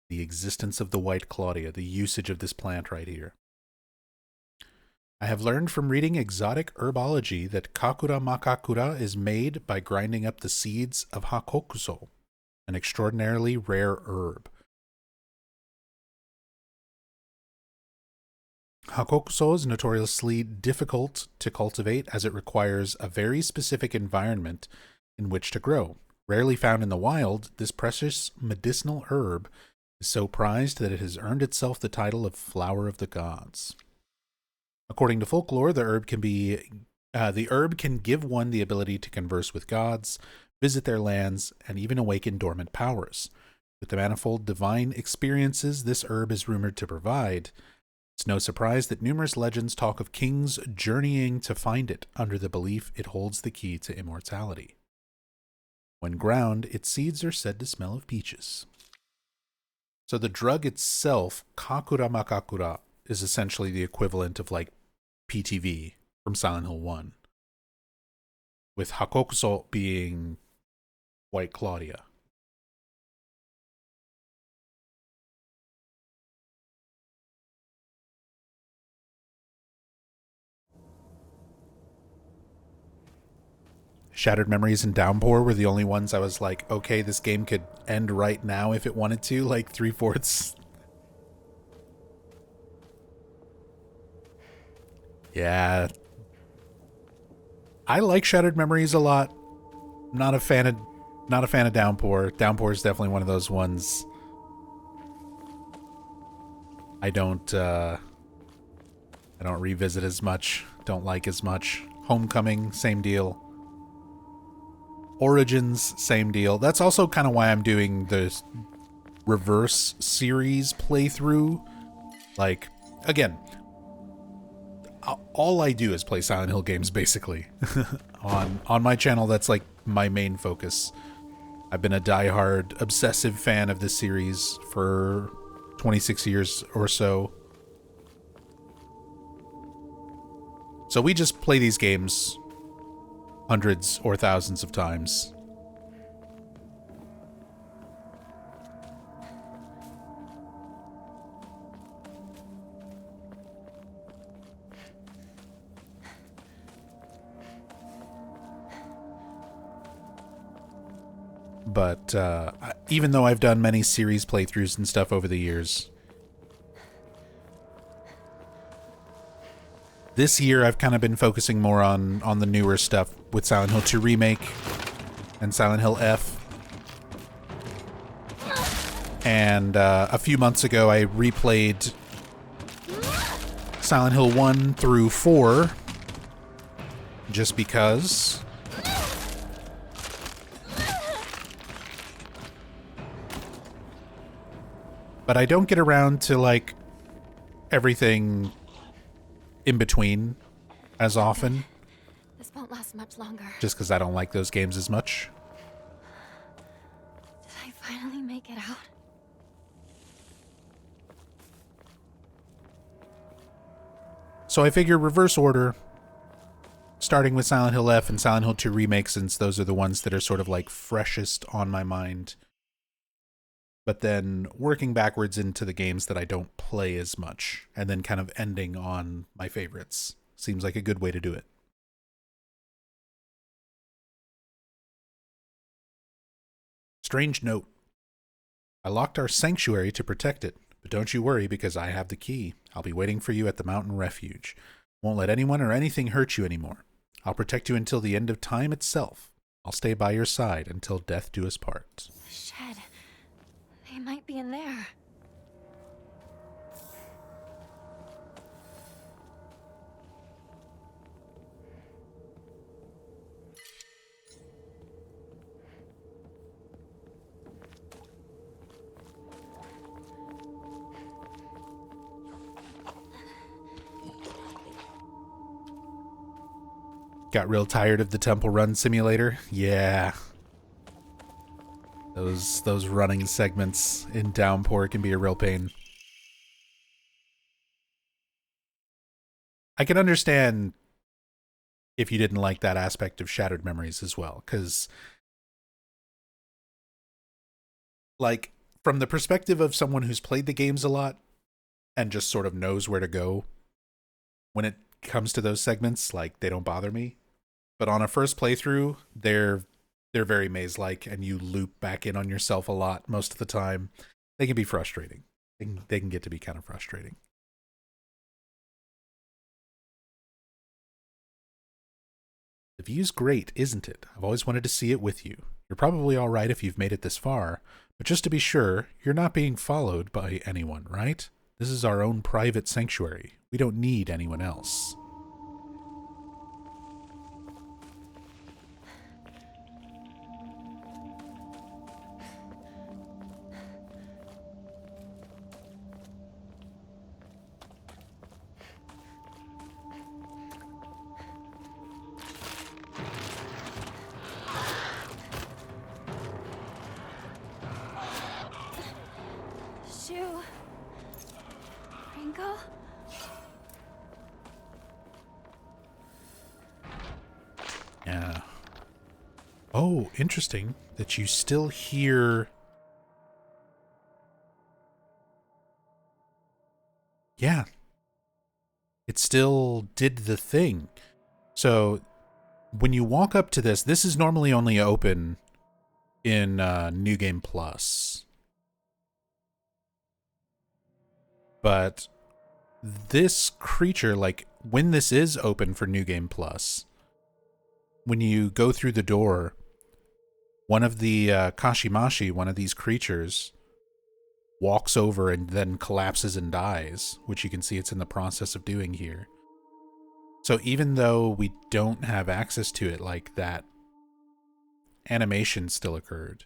S1: The existence of the White Claudia, the usage of this plant right here. I have learned from reading exotic herbology that Kakura Makakura is made by grinding up the seeds of Hakokuso, an extraordinarily rare herb. Hakokuso is notoriously difficult to cultivate as it requires a very specific environment in which to grow. Rarely found in the wild, this precious medicinal herb is so prized that it has earned itself the title of Flower of the Gods. According to folklore, the herb can give one the ability to converse with gods, visit their lands, and even awaken dormant powers. With the manifold divine experiences this herb is rumored to provide, it's no surprise that numerous legends talk of kings journeying to find it under the belief it holds the key to immortality. When ground, its seeds are said to smell of peaches. So the drug itself, Kakura Makakura, is essentially the equivalent of like PTV from Silent Hill 1. With Hakokuso being White Claudia. Shattered Memories and Downpour were the only ones I was like, okay, this game could end right now if it wanted to, like 3/4. Yeah. I like Shattered Memories a lot. Not a fan of Downpour. Downpour is definitely one of those ones I don't revisit as much, don't like as much. Homecoming, same deal. Origins, same deal. That's also kind of why I'm doing the reverse series playthrough. Like, again, all I do is play Silent Hill games, basically. on my channel, that's like my main focus. I've been a diehard, obsessive fan of this series for 26 years or so. So we just play these games hundreds or thousands of times. But even though I've done many series playthroughs and stuff over the years, this year I've kind of been focusing more on the newer stuff with Silent Hill 2 Remake and Silent Hill F. And a few months ago I replayed Silent Hill 1 through 4 just because. But I don't get around to like everything in between as often.
S4: This won't last much longer.
S1: Just because I don't like those games as much.
S4: Did I finally make it out?
S1: So I figure reverse order, starting with Silent Hill F and Silent Hill 2 Remake, since those are the ones that are sort of like freshest on my mind. But then working backwards into the games that I don't play as much, and then kind of ending on my favorites. Seems like a good way to do it. Strange note. I locked our sanctuary to protect it, but don't you worry because I have the key. I'll be waiting for you at the mountain refuge. Won't let anyone or anything hurt you anymore. I'll protect you until the end of time itself. I'll stay by your side until death do us part.
S4: Shed. They might be in there.
S1: Got real tired of the Temple Run simulator? Yeah. Those running segments in Downpour can be a real pain. I can understand if you didn't like that aspect of Shattered Memories as well, because, like, from the perspective of someone who's played the games a lot and just sort of knows where to go, when it comes to those segments, like, they don't bother me. But on a first playthrough, they're very maze-like, and you loop back in on yourself a lot most of the time. They can be frustrating. They can get to be kind of frustrating. The view's great, isn't it? I've always wanted to see it with you. You're probably all right if you've made it this far, but just to be sure, you're not being followed by anyone, right? This is our own private sanctuary. We don't need anyone else.
S6: Shu. Ringo?
S1: Yeah. Oh, interesting that you still hear... Yeah. It still did the thing. So, when you walk up to this, this is normally only open in New Game Plus. But this creature, like, when this is open for New Game Plus, when you go through the door, one of the Kashimashi, one of these creatures, walks over and then collapses and dies, which you can see it's in the process of doing here. So even though we don't have access to it like that, animation still occurred.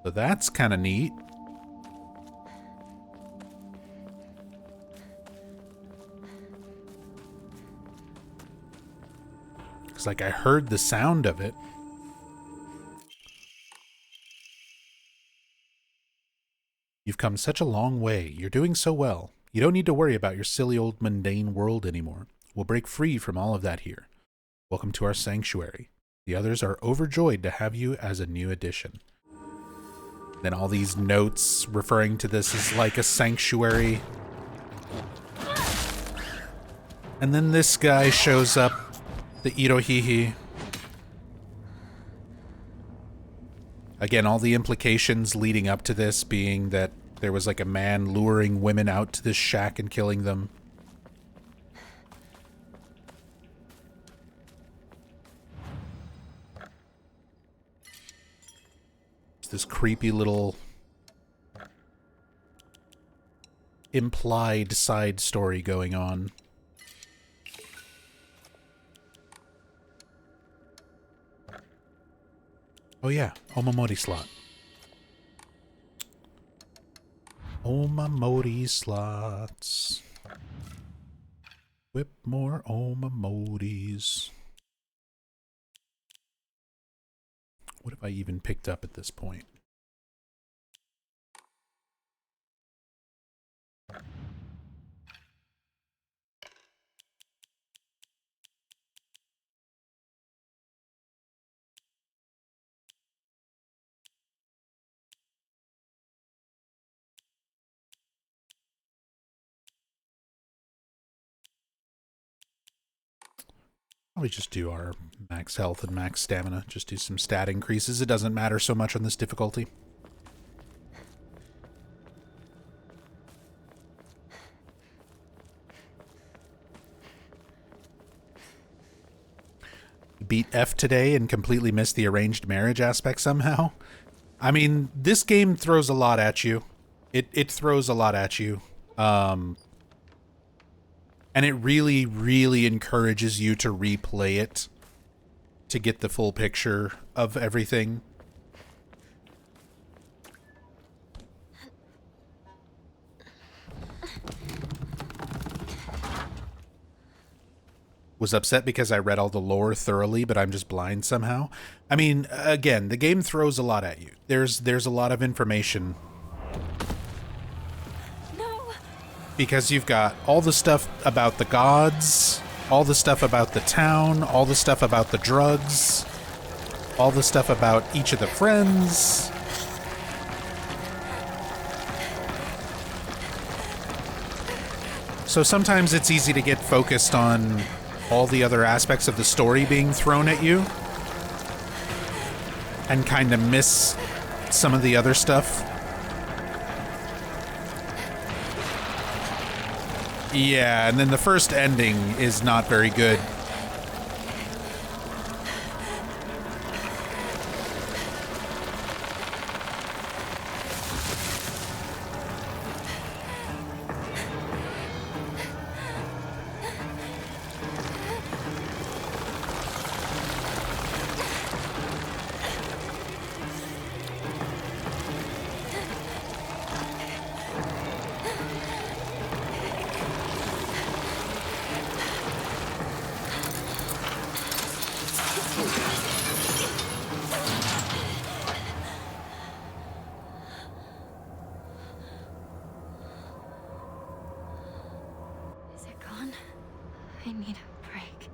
S1: So that's kind of neat. It's like I heard the sound of it. You've come such a long way. You're doing so well. You don't need to worry about your silly old mundane world anymore. We'll break free from all of that here. Welcome to our sanctuary. The others are overjoyed to have you as a new addition. Then all these notes referring to this as like a sanctuary. And then this guy shows up, the Irohihi. Again, all the implications leading up to this being that there was like a man luring women out to this shack and killing them. This creepy little implied side story going on. Oh yeah, Omamori slot. Omamori slots. Whip more Omamoris. What have I even picked up at this point? Probably just do our max health and max stamina. Just do some stat increases. It doesn't matter so much on this difficulty. beat F today and completely missed the arranged marriage aspect somehow. I mean, this game throws a lot at you. It throws a lot at you. And it really, really encourages you to replay it to get the full picture of everything. Was upset because I read all the lore thoroughly, but I'm just blind somehow. I mean, again, the game throws a lot at you. There's a lot of information.
S6: No.
S1: Because you've got all the stuff about the gods, all the stuff about the town, all the stuff about the drugs, all the stuff about each of the friends. So sometimes it's easy to get focused on all the other aspects of the story being thrown at you and kind of miss some of the other stuff. Yeah, and then the first ending is not very good.
S6: Is it gone? I need a break.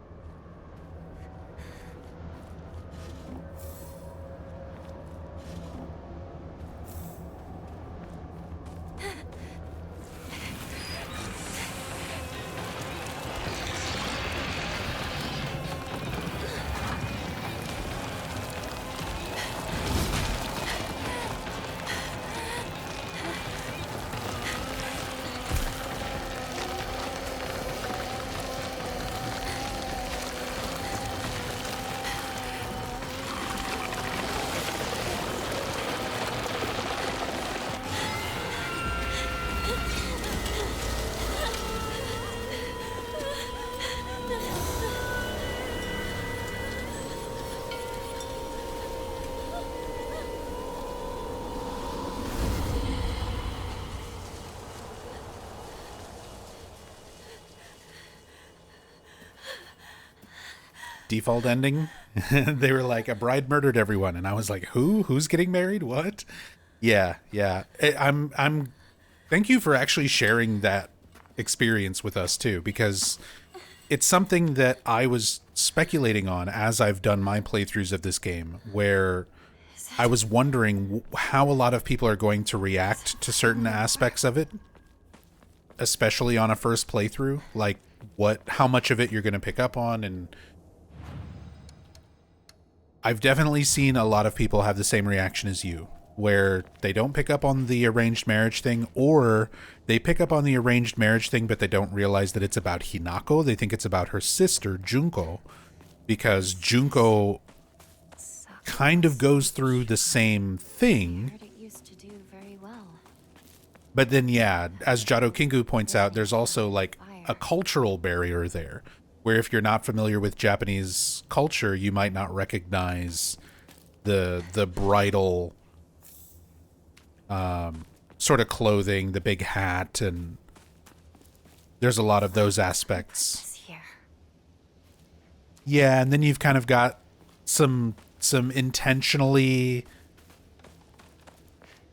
S1: Default ending. They were like, a bride murdered everyone, and I was like, who's getting married? What? Yeah. I'm thank you for actually sharing that experience with us too, because it's something that I was speculating on as I've done my playthroughs of this game, where I was wondering how a lot of people are going to react to certain aspects of it, especially on a first playthrough, like how much of it you're going to pick up on. And I've definitely seen a lot of people have the same reaction as you, where they don't pick up on the arranged marriage thing, or they pick up on the arranged marriage thing, but they don't realize that it's about Hinako. They think it's about her sister, Junko, because Junko kind of goes through the same thing.
S4: It used to do very well.
S1: But then, yeah, as Jado Kingu points out, there's also like a cultural barrier there, where if you're not familiar with Japanese culture, you might not recognize the bridal sort of clothing, the big hat, and there's a lot of those aspects. Yeah, and then you've kind of got some intentionally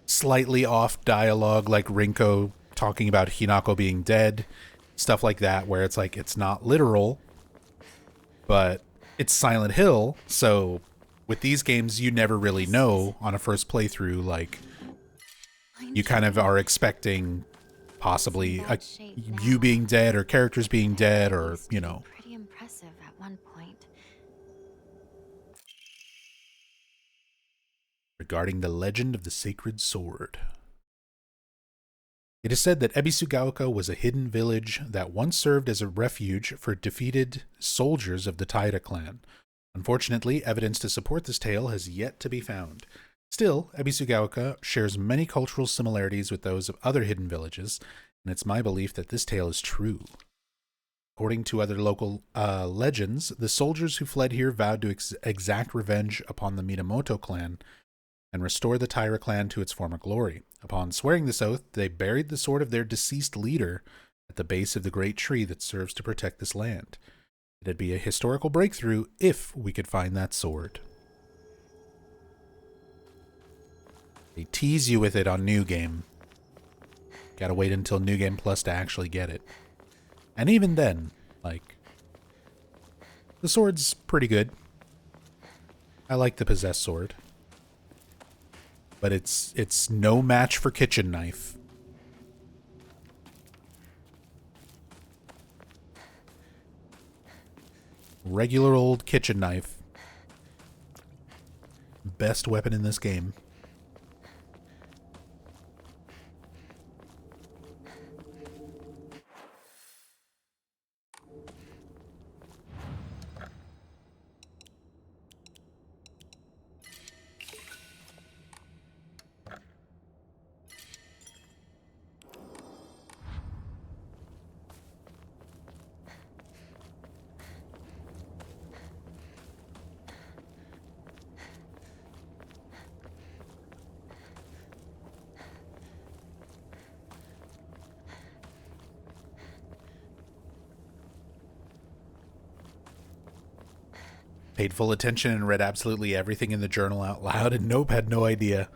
S1: slightly off dialogue, like Rinko talking about Hinako being dead, stuff like that, where it's like, it's not literal, but it's Silent Hill, so with these games, you never really know on a first playthrough, like, you kind of are expecting possibly you being dead, or characters being dead, or, you know.
S4: Pretty impressive at one point.
S1: Regarding the legend of the sacred sword. It is said that Ebisugaoka was a hidden village that once served as a refuge for defeated soldiers of the Taira clan. Unfortunately, evidence to support this tale has yet to be found. Still, Ebisugaoka shares many cultural similarities with those of other hidden villages, and it's my belief that this tale is true. According to other local legends, the soldiers who fled here vowed to exact revenge upon the Minamoto clan and restore the Taira clan to its former glory. Upon swearing this oath, they buried the sword of their deceased leader at the base of the great tree that serves to protect this land. It'd be a historical breakthrough if we could find that sword. They tease you with it on New Game. Gotta wait until New Game Plus to actually get it. And even then, like, the sword's pretty good. I like the possessed sword. But it's no match for kitchen knife. Regular old kitchen knife. Best weapon in this game. Paid full attention and read absolutely everything in the journal out loud, and nope, had no idea.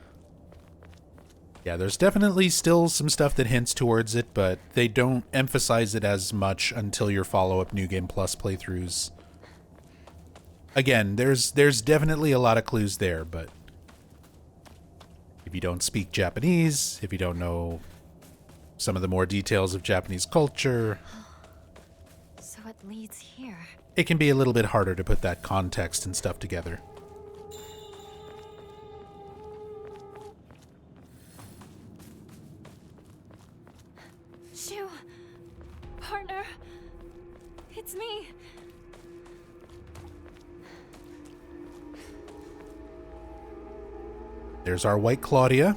S1: Yeah, there's definitely still some stuff that hints towards it, but they don't emphasize it as much until your follow-up New Game Plus playthroughs. Again, there's definitely a lot of clues there, but if you don't speak Japanese, if you don't know some of the more details of Japanese culture,
S4: So it leads here.
S1: it can be a little bit harder to put that context and stuff together.
S6: Shu, partner, it's me.
S1: There's our White Claudia.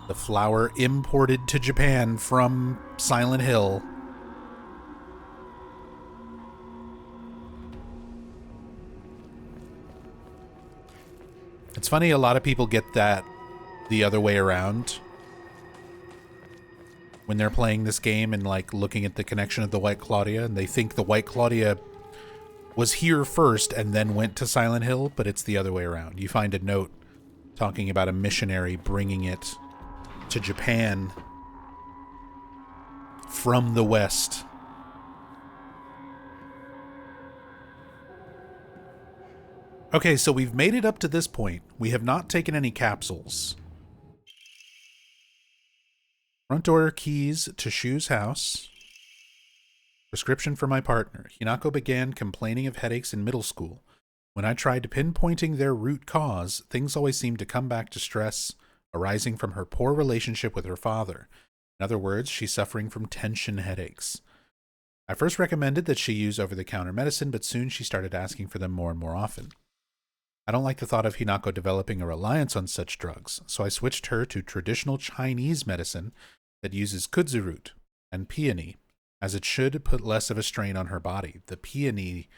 S1: The flower imported to Japan from Silent Hill. It's funny, a lot of people get that the other way around when they're playing this game and like looking at the connection of the White Claudia, and they think the White Claudia was here first and then went to Silent Hill, but it's the other way around. You find a note talking about a missionary bringing it to Japan from the West. Okay, so we've made it up to this point. We have not taken any capsules. Front door keys to Shu's house. Prescription for my partner. Hinako began complaining of headaches in middle school. When I tried pinpointing their root cause, things always seemed to come back to stress arising from her poor relationship with her father. In other words, she's suffering from tension headaches. I first recommended that she use over-the-counter medicine, but soon she started asking for them more and more often. I don't like the thought of Hinako developing a reliance on such drugs, so I switched her to traditional Chinese medicine that uses kudzu root and peony, as it should put less of a strain on her body. The peony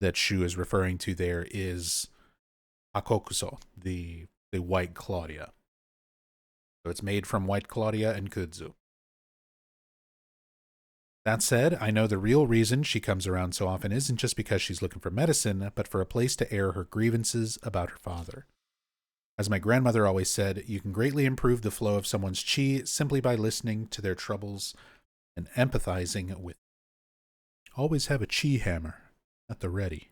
S1: that Shu is referring to there is Akokuso, the White Claudia. So it's made from White Claudia and kudzu. That said, I know the real reason she comes around so often isn't just because she's looking for medicine, but for a place to air her grievances about her father. As my grandmother always said, you can greatly improve the flow of someone's chi simply by listening to their troubles and empathizing with them. Always have a chi hammer at the ready.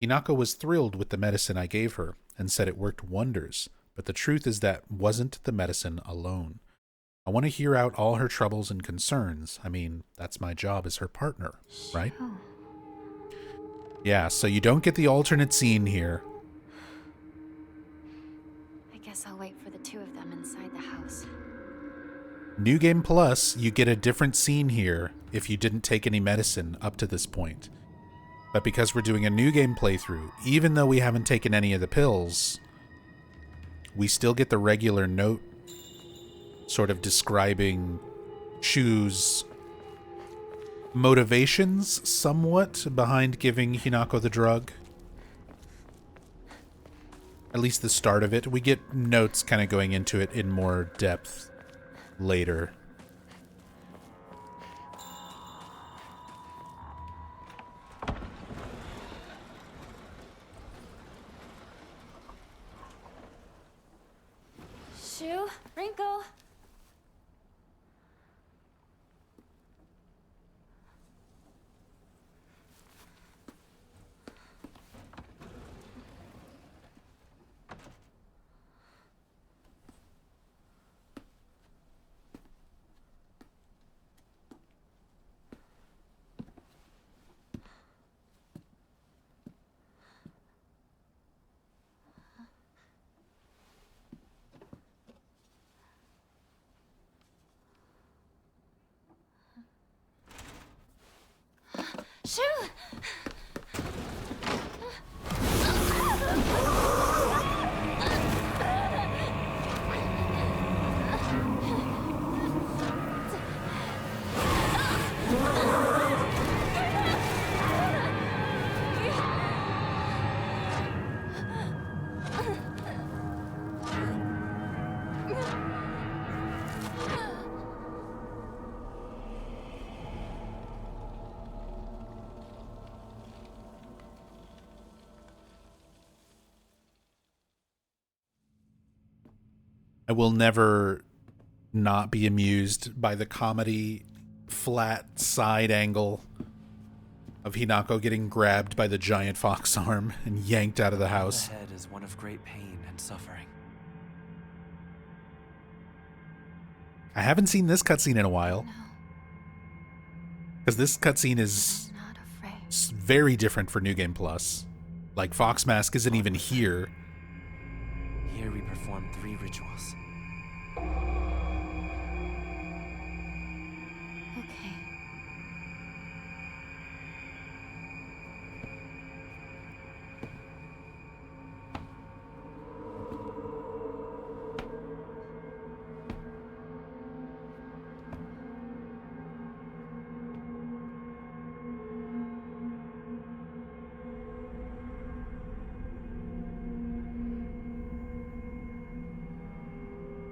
S1: Hinako was thrilled with the medicine I gave her and said it worked wonders, but the truth is that wasn't the medicine alone. I want to hear out all her troubles and concerns. I mean, that's my job as her partner, right? Yeah, so you don't get the alternate scene here.
S4: I guess I'll wait for the two of them inside the house.
S1: New Game Plus, you get a different scene here. if you didn't take any medicine up to this point. But because we're doing a new game playthrough, even though we haven't taken any of the pills, we still get the regular note sort of describing Shu's motivations somewhat behind giving Hinako the drug. At least the start of it. We get notes kind of going into it in more depth later.
S6: Shu, Rinko. Shu!
S1: I will never not be amused by the comedy flat side angle of Hinako getting grabbed by the giant fox arm and yanked out of the house.
S9: The head is one of great pain and suffering.
S1: I haven't seen this cutscene in a while. Because this cutscene is very different for New Game Plus. Like, Fox Mask isn't even here.
S9: Here we perform 3 rituals.
S4: Okay.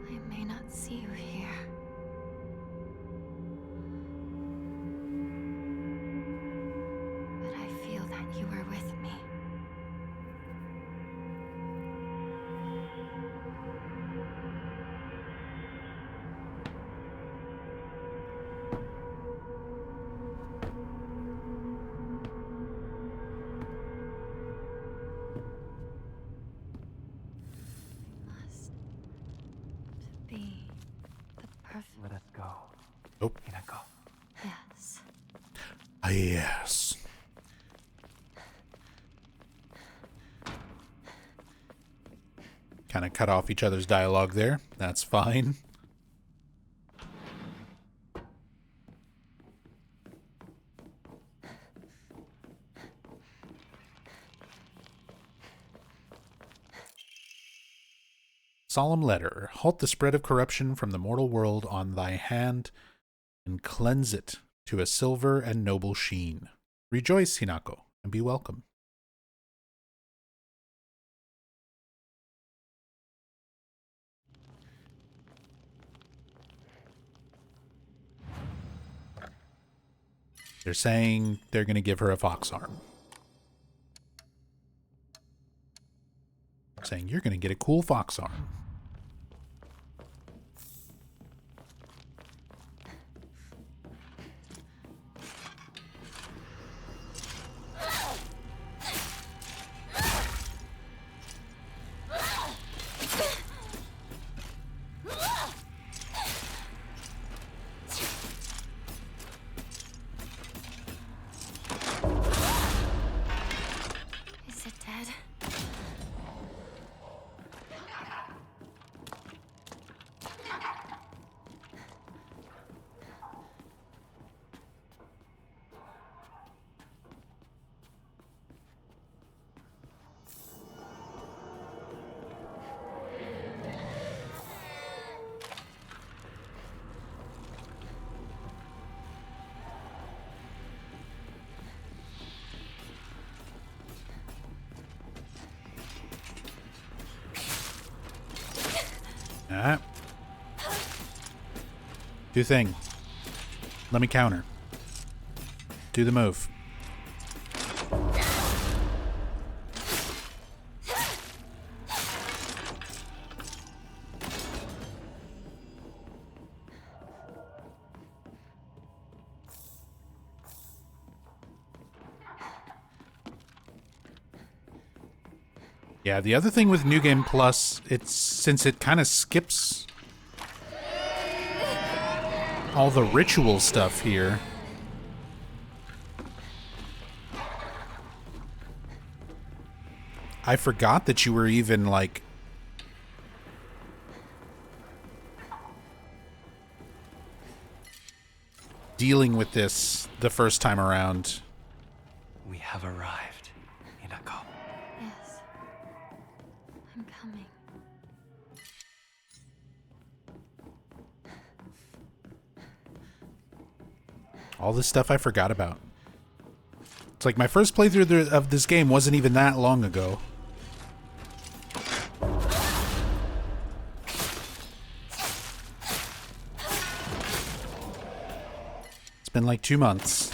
S4: I may not see you here. But I feel that you are with me. Be the perfect.
S9: Let us go.
S1: Nope.
S9: Hinako.
S4: Yes.
S1: Yes. Kind of cut off each other's dialogue there. That's fine. Solemn letter. Halt the spread of corruption from the mortal world on thy hand, and cleanse it to a silver and noble sheen. Rejoice, Hinako, and be welcome. They're saying they're going to give her a fox arm. Saying you're going to get a cool fox arm.
S4: Is it dead?
S1: Alright. Do thing. Let me counter. Do the move. Yeah, the other thing with New Game Plus, since it kind of skips all the ritual stuff here. I forgot that you were even, like, dealing with this the first time around.
S9: We have arrived, Hinako.
S4: Yes. I'm coming.
S1: All this stuff I forgot about. It's like my first playthrough of this game wasn't even that long ago. It's been like 2 months.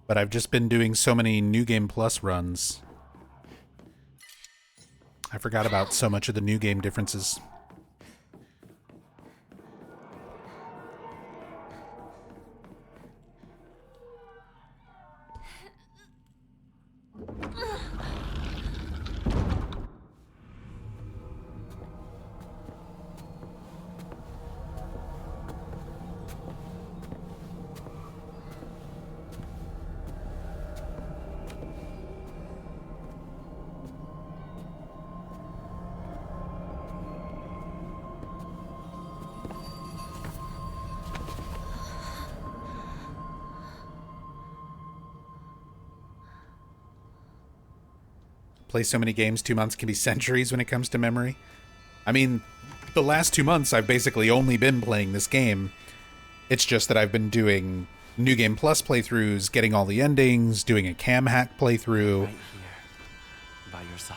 S1: But I've just been doing so many New Game Plus runs. I forgot about so much of the New Game differences. Play so many games, 2 months can be centuries when it comes to memory. I mean, the last 2 months I've basically only been playing this game. It's just that I've been doing New Game Plus playthroughs, getting all the endings, doing a cam hack playthrough.
S9: Right here, by your side.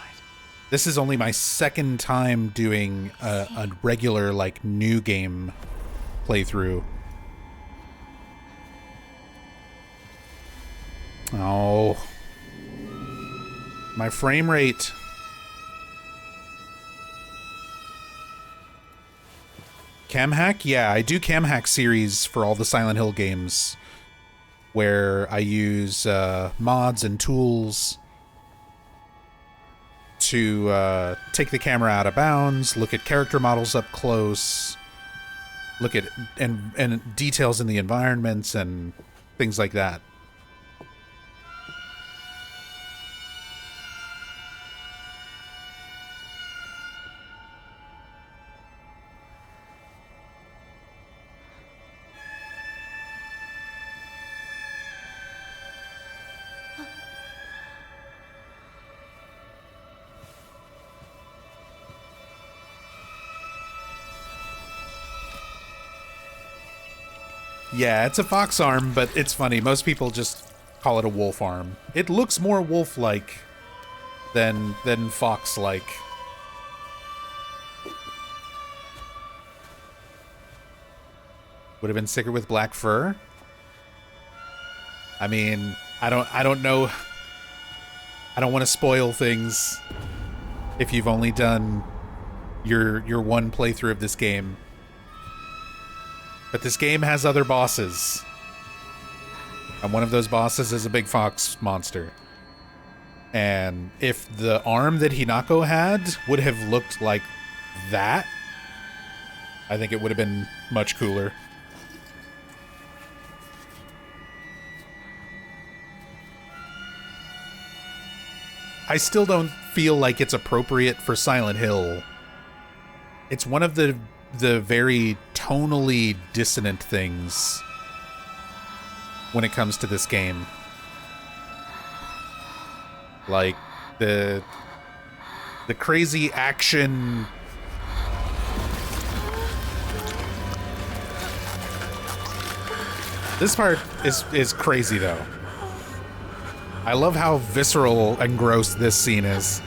S1: This is only my second time doing a regular, like, New Game playthrough. Oh... my frame rate. Cam hack? Yeah, I do cam hack series for all the Silent Hill games where I use mods and tools to take the camera out of bounds, look at character models up close, look at and details in the environments and things like that. Yeah, it's a fox arm, but it's funny. Most people just call it a wolf arm. It looks more wolf-like than fox-like. Would have been sicker with black fur. I mean, I don't know. I don't want to spoil things if you've only done your one playthrough of this game. But this game has other bosses. And one of those bosses is a big fox monster. And if the arm that Hinako had would have looked like that, I think it would have been much cooler. I still don't feel like it's appropriate for Silent Hill. It's one of the very tonally dissonant things when it comes to this game. Like the crazy action This part is crazy though. I love how visceral and gross this scene is.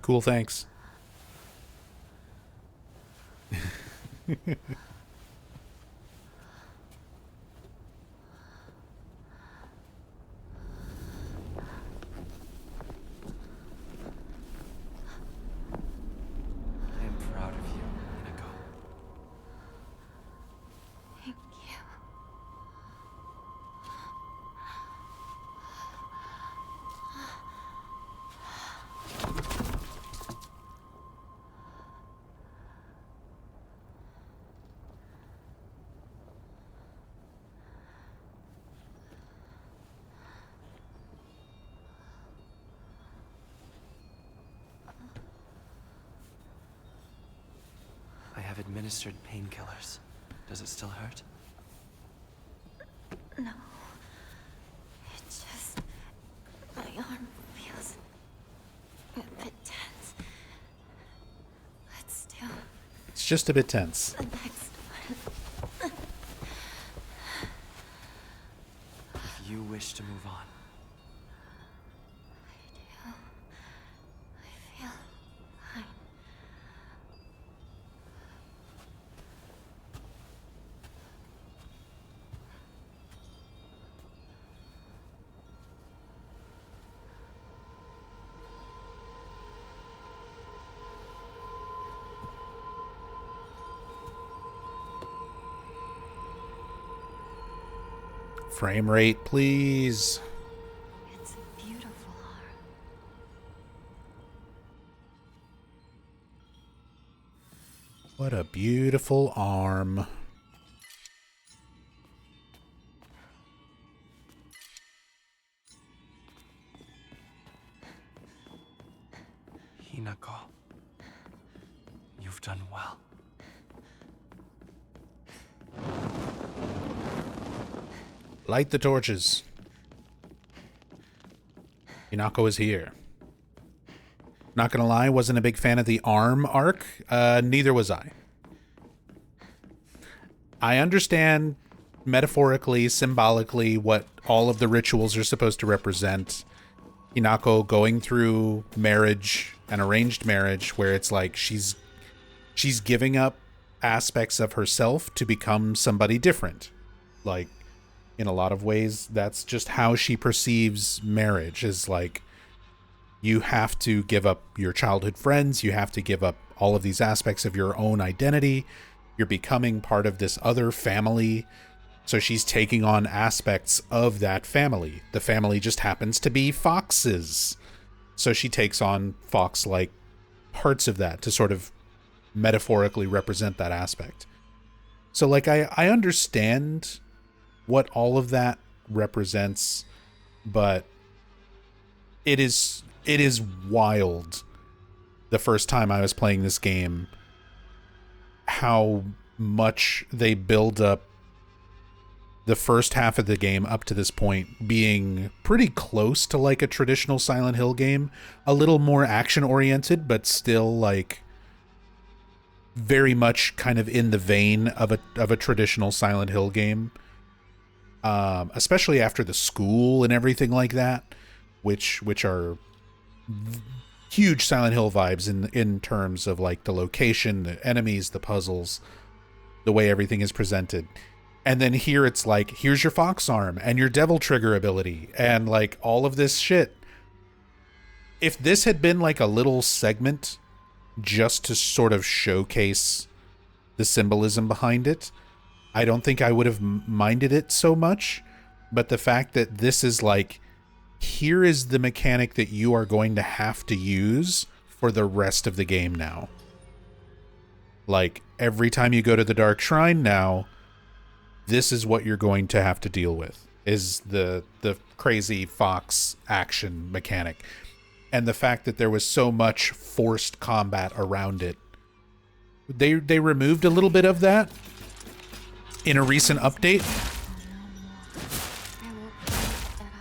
S1: Cool, thanks.
S9: I am proud of you, Hinako.
S4: Thank you.
S9: I have administered painkillers. Does it still hurt?
S4: No. It just... my arm feels a bit tense. Let's do
S1: It's just a bit tense.
S4: the next one.
S9: If you wish to move on,
S4: I feel fine.
S1: Frame rate, please.
S4: It's a beautiful arm.
S1: What a beautiful arm.
S9: Hinako, you've done well.
S1: Light the torches. Hinako is here. Not gonna lie, wasn't a big fan of the arm arc. Neither was I. I understand metaphorically, symbolically, what all of the rituals are supposed to represent. Hinako going through marriage, an arranged marriage, where it's like she's giving up aspects of herself to become somebody different. Like, in a lot of ways, that's just how she perceives marriage, is like, you have to give up your childhood friends, you have to give up all of these aspects of your own identity, you're becoming part of this other family. So she's taking on aspects of that family. The family just happens to be foxes. So she takes on fox-like parts of that to sort of metaphorically represent that aspect. So like, I understand what all of that represents, but it is wild the first time I was playing this game how much they build up the first half of the game up to this point being pretty close to like a traditional Silent Hill game, a little more action oriented, but still like very much kind of in the vein of a traditional Silent Hill game. Especially after the school and everything like that. which are huge Silent Hill vibes in terms of like the location, the enemies, the puzzles, the way everything is presented. And then here it's like, here's your fox arm and your devil trigger ability and like all of this shit. If this had been like a little segment just to sort of showcase the symbolism behind it, I don't think I would have minded it so much. But the fact that this is like, here is the mechanic that you are going to have to use for the rest of the game now. Like, every time you go to the Dark Shrine now, this is what you're going to have to deal with, is the crazy fox action mechanic. And the fact that there was so much forced combat around it. They removed a little bit of that in a recent update.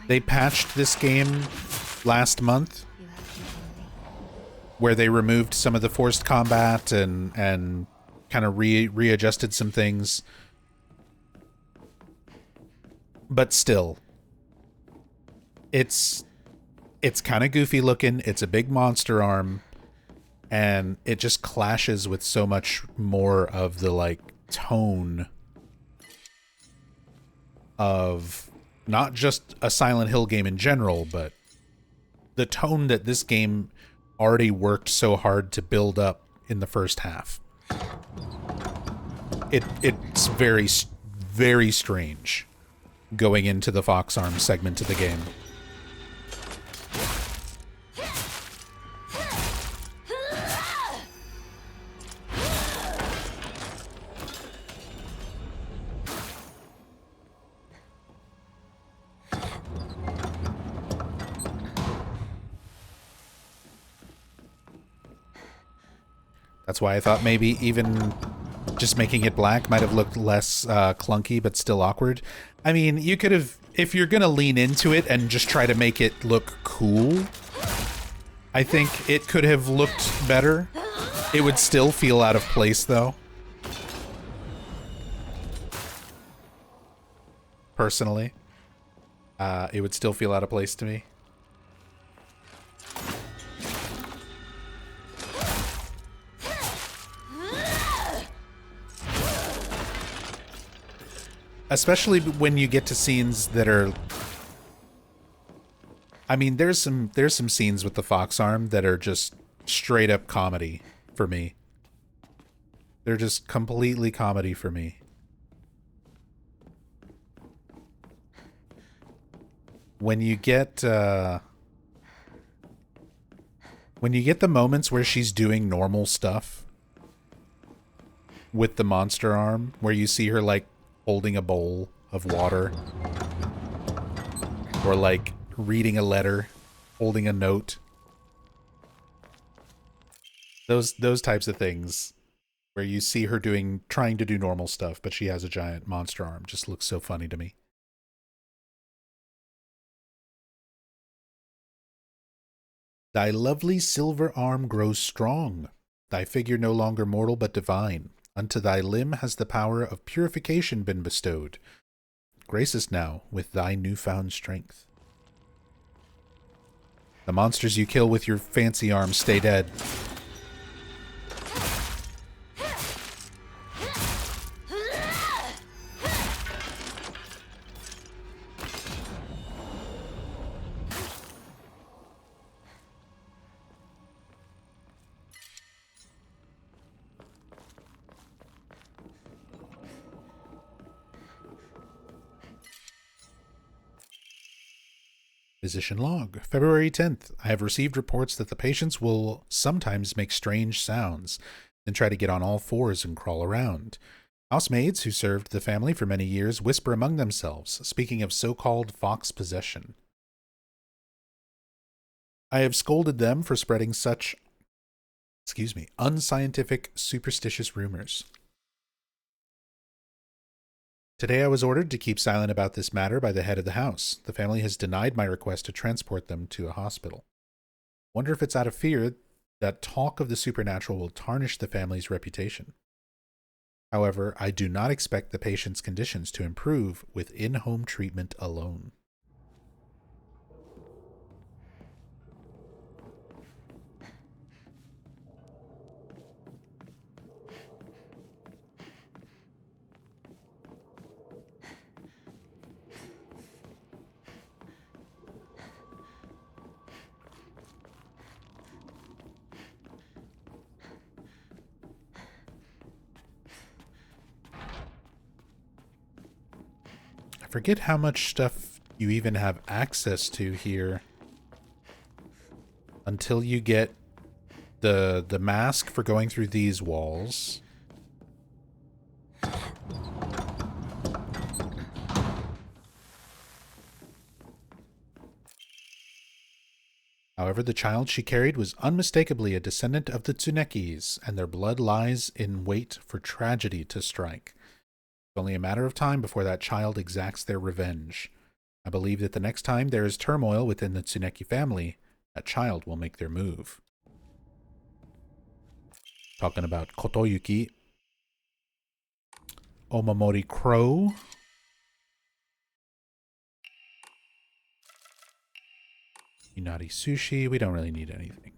S1: They patched this game last month where they removed some of the forced combat and kind of readjusted some things. But still, it's kind of goofy looking. It's a big monster arm, and it just clashes with so much more of the like tone of not just a Silent Hill game in general, but the tone that this game already worked so hard to build up in the first half. It's very, very strange going into the fox arm segment of the game. That's why I thought maybe even just making it black might have looked less clunky, but still awkward. I mean, you could have, if you're gonna lean into it and just try to make it look cool, I think it could have looked better. It would still feel out of place, though. Personally, it would still feel out of place to me. Especially when you get to scenes that are, I mean, there's some scenes with the fox arm that are just straight up comedy for me. They're just completely comedy for me. When you get the moments where she's doing normal stuff with the monster arm, where you see her like holding a bowl of water, or like reading a letter, holding a note. Those types of things where you see her trying to do normal stuff, but she has a giant monster arm, just looks so funny to me. Thy lovely silver arm grows strong, thy figure no longer mortal but divine. Unto thy limb has the power of purification been bestowed. Grace us now with thy newfound strength. The monsters you kill with your fancy arms stay dead. Physician log. February 10th. I have received reports that the patients will sometimes make strange sounds, then try to get on all fours and crawl around. Housemaids who served the family for many years whisper among themselves, speaking of so-called fox possession. I have scolded them for spreading such, unscientific, superstitious rumors. Today I was ordered to keep silent about this matter by the head of the house. The family has denied my request to transport them to a hospital. Wonder if it's out of fear that talk of the supernatural will tarnish the family's reputation. However, I do not expect the patient's conditions to improve with in-home treatment alone. forget how much stuff you even have access to here until you get the mask for going through these walls. However, the child she carried was unmistakably a descendant of the Tsunekis, and their blood lies in wait for tragedy to strike. It's only a matter of time before that child exacts their revenge. I believe that the next time there is turmoil within the Tsuneki family, that child will make their move. Talking about Kotoyuki. Omamori Crow. Inari Sushi. We don't really need anything.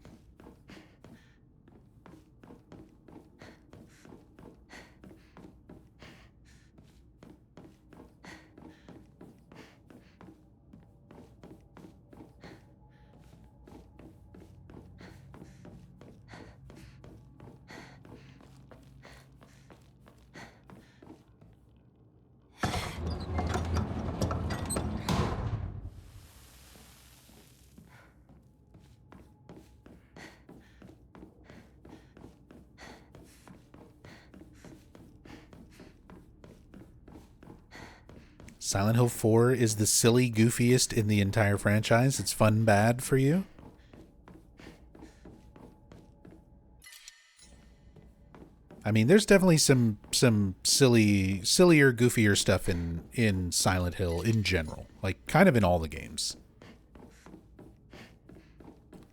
S1: Silent Hill 4 is the silly, goofiest in the entire franchise. It's fun bad for you. I mean, there's definitely some sillier, goofier stuff in Silent Hill in general. Like, kind of in all the games.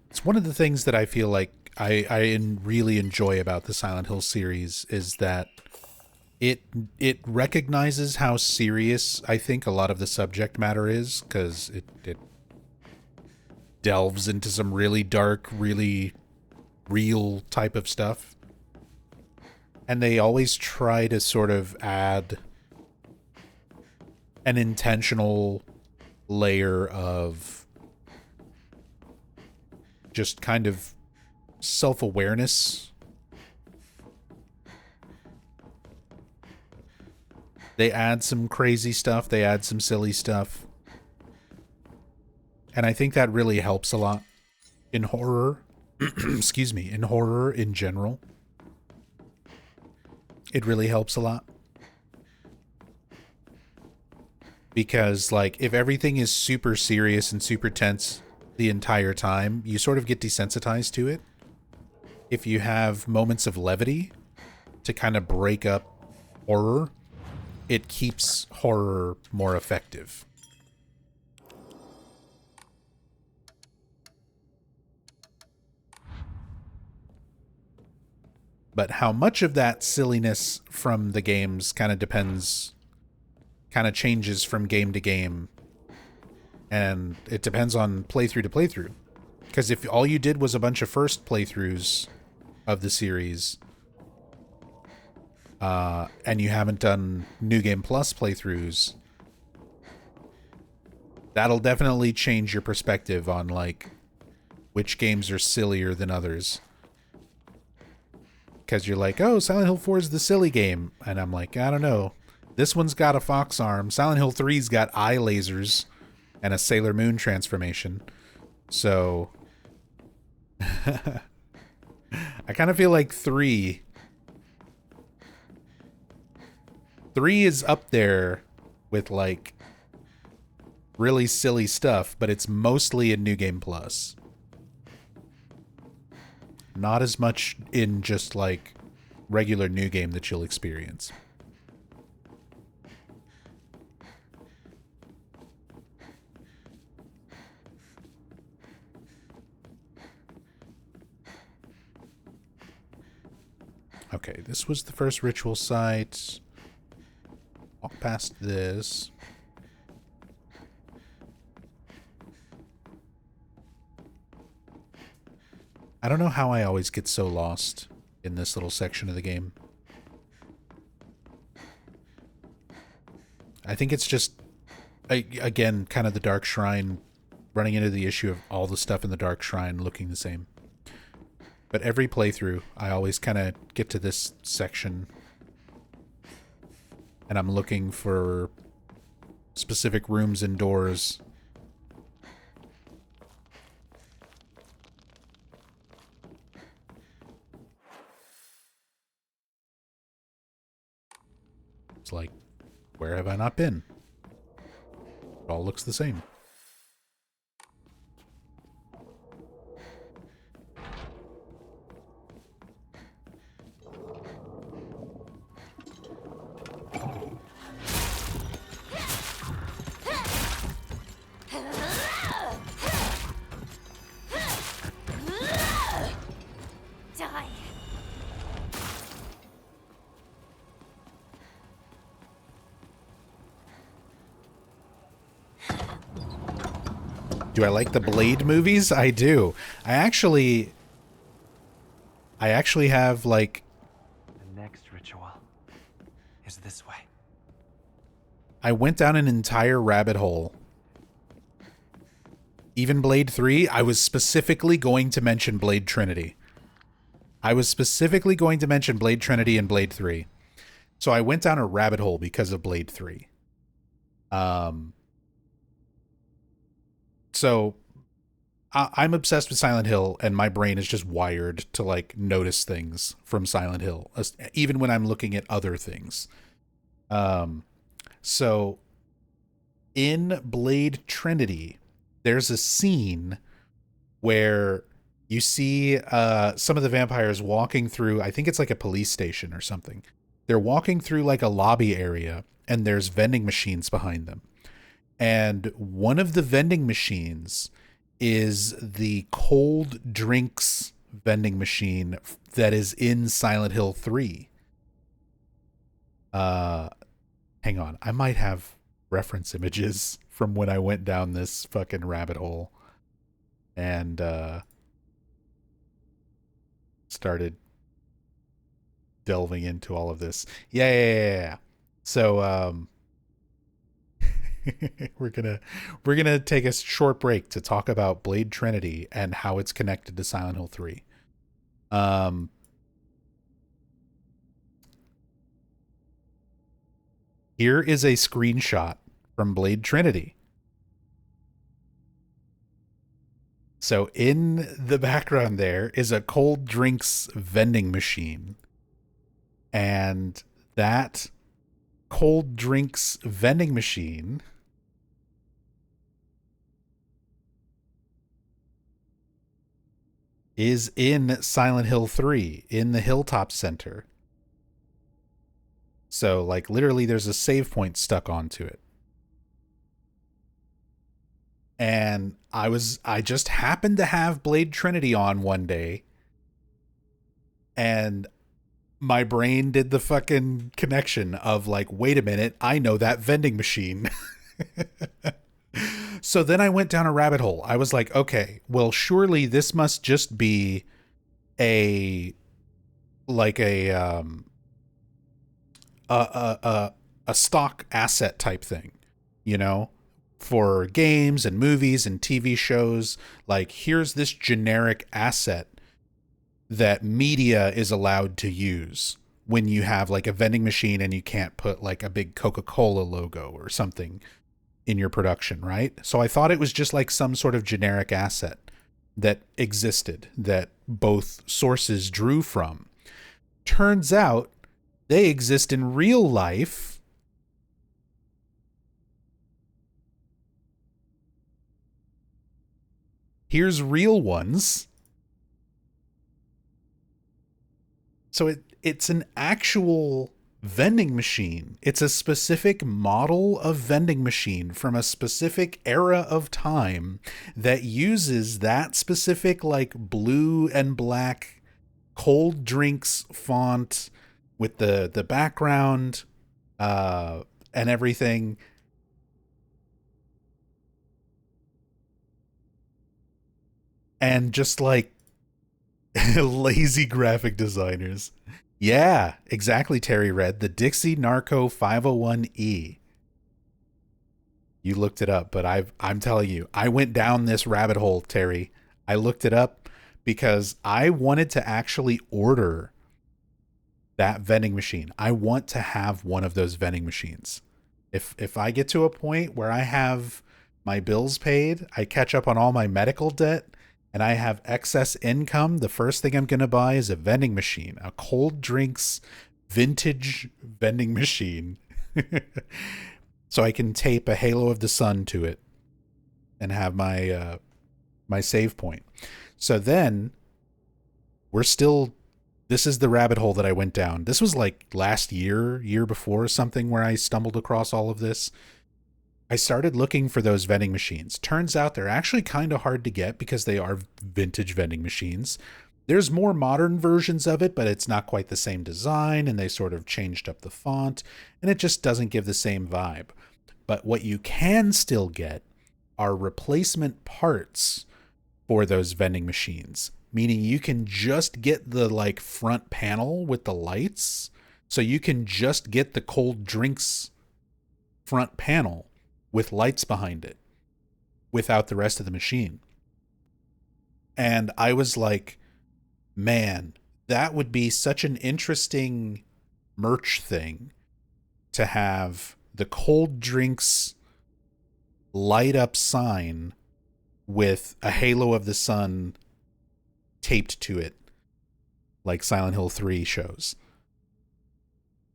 S1: It's one of the things that I feel like I really enjoy about the Silent Hill series is that it recognizes how serious I think a lot of the subject matter is, because it delves into some really dark, really real type of stuff. And they always try to sort of add an intentional layer of just kind of self-awareness. They add some crazy stuff, they add some silly stuff. And I think that really helps a lot in horror. Excuse me, in horror in general. It really helps a lot. Because, like, if everything is super serious and super tense the entire time, you sort of get desensitized to it. If you have moments of levity to kind of break up horror, it keeps horror more effective. But how much of that silliness from the games kind of depends, kind of changes from game to game. And it depends on playthrough to playthrough. Because if all you did was a bunch of first playthroughs of the series, and you haven't done New Game Plus playthroughs, that'll definitely change your perspective on, like, which games are sillier than others. Because you're like, oh, Silent Hill 4 is the silly game. And I'm like, I don't know. This one's got a fox arm. Silent Hill 3's got eye lasers and a Sailor Moon transformation. So I kind of feel like 3 is up there with, like, really silly stuff, but it's mostly in New Game Plus. Not as much in just, like, regular New Game that you'll experience. Okay, this was the first ritual site. Walk past this. I don't know how I always get so lost in this little section of the game. I think it's just, again, kind of the Dark Shrine, running into the issue of all the stuff in the Dark Shrine looking the same. But every playthrough, I always kind of get to this section, and I'm looking for specific rooms and doors. It's like, where have I not been? It all looks the same.
S4: Die.
S1: Do I like the Blade movies? I do. I actually have like
S9: The next ritual is this way.
S1: I went down an entire rabbit hole. Even Blade 3, I was specifically going to mention Blade Trinity. I was specifically going to mention Blade Trinity and Blade 3. So I went down a rabbit hole because of Blade 3. So I'm obsessed with Silent Hill, and my brain is just wired to like notice things from Silent Hill, even when I'm looking at other things. So in Blade Trinity, there's a scene where you see some of the vampires walking through, I think it's like a police station or something. They're walking through like a lobby area, and there's vending machines behind them. And one of the vending machines is the cold drinks vending machine that is in Silent Hill 3. Hang on, I might have reference images from when I went down this fucking rabbit hole and started delving into all of this. Yeah. So we're gonna take a short break to talk about Blade Trinity and how it's connected to Silent Hill 3. Here is a screenshot from Blade Trinity. So in the background there is a cold drinks vending machine. And that cold drinks vending machine is in Silent Hill 3 in the Hilltop Center. So like literally there's a save point stuck onto it. And I just happened to have Blade Trinity on one day, and my brain did the fucking connection of like, wait a minute, I know that vending machine. So then I went down a rabbit hole. I was like, okay, well, surely this must just be a stock asset type thing, you know, for games and movies and TV shows. Like, here's this generic asset that media is allowed to use when you have like a vending machine and you can't put like a big Coca-Cola logo or something in your production, right? So I thought it was just like some sort of generic asset that existed that both sources drew from. Turns out they exist in real life. Here's real ones. So it's an actual vending machine. It's a specific model of vending machine from a specific era of time that uses that specific like blue and black cold drinks font with the background and everything. And just like lazy graphic designers. Yeah, exactly, Terry Red. The Dixie Narco 501E. You looked it up, but I'm telling you, I went down this rabbit hole, Terry. I looked it up because I wanted to actually order that vending machine. I want to have one of those vending machines. If I get to a point where I have my bills paid, I catch up on all my medical debt, and I have excess income, the first thing I'm going to buy is a vending machine, a cold drinks vintage vending machine. So I can tape a Halo of the Sun to it and have my my save point. So then this is the rabbit hole that I went down. This was like last year before something, where I stumbled across all of this. I started looking for those vending machines. Turns out they're actually kind of hard to get because they are vintage vending machines. There's more modern versions of it, but it's not quite the same design, and they sort of changed up the font, and it just doesn't give the same vibe. But what you can still get are replacement parts for those vending machines, meaning you can just get the like front panel with the lights. So you can just get the cold drinks front panel with lights behind it without the rest of the machine. And I was like, man, that would be such an interesting merch thing to have the cold drinks light up sign with a Halo of the Sun taped to it, like Silent Hill 3 shows.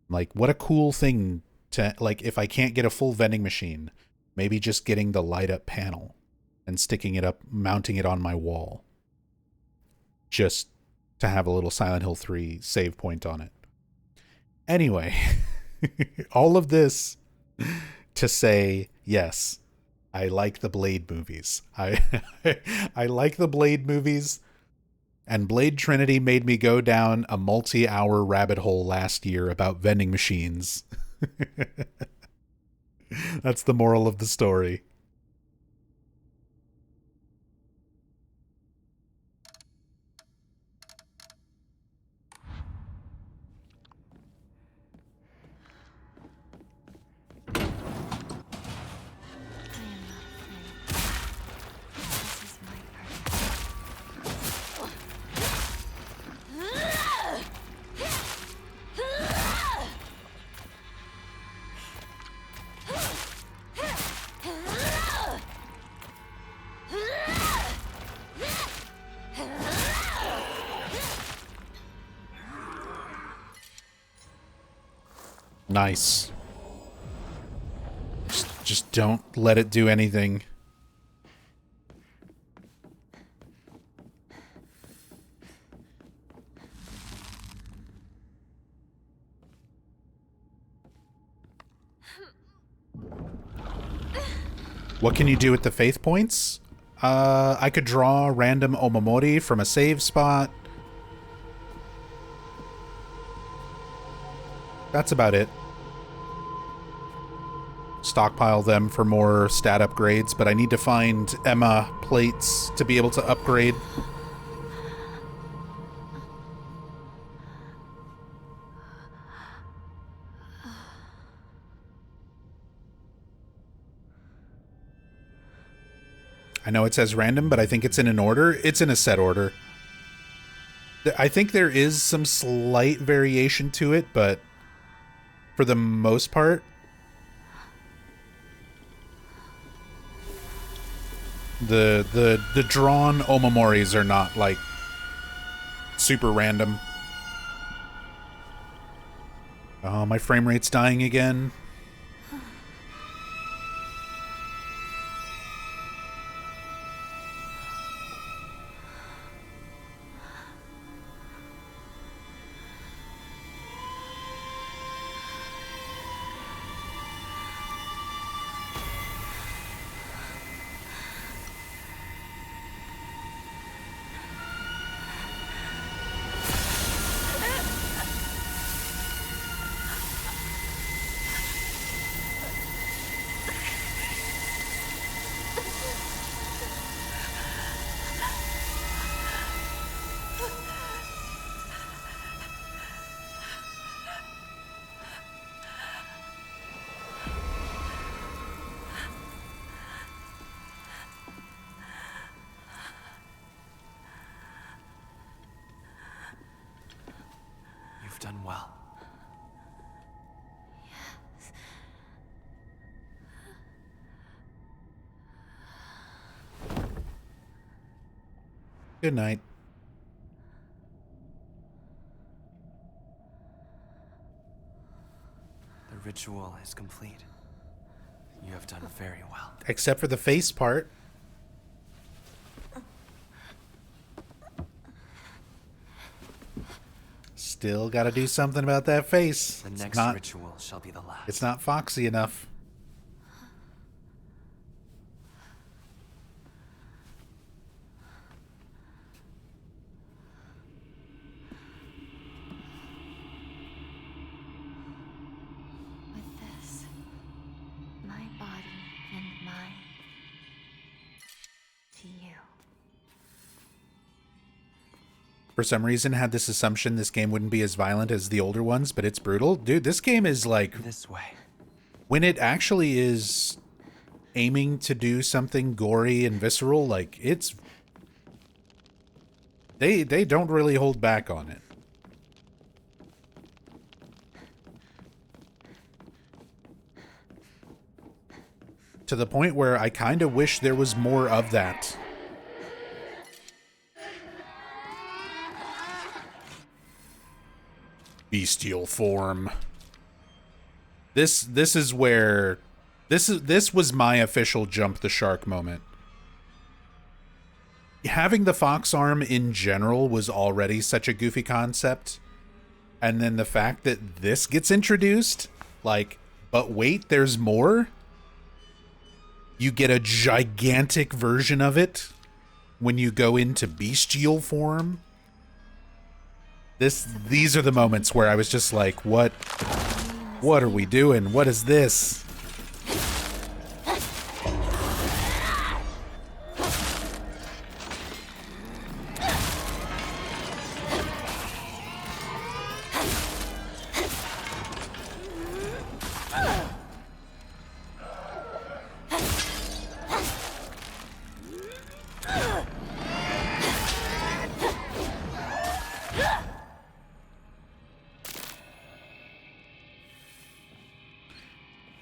S1: Like, what a cool thing to, like, if I can't get a full vending machine, maybe just getting the light up panel and sticking it up, mounting it on my wall, just to have a little Silent Hill 3 save point on it. Anyway, all of this to say, yes, I like the Blade movies. I like the Blade movies, and Blade Trinity made me go down a multi-hour rabbit hole last year about vending machines. That's the moral of the story. Nice. Just don't let it do anything. What can you do with the faith points? I could draw random Omamori from a save spot. That's about it. Stockpile them for more stat upgrades, but I need to find Emma plates to be able to upgrade. I know it says random, but I think it's in an order. It's in a set order. I think there is some slight variation to it, but for the most part, the drawn Omamoris are not like super random. Oh, my frame rate's dying again.
S8: You've done well.
S1: Good night.
S9: The ritual is complete. You have done very well.
S1: Except for the face part. Still gotta do something about that face.
S9: The next ritual shall be the last.
S1: It's not foxy enough.
S4: With this, my body and mind to you.
S1: For some reason, had this assumption this game wouldn't be as violent as the older ones, but it's brutal. Dude, this game is like...
S9: This way.
S1: When it actually is aiming to do something gory and visceral, like, it's... They don't really hold back on it. To the point where I kind of wish there was more of that. Bestial form. This is where this was my official jump the shark moment. Having the fox arm in general was already such a goofy concept, and then the fact that this gets introduced, like, but wait, there's more. You get a gigantic version of it when you go into bestial form. These are the moments where I was just like, what are we doing? What is this?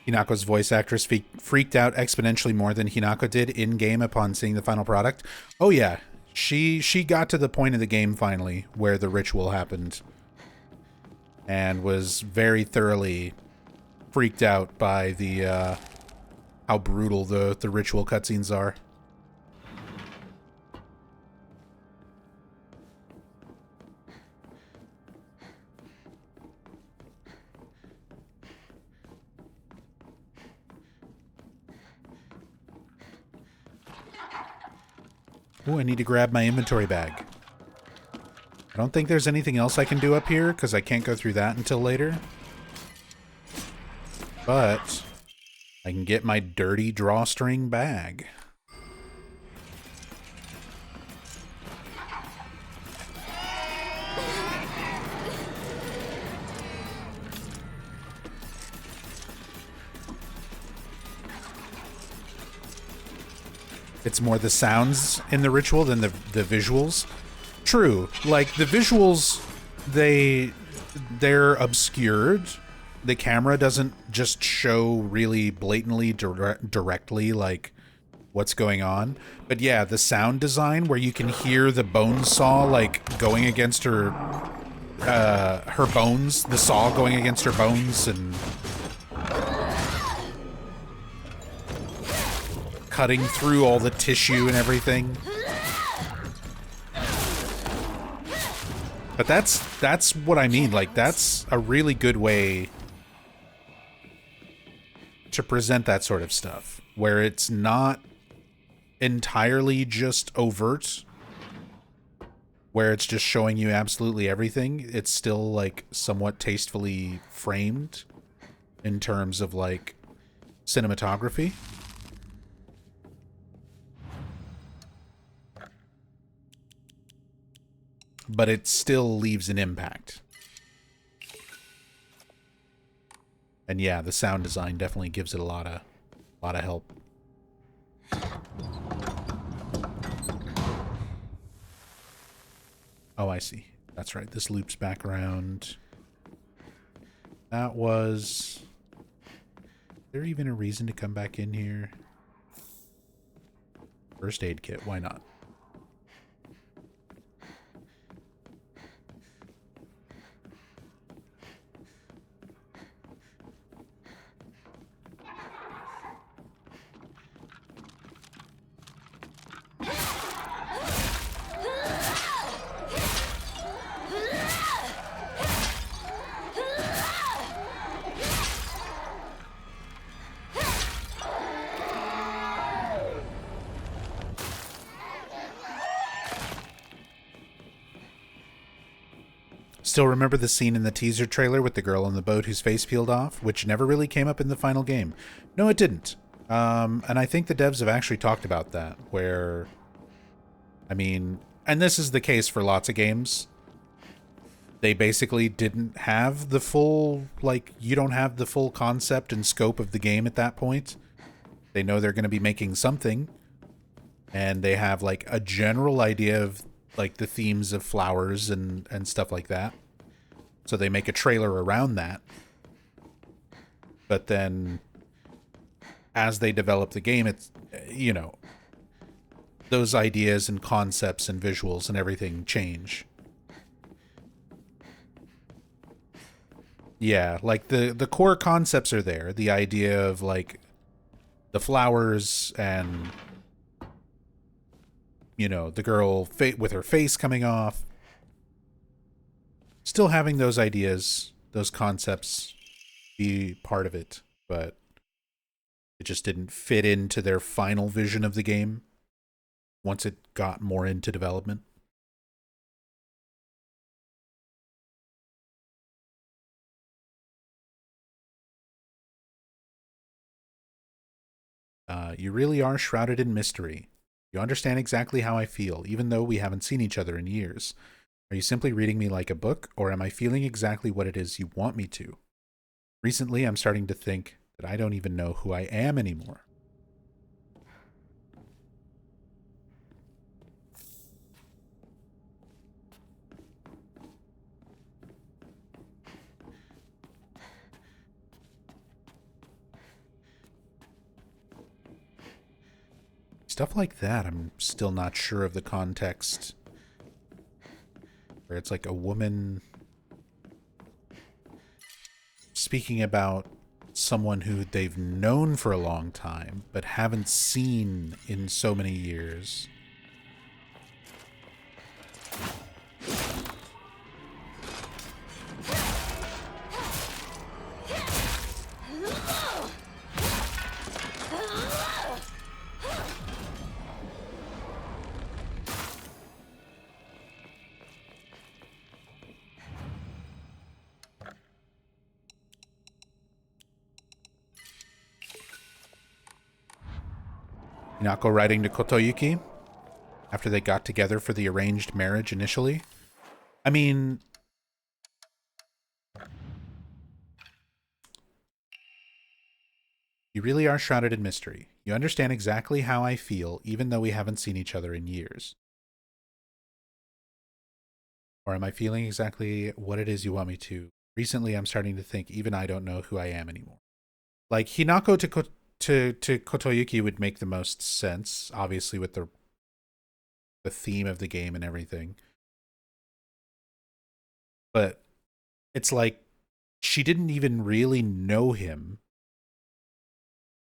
S1: Hinako's voice actress freaked out exponentially more than Hinako did in-game upon seeing the final product. Oh yeah, she got to the point of the game finally where the ritual happened and was very thoroughly freaked out by the how brutal the ritual cutscenes are. Ooh, I need to grab my inventory bag. I don't think there's anything else I can do up here, because I can't go through that until later. But I can get my dirty drawstring bag. It's more the sounds in the ritual than the visuals. True. Like, the visuals, they're obscured. The camera doesn't just show really blatantly directly, like, what's going on. But yeah, the sound design where you can hear the bone saw, like, going against her bones, the saw going against her bones and cutting through all the tissue and everything. But that's what I mean. Like, that's a really good way to present that sort of stuff, where it's not entirely just overt, where it's just showing you absolutely everything. It's still, like, somewhat tastefully framed in terms of, like, cinematography. But it still leaves an impact. And yeah, the sound design definitely gives it a lot of help. Oh, I see. That's right. This loops back around. That was... Is there even a reason to come back in here? First aid kit, why not? still remember the scene in the teaser trailer with the girl on the boat whose face peeled off, which never really came up in the final game. No, it didn't. And I think the devs have actually talked about that, where, I mean, and this is the case for lots of games. They basically didn't have the full, like, you don't have the full concept and scope of the game at that point. They know they're going to be making something, and they have, like, a general idea of, like, the themes of flowers and stuff like that. So they make a trailer around that. But then, as they develop the game, it's, you know, those ideas and concepts and visuals and everything change. Yeah, like the core concepts are there. The idea of, like, the flowers and, you know, the girl with her face coming off. Still having those ideas, those concepts be part of it, but it just didn't fit into their final vision of the game once it got more into development. You really are shrouded in mystery. You understand exactly how I feel, even though we haven't seen each other in years. Are you simply reading me like a book, or am I feeling exactly what it is you want me to? Recently, I'm starting to think that I don't even know who I am anymore. Stuff like that, I'm still not sure of the context. Where it's like a woman speaking about someone who they've known for a long time, but haven't seen in so many years. Hinako writing to Kotoyuki after they got together for the arranged marriage initially. I mean, you really are shrouded in mystery. You understand exactly how I feel, even though we haven't seen each other in years. Or am I feeling exactly what it is you want me to? Recently, I'm starting to think even I don't know who I am anymore. Like, Hinako to Kotoyuki would make the most sense, obviously, with the theme of the game and everything. But it's like she didn't even really know him.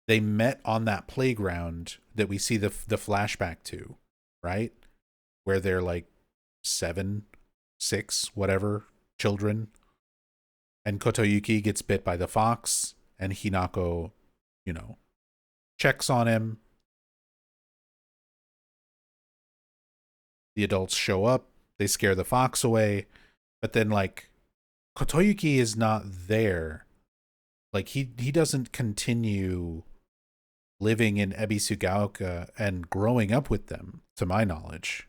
S1: They met on that playground that we see the flashback to, right? Where they're like 7, 6, whatever, children. And Kotoyuki gets bit by the fox, and Hinako, you know, checks on him. The adults show up, they scare the fox away, but then, like, Kotoyuki is not there. Like, he doesn't continue living in Ebisugaoka and growing up with them, to my knowledge.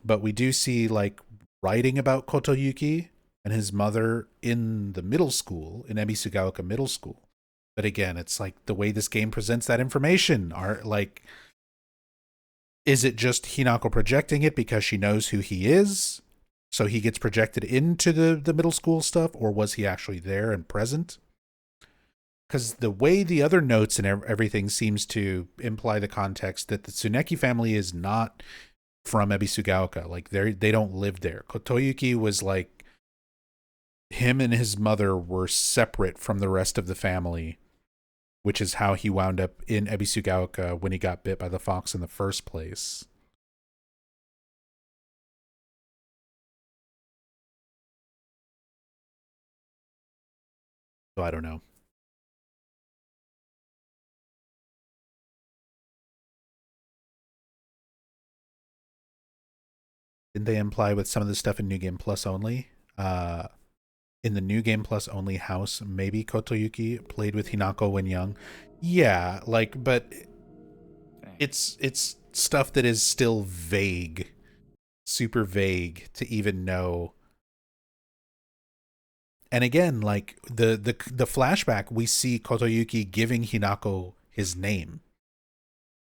S1: But we do see, like, writing about Kotoyuki and his mother in the middle school, in Ebisugaoka Middle School. But again, it's like the way this game presents that information are like, is it just Hinako projecting it because she knows who he is? So he gets projected into the middle school stuff, or was he actually there and present? Because the way the other notes and everything seems to imply the context that the Tsuneki family is not from Ebisugaoka. Like, they don't live there. Kotoyuki was like, him and his mother were separate from the rest of the family, which is how he wound up in Ebisugaoka when he got bit by the fox in the first place. So I don't know. they imply with some of the stuff in New Game Plus only. In the New Game Plus only house, maybe Kotoyuki played with Hinako when young. Yeah, like, but it's stuff that is still vague, super vague to even know. And again, like the flashback, we see Kotoyuki giving Hinako his name.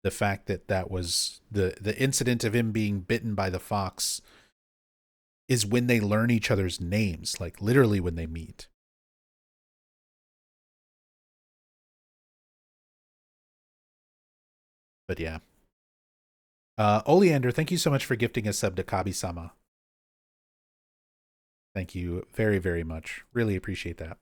S1: The fact that was the incident of him being bitten by the fox is when they learn each other's names, like literally when they meet. But yeah. Oleander, thank you so much for gifting a sub to Kabi-sama. Thank you very, very much. Really appreciate that.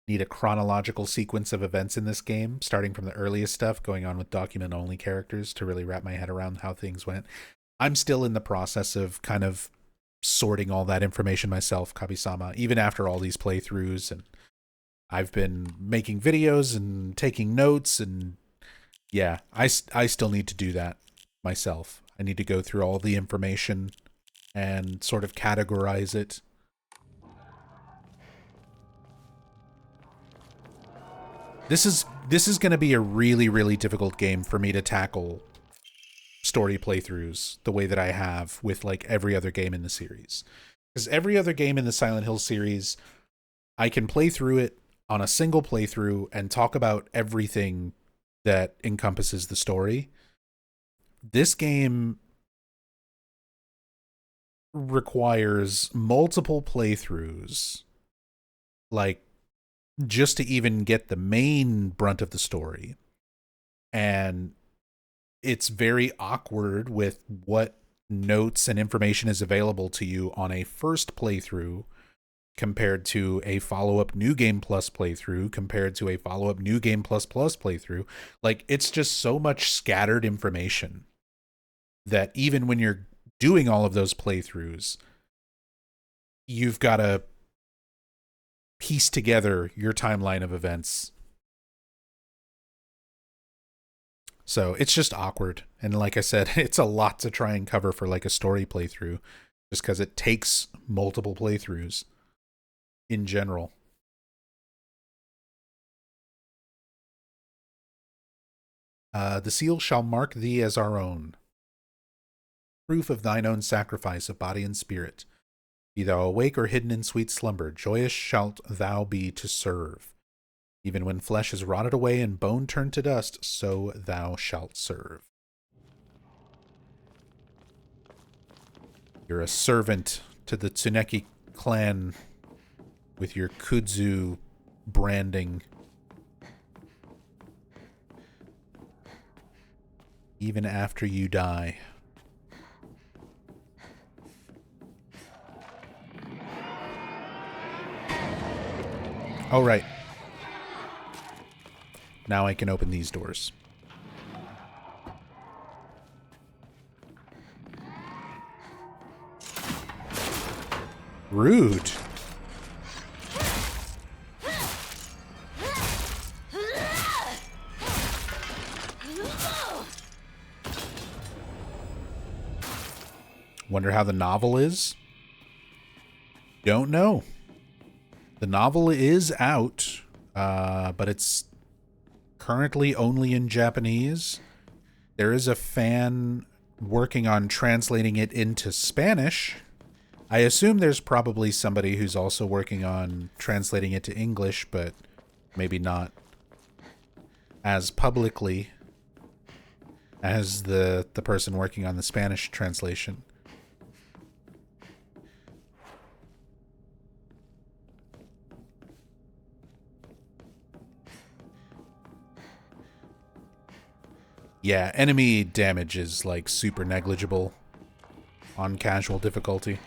S1: Need a chronological sequence of events in this game, starting from the earliest stuff, going on with document-only characters to really wrap my head around how things went. I'm still in the process of kind of sorting all that information myself, Kabi-sama, even after all these playthroughs, and I've been making videos and taking notes, and yeah, I still need to do that myself. I need to go through all the information and sort of categorize it. This is going to be a really, really difficult game for me to tackle story playthroughs the way that I have with like every other game in the series. Because every other game in the Silent Hill series, I can play through it on a single playthrough and talk about everything that encompasses the story. This game requires multiple playthroughs, like just to even get the main brunt of the story. And it's very awkward with what notes and information is available to you on a first playthrough compared to a follow-up New Game Plus playthrough compared to a follow-up New Game Plus playthrough. Like, it's just so much scattered information that even when you're doing all of those playthroughs, you've got to piece together your timeline of events. So it's just awkward. And like I said, it's a lot to try and cover for like a story playthrough, just because it takes multiple playthroughs in general. The seal shall mark thee as our own, proof of thine own sacrifice of body and spirit. Be thou awake or hidden in sweet slumber, joyous shalt thou be to serve. Even when flesh is rotted away and bone turned to dust, so thou shalt serve. You're a servant to the Tsuneki clan with your kudzu branding. Even after you die. Oh, right. Now I can open these doors. Rude. Wonder how the novel is? Don't know. The novel is out, but it's currently only in Japanese. There is a fan working on translating it into Spanish. I assume there's probably somebody who's also working on translating it to English, but maybe not as publicly as the person working on the Spanish translation. Yeah, enemy damage is like super negligible on casual difficulty.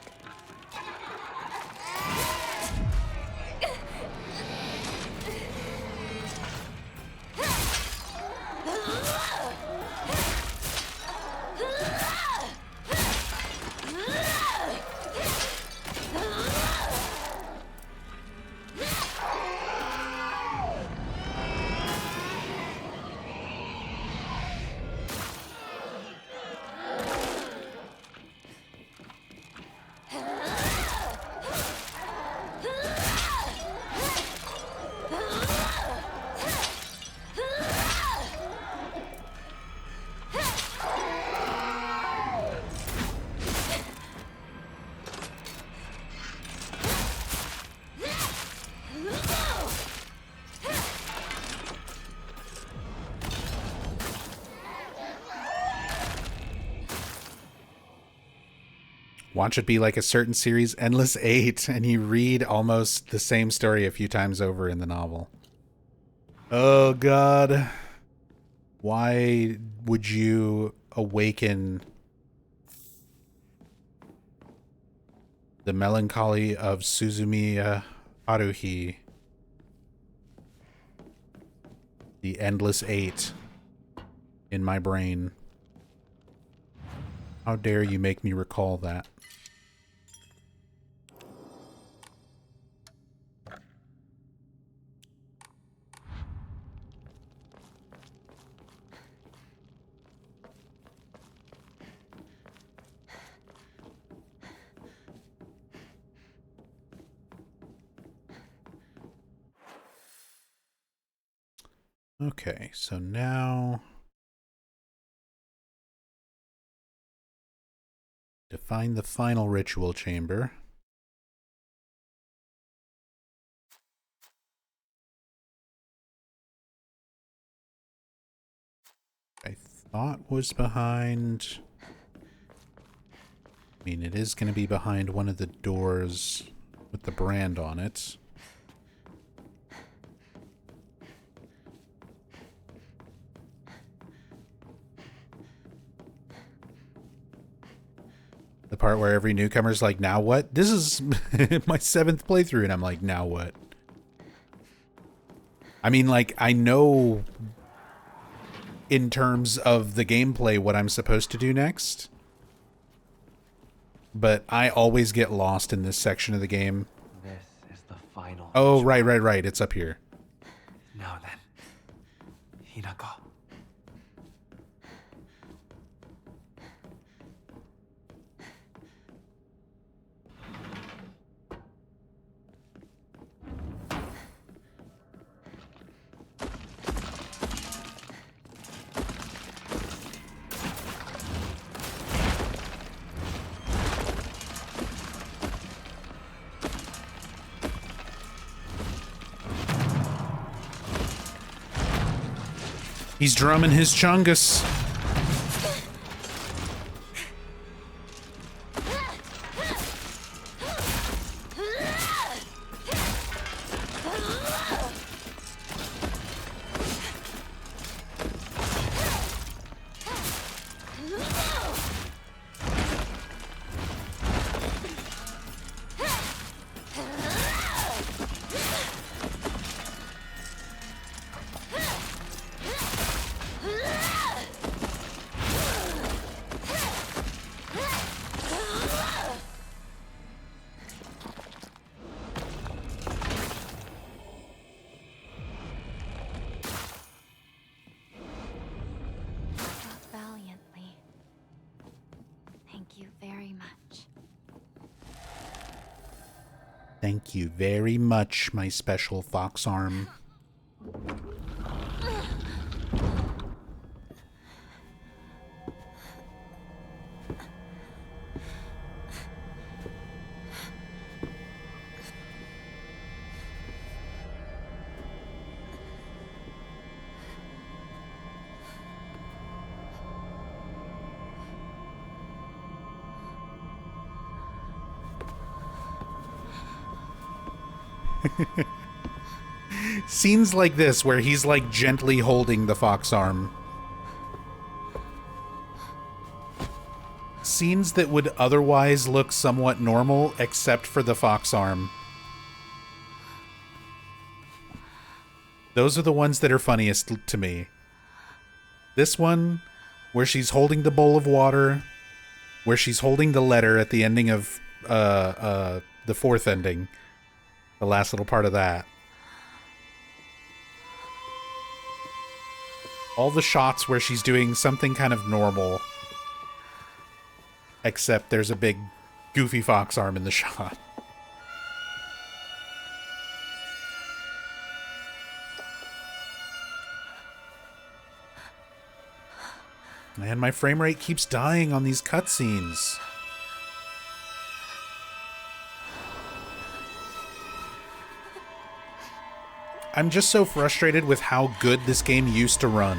S1: Watch it be like a certain series, Endless 8, and you read almost the same story a few times over in the novel. Oh god. Why would you awaken the melancholy of Suzumiya Haruhi, the Endless 8, in my brain? How dare you make me recall that? Okay, so now to find the final ritual chamber. I thought was behind... I mean, it is going to be behind one of the doors with the brand on it. The part where every newcomer's like, now what? This is my 7th playthrough, and I'm like, now what? I mean, like, I know in terms of the gameplay what I'm supposed to do next, but I always get lost in this section of the game.
S9: This is the final.
S1: Oh, right. It's up here.
S9: Now then, Hinako.
S1: He's drumming his chungus. Thank you very much, my special fox arm. Scenes like this where he's like gently holding the fox arm. Scenes that would otherwise look somewhat normal except for the fox arm. Those are the ones that are funniest to me. This one, where she's holding the bowl of water, where she's holding the letter at the ending of the 4th ending. The last little part of that. All the shots where she's doing something kind of normal. Except there's a big goofy fox arm in the shot. Man, my frame rate keeps dying on these cutscenes. I'm just so frustrated with how good this game used to run.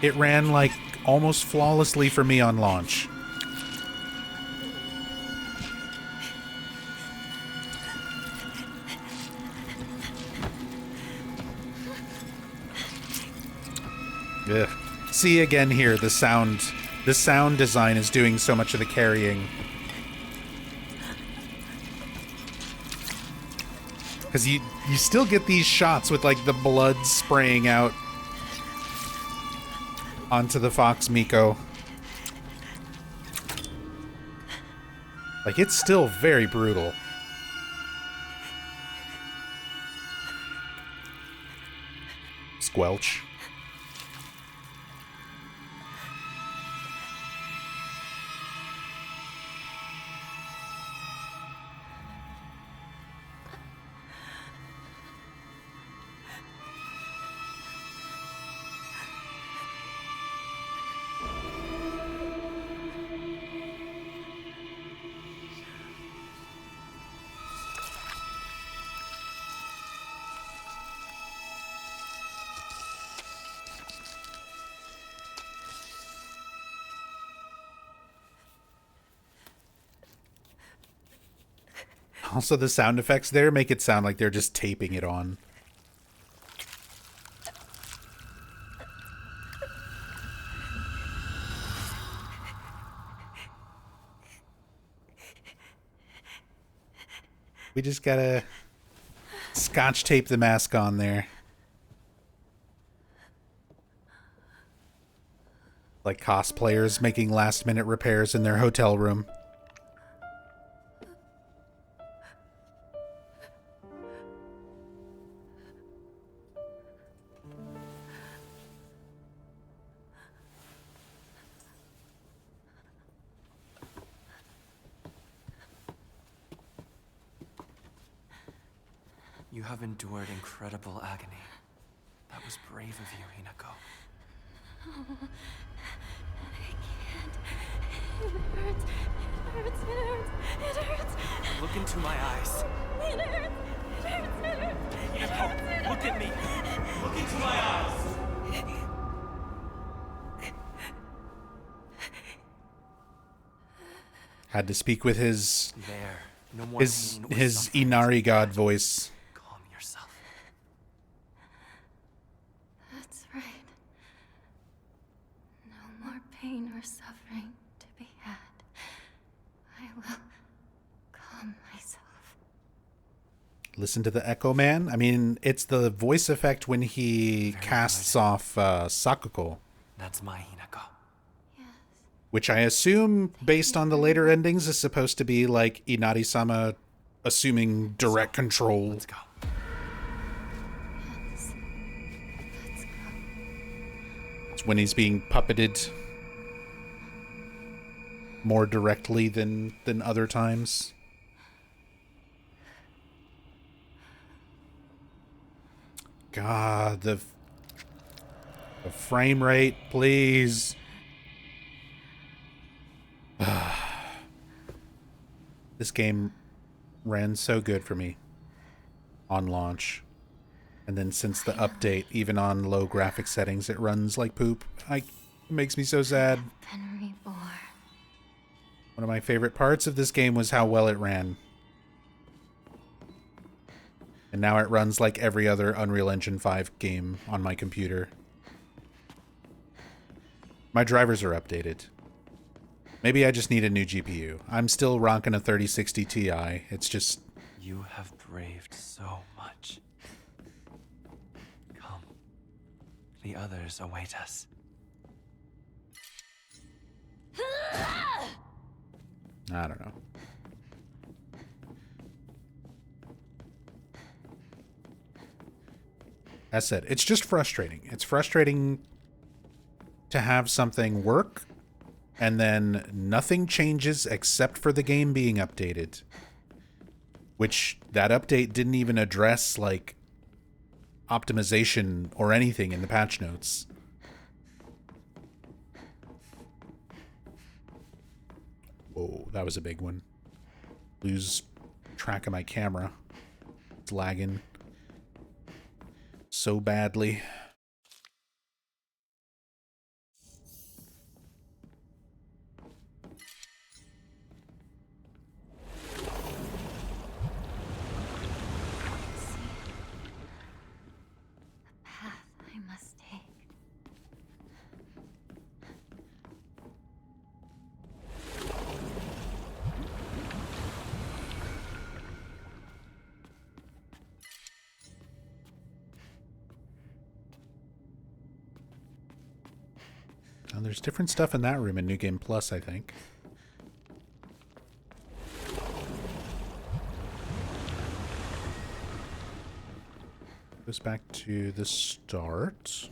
S1: It ran like almost flawlessly for me on launch. Ugh. See again here, the sound design is doing so much of the carrying. Because you still get these shots with like the blood spraying out onto the Fox Miko. Like, it's still very brutal. Squelch. Also, the sound effects there make it sound like they're just taping it on. We just gotta scotch tape the mask on there. Like cosplayers making last-minute repairs in their hotel room.
S8: You have endured incredible agony. That was brave of you, Hinako.
S6: Oh, I can't. It hurts. It hurts. It hurts. It hurts.
S8: Look into my eyes.
S6: It hurts. It hurts. It hurts.
S8: Hinako, look at me. Look into my eyes.
S1: Had to speak with his
S8: There. No more
S1: his
S8: pain or
S1: his
S8: suffering.
S1: Inari god voice.
S8: Calm yourself.
S6: That's right. No more pain or suffering to be had. I will calm myself.
S1: Listen to the Echo Man. I mean, it's the voice effect when he casts off Sakuko,
S8: That's my Hinako.
S1: which I assume, based on the later endings, is supposed to be like Inari-sama assuming direct control.
S8: Let's go.
S6: Yes. Let's go.
S1: It's when he's being puppeted more directly than other times. God, the frame rate, please. This game ran so good for me on launch. And then since the update, even on low graphic settings, it runs like poop. It makes me so sad.
S6: Been reborn.
S1: One of my favorite parts of this game was how well it ran. And now it runs like every other Unreal Engine 5 game on my computer. My drivers are updated. Maybe I just need a new GPU. I'm still rocking a 3060 Ti. It's just...
S8: You have braved so much. Come. The others await us.
S1: I don't know. As said, it's just frustrating. It's frustrating to have something work and then nothing changes except for the game being updated. Which that update didn't even address, like, optimization or anything in the patch notes. Whoa, that was a big one. Lose track of my camera. It's lagging so badly. Now, there's different stuff in that room in New Game Plus, I think. Goes back to the start.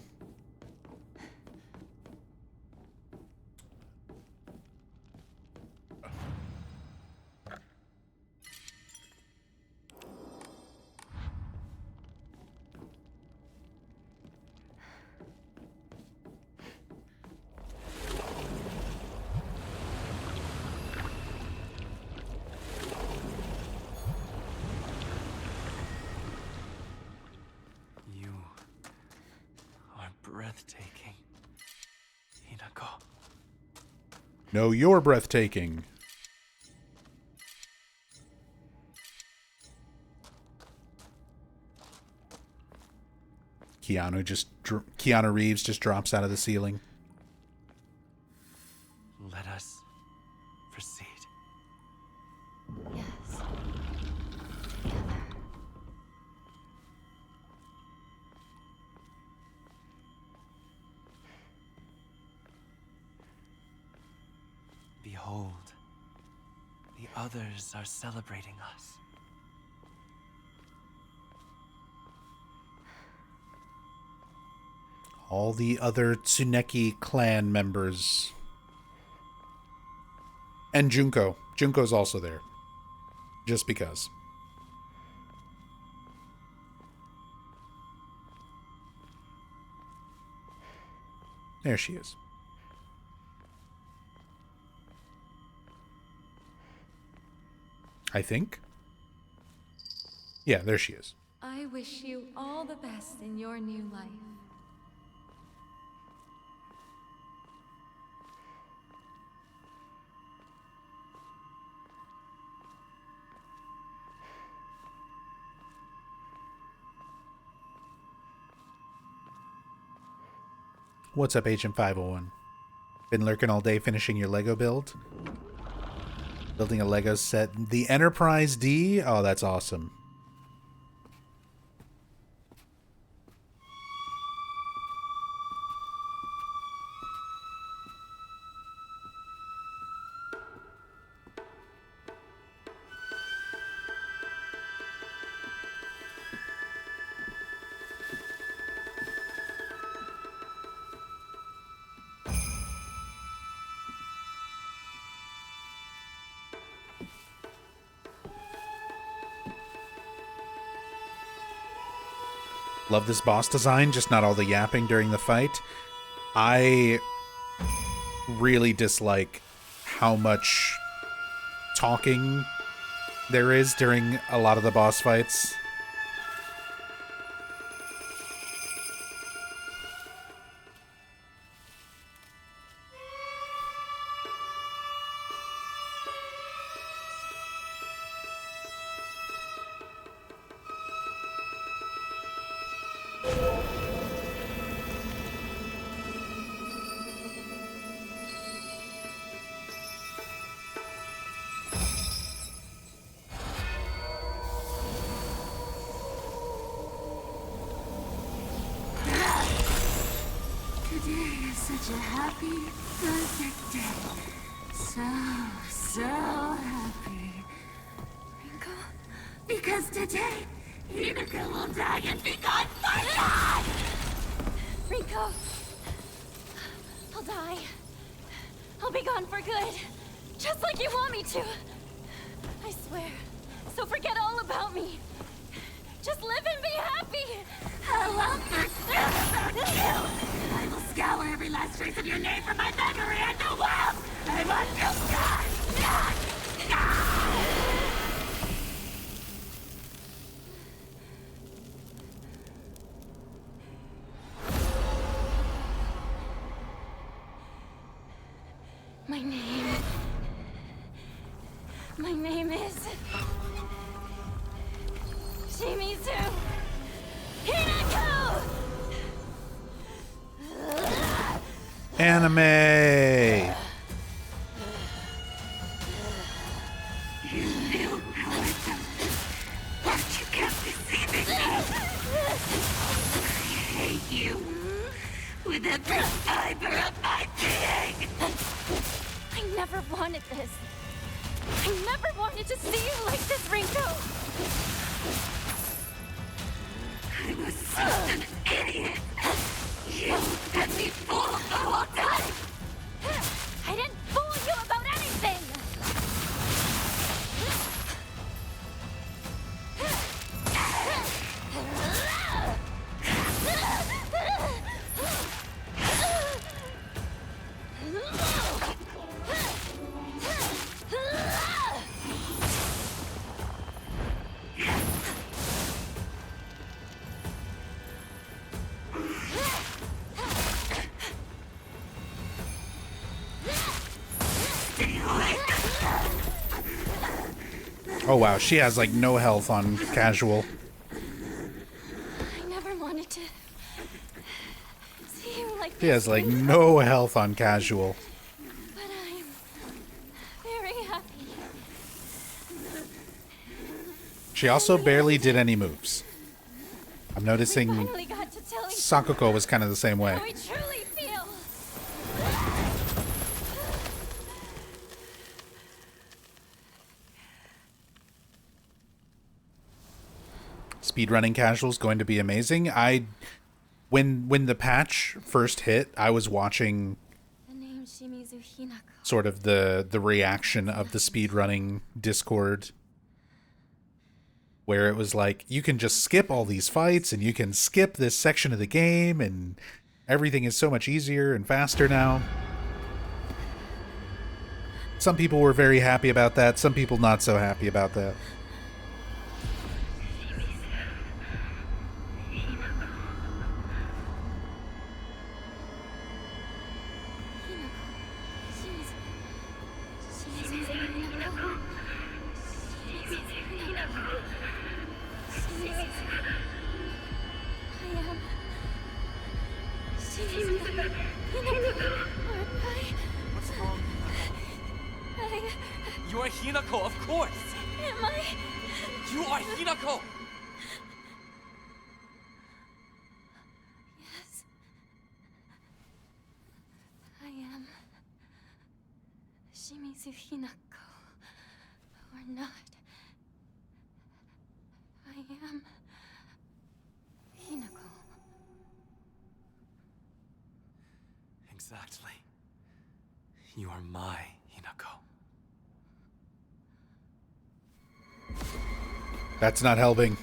S9: Breathtaking. Hinako.
S1: No, you're breathtaking. Keanu Reeves just drops out of the ceiling.
S9: Let us proceed.
S4: Yes.
S9: Behold, the others are celebrating us.
S1: All the other Tsuneki clan members. And Junko. Junko's also there. Just because. There she is. I think. Yeah, there she is.
S6: I wish you all the best in your new life.
S1: What's up, Agent 501? Been lurking all day finishing your Lego build? Building a Lego set. The Enterprise D? Oh, that's awesome. Love this boss design, just not all the yapping during the fight. I really dislike how much talking there is during a lot of the boss fights.
S10: Today is such a happy, perfect day. So happy.
S6: Rinko?
S10: Because today, Hinako will die and be gone for life!
S6: Rinko! I'll die. I'll be gone for good. Just like you want me to. I swear. So forget all about me. Just live and be happy!
S10: I won't forget about you! I will scour every last trace of your name from my memory and the world! I want you gone!
S6: My name is... Shimizu Hinako!
S1: Anime!
S10: You knew how I felt, but you kept deceiving me! I hate you with every fiber of my being!
S4: I never wanted this. I never wanted to see you like this, Rinko.
S10: I was such an idiot. You had me fooled the whole time.
S4: I didn't fool you about anything.
S1: Oh wow, she has like no health on casual.
S4: I never wanted to see you like
S1: She has like no health on casual.
S4: But I'm very happy.
S1: She also barely did any moves. I'm noticing
S4: Finally got to tell each
S1: Sakuko was kind of the same way.
S4: how we truly feel.
S1: Speedrunning casual is going to be amazing. When the patch first hit, I was watching
S4: The name Shimizu Hinako.
S1: sort of the reaction of the speedrunning Discord, where it was like, you can just skip all these fights and you can skip this section of the game and everything is so much easier and faster now. Some people were very happy about that, some people not so happy about that.
S8: What's wrong? You are Hinako, of course!
S4: Am I?
S8: You are Hinako!
S4: Yes. I am Shimizu Hinako. Or not. I am Hinako.
S8: Exactly. You are my Hinako.
S1: That's not helping.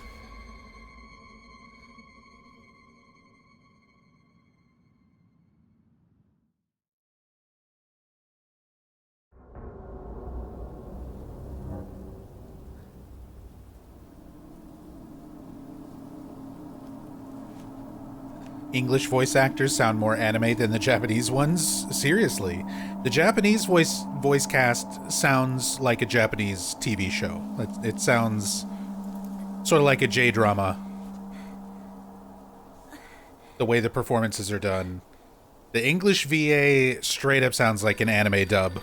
S1: English voice actors sound more anime than the Japanese ones? Seriously. The Japanese voice cast sounds like a Japanese TV show. It sounds sort of like a J-drama. The way the performances are done. The English VA straight up sounds like an anime dub.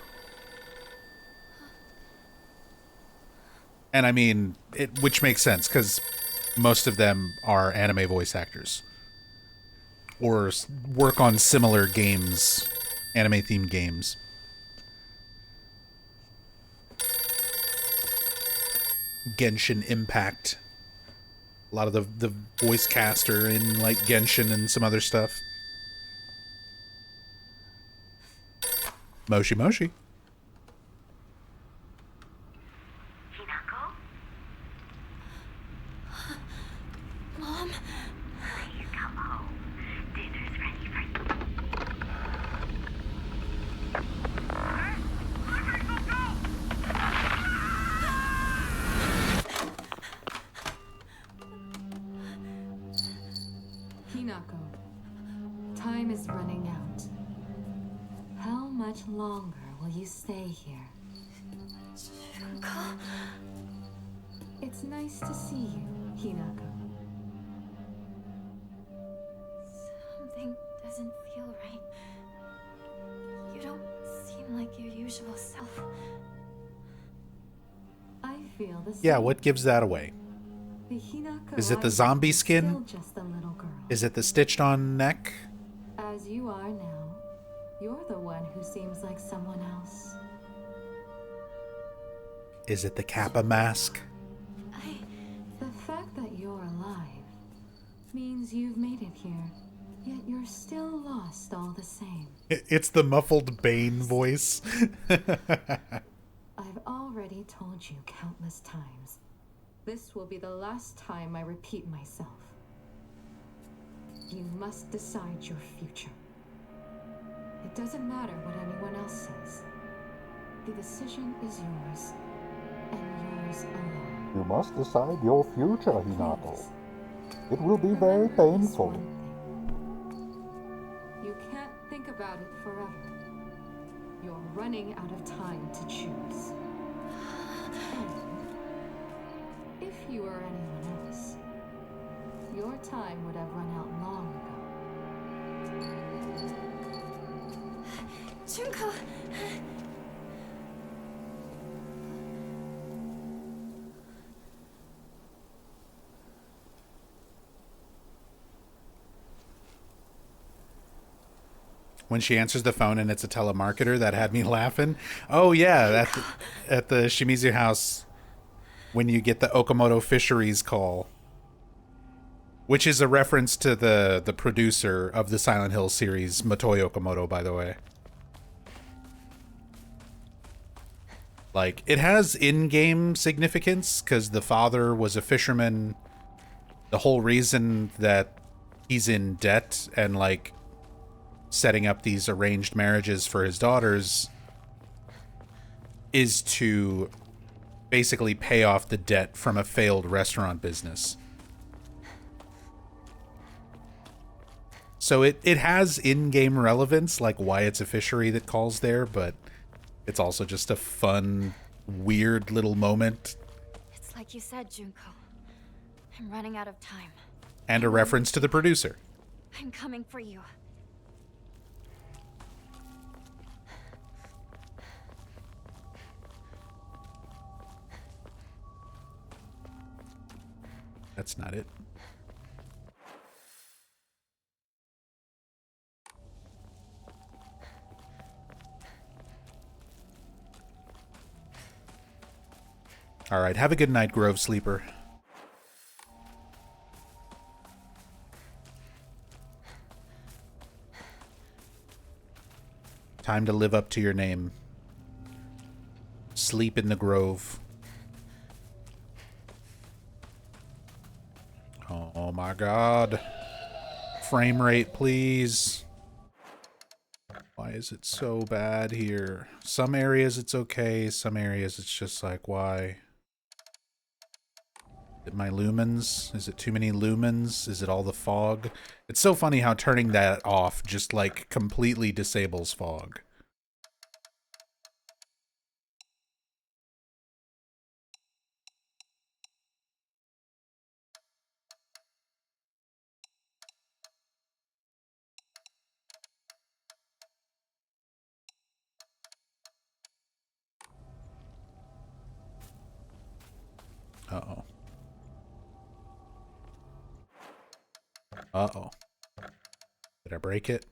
S1: And I mean, which makes sense, because most of them are anime voice actors. Or work on similar games, anime-themed games. Genshin Impact. A lot of the voice cast are in, like, Genshin and some other stuff. Moshi Moshi.
S4: Mom?
S10: Please come home. Dinner's ready for you.
S12: Hinako, time is running out. How much longer will you stay here?
S4: Junko?
S12: It's nice to see you, Hinako.
S4: Something doesn't feel right. You don't seem like your usual self.
S12: I feel the same.
S1: Yeah, what gives that away?
S12: The Hinako
S1: Is it the
S12: I
S1: zombie
S12: was
S1: skin?
S12: still just a little girl.
S1: Is it the stitched on neck?
S12: As you are now, You're the one who seems like someone else.
S1: Is it the Kappa mask?
S12: The fact that you're alive means you've made it here, yet you're still lost all the same.
S1: It's the muffled Bane voice.
S12: I've already told you countless times. This will be the last time I repeat myself. You must decide your future. It doesn't matter what anyone else says. The decision is yours, and yours alone.
S13: You must decide your future, Hinako. It will be very painful.
S12: You can't think about it forever. You're running out of time to choose. And if you were anyone else, your time would have run out long ago.
S6: Junko!
S1: When she answers the phone and it's a telemarketer, that had me laughing. Oh yeah, at the Shimizu house when you get the Okamoto Fisheries call, which is a reference to the producer of the Silent Hill series, Motoi Okamoto, by the way. Like, it has in-game significance because the father was a fisherman. The whole reason that he's in debt and like setting up these arranged marriages for his daughters is to basically pay off the debt from a failed restaurant business. So it has in-game relevance, like why it's a fishery that calls there, but it's also just a fun, weird little moment.
S6: It's like you said, Junko. I'm running out of time.
S1: And a reference to the producer.
S6: I'm coming for you.
S1: That's not it. All right, have a good night, Grove Sleeper. Time to live up to your name. Sleep in the Grove. Oh my god. Frame rate, please. Why is it so bad here? Some areas it's okay, some areas it's just like, why? Is it my lumens? Is it too many lumens? Is it all the fog? It's so funny how turning that off just like completely disables fog. Uh-oh. Uh-oh. Did I break it?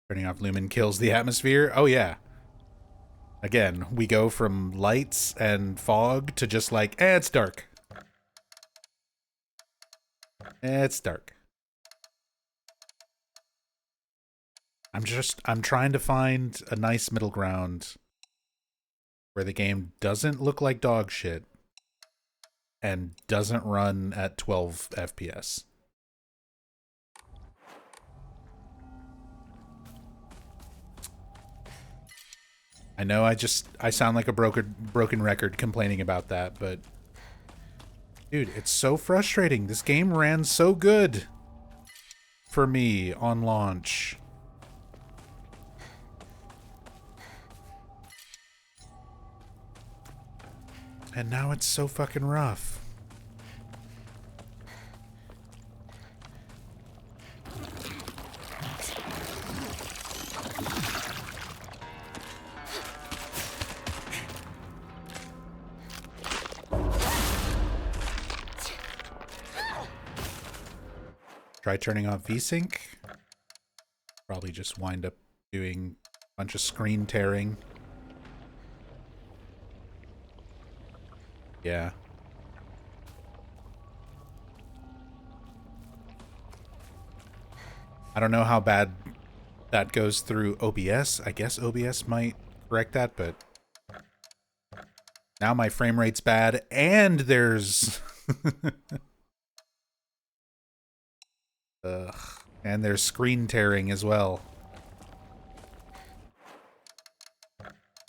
S1: Turning off lumen kills the atmosphere? Oh yeah. Again, we go from lights and fog to just like, it's dark. It's dark. I'm trying to find a nice middle ground where the game doesn't look like dog shit and doesn't run at 12 FPS. I know I sound like a broken record complaining about that, but dude, it's so frustrating. This game ran so good for me on launch. And now it's so fucking rough. try turning off VSync. Probably just wind up doing a bunch of screen tearing. Yeah. I don't know how bad that goes through OBS. I guess OBS might correct that, but now my frame rate's bad and there's and there's screen tearing as well.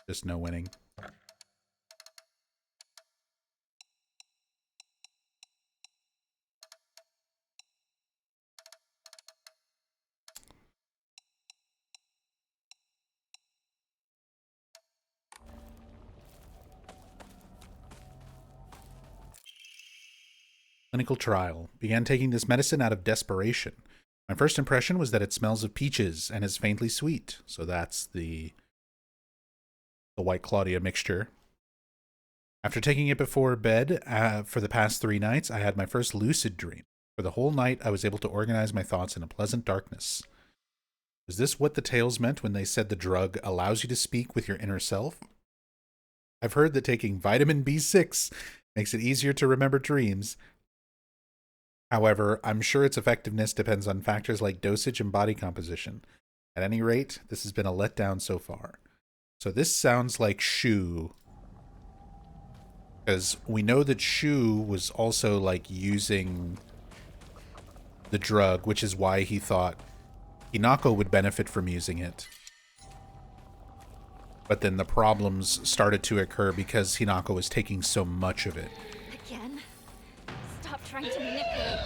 S1: Just no winning. Clinical trial. Began taking this medicine out of desperation. My first impression was that it smells of peaches and is faintly sweet. So that's the White Claudia mixture. After taking it before bed for the past 3 nights, I had my first lucid dream. For the whole night, I was able to organize my thoughts in a pleasant darkness. Was this what the tales meant when they said the drug allows you to speak with your inner self? I've heard that taking vitamin B6 makes it easier to remember dreams. However, I'm sure its effectiveness depends on factors like dosage and body composition. At any rate, this has been a letdown so far. So this sounds like Shu. Because we know that Shu was also like using the drug, which is why he thought Hinako would benefit from using it. But then the problems started to occur because Hinako was taking so much of it.
S4: Again? Stop trying to manipulate me.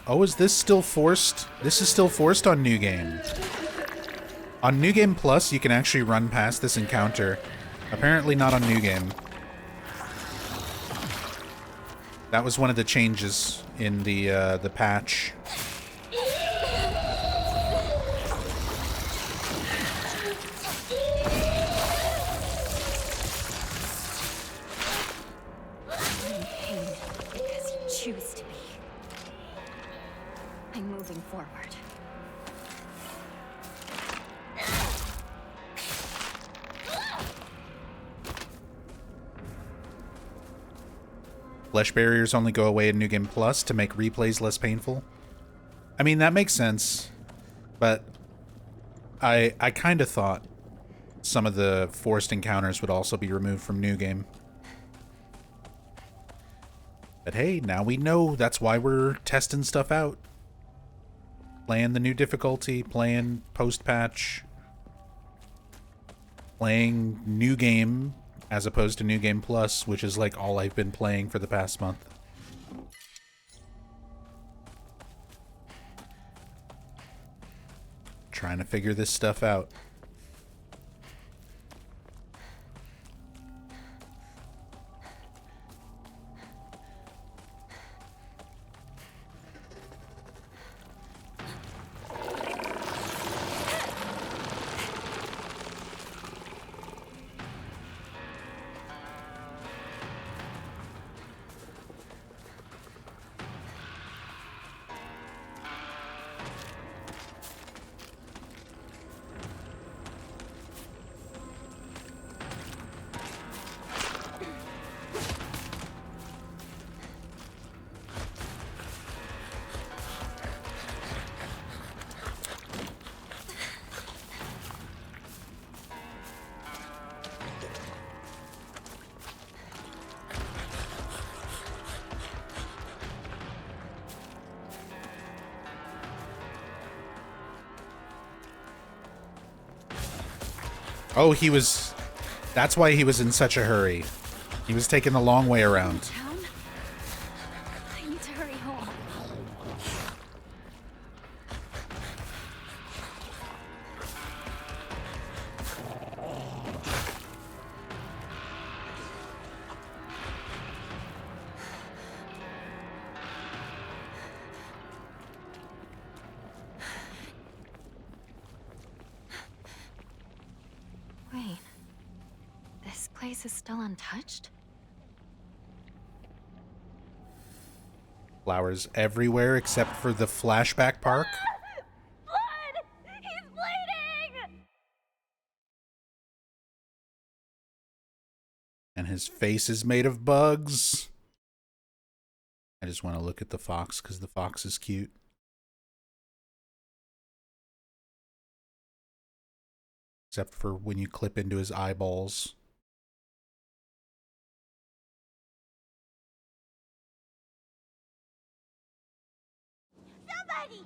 S1: Oh, is this still forced? This is still forced on New Game. On New Game Plus, you can actually run past this encounter. Apparently not on New Game. That was one of the changes in the patch.
S4: I'm in pain because you choose to be. I'm moving forward.
S1: Flesh barriers only go away in New Game Plus to make replays less painful. I mean, that makes sense, but I kind of thought some of the forced encounters would also be removed from New Game. But hey, now we know. That's why we're testing stuff out. Playing the new difficulty, playing post-patch, playing New Game as opposed to New Game Plus, which is like all I've been playing for the past month. Trying to figure this stuff out. Oh, he was... That's why he was in such a hurry. He was taking the long way around.
S4: Town? I need to hurry home. place is still untouched?
S1: Flowers everywhere except for the flashback park.
S6: Blood! He's bleeding!
S1: And his face is made of bugs. I just want to look at the fox because the fox is cute. Except for when you clip into his eyeballs.
S6: Somebody!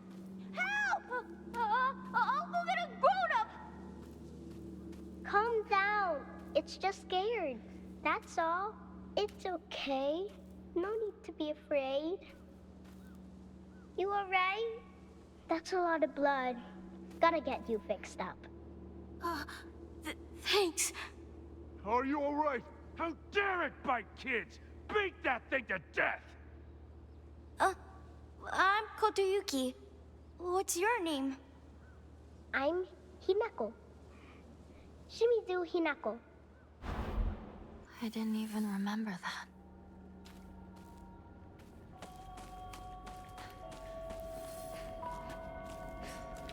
S6: Help! I'll go get a grown-up!
S2: Calm down. It's just scared. That's all. It's okay. No need to be afraid. You alright? That's a lot of blood. Gotta get you fixed up.
S6: Thanks.
S5: Are you all right? How dare it bite kids? Beat that thing to death!
S6: I'm Kotoyuki. What's your name?
S2: I'm Hinako. Shimizu Hinako.
S4: I didn't even remember that.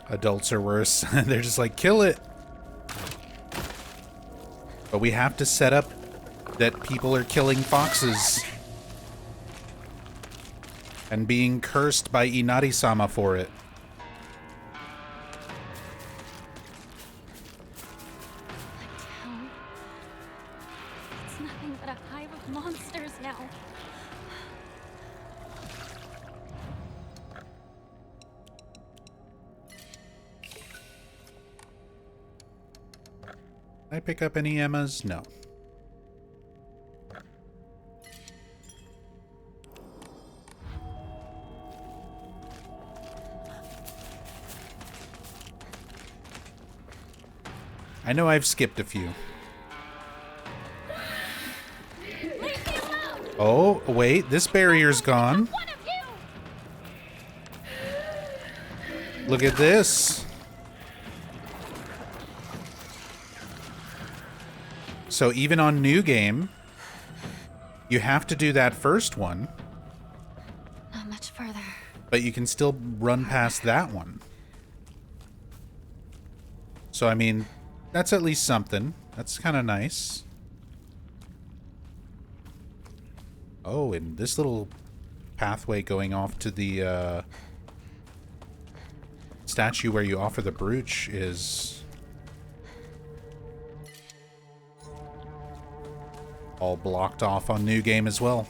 S1: Adults are worse. They're just like, kill it. But we have to set up that people are killing foxes. And being cursed by Inari-sama for it.
S4: Town. It's nothing but a hive of monsters now.
S1: Did I pick up any Emmas? No. I know I've skipped a few. Oh, wait, this barrier's gone. Look at this. So even on New Game, you have to do that first one.
S4: Not much further.
S1: But you can still run past that one. So, I mean, that's at least something. That's kind of nice. Oh, and this little pathway going off to the statue where you offer the brooch is all blocked off on New Game as well.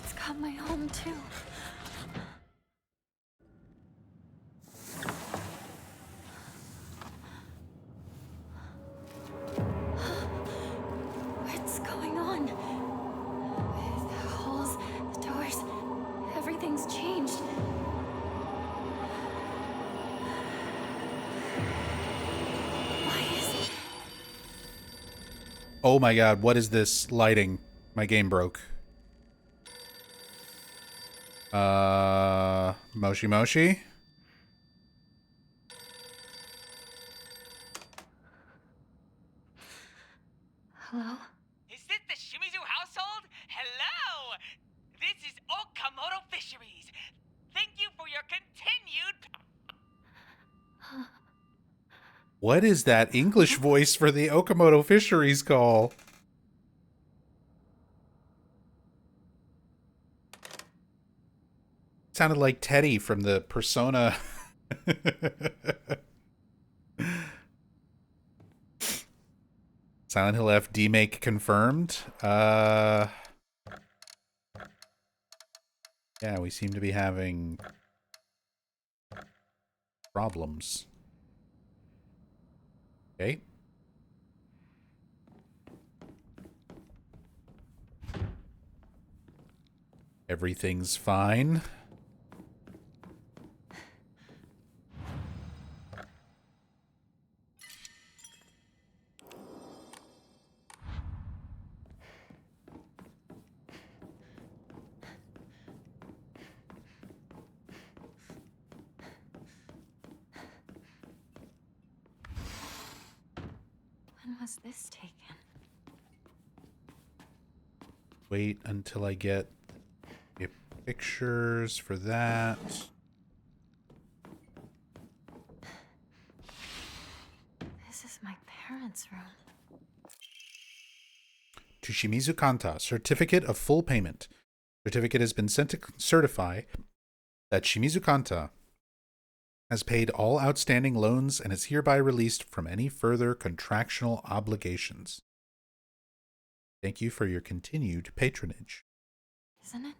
S4: It's got my home too. What's going on? The halls, the doors, everything's changed. Why is it?
S1: Oh my god, what is this lighting? My game broke. Moshi Moshi?
S4: Hello?
S10: Is this the Shimizu household? Hello! This is Okamoto Fisheries. Thank you for your continued...
S1: What is that English voice for the Okamoto Fisheries call? Sounded like Teddy from the Persona. Silent Hill F demake confirmed. Yeah, we seem to be having problems. Okay. Everything's fine.
S4: When was this taken?
S1: Wait until I get pictures for that.
S4: This is my parents' room.
S1: To Shimizu Kanta, certificate of full payment. Certificate has been sent to certify that Shimizu Kanta has paid all outstanding loans and is hereby released from any further contractual obligations. Thank you for your continued patronage.
S4: Isn't it?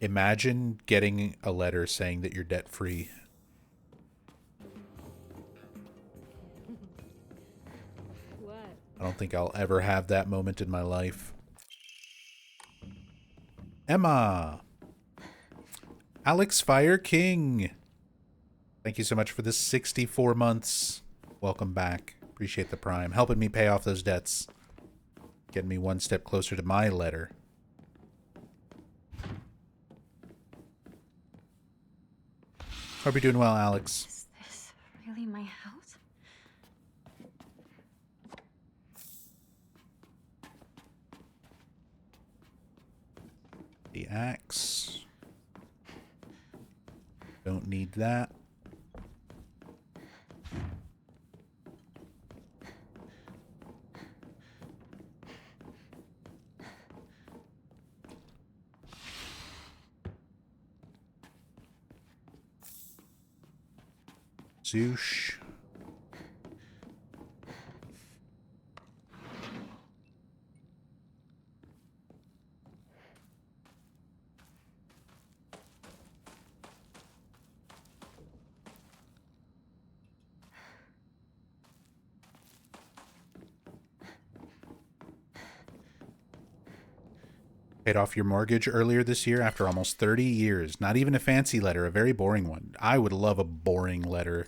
S1: Imagine getting a letter saying that you're debt-free.
S14: What?
S1: I don't think I'll ever have that moment in my life. Emma! Alex Fire King! Thank you so much for this 64 months. Welcome back. Appreciate the Prime. Helping me pay off those debts. Getting me one step closer to my letter. Hope you're doing well, Alex.
S4: Is this really my house?
S1: The axe. Don't need that. Zoosh. Paid off your mortgage earlier this year after almost 30 years. Not even a fancy letter, a very boring one. I would love a boring letter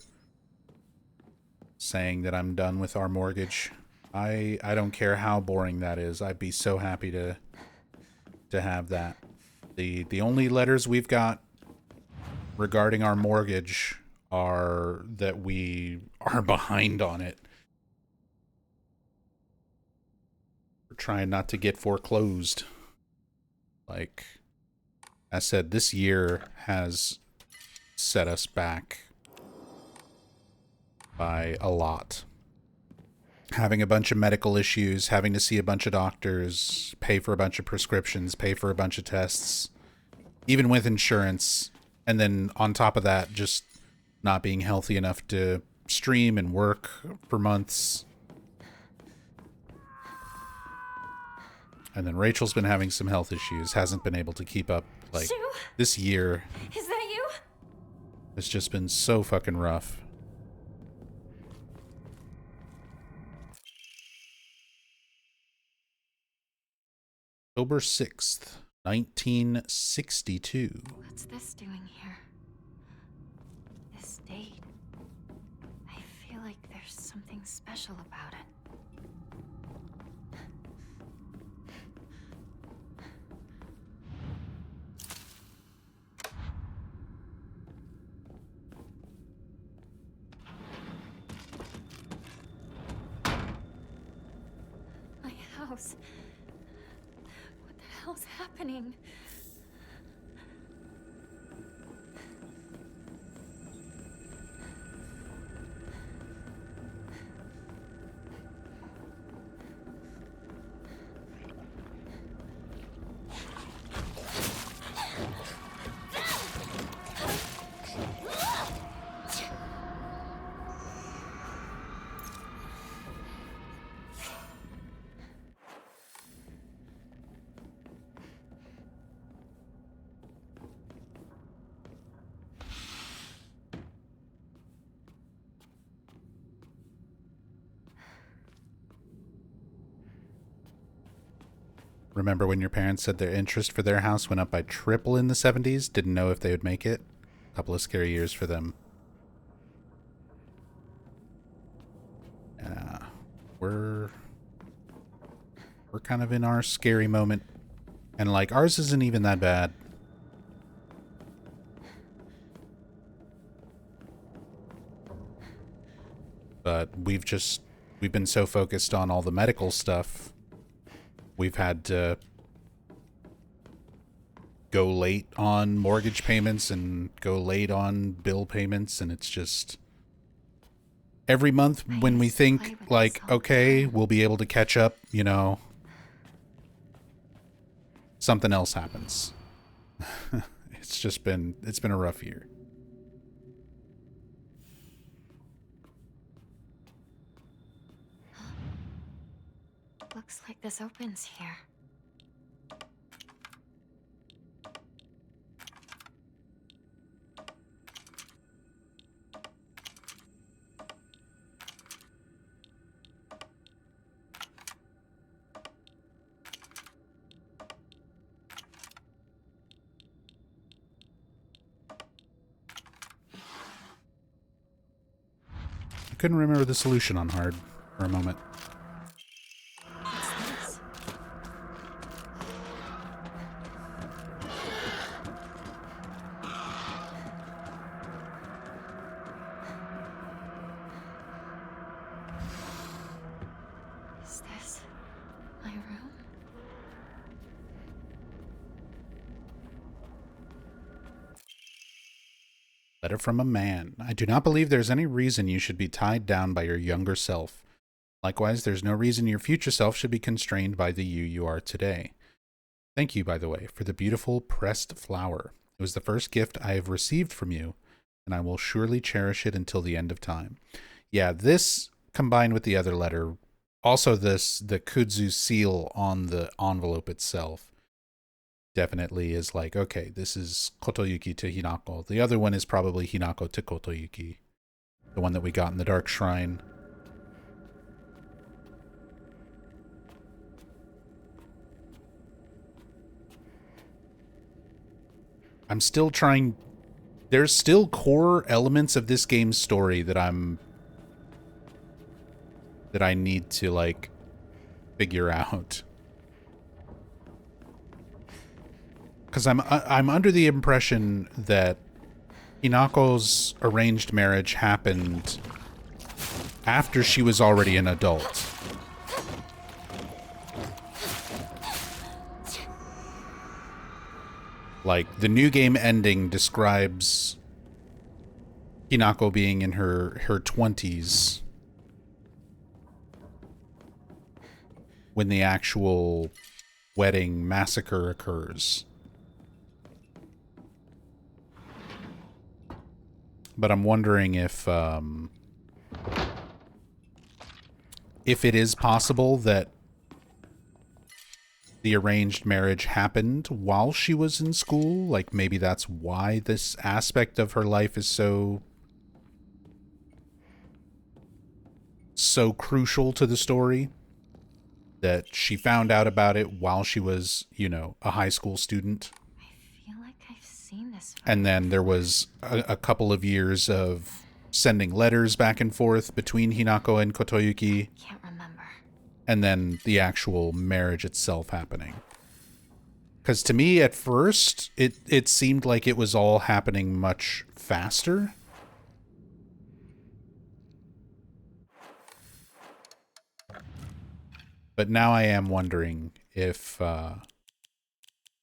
S1: saying that I'm done with our mortgage. I don't care how boring that is. I'd be so happy to have that. The only letters we've got regarding our mortgage are that we are behind on it. We're trying not to get foreclosed. Like I said, this year has set us back by a lot. Having a bunch of medical issues, having to see a bunch of doctors, pay for a bunch of prescriptions, pay for a bunch of tests, even with insurance. And then on top of that, just not being healthy enough to stream and work for months. And then Rachel's been having some health issues, hasn't been able to keep up. Like,
S6: Shu?
S1: this year
S6: Is that you?
S1: has just been so fucking rough. October 6th, 1962.
S4: What's this doing here? This date. I feel like there's something special about it. My house. What the hell's happening?
S1: Remember when your parents said their interest for their house went up by triple in the 70s? Didn't know if they would make it? A couple of scary years for them. We're kind of in our scary moment. And like, ours isn't even that bad. But we've been so focused on all the medical stuff. We've had to go late on mortgage payments and go late on bill payments, and it's just every month when we think like, okay, we'll be able to catch up, you know, something else happens. It's been a rough year.
S4: Looks like this opens here.
S1: I couldn't remember the solution on hard for a moment.
S4: Is this my room?
S1: Letter from a man. I do not believe there's any reason you should be tied down by your younger self. Likewise, there's no reason your future self should be constrained by the you are today. Thank you, by the way, for the beautiful pressed flower. It was the first gift I have received from you, and I will surely cherish it until the end of time. Yeah, this combined with the other letter, also the Kudzu seal on the envelope itself, definitely is like, okay, this is Kotoyuki to Hinako. The other one is probably Hinako to Kotoyuki. The one that we got in the Dark Shrine. I'm still trying... There's still core elements of this game's story that I need to, like, figure out. Because I'm under the impression that Hinako's arranged marriage happened after she was already an adult. Like, the new game ending describes Hinako being in her 20s when the actual wedding massacre occurs. But I'm wondering if it is possible that the arranged marriage happened while she was in school. Like, maybe that's why this aspect of her life is so crucial to the story. That she found out about it while she was, you know, a high school student.
S4: I feel like I've seen this.
S1: And then there was a couple of years of sending letters back and forth between Hinako and Kotoyuki.
S4: Can't remember.
S1: And then the actual marriage itself happening. Because to me, at first, it seemed like it was all happening much faster. But now I am wondering if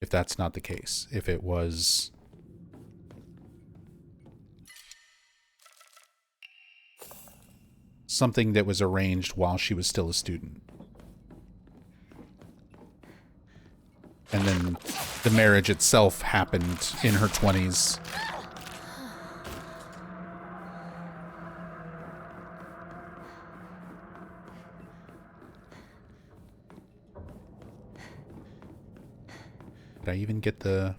S1: that's not the case. If it was something that was arranged while she was still a student. And then the marriage itself happened in her 20s. Did I even get the...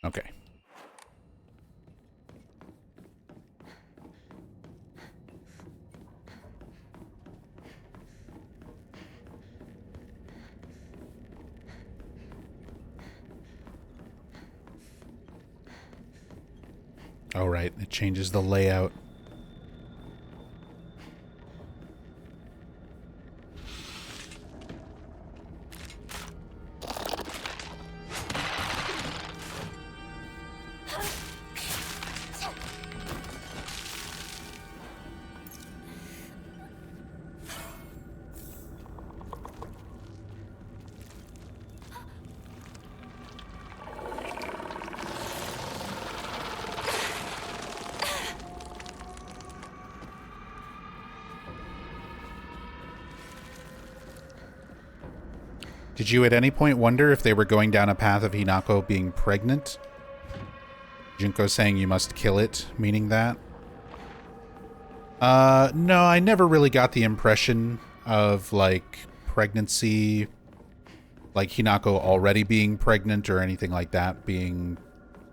S1: Okay. Oh, right. It changes the layout. Did you at any point wonder if they were going down a path of Hinako being pregnant? Junko saying you must kill it, meaning that? No, I never really got the impression of, like, pregnancy, like Hinako already being pregnant or anything like that being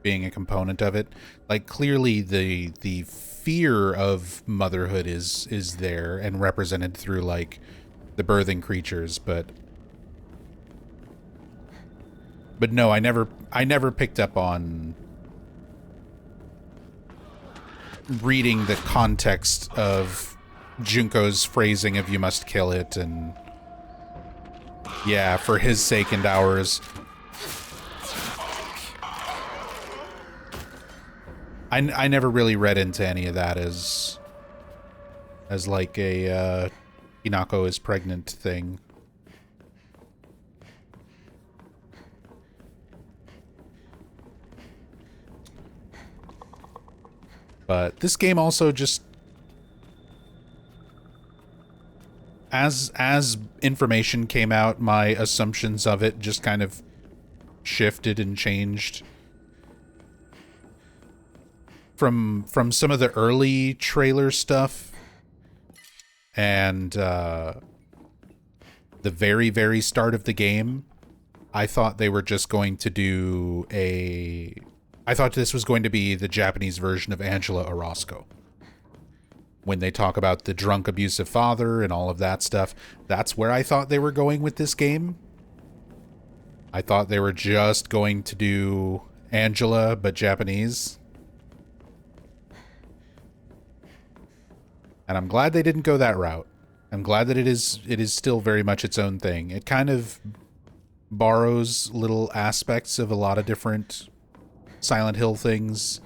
S1: a component of it. Like, clearly the fear of motherhood is there and represented through, like, the birthing creatures, but no, I never picked up on reading the context of Junko's phrasing of you must kill it, and yeah, for his sake and ours. I never really read into any of that as like a Hinako is pregnant thing. But this game also just, as information came out, my assumptions of it just kind of shifted and changed. From some of the early trailer stuff and the very, very start of the game, I thought they were just going to do I thought this was going to be the Japanese version of Angela Orozco. When they talk about the drunk, abusive father and all of that stuff, that's where I thought they were going with this game. I thought they were just going to do Angela, but Japanese. And I'm glad they didn't go that route. I'm glad that it is still very much its own thing. It kind of borrows little aspects of a lot of different Silent Hill things.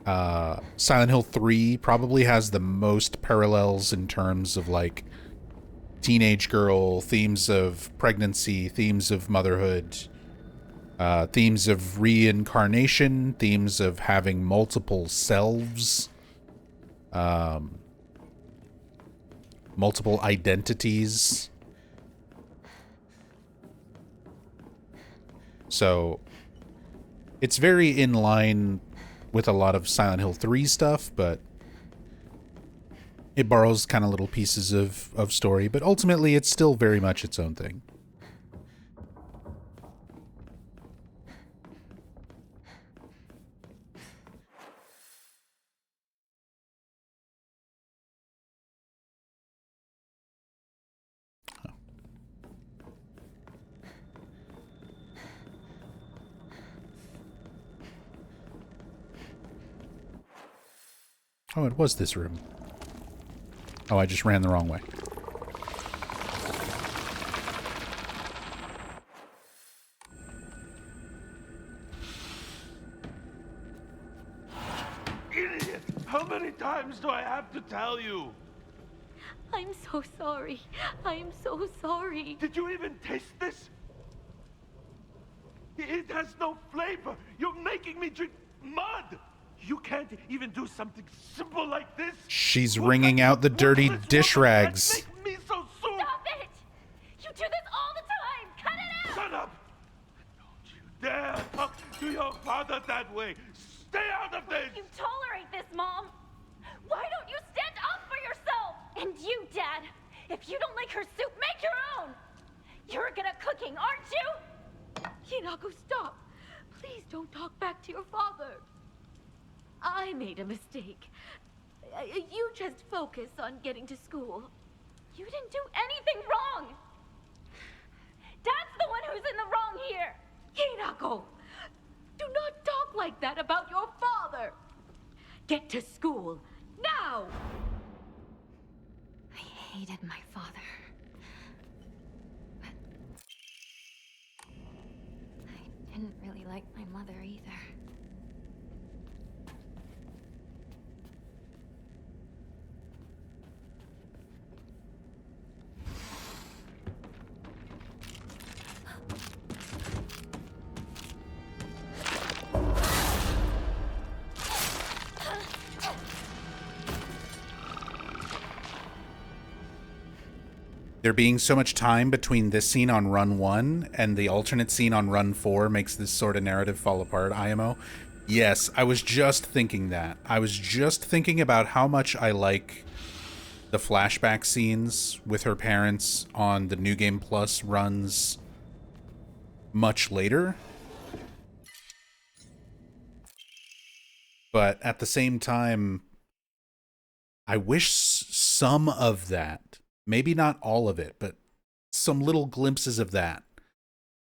S1: Silent Hill 3 probably has the most parallels in terms of, like, teenage girl, themes of pregnancy, themes of motherhood, themes of reincarnation, themes of having multiple selves, multiple identities. So it's very in line with a lot of Silent Hill 3 stuff, but it borrows kind of little pieces of story, but ultimately it's still very much its own thing. Oh, it was this room. Oh, I just ran the wrong way.
S5: Idiot! How many times do I have to tell you?
S15: I'm so sorry. I'm so sorry.
S5: Did you even taste this? It has no flavor. You're making me drink mud. You can't even do something simple like this.
S1: She's wringing out the dirty dish rags.
S5: Make me so soon.
S15: Stop it! You do this all the time. Cut it out.
S5: Shut up! Don't you dare talk to your father that way. Stay out of this.
S15: You tolerate this, Mom. Why don't you stand up for yourself? And you, Dad, if you don't like her soup, make your own. You're good at cooking, aren't you? Hinako, stop. Please don't talk back to your father. I made a mistake. You just focus on getting to school. You didn't do anything wrong. Dad's the one who's in the wrong here. Hinako, do not talk like
S16: like that about your father. Get to school, now!
S4: I hated my father. But I didn't really like my mother either.
S1: There being so much time between this scene on run 1 and the alternate scene on run 4 makes this sort of narrative fall apart, IMO. Yes, I was just thinking that. I was just thinking about how much I like the flashback scenes with her parents on the New Game Plus runs much later. But at the same time, I wish some of that, maybe not all of it, but some little glimpses of that,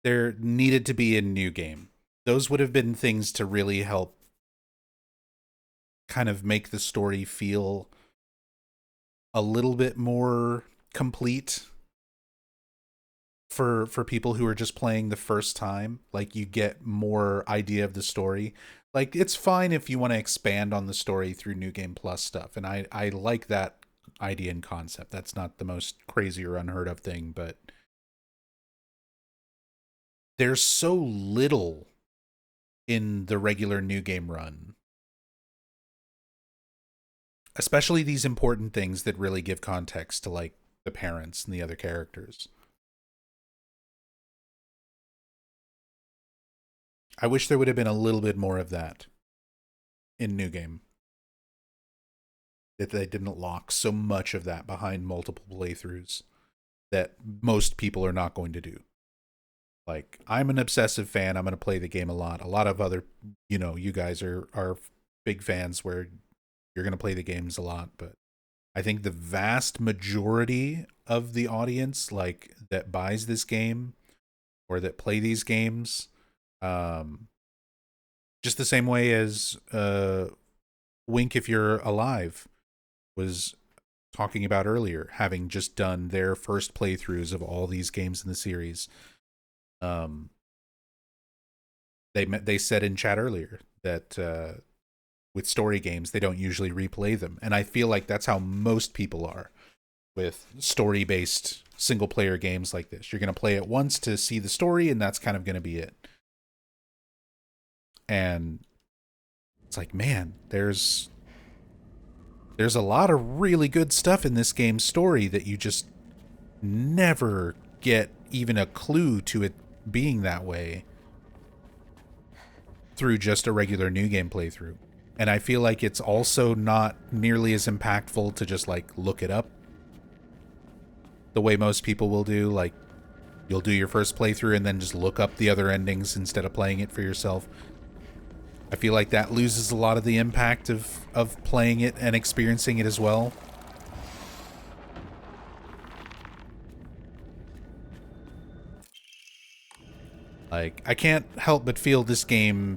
S1: there needed to be in New Game. Those would have been things to really help kind of make the story feel a little bit more complete for people who are just playing the first time. Like, you get more idea of the story. Like, it's fine if you want to expand on the story through New Game Plus stuff, and I like that idea and concept. That's not the most crazy or unheard of thing, but there's so little in the regular New Game run, especially these important things that really give context to, like, the parents and the other characters. I wish there would have been a little bit more of that in New Game. That they didn't lock so much of that behind multiple playthroughs that most people are not going to do. Like, I'm an obsessive fan. I'm going to play the game a lot. A lot of other, you guys are big fans where you're going to play the games a lot. But I think the vast majority of the audience, like, that buys this game or that play these games, just the same way as Wink If You're Alive was talking about earlier, having just done their first playthroughs of all these games in the series. They said in chat earlier that with story games they don't usually replay them, and I feel like that's how most people are with story-based single-player games like this. You're going to play it once to see the story, and that's kind of going to be it. And it's like, man, there's a lot of really good stuff in this game's story that you just never get even a clue to it being that way through just a regular New Game playthrough. And I feel like it's also not nearly as impactful to just, like, look it up the way most people will do. Like, you'll do your first playthrough and then just look up the other endings instead of playing it for yourself. I feel like that loses a lot of the impact of playing it and experiencing it as well. Like, I can't help but feel this game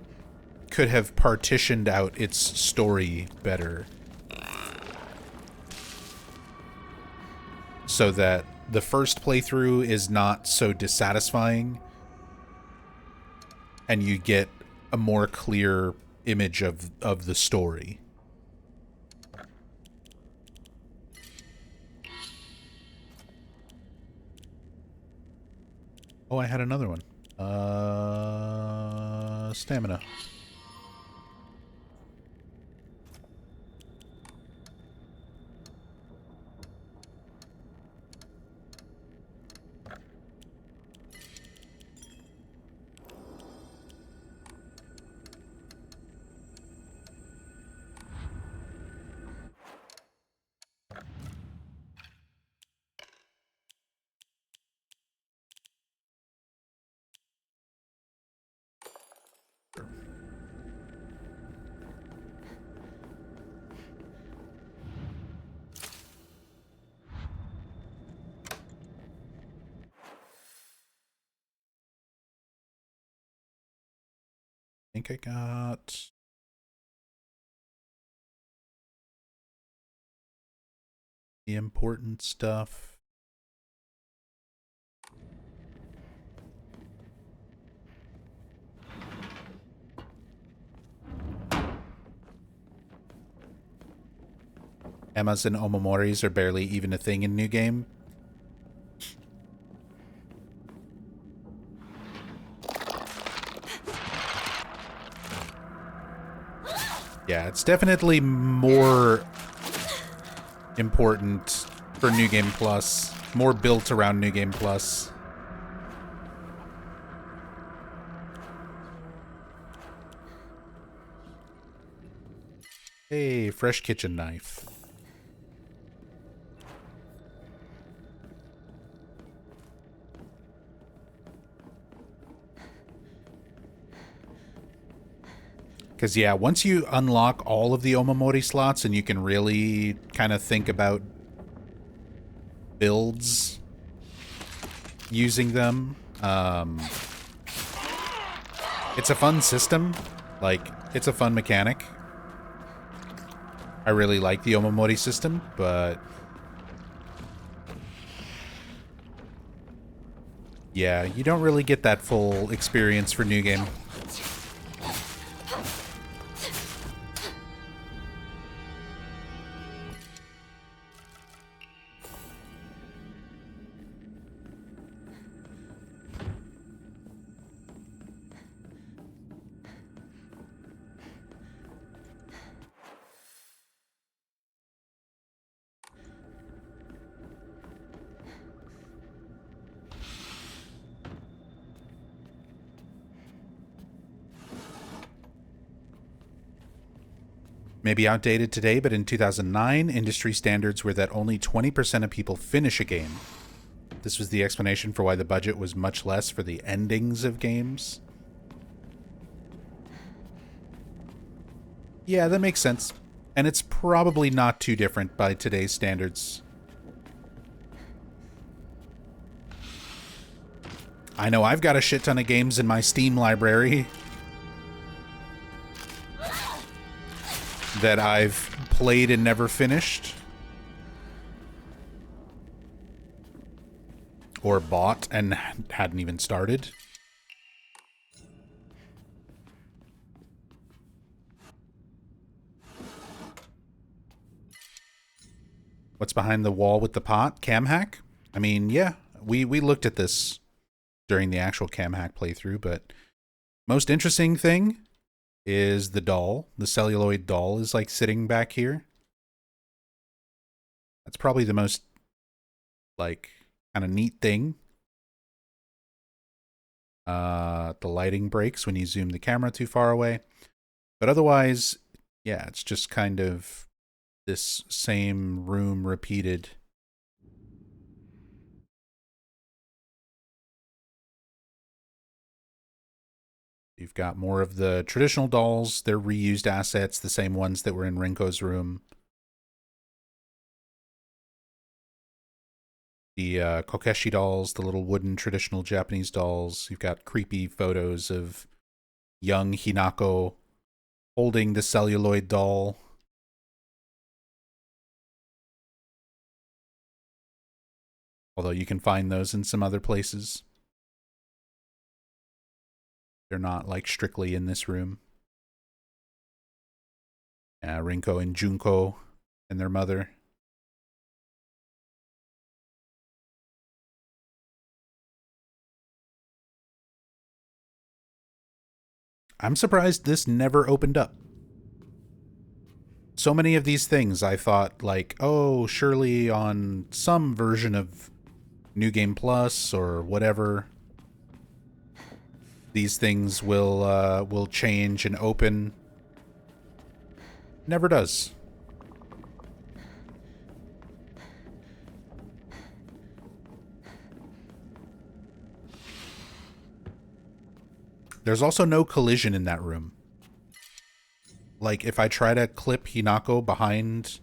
S1: could have partitioned out its story better, so that the first playthrough is not so dissatisfying and you get a more clear image of the story. Oh, I had another one. Stamina. think I got... the important stuff. Emmas and Omomoris are barely even a thing in New Game. Yeah, it's definitely more important for New Game Plus. More built around New Game Plus. Hey, fresh kitchen knife. Because, yeah, once you unlock all of the Omamori slots and you can really kind of think about builds using them, it's a fun system. Like, it's a fun mechanic. I really like the Omamori system, but... yeah, you don't really get that full experience for New Game. Maybe outdated today, but in 2009, industry standards were that only 20% of people finish a game. This was the explanation for why the budget was much less for the endings of games. Yeah, that makes sense. And it's probably not too different by today's standards. I know I've got a shit ton of games in my Steam library that I've played and never finished. Or bought and hadn't even started. What's behind the wall with the pot? Cam hack? I mean, yeah, we looked at this during the actual cam hack playthrough, but most interesting thing is the doll. The celluloid doll is like sitting back here. That's probably the most like kind of neat thing. The lighting breaks when you zoom the camera too far away. But otherwise, yeah, it's just kind of this same room repeated. You've got more of the traditional dolls. They're reused assets, the same ones that were in Rinko's room. The Kokeshi dolls, the little wooden traditional Japanese dolls. You've got creepy photos of young Hinako holding the celluloid doll. Although you can find those in some other places. They're not like strictly in this room. Rinko and Junko and their mother. I'm surprised this never opened up. So many of these things I thought like, oh, surely on some version of New Game Plus or whatever, these things will change and open. Never does. There's also no collision in that room. Like, if I try to clip Hinako behind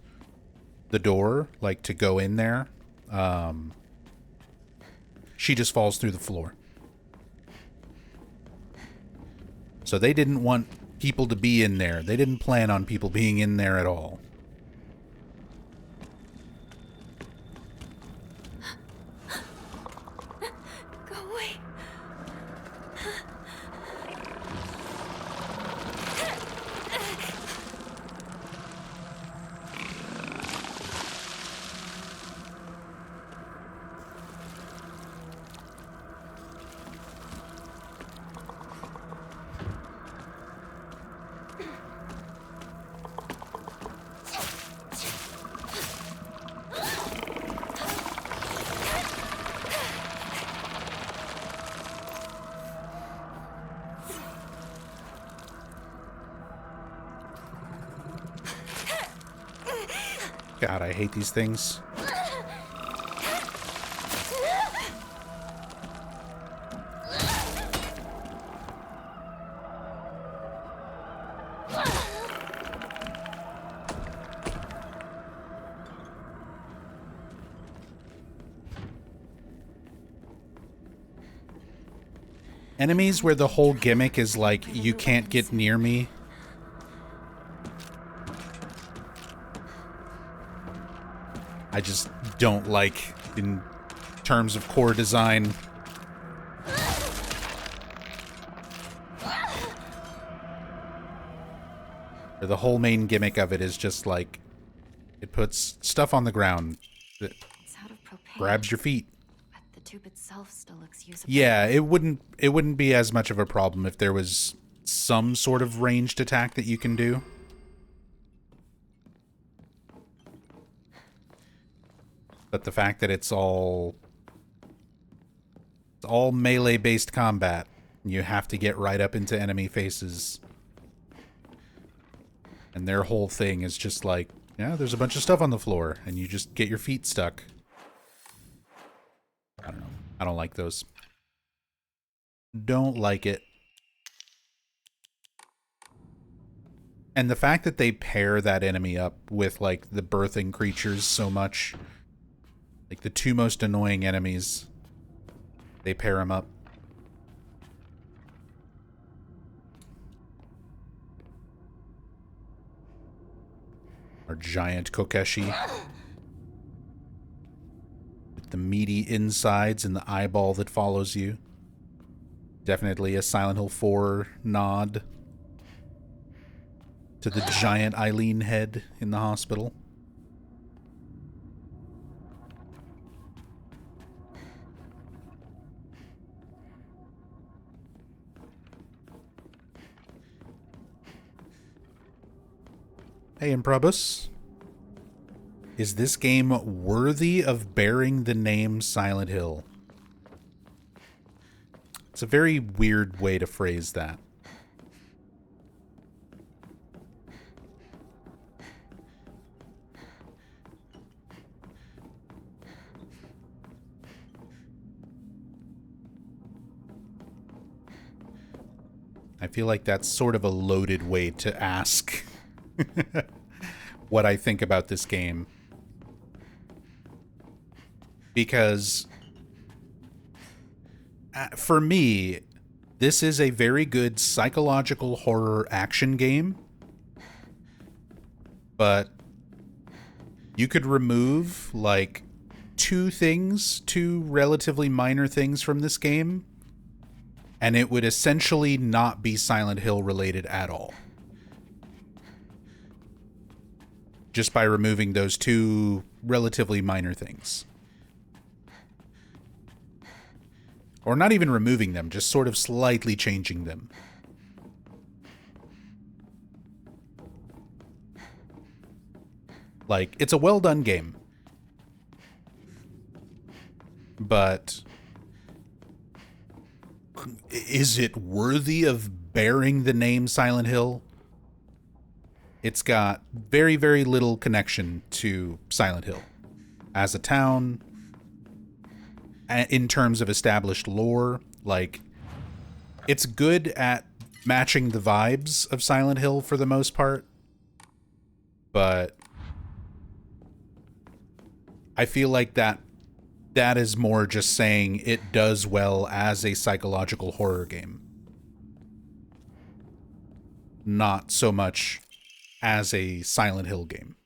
S1: the door, like to go in there, she just falls through the floor. So they didn't want people to be in there. They didn't plan on people being in there at all.
S6: Go away.
S1: God, I hate these things. Enemies where the whole gimmick is like, you can't get near me. I just don't like in terms of core design. The whole main gimmick of it is just like, it puts stuff on the ground that grabs your feet.
S4: The tube itself still looks usable.
S1: Yeah, it wouldn't be as much of a problem if there was some sort of ranged attack that you can do. But the fact that it's all melee-based combat, you have to get right up into enemy faces. And their whole thing is just like, yeah, there's a bunch of stuff on the floor, and you just get your feet stuck. I don't know. I don't like those. Don't like it. And the fact that they pair that enemy up with, like, the birthing creatures so much. Like, the two most annoying enemies, they pair them up. Our giant Kokeshi. With the meaty insides and the eyeball that follows you. Definitely a Silent Hill 4 nod to the giant Eileen head in the hospital. Hey, Improbus. Is this game worthy of bearing the name Silent Hill? It's a very weird way to phrase that. I feel like that's sort of a loaded way to ask what I think about this game. Because for me, this is a very good psychological horror action game. But you could remove like two relatively minor things from this game, and it would essentially not be Silent Hill related at all. Just by removing those two relatively minor things. Or not even removing them, just sort of slightly changing them. Like, it's a well done game. But is it worthy of bearing the name Silent Hill? It's got very, very little connection to Silent Hill as a town. In terms of established lore, like, it's good at matching the vibes of Silent Hill for the most part, but I feel like that is more just saying it does well as a psychological horror game. not so much as a Silent Hill game.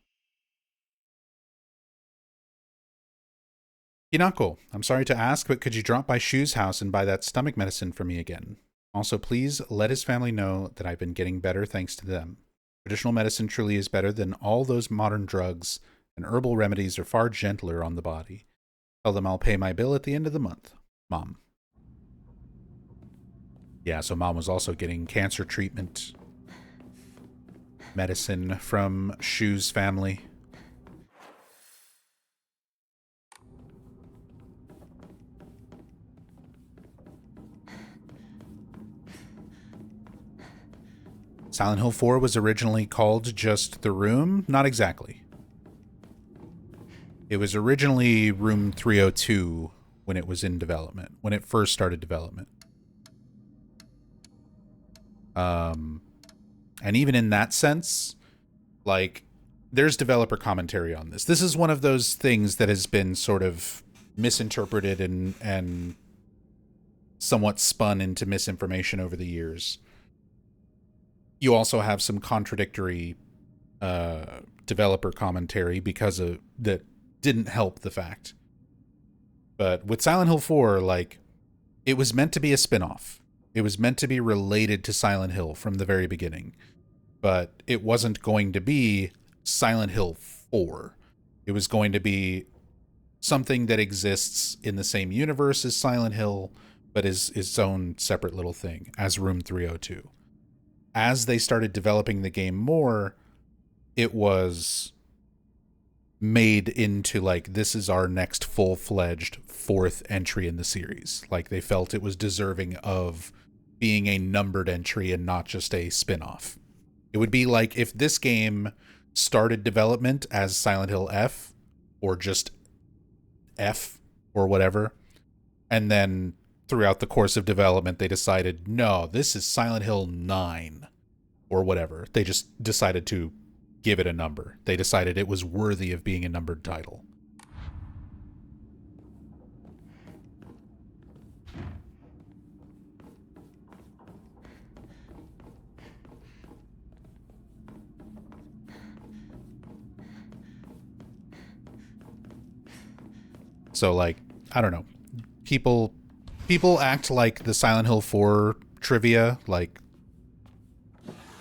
S1: Hinako, I'm sorry to ask, but could you drop by Shu's house and buy that stomach medicine for me again? Also, please let his family know that I've been getting better thanks to them. Traditional medicine truly is better than all those modern drugs, and herbal remedies are far gentler on the body. Tell them I'll pay my bill at the end of the month. Mom. Yeah, so Mom was also getting cancer treatment medicine from Shu's family. Silent Hill 4 was originally called just The Room? Not exactly. It was originally Room 302 when it was in development, when it first started development. And even in that sense, like, there's developer commentary on this. This is one of those things that has been sort of misinterpreted and somewhat spun into misinformation over the years. You also have some contradictory developer commentary because of that didn't help the fact. But with Silent Hill 4, like, it was meant to be a spin-off. It was meant to be related to Silent Hill from the very beginning. But it wasn't going to be Silent Hill 4. It was going to be something that exists in the same universe as Silent Hill, but is its own separate little thing, as Room 302. As they started developing the game more, it was made into, like, this is our next full-fledged fourth entry in the series. Like, they felt it was deserving of being a numbered entry and not just a spin-off. It would be like if this game started development as Silent Hill F, or just F, or whatever, and then throughout the course of development, they decided, no, this is Silent Hill 9 or whatever. They just decided to give it a number. They decided it was worthy of being a numbered title. So, like, I don't know. People act like the Silent Hill 4 trivia, like,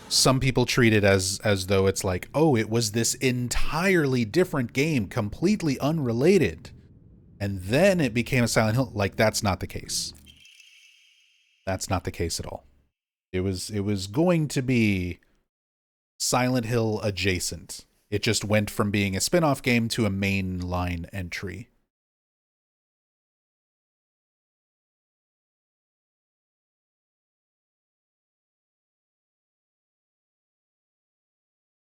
S1: some people treat it as though it's like, oh, it was this entirely different game, completely unrelated, and then it became a Silent Hill. Like, that's not the case. That's not the case at all. It was going to be Silent Hill adjacent. It just went from being a spin-off game to a mainline entry.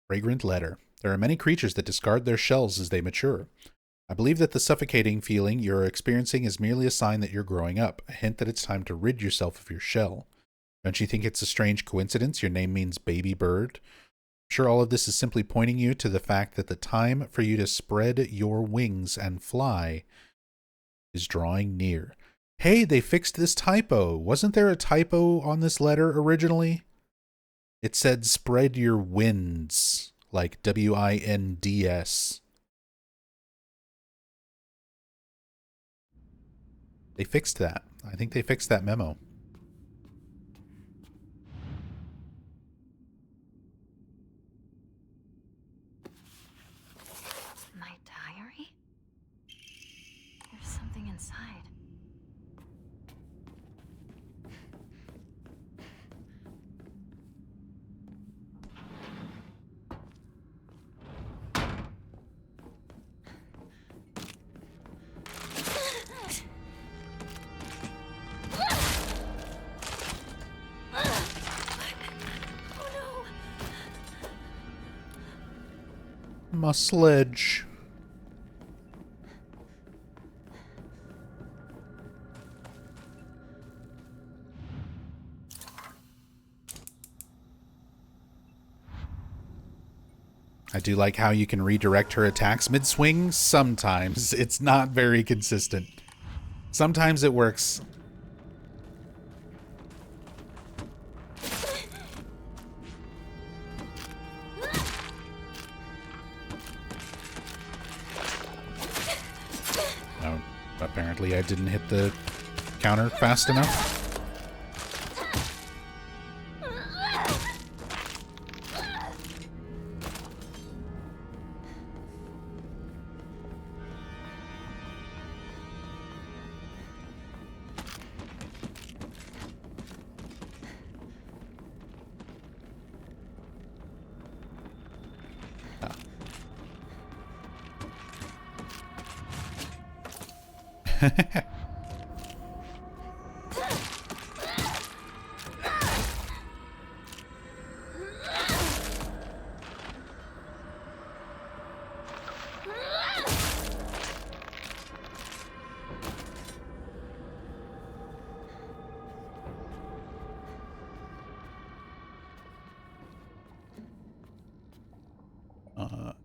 S1: Fragrant letter. There are many creatures that discard their shells as they mature. I believe that the suffocating feeling you're experiencing is merely a sign that you're growing up, a hint that it's time to rid yourself of your shell. Don't you think it's a strange coincidence your name means baby bird? I'm sure all of this is simply pointing you to the fact that the time for you to spread your wings and fly is drawing near. Hey, they fixed this typo. Wasn't there a typo on this letter originally? It said spread your winds, like W-I-N-D-S. They fixed that. I think they fixed that memo.
S4: My diary? There's something inside.
S1: My sledge. I do like how you can redirect her attacks mid-swing. Sometimes. It's not very consistent. Sometimes it works. Oh, Apparently I didn't hit the counter fast enough.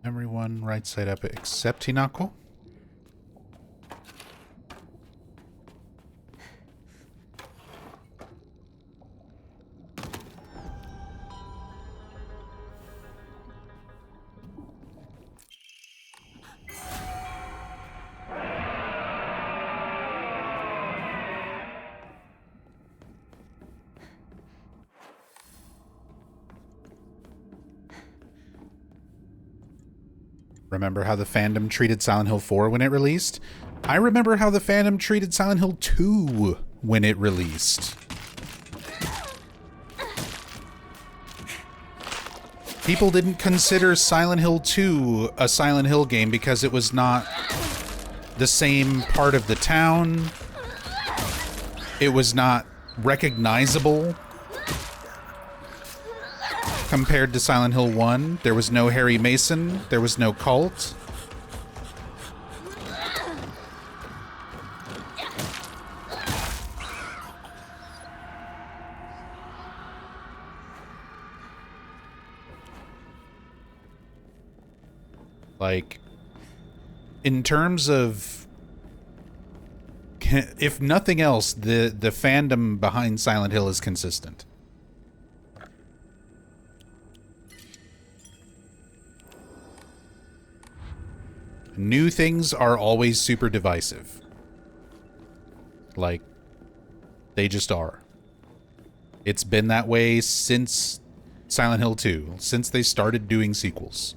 S1: Everyone right side up except Hinako. Remember how the fandom treated Silent Hill 4 when it released? I remember how the fandom treated Silent Hill 2 when it released. People didn't consider Silent Hill 2 a Silent Hill game because it was not the same part of the town. It was not recognizable. Compared to Silent Hill 1, there was no Harry Mason, there was no cult. Like, in terms of, if nothing else, the fandom behind Silent Hill is consistent. New things are always super divisive. Like, they just are. It's been that way since Silent Hill 2, since they started doing sequels.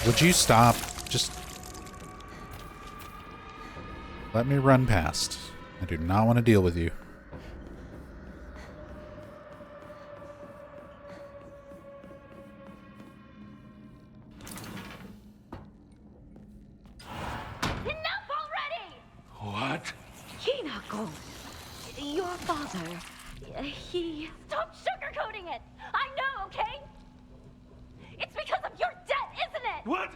S1: Would you stop? Just let me run past. I do not want to deal with you.
S15: Enough already!
S16: What?
S15: Hinako, your father, he... Stop sugarcoating it! I know, okay? It's because of your debt, isn't it?
S5: What?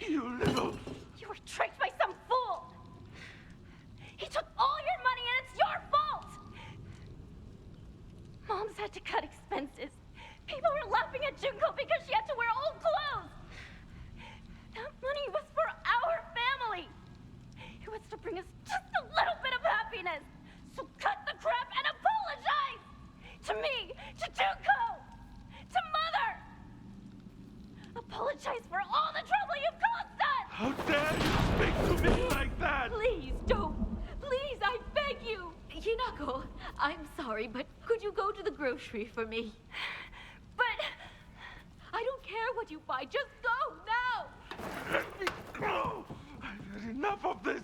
S5: You little...
S15: You were tricked by some fool! He took all your money and it's your fault! Mom's had to cut expenses. People were laughing at Junko because she had to wear old clothes! That money was for our family! It was to bring us just a little bit of happiness! So cut the crap and apologize! To me, to Junko, to Mother! Apologize for all the trouble you've caused us!
S5: How dare you speak to me like that?
S16: Please don't. Please, I beg you. Hinako, I'm sorry, but could you go to the grocery for me?
S15: But...
S16: I don't care what you buy. Just go now.
S5: Let me go! I've had enough of this!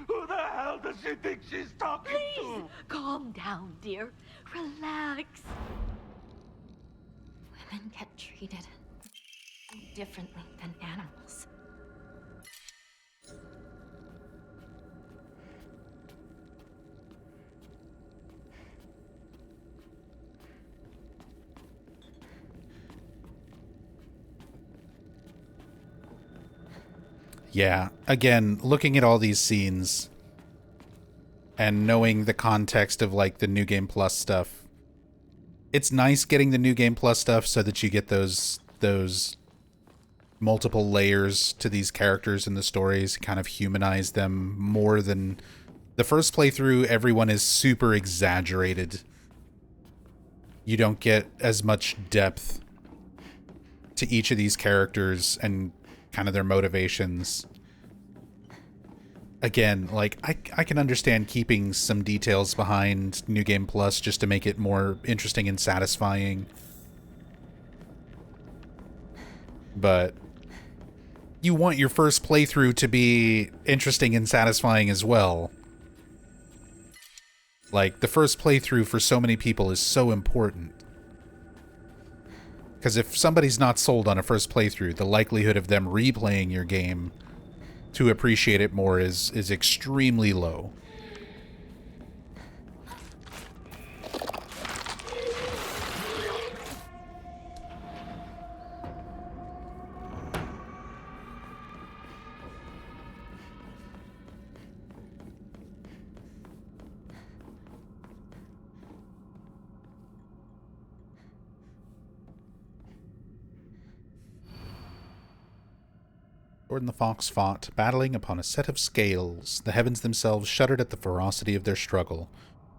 S5: Who the hell does she think she's talking
S16: Please,
S5: to?
S16: calm down, dear. Relax. Women get treated differently than animals.
S1: Yeah, again, looking at all these scenes and knowing the context of like the New Game Plus stuff, it's nice getting the New Game Plus stuff so that you get those multiple layers to these characters and the stories, kind of humanize them more than the first playthrough. Everyone is super exaggerated. You don't get as much depth to each of these characters and kind of their motivations. Again, like, I can understand keeping some details behind New Game Plus just to make it more interesting and satisfying. But you want your first playthrough to be interesting and satisfying as well. Like, the first playthrough for so many people is so important. Because if somebody's not sold on a first playthrough, the likelihood of them replaying your game to appreciate it more is extremely low. Sword and the fox fought, battling upon a set of scales. The heavens themselves shuddered at the ferocity of their struggle.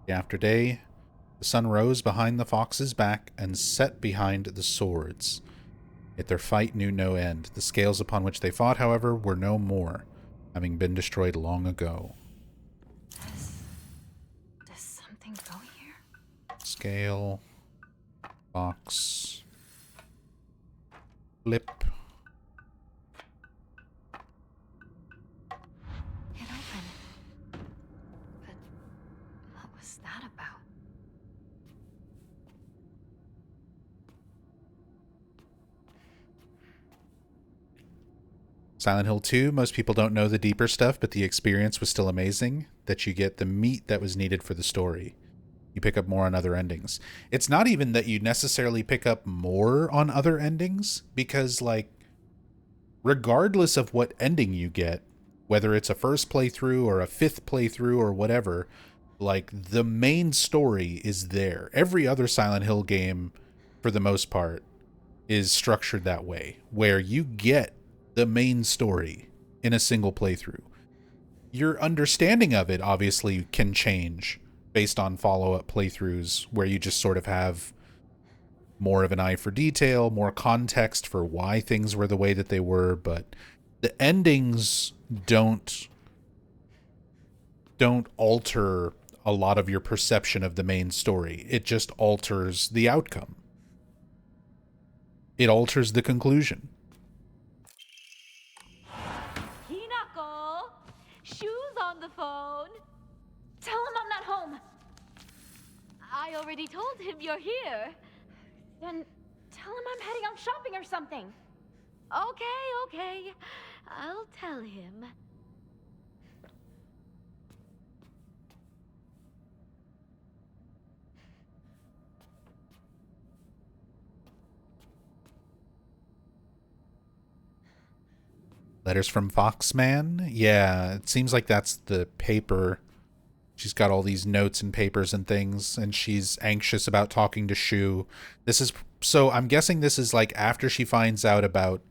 S1: Day after day, the sun rose behind the fox's back and set behind the swords. Yet their fight knew no end. The scales upon which they fought, however, were no more, having been destroyed long ago.
S4: Does something go here?
S1: Scale. Fox. Flip.
S4: It opened. But what was that about?
S1: Silent Hill 2, most people don't know the deeper stuff, but the experience was still amazing, that you get the meat that was needed for the story. You pick up more on other endings. It's not even that you necessarily pick up more on other endings, because, like, regardless of what ending you get, whether it's a first playthrough or a fifth playthrough or whatever, like, the main story is there. Every other Silent Hill game, for the most part, is structured that way, where you get the main story in a single playthrough. Your understanding of it obviously can change based on follow-up playthroughs, where you just sort of have more of an eye for detail, more context for why things were the way that they were, but the endings don't alter a lot of your perception of the main story. It just alters the outcome. It alters the conclusion.
S15: Hinako! Shu's on the phone! Tell him I'm not home!
S16: I already told him you're here.
S15: Then tell him I'm heading out shopping or something.
S16: Okay. I'll tell him.
S1: Letters from Foxman? Yeah, it seems like that's the paper. She's got all these notes and papers and things, and she's anxious about talking to Shu. So I'm guessing this is like after she finds out about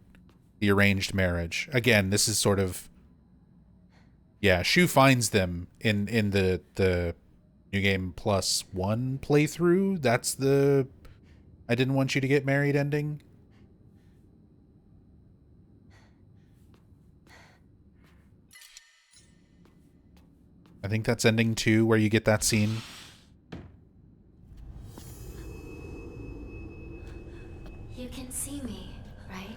S1: the arranged marriage. Again, this is sort of... Yeah, Shu finds them in the New Game Plus 1 playthrough. That's the I didn't want you to get married ending. I think that's ending 2, where you get that scene.
S4: You can see me, right?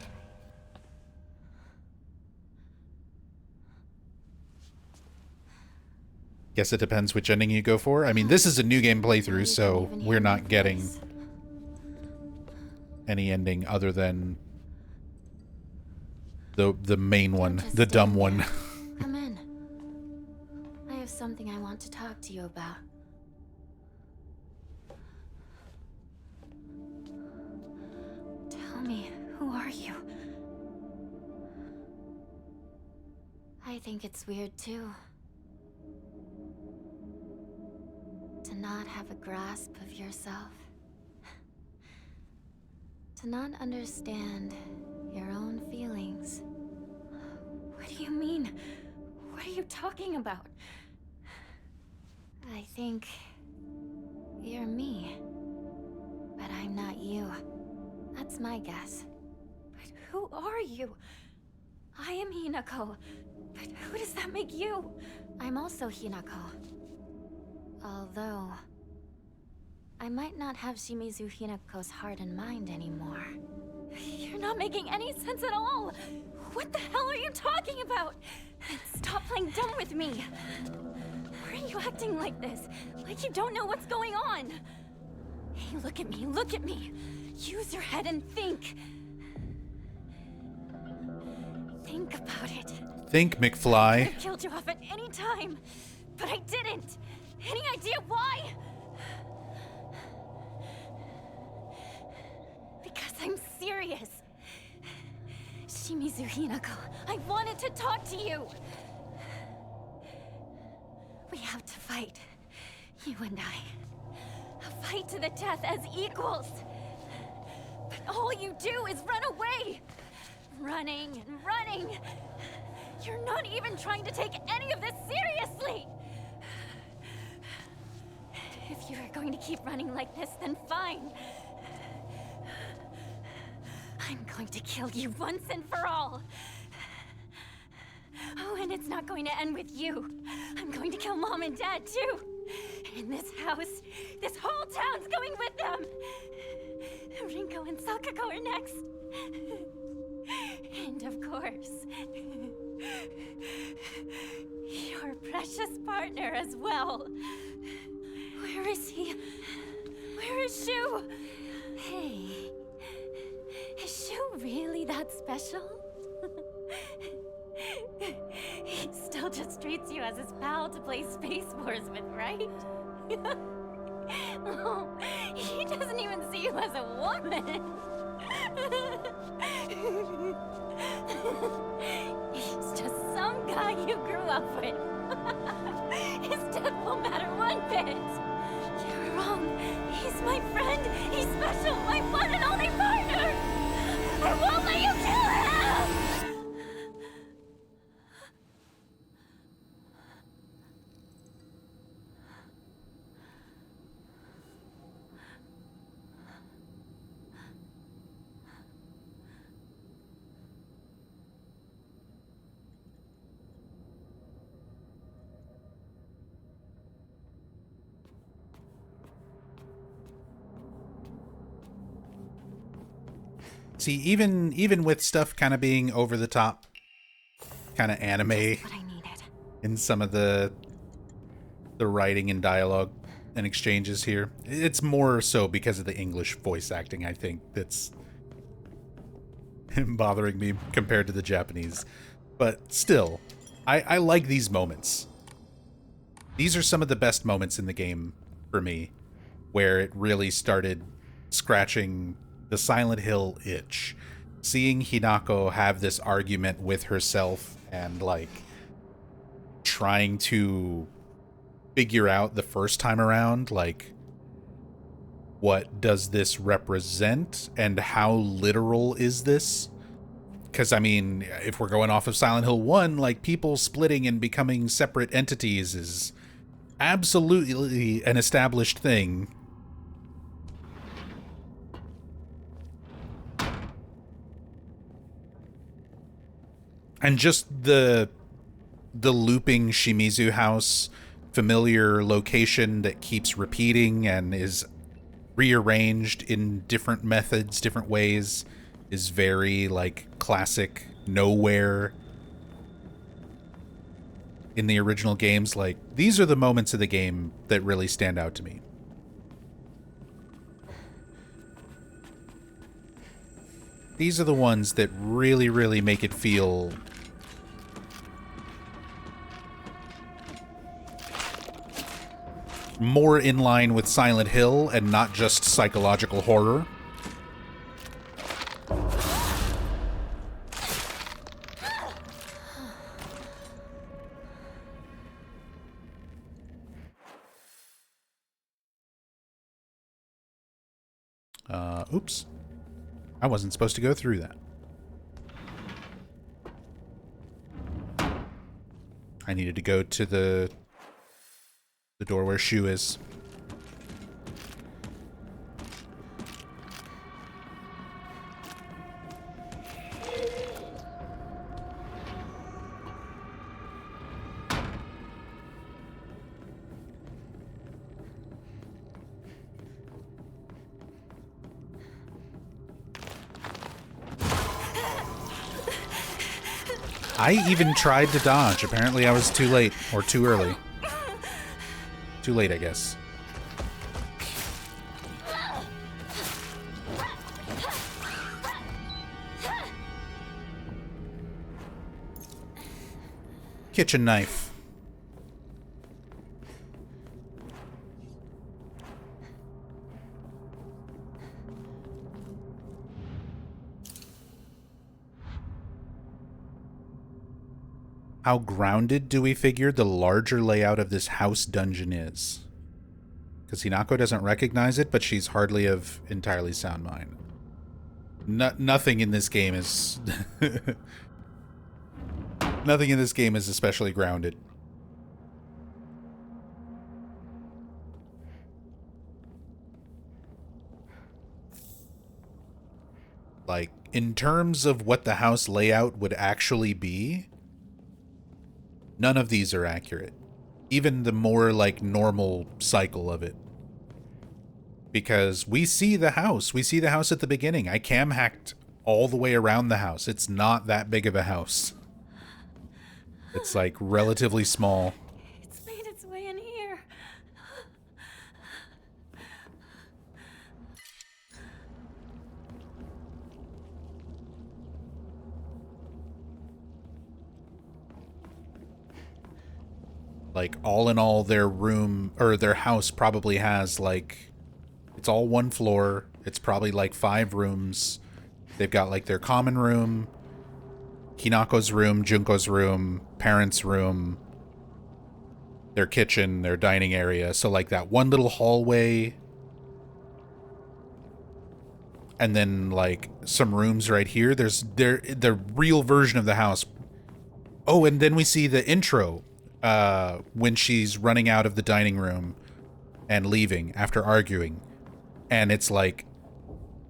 S1: Guess it depends which ending you go for. I mean, this is a New Game playthrough, so we're not getting any ending other than the main one, the dumb one.
S4: Come in. I have something I want to talk to you about. Tell me, who are you? I think it's weird too. To not have a grasp of yourself. To not understand your own feelings.
S15: What do you mean? What are you talking about?
S4: I think you're me, but I'm not you. That's my guess.
S15: But who are you? I am Hinako, but who does that make you?
S4: I'm also Hinako. Although, I might not have Shimizu Hinako's heart and mind anymore.
S15: You're not making any sense at all! What the hell are you talking about? Stop playing dumb with me! Why are you acting like this? Like you don't know what's going on? Hey, look at me, look at me! Use your head and think! Think about it.
S1: Think,
S15: I
S1: McFly.
S15: could have killed you off at any time, but I didn't! Any idea why? Because I'm serious. Shimizu Hinako, I wanted to talk to you. We have to fight, you and I. A fight to the death as equals. But all you do is run away. Running and running. You're not even trying to take any of this seriously. If you are going to keep running like this, then fine. I'm going to kill you once and for all. Oh, and it's not going to end with you. I'm going to kill Mom and Dad, too. In this house, this whole town's going with them. Rinko and Sakako are next. And of course, your precious partner as well. Where is he? Where is Shu? Hey, is Shu really that special? He still just treats you as his pal to play Space Wars with, right? Oh, he doesn't even see you as a woman. He's just some guy you grew up with. His death won't matter one bit. You're wrong. He's my friend. He's special. My one and only partner. I won't let you kill him!
S1: See, even with stuff kind of being over the top, kind of anime in some of the writing and dialogue and exchanges here, it's more so because of the English voice acting, I think, that's bothering me compared to the Japanese. But still, I like these moments. These are some of the best moments in the game for me, where it really started scratching the Silent Hill itch. Seeing Hinako have this argument with herself and, like, trying to figure out the first time around, like, what does this represent and how literal is this? Because, I mean, if we're going off of Silent Hill 1, like, people splitting and becoming separate entities is absolutely an established thing. And just the looping Shimizu house, familiar location that keeps repeating and is rearranged in different methods, different ways, is very, like, classic Nowhere in the original games. Like, these are the moments of the game that really stand out to me. These are the ones that really, really make it feel more in line with Silent Hill and not just psychological horror. Oops. I wasn't supposed to go through that. I needed to go to the door where Shu is. I even tried to dodge. Apparently I was too late, or too early. Too late, I guess. Kitchen knife. How grounded do we figure the larger layout of this house dungeon is? Because Hinako doesn't recognize it, but she's hardly of entirely sound mind. Nothing in this game is... Nothing in this game is especially grounded. Like, in terms of what the house layout would actually be, none of these are accurate. Even the more, like, normal cycle of it. Because we see the house. We see the house at the beginning. I cam hacked all the way around the house. It's not that big of a house. It's, like, relatively small.
S6: It's made its way in here.
S1: Like, all in all, their room, or their house probably has, like, it's all one floor. It's probably, like, 5 rooms. They've got, like, their common room, Hinako's room, Junko's room, parents' room, their kitchen, their dining area. So, like, that one little hallway, and then, like, some rooms right here. There's the real version of the house. Oh, and then we see the intro. When she's running out of the dining room and leaving after arguing. And it's like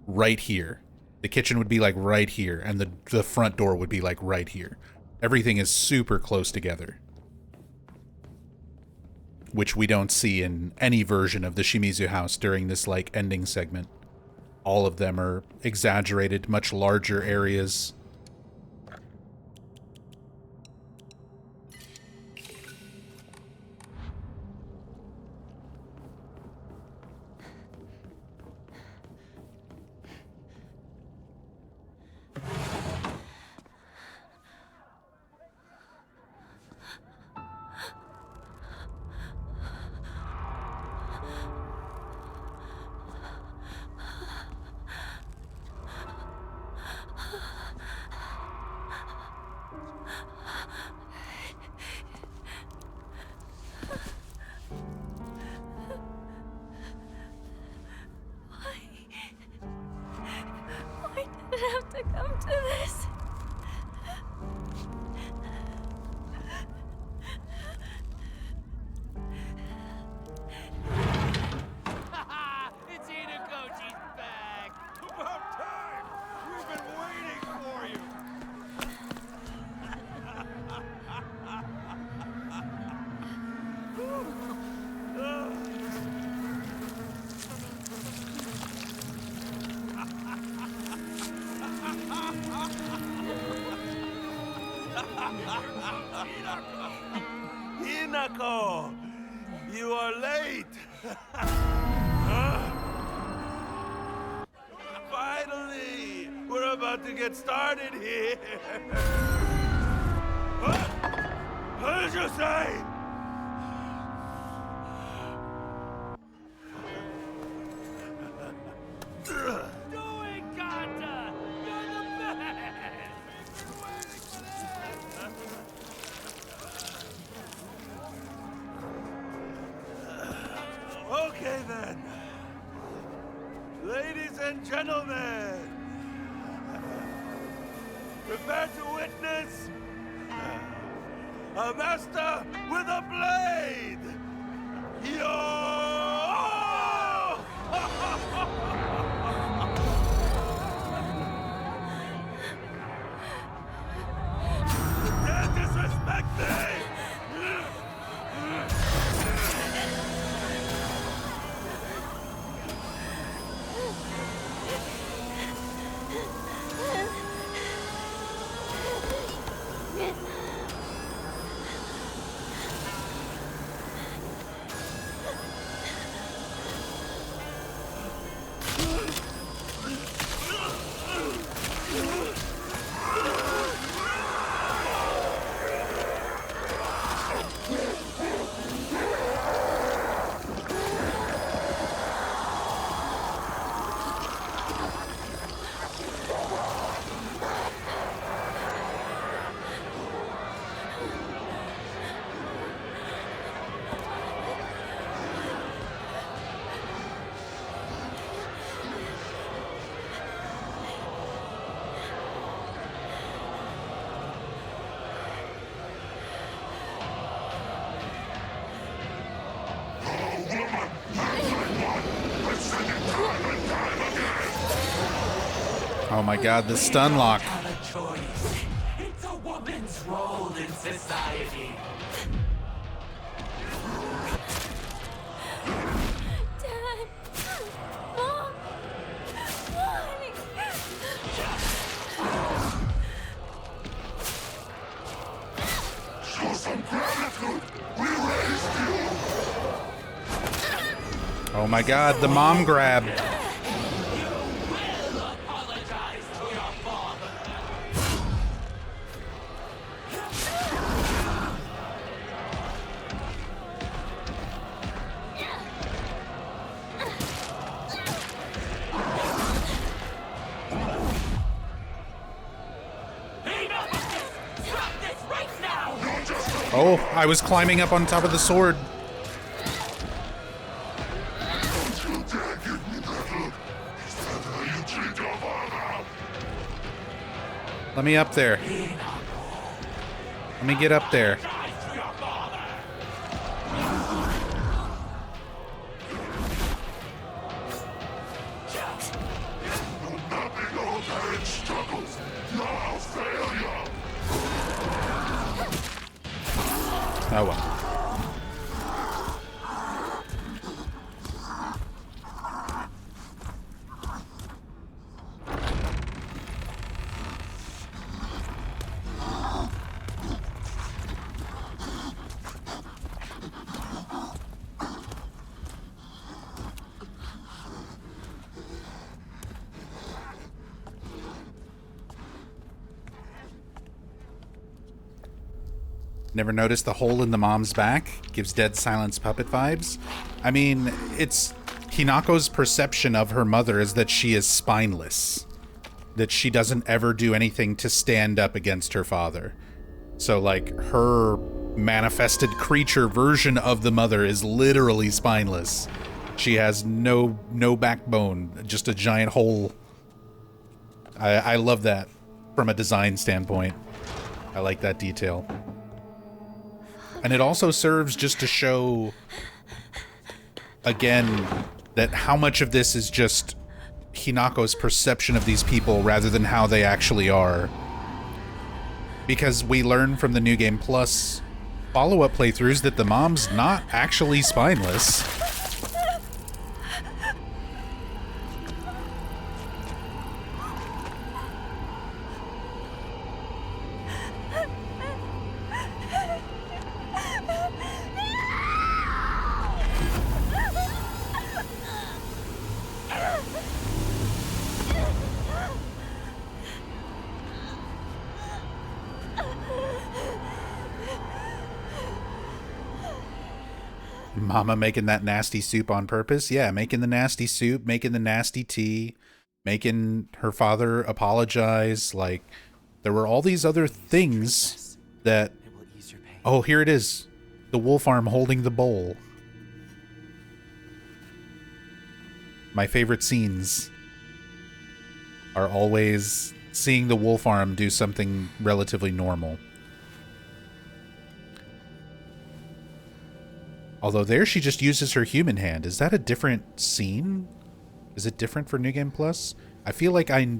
S1: right here. The kitchen would be like right here, and the front door would be like right here. Everything is super close together. Which we don't see in any version of the Shimizu house during this like ending segment. All of them are exaggerated, much larger areas.
S6: Why did it have to come to this?
S5: It's Hinako, she's back! About time! We've been waiting for you! Hinako! You are late! Finally! We're about to get started here! What did you say? Doing, Kanta! You're the best! Okay then. Ladies and gentlemen, prepare to witness a master with a blade! Dare disrespect me!
S1: Oh my god, the stun lock.
S10: It's a woman's role in society.
S6: Dad! Mom! Why?
S10: Show some gratitude. We raised you.
S1: Oh my god, the mom grab. Oh, I was climbing up on top of the sword. Let me up there. Let me get up there. Oh well. Never noticed the hole in the mom's back? Gives Dead Silence puppet vibes. I mean, it's Hinako's perception of her mother is that she is spineless. That she doesn't ever do anything to stand up against her father. So, like, her manifested creature version of the mother is literally spineless. She has no backbone, just a giant hole. I love that from a design standpoint. I like that detail. And it also serves just to show, again, that how much of this is just Hinako's perception of these people rather than how they actually are. Because we learn from the New Game Plus follow-up playthroughs that the mom's not actually spineless. Mama making that nasty soup on purpose? Yeah, making the nasty soup, making the nasty tea, making her father apologize. Like, there were all these other things that... Oh, here it is. The wolf arm holding the bowl. My favorite scenes are always seeing the wolf arm do something relatively normal. Although there she just uses her human hand. Is that a different scene? Is it different for New Game Plus? I feel like I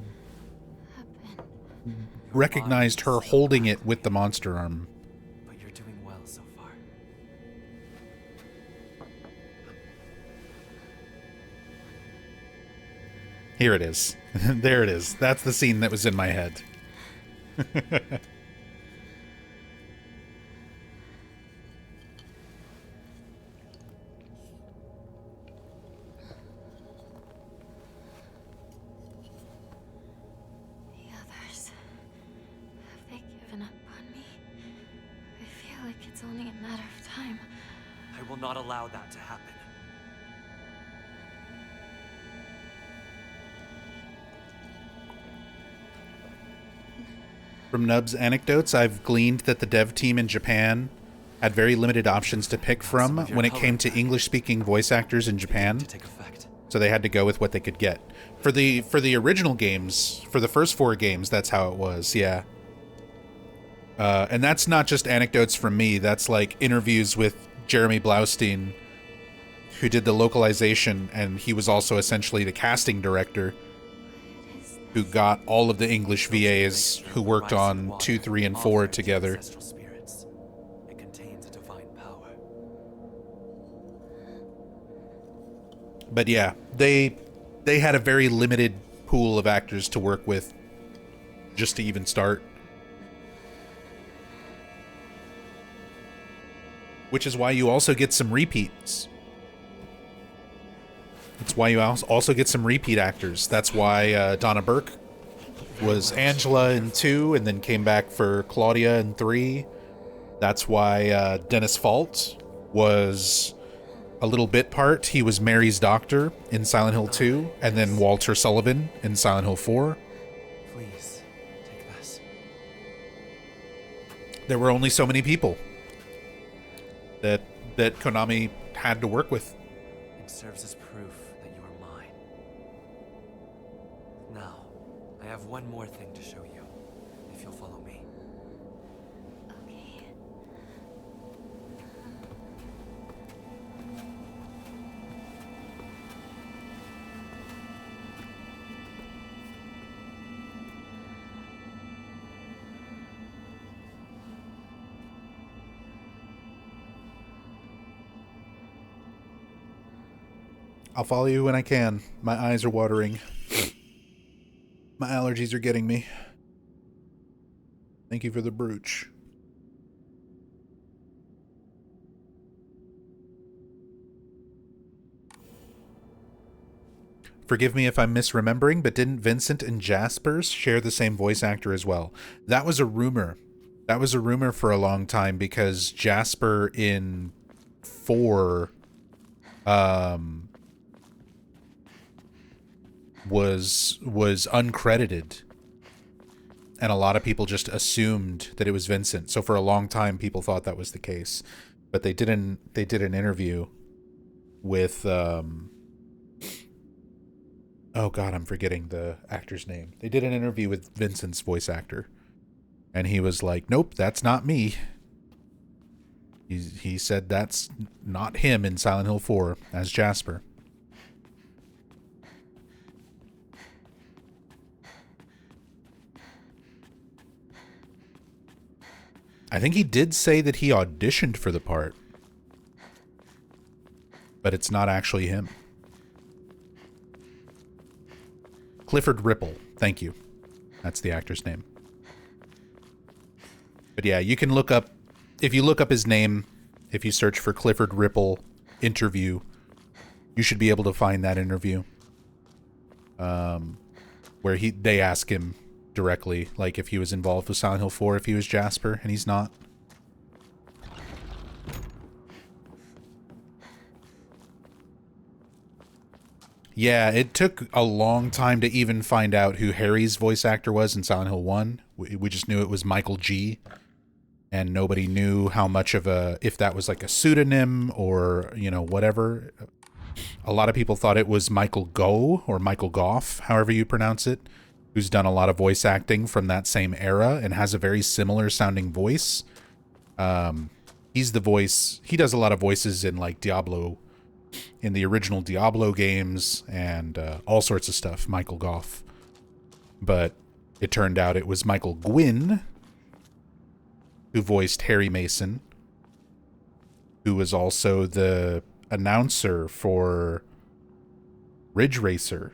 S1: recognized her holding it with the monster arm.
S8: But you're doing well so far.
S1: Here it is. There it is. That's the scene that was in my head.
S4: Only a matter of time.
S8: I will not allow that to happen.
S1: From Nub's anecdotes, I've gleaned that the dev team in Japan had very limited options to pick from when it came to English-speaking voice actors in Japan. So they had to go with what they could get. For the original games, for the first 4 games, that's how it was, yeah. And that's not just anecdotes from me. That's like interviews with Jeremy Blaustein, who did the localization, and he was also essentially the casting director who got all of the English VAs who worked on 2, 3, and 4 together.
S8: It contains a divine power.
S1: But yeah, they had a very limited pool of actors to work with just to even start. Which is why you also get some repeats. That's why you also get some repeat actors. That's why Donna Burke was Angela in 2 and then came back for Claudia in 3. That's why Dennis Fault was a little bit part. He was Mary's doctor in Silent Hill 2, and then Walter Sullivan in Silent Hill 4.
S8: Please, take this.
S1: There were only so many people that Konami had to work with.
S8: It serves as proof that you are mine. Now, I have one more thing to show you, if you'll follow me.
S4: Okay.
S1: I'll follow you when I can. My eyes are watering. My allergies are getting me. Thank you for the brooch. Forgive me if I'm misremembering, but didn't Vincent and Jaspers share the same voice actor as well? That was a rumor. That was a rumor for a long time because Jasper in 4 was uncredited, and a lot of people just assumed that it was Vincent. So for a long time people thought that was the case, but they did an interview with oh god, I'm forgetting the actor's name. They did an interview with Vincent's voice actor, and he was like, nope, that's not me. He said that's not him in Silent Hill 4 as Jasper. I think he did say that he auditioned for the part, but it's not actually him. Clifford Ripple, thank you. That's the actor's name. But yeah, you can look up, if you look up his name, if you search for Clifford Ripple interview, you should be able to find that interview. Where they ask him directly, like if he was involved with Silent Hill 4, if he was Jasper, and he's not. Yeah, it took a long time to even find out who Harry's voice actor was in Silent Hill 1. We just knew it was Michael G. And nobody knew how much of a, if that was like a pseudonym or, you know, whatever. A lot of people thought it was Michael Gough, or Michael Gough, however you pronounce it, who's done a lot of voice acting from that same era and has a very similar sounding voice. He's the voice, he does a lot of voices in like Diablo, in the original Diablo games and all sorts of stuff, Michael Gough. But it turned out it was Michael Gwynn who voiced Harry Mason, who was also the announcer for Ridge Racer.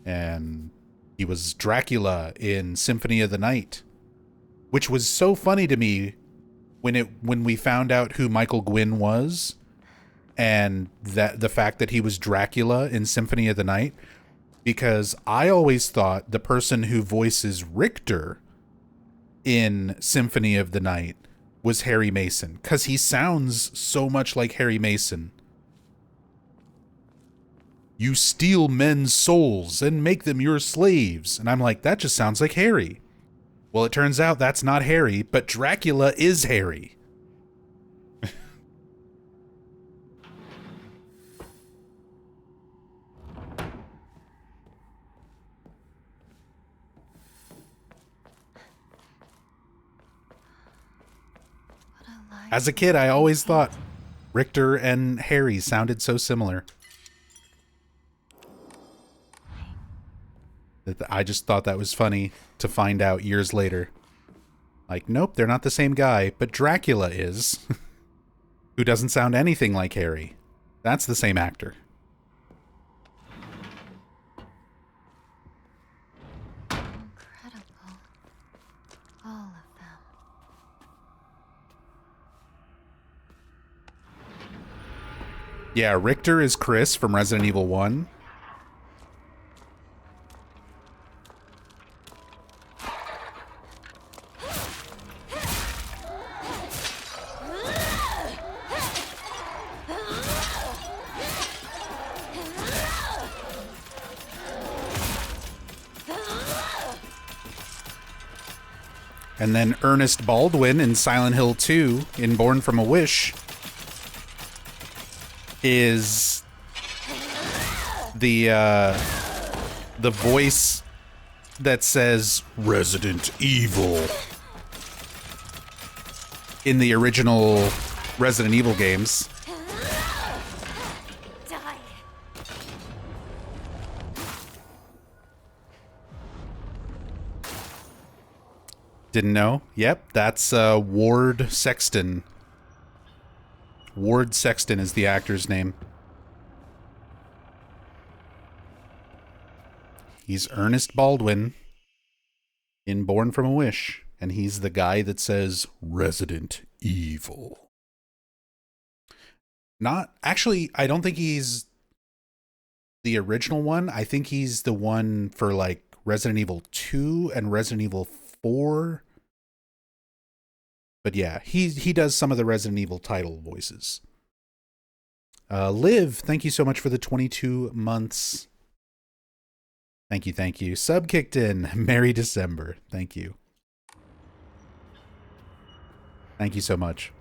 S1: And he was Dracula in Symphony of the Night, which was so funny to me when we found out who Michael Gwynn was, and that the fact that he was Dracula in Symphony of the Night, because I always thought the person who voices Richter in Symphony of the Night was Harry Mason, because he sounds so much like Harry Mason. You steal men's souls and make them your slaves. And I'm like, that just sounds like Harry. Well, it turns out that's not Harry, but Dracula is Harry. As a kid, I always thought Richter and Harry sounded so similar. I just thought that was funny to find out years later. Like, nope, they're not the same guy, but Dracula is. Who doesn't sound anything like Harry. That's the same actor.
S4: Incredible. All of them.
S1: Yeah, Richter is Chris from Resident Evil 1. And then Ernest Baldwin in Silent Hill 2 in Born from a Wish is the voice that says Resident Evil in the original Resident Evil games. Didn't know? Yep, that's Ward Sexton. Ward Sexton is the actor's name. He's Ernest Baldwin in Born from a Wish, and he's the guy that says Resident Evil. Not actually, I don't think he's the original one. I think he's the one for like Resident Evil 2 and Resident Evil 4. But yeah, he does some of the Resident Evil title voices. Liv, thank you so much for the 22 months. Thank you, thank you. Sub kicked in. Merry December. Thank you. Thank you so much.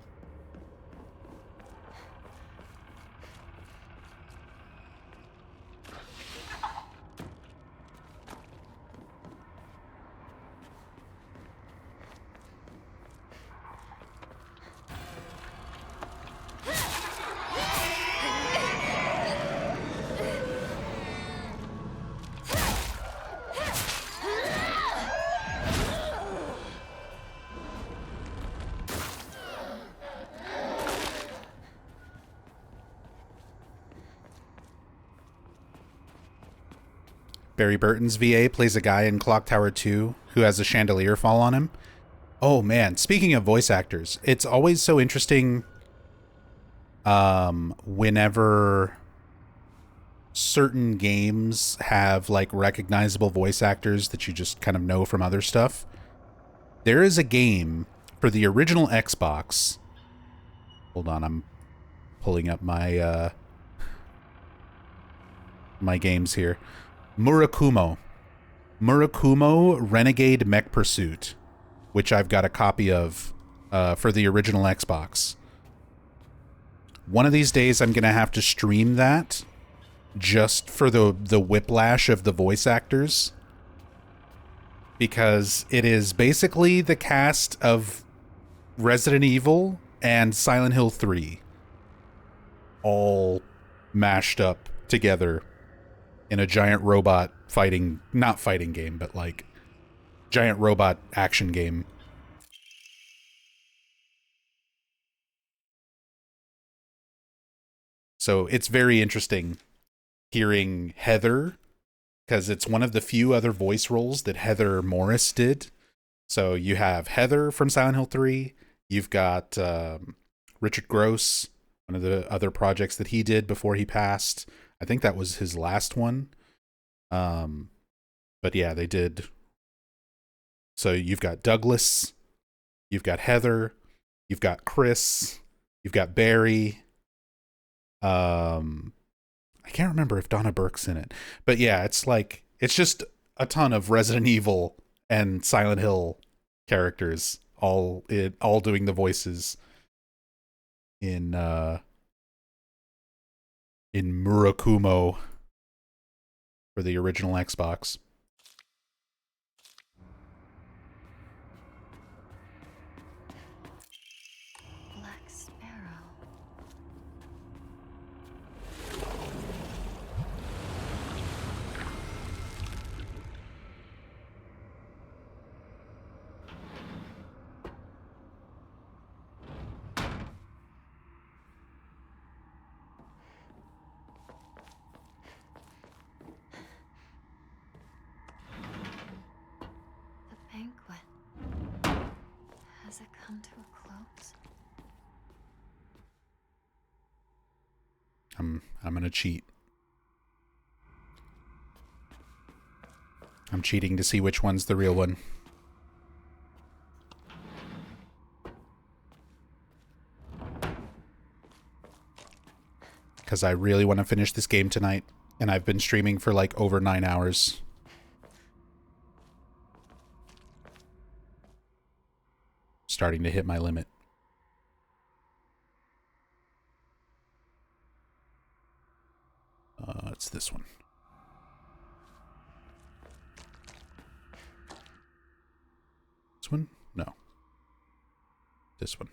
S1: Barry Burton's VA plays a guy in Clock Tower 2 who has a chandelier fall on him. Oh man, speaking of voice actors, it's always so interesting whenever certain games have like recognizable voice actors that you just kind of know from other stuff. There is a game for the original Xbox. Hold on, I'm pulling up my my games here. Murakumo Renegade Mech Pursuit, which I've got a copy of for the original Xbox. one of these days I'm gonna have to stream that just for the whiplash of the voice actors, because it is basically the cast of Resident Evil and Silent Hill 3 all mashed up together in a giant robot fighting, not fighting game, but like giant robot action game. So it's very interesting hearing Heather, because it's one of the few other voice roles that Heather Morris did. So you have Heather from Silent Hill 3. You've got Richard Gross, one of the other projects that he did before he passed. I think that was his last one. But yeah, they did. So you've got Douglas, you've got Heather, you've got Chris, you've got Barry. I can't remember if Donna Burke's in it, but yeah, it's just a ton of Resident Evil and Silent Hill characters all doing the voices in Murakumo for the original Xbox.
S4: Black Sparrow. Has it come to a close?
S1: I'm gonna cheat. I'm cheating to see which one's the real one. Because I really want to finish this game tonight, and I've been streaming for like over 9 hours. Starting to hit my limit. It's this one. This one? No. This one.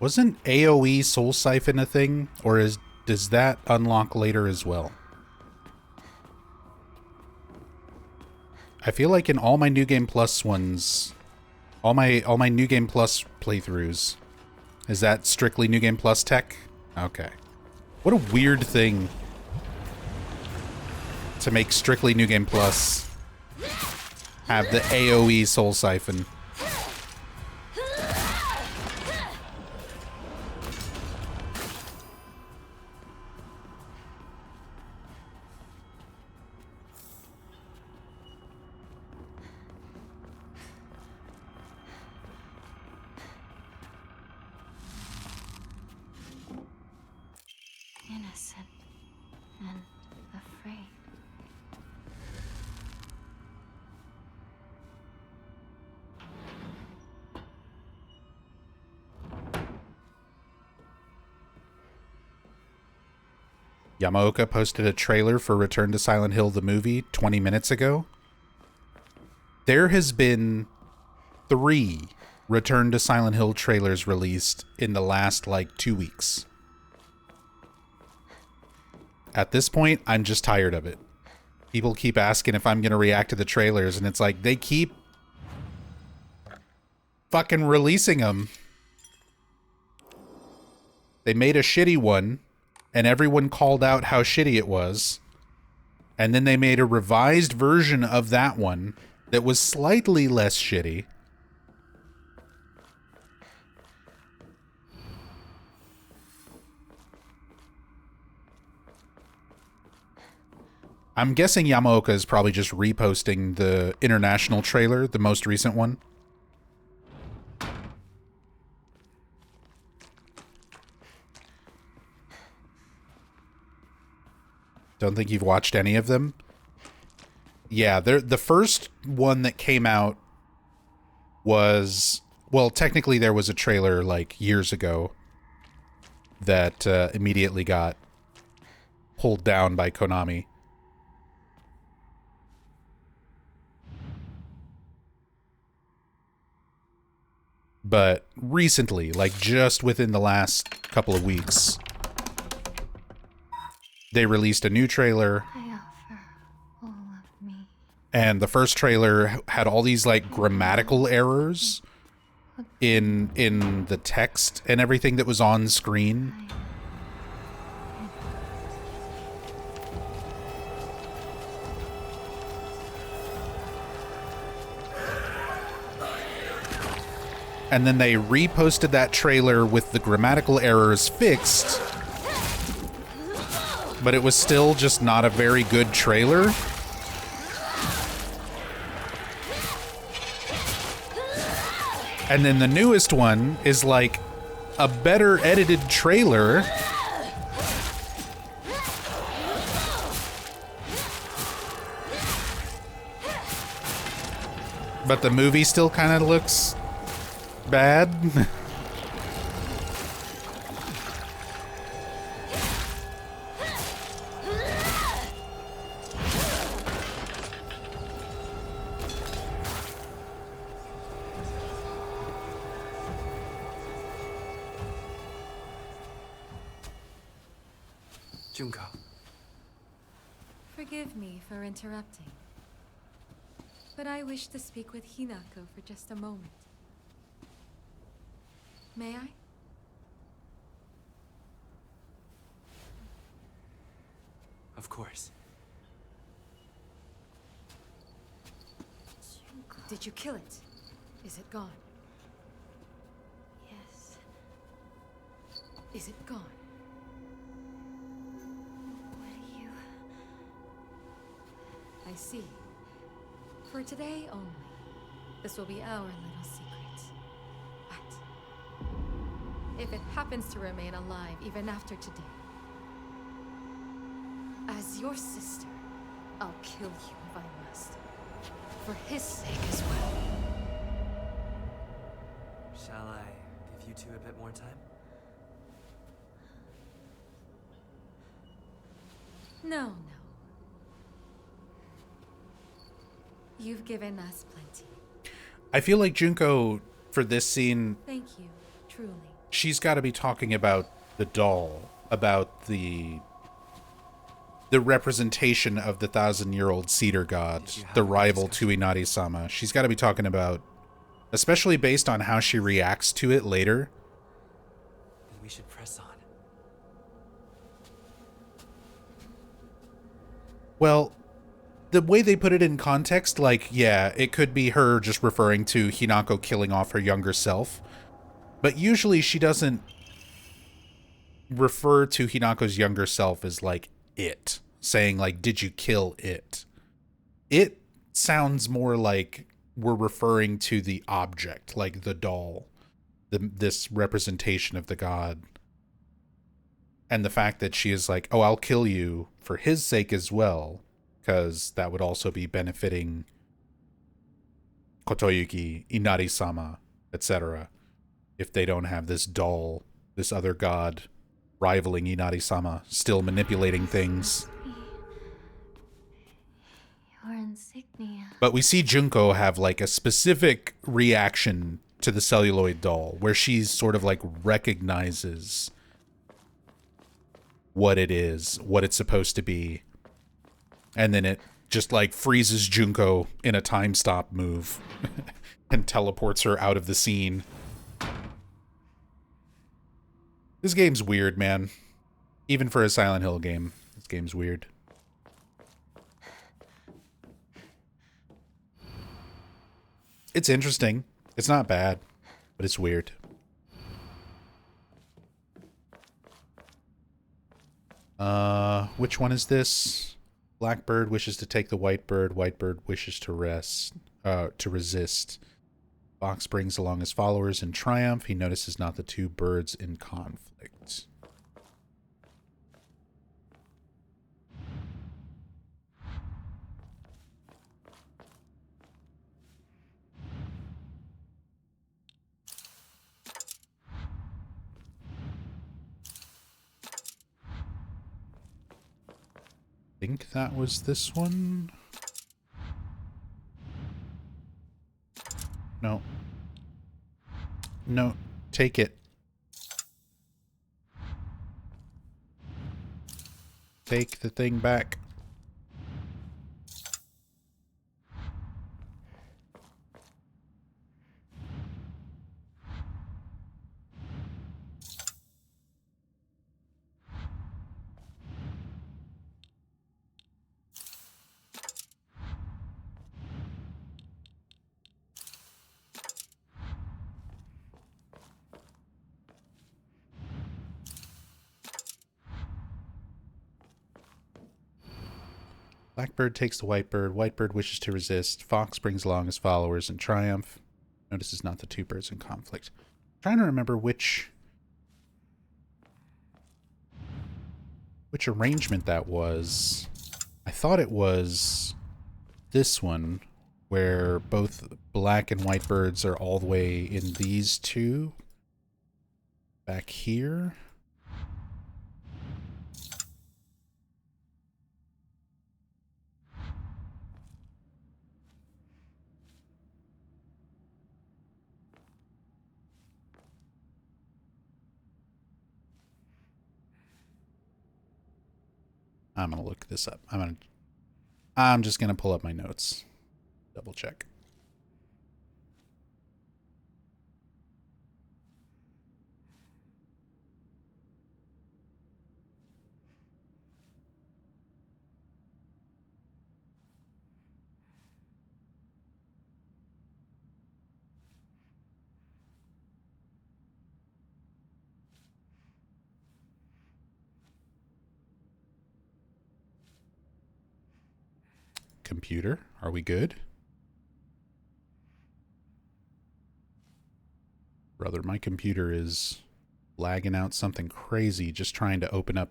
S1: Wasn't AoE Soul Siphon a thing, or does that unlock later as well? I feel like in all my New Game Plus ones, all my New Game Plus playthroughs, is that strictly New Game Plus tech? Okay. What a weird thing to make strictly New Game Plus have the AoE Soul Siphon.
S4: Innocent and afraid.
S1: Yamaoka posted a trailer for Return to Silent Hill the movie 20 minutes ago. There has been 3 Return to Silent Hill trailers released in the last, 2 weeks. At this point, I'm just tired of it. People keep asking if I'm going to react to the trailers, and it's like, they keep fucking releasing them. They made a shitty one, and everyone called out how shitty it was. And then they made a revised version of that one that was slightly less shitty. I'm guessing Yamaoka is probably just reposting the international trailer, the most recent one. Don't think you've watched any of them? Yeah, the first one that came out was... Well, technically there was a trailer like years ago that immediately got pulled down by Konami. But recently, like just within the last couple of weeks, they released a new trailer. And the first trailer had all these like grammatical errors in the text and everything that was on screen. And then they reposted that trailer with the grammatical errors fixed, but it was still just not a very good trailer. And then the newest one is like a better edited trailer. But the movie still kind of looks bad.
S17: Junko.
S18: Forgive me for interrupting, but I wish to speak with Hinako for just a moment. May I?
S17: Of course.
S18: Did you kill it? Is it gone?
S6: Yes.
S18: Is it gone?
S6: What do you...
S18: I see. For today only. This will be our little secret. If it happens to remain alive even after today, as your sister, I'll kill you if I must. For his sake as well.
S17: Shall I give you two a bit more time?
S18: No. You've given us plenty.
S1: I feel like Junko, for this scene...
S18: Thank you, truly.
S1: She's got to be talking about the doll, about the representation of the 1,000-year-old cedar god, the rival to Inari-sama. She's got to be talking about, especially based on how she reacts to it later.
S17: Then we should press on.
S1: Well, the way they put it in context, like, yeah, it could be her just referring to Hinako killing off her younger self. But usually she doesn't refer to Hinako's younger self as, like, it. Saying, like, did you kill it? It sounds more like we're referring to the object, like the doll. This representation of the god. And the fact that she is like, oh, I'll kill you for his sake as well. Because that would also be benefiting Kotoyuki, Inari-sama, etc. If they don't have this doll, this other god, rivaling Inari-sama, still manipulating things.
S6: Your insignia.
S1: But we see Junko have like a specific reaction to the celluloid doll, where she's sort of like recognizes what it is, what it's supposed to be. And then it just like freezes Junko in a time stop move and teleports her out of the scene. This game's weird, man. Even for a Silent Hill game, this game's weird. It's interesting. It's not bad, but it's weird. Which one is this? Blackbird wishes to take the Whitebird. Whitebird wishes to resist. Fox brings along his followers in triumph. He notices not the two birds in conflict. I think that was this one. No. No, take it. Take the thing back. Blackbird takes the Whitebird. Whitebird wishes to resist. Fox brings along his followers in triumph. Notices not the two birds in conflict. I'm trying to remember which arrangement that was. I thought it was this one, where both black and white birds are all the way in these two. Back here. I'm going to look this up. I'm just going to pull up my notes. Double check. Computer, are we good? Brother, my computer is lagging out something crazy just trying to open up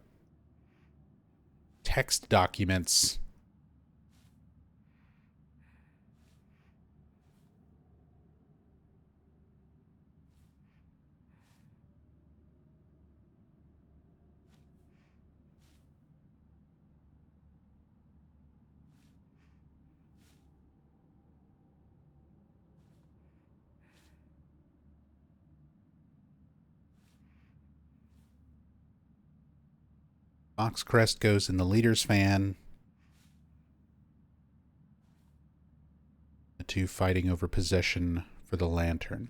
S1: text documents. Foxcrest goes in the leader's fan. The two fighting over possession for the lantern.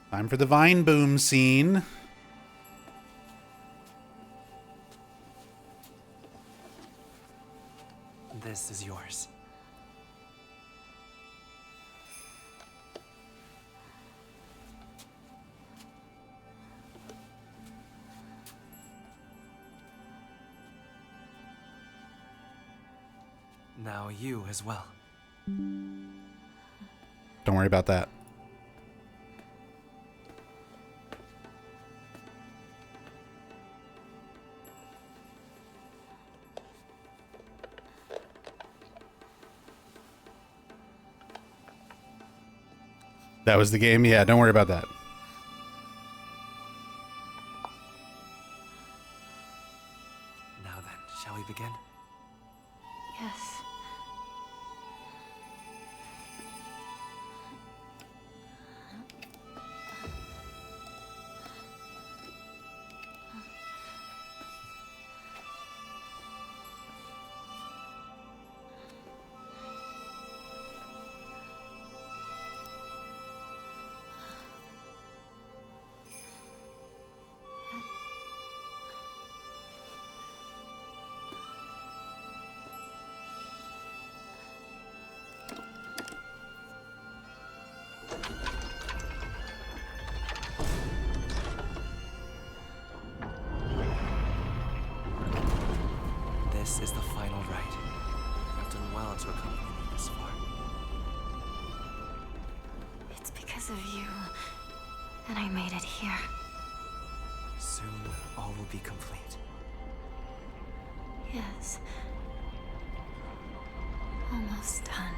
S1: Time for the vine boom scene.
S17: This is yours. Now you as well.
S1: Don't worry about that. That was the game? Yeah, don't worry about that.
S17: Now then, shall we begin?
S4: Yes.
S17: This is the final rite. I've done well to accompany me this far.
S4: It's because of you that I made it here.
S17: Soon, all will be complete.
S4: Yes. Almost done.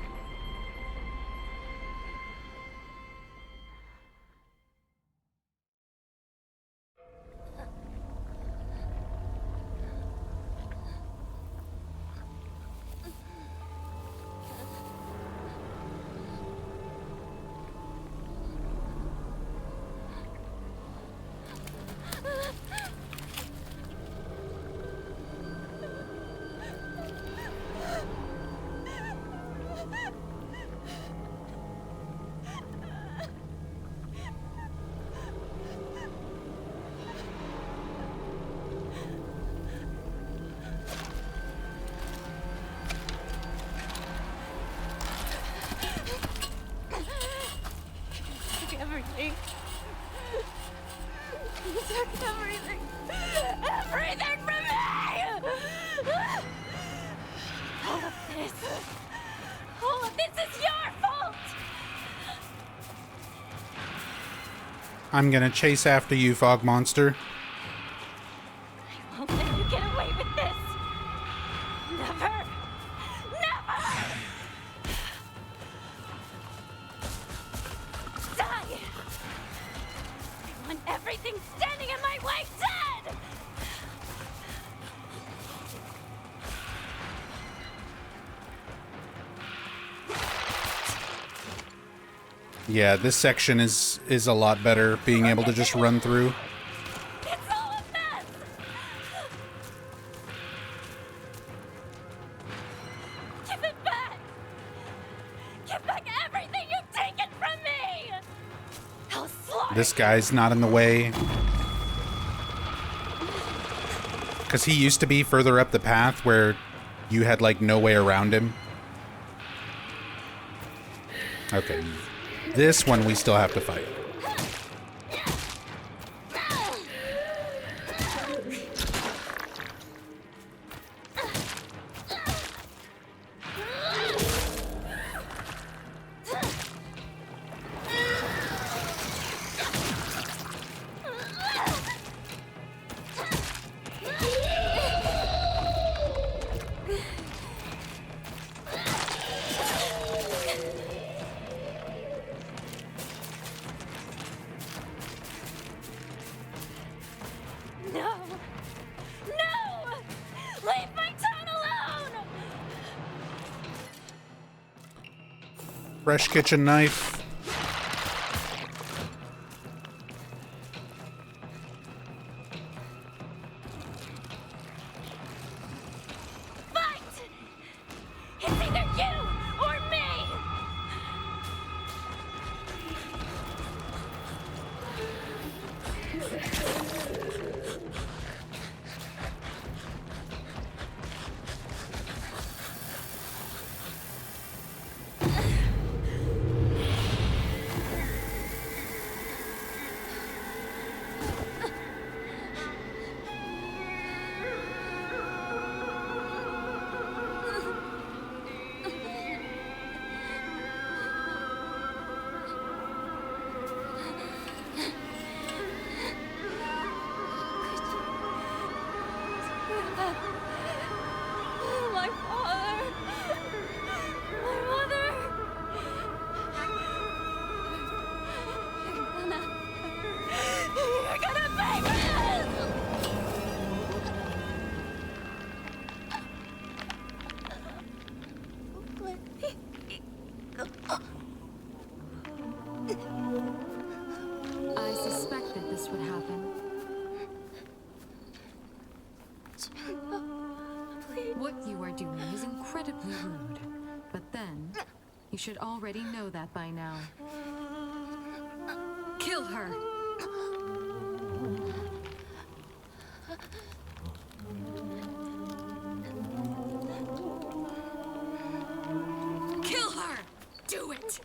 S15: Everything. You took everything. Everything from me! All of this is your fault!
S1: I'm gonna chase after you, Fog Monster.
S15: I won't let you get away with this. Never. Never! Die! I want everything standing in my way dead!
S1: Yeah, this section is a lot better, being able to just run through.
S15: It's all a mess! Give it back! Give back everything you've taken from me! I'll slaughter
S1: This guy's not in the way. Because he used to be further up the path where you had, like, no way around him. Okay. This one we still have to fight.
S15: No! No! Leave my town alone!
S1: Fresh kitchen knife.
S15: Fight! It's either you or me!
S12: are doing is incredibly rude. But then, you should already know that by now. Kill her! Kill her! Do it!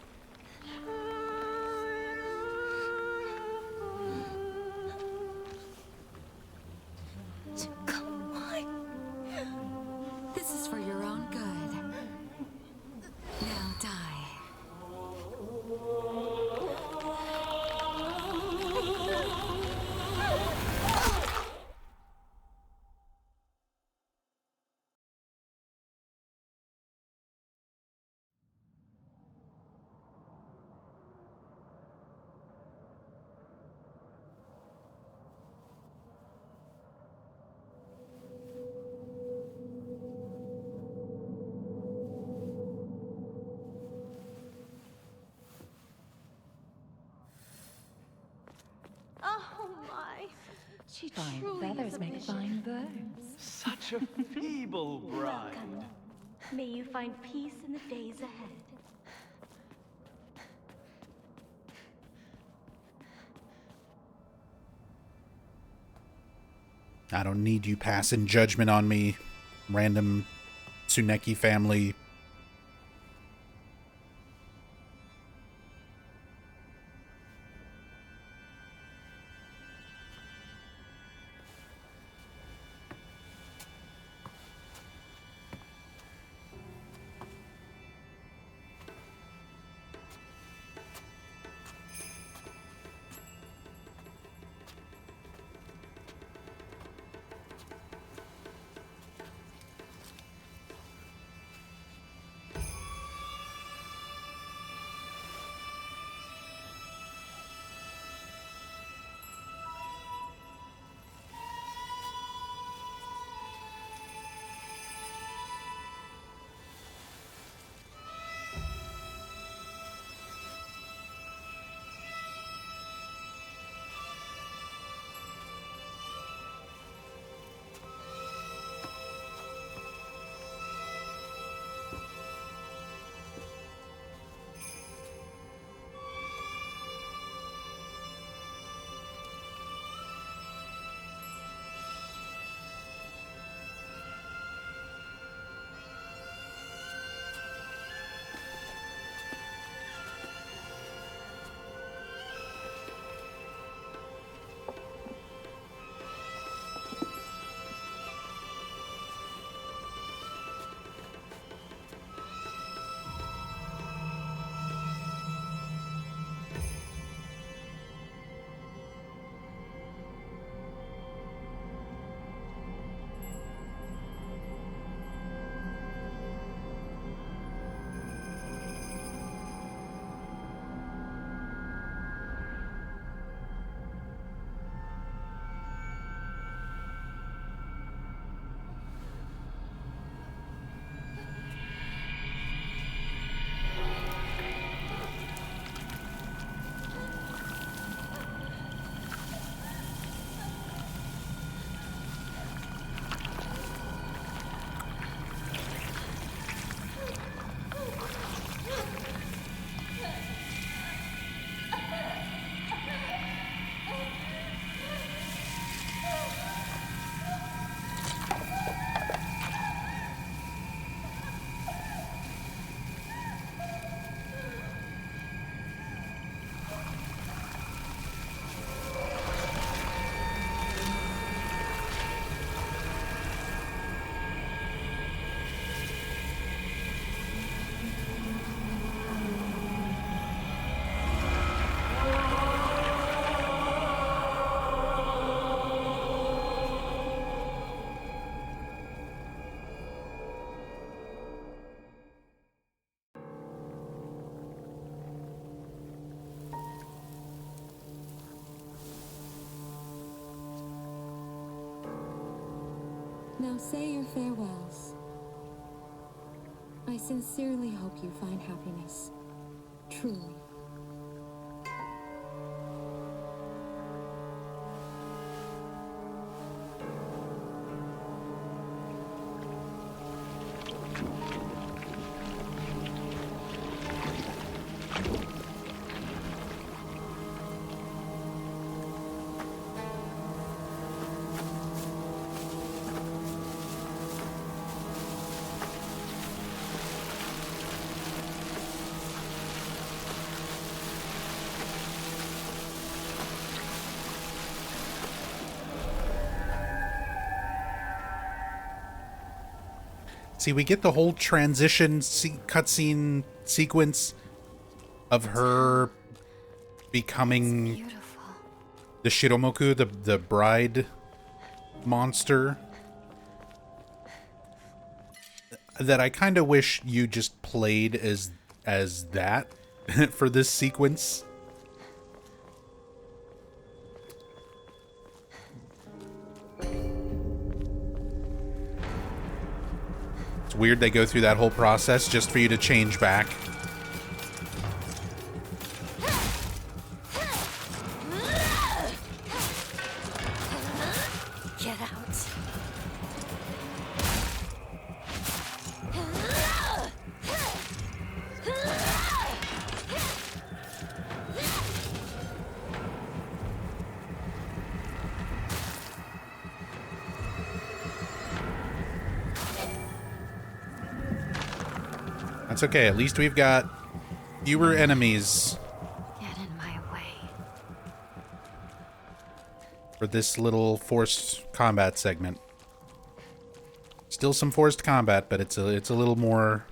S12: Come on. This is for your own good. Now die.
S15: Oh my. She
S7: Fine
S15: truly
S7: feathers
S15: is a
S7: make
S15: vision.
S7: fine birds.
S5: Such a feeble bride.
S15: May you find peace in the days ahead.
S1: I don't need you passing judgment on me, random Tsuneki family.
S12: Now say your farewells. I sincerely hope you find happiness. Truly.
S1: See, we get the whole transition cutscene sequence of her becoming the Shiromoku, the bride monster, that I kind of wish you just played as that for this sequence. It's weird they go through that whole process just for you to change back.
S15: Get out.
S1: That's okay. At least we've got fewer enemies
S15: Get in my way.
S1: for this little forced combat segment. Still some forced combat, but it's a little more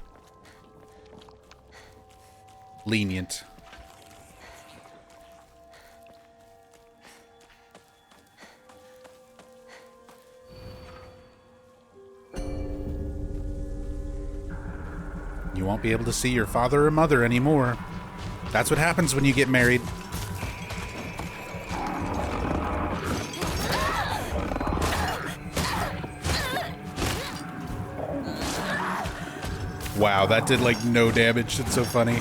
S1: lenient. You won't be able to see your father or mother anymore. That's what happens when you get married. Wow, that did like no damage. It's so funny.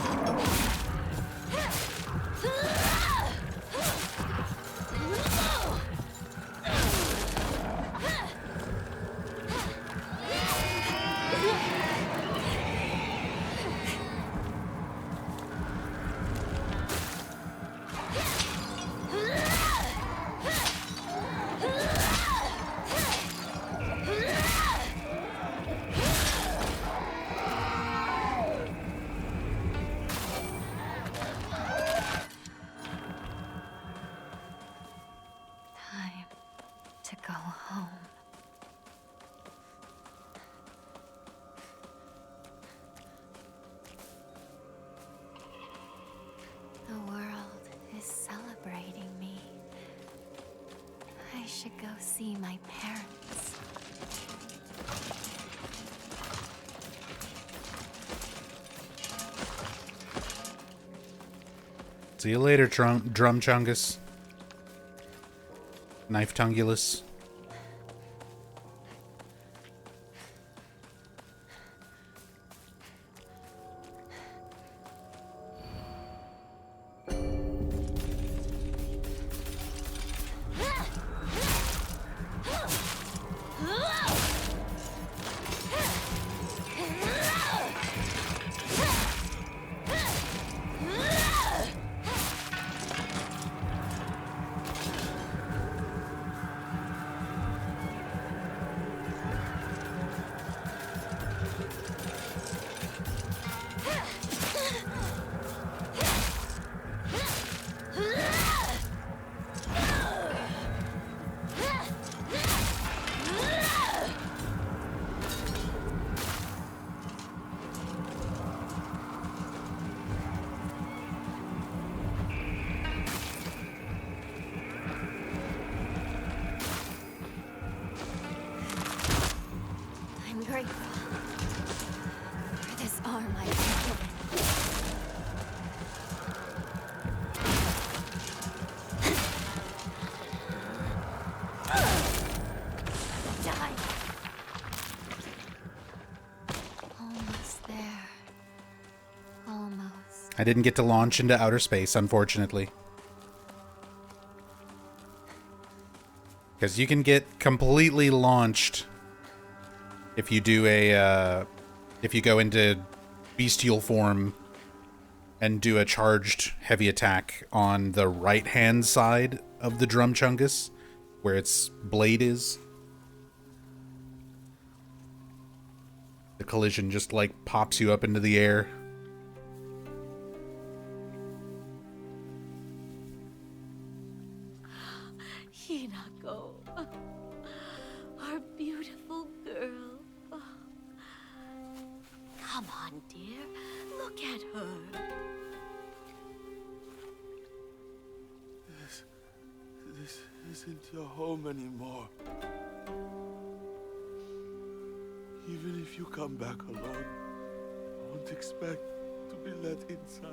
S15: Time to go home. The world is celebrating me. I should go see my parents.
S1: See you later, Drum Chungus. Knife Tungulus.
S15: I'm grateful for this arm I've been given. Die. Almost there. Almost.
S1: I didn't get to launch into outer space, unfortunately. Because you can get completely launched if you do if you go into bestial form and do a charged heavy attack on the right-hand side of the Drum Chungus, where its blade is. The collision just like pops you up into the air.
S16: Hinako, our beautiful girl. Come on, dear. Look at her.
S5: This isn't your home anymore. Even if you come back alone, I won't expect to be let inside.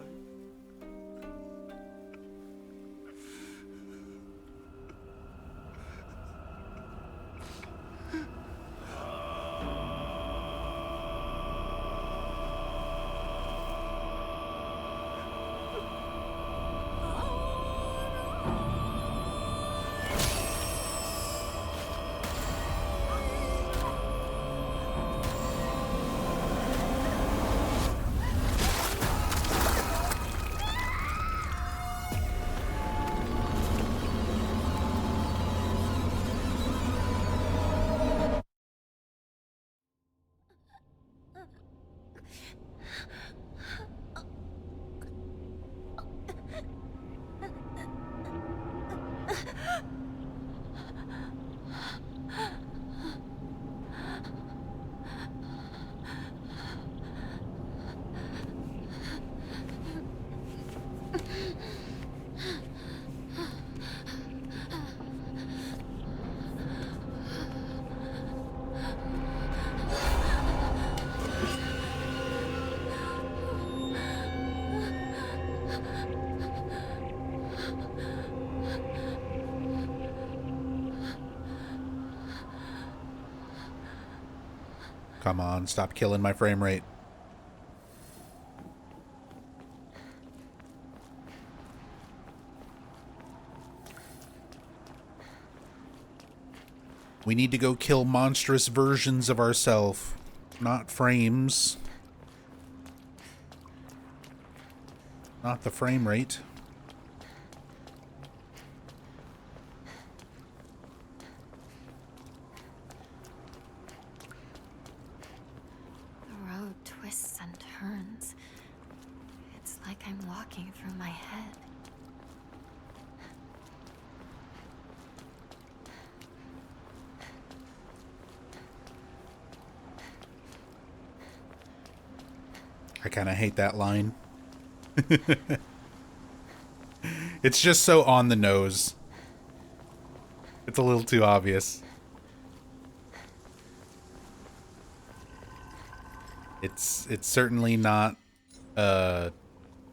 S1: Come on, stop killing my frame rate. We need to go kill monstrous versions of ourselves, not frames. Not the frame rate.
S4: The road twists and turns. It's like I'm walking through my head.
S1: I kind of hate that line. It's just so on the nose. It's a little too obvious. It's certainly not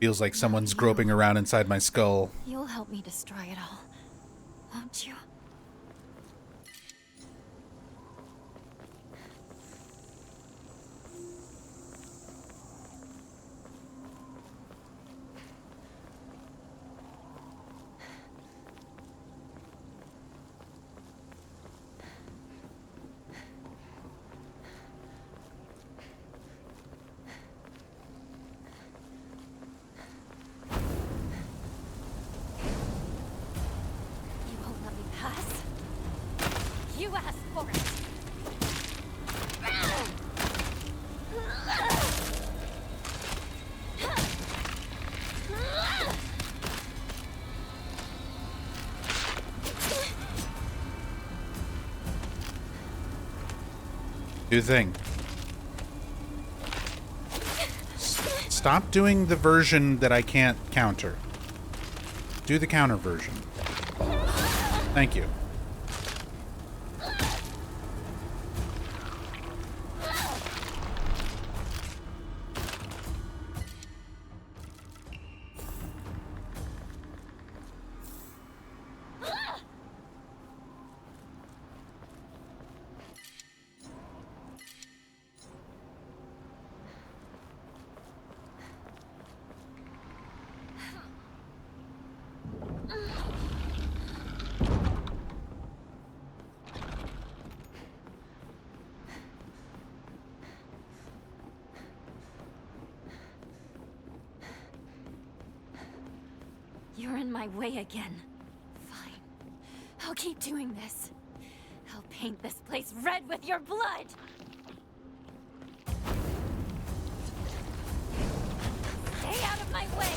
S1: feels like someone's groping around inside my skull.
S4: You'll help me destroy it all, won't you?
S15: You asked for it.
S1: Do the thing. Stop doing the version that I can't counter. Do the counter version. Thank you.
S4: You're in my way again. Fine. I'll keep doing this. I'll paint this place red with your blood! Stay out of my way!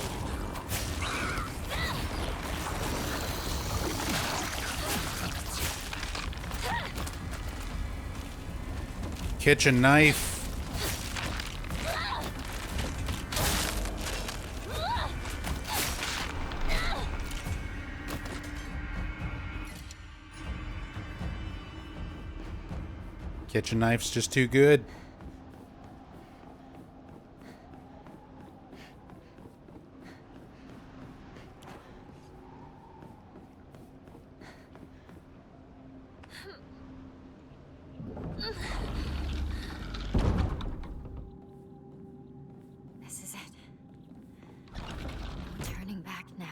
S1: Kitchen knife. Kitchen knife's just too good.
S4: This is it. No turning back now.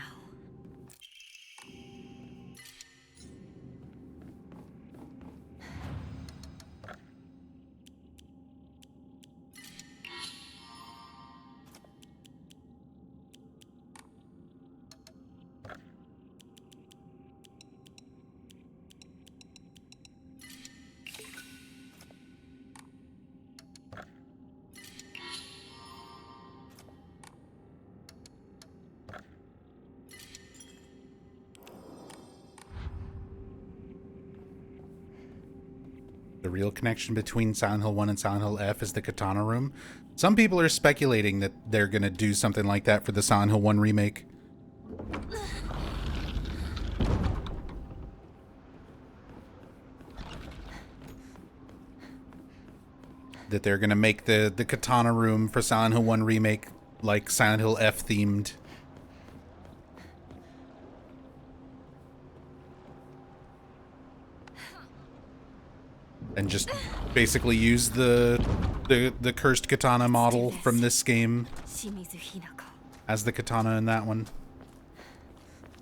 S1: The real connection between Silent Hill 1 and Silent Hill F is the Katana Room. Some people are speculating that they're going to do something like that for the Silent Hill 1 remake. That they're going to make the Katana Room for Silent Hill 1 remake like Silent Hill F themed. And just basically use the cursed katana model from this game
S4: Shimizu Hinako.
S1: as the katana in that one.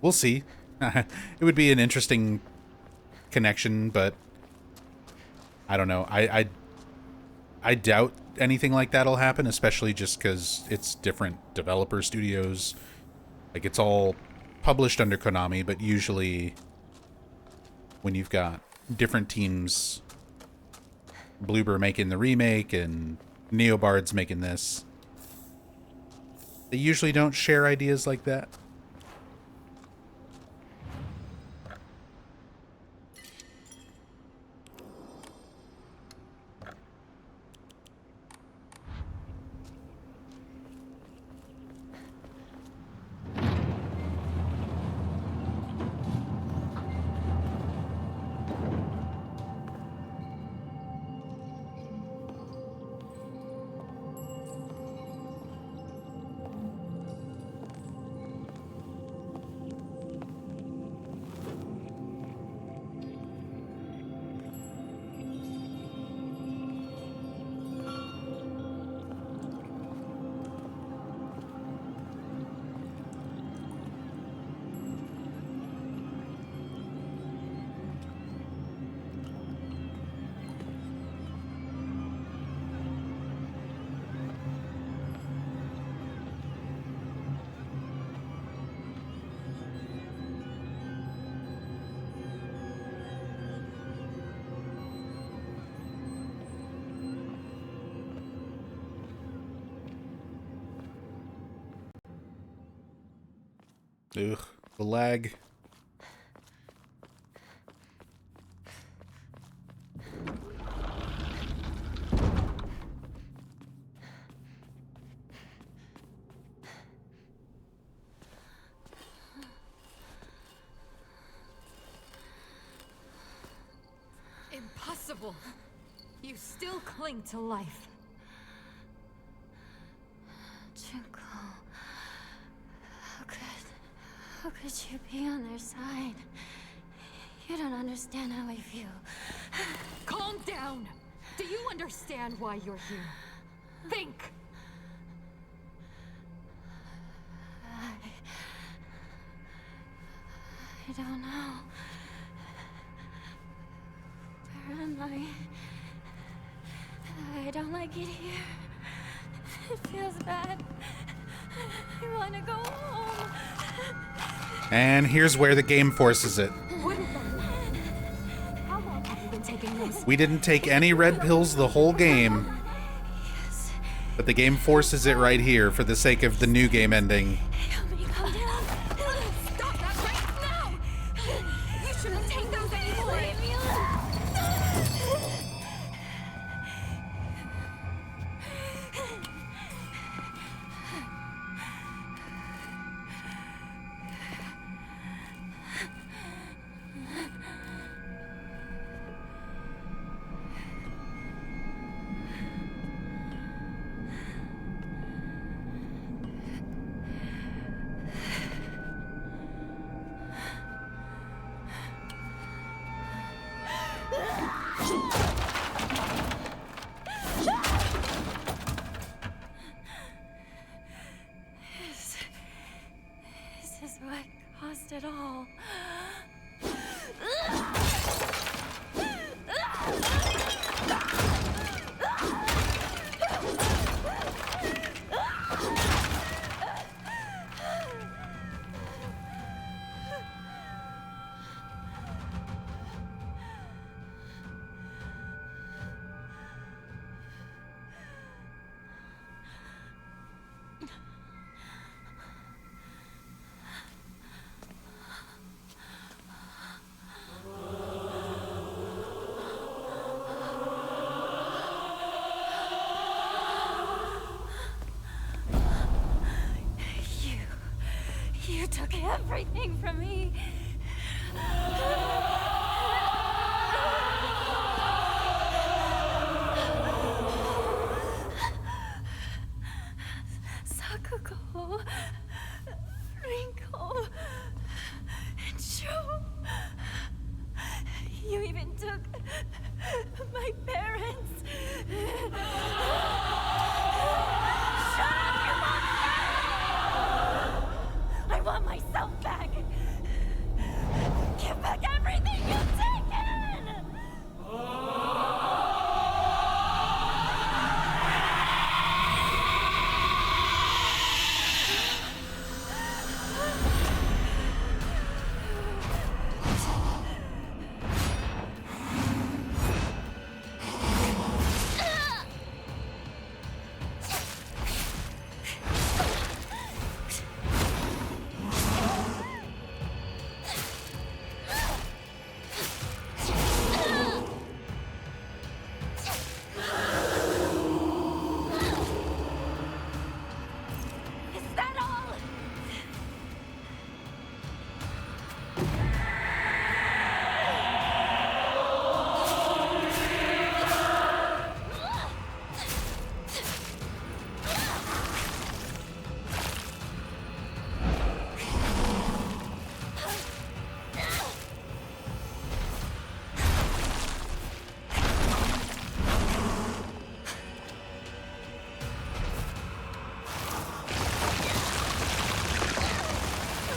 S1: We'll see. It would be an interesting connection, but I don't know. I doubt anything like that'll happen, especially just because it's different developer studios. Like, it's all published under Konami, but usually when you've got different teams, Bloober making the remake and Neobard's making this, they usually don't share ideas like that. Ugh, the lag.
S18: Impossible! You still cling to life.
S4: Junko, how could you be on their side? You don't understand how I feel.
S18: Calm down! Do you understand why you're here? Think!
S4: I don't know. Where am I? I don't like it here. It feels bad. I want to go home.
S1: And here's where the game forces it.
S18: How long have you been taking those?
S1: We didn't take any red pills the whole game. But the game forces it right here for the sake of the new game ending.
S4: Calm down. Stop that right now. You shouldn't take those anymore. Leave me alone.
S15: This is what caused it all. You took everything from me. Sakuko, Rinko, and Joe. You even took my parents. Shut up, you monster! I want myself back. Give back everything you've taken!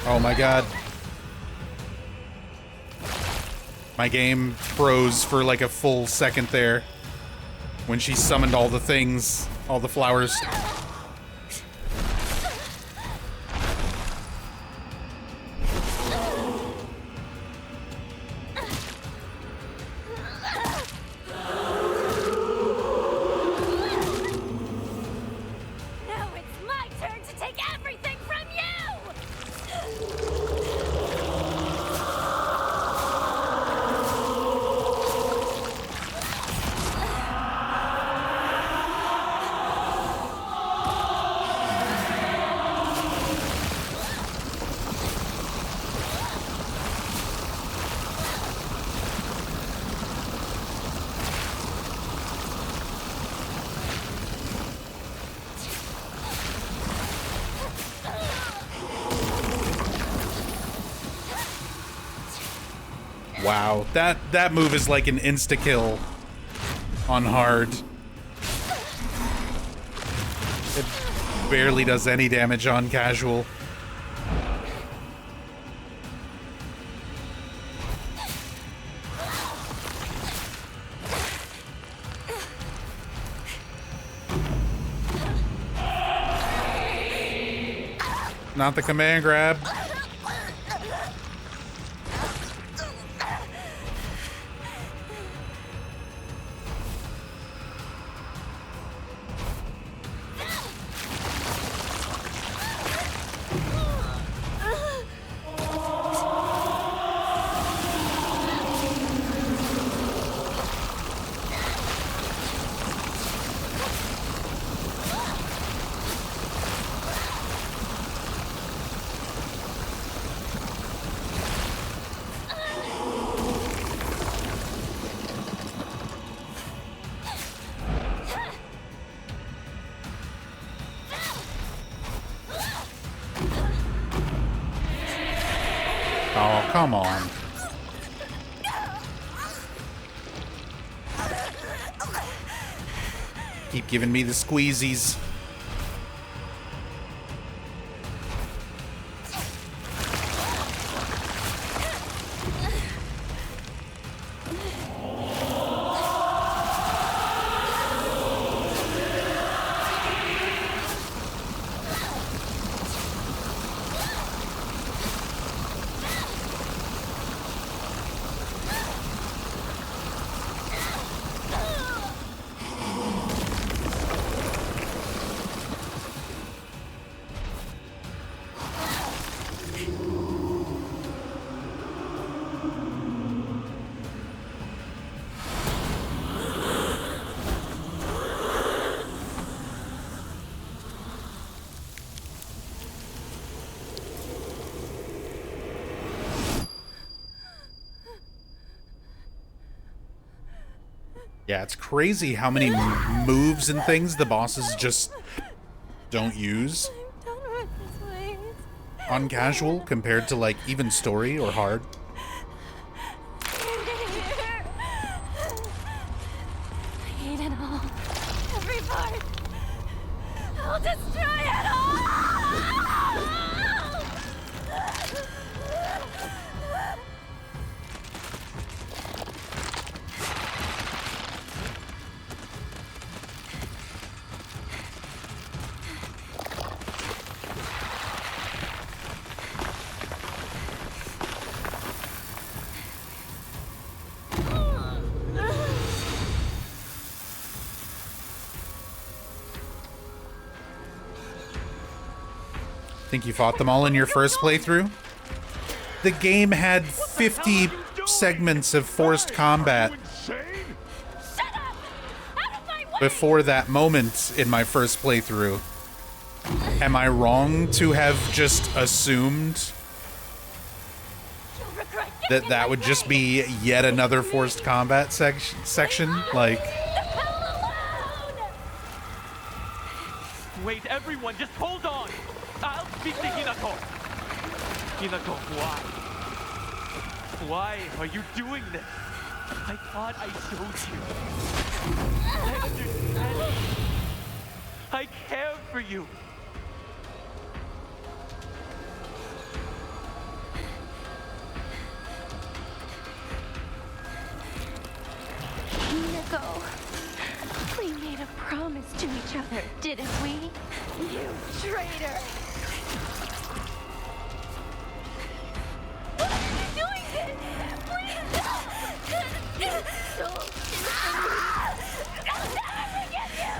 S1: Oh my god. My game froze for like a full second there when she summoned all the things, all the flowers.
S15: Now it's my turn to take everything from you!
S1: Wow, that move is like an insta-kill on hard. It barely does any damage on casual. Not the command grab. Oh, come on. Keep giving me the squeezies. Yeah, it's crazy how many moves and things the bosses just don't use on casual compared to like even story or hard.
S15: I hate it all. Every part. I'll destroy it all!
S1: Think you fought them all in your first playthrough? The game had 50 segments of forced combat before that moment in my first playthrough. Am I wrong to have just assumed that that would just be yet another forced combat section? Like...
S5: Wait, everyone, just hold on. I'll speak to Hinako. Hinako, why? Why are you doing this? I thought I showed you. I understand. I care for you.
S15: Hinako, we made a promise to each other, didn't we? You traitor! Why are you doing this? Please don't! I'll never forgive you!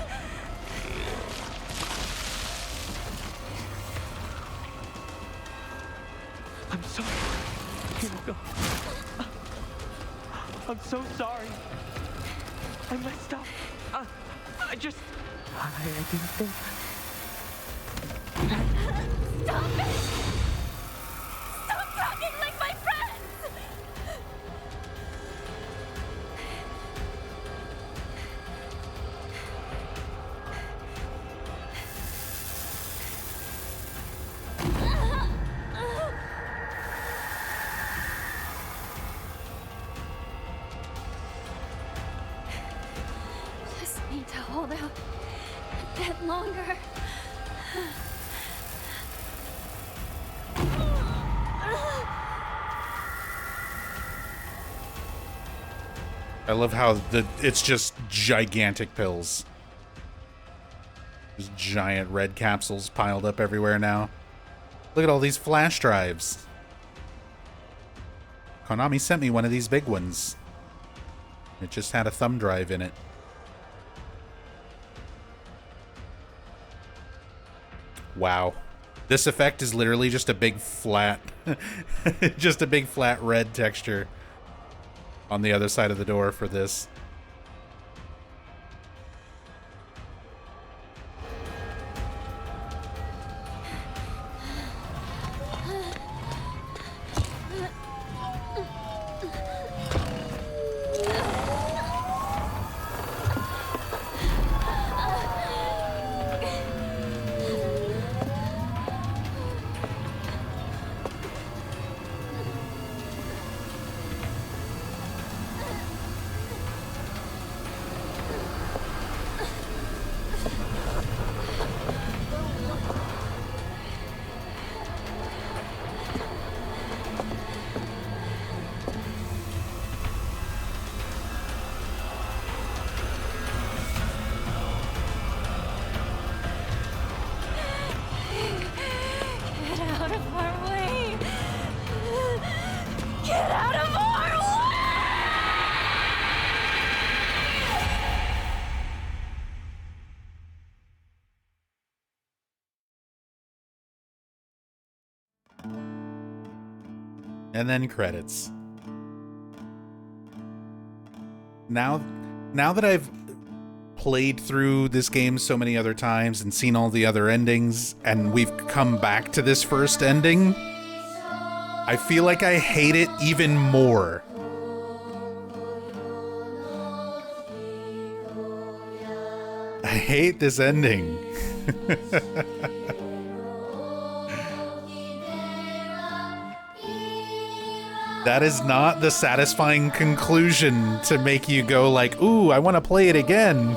S5: I'm sorry, Hinako. I'm so sorry. I messed up. I didn't think.
S15: Stop it! Stop talking like my friends! Just need to hold out a bit longer.
S1: I love how it's just gigantic pills. There's giant red capsules piled up everywhere now. Look at all these flash drives. Konami sent me one of these big ones. It just had a thumb drive in it. Wow. This effect is literally just a big flat, just a big flat red texture on the other side of the door for this. And then credits. Now that I've played through this game so many other times and seen all the other endings, and we've come back to this first ending, I feel like I hate it even more. I hate this ending. That is not the satisfying conclusion to make you go like, ooh, I want to play it again.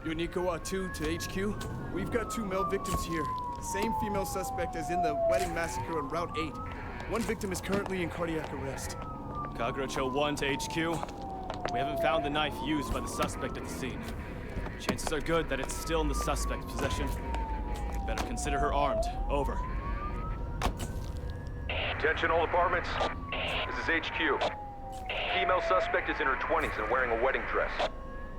S19: Yonikawa 2 to HQ. We've got 2 male victims here. Same female suspect as in the wedding massacre on Route 8. One victim is currently in cardiac arrest.
S8: Kagerocho 1 to HQ. We haven't found the knife used by the suspect at the scene. Chances are good that it's still in the suspect's possession. Better consider her armed. Over.
S20: Attention all departments. This is HQ. Female suspect is in her 20s and wearing a wedding dress.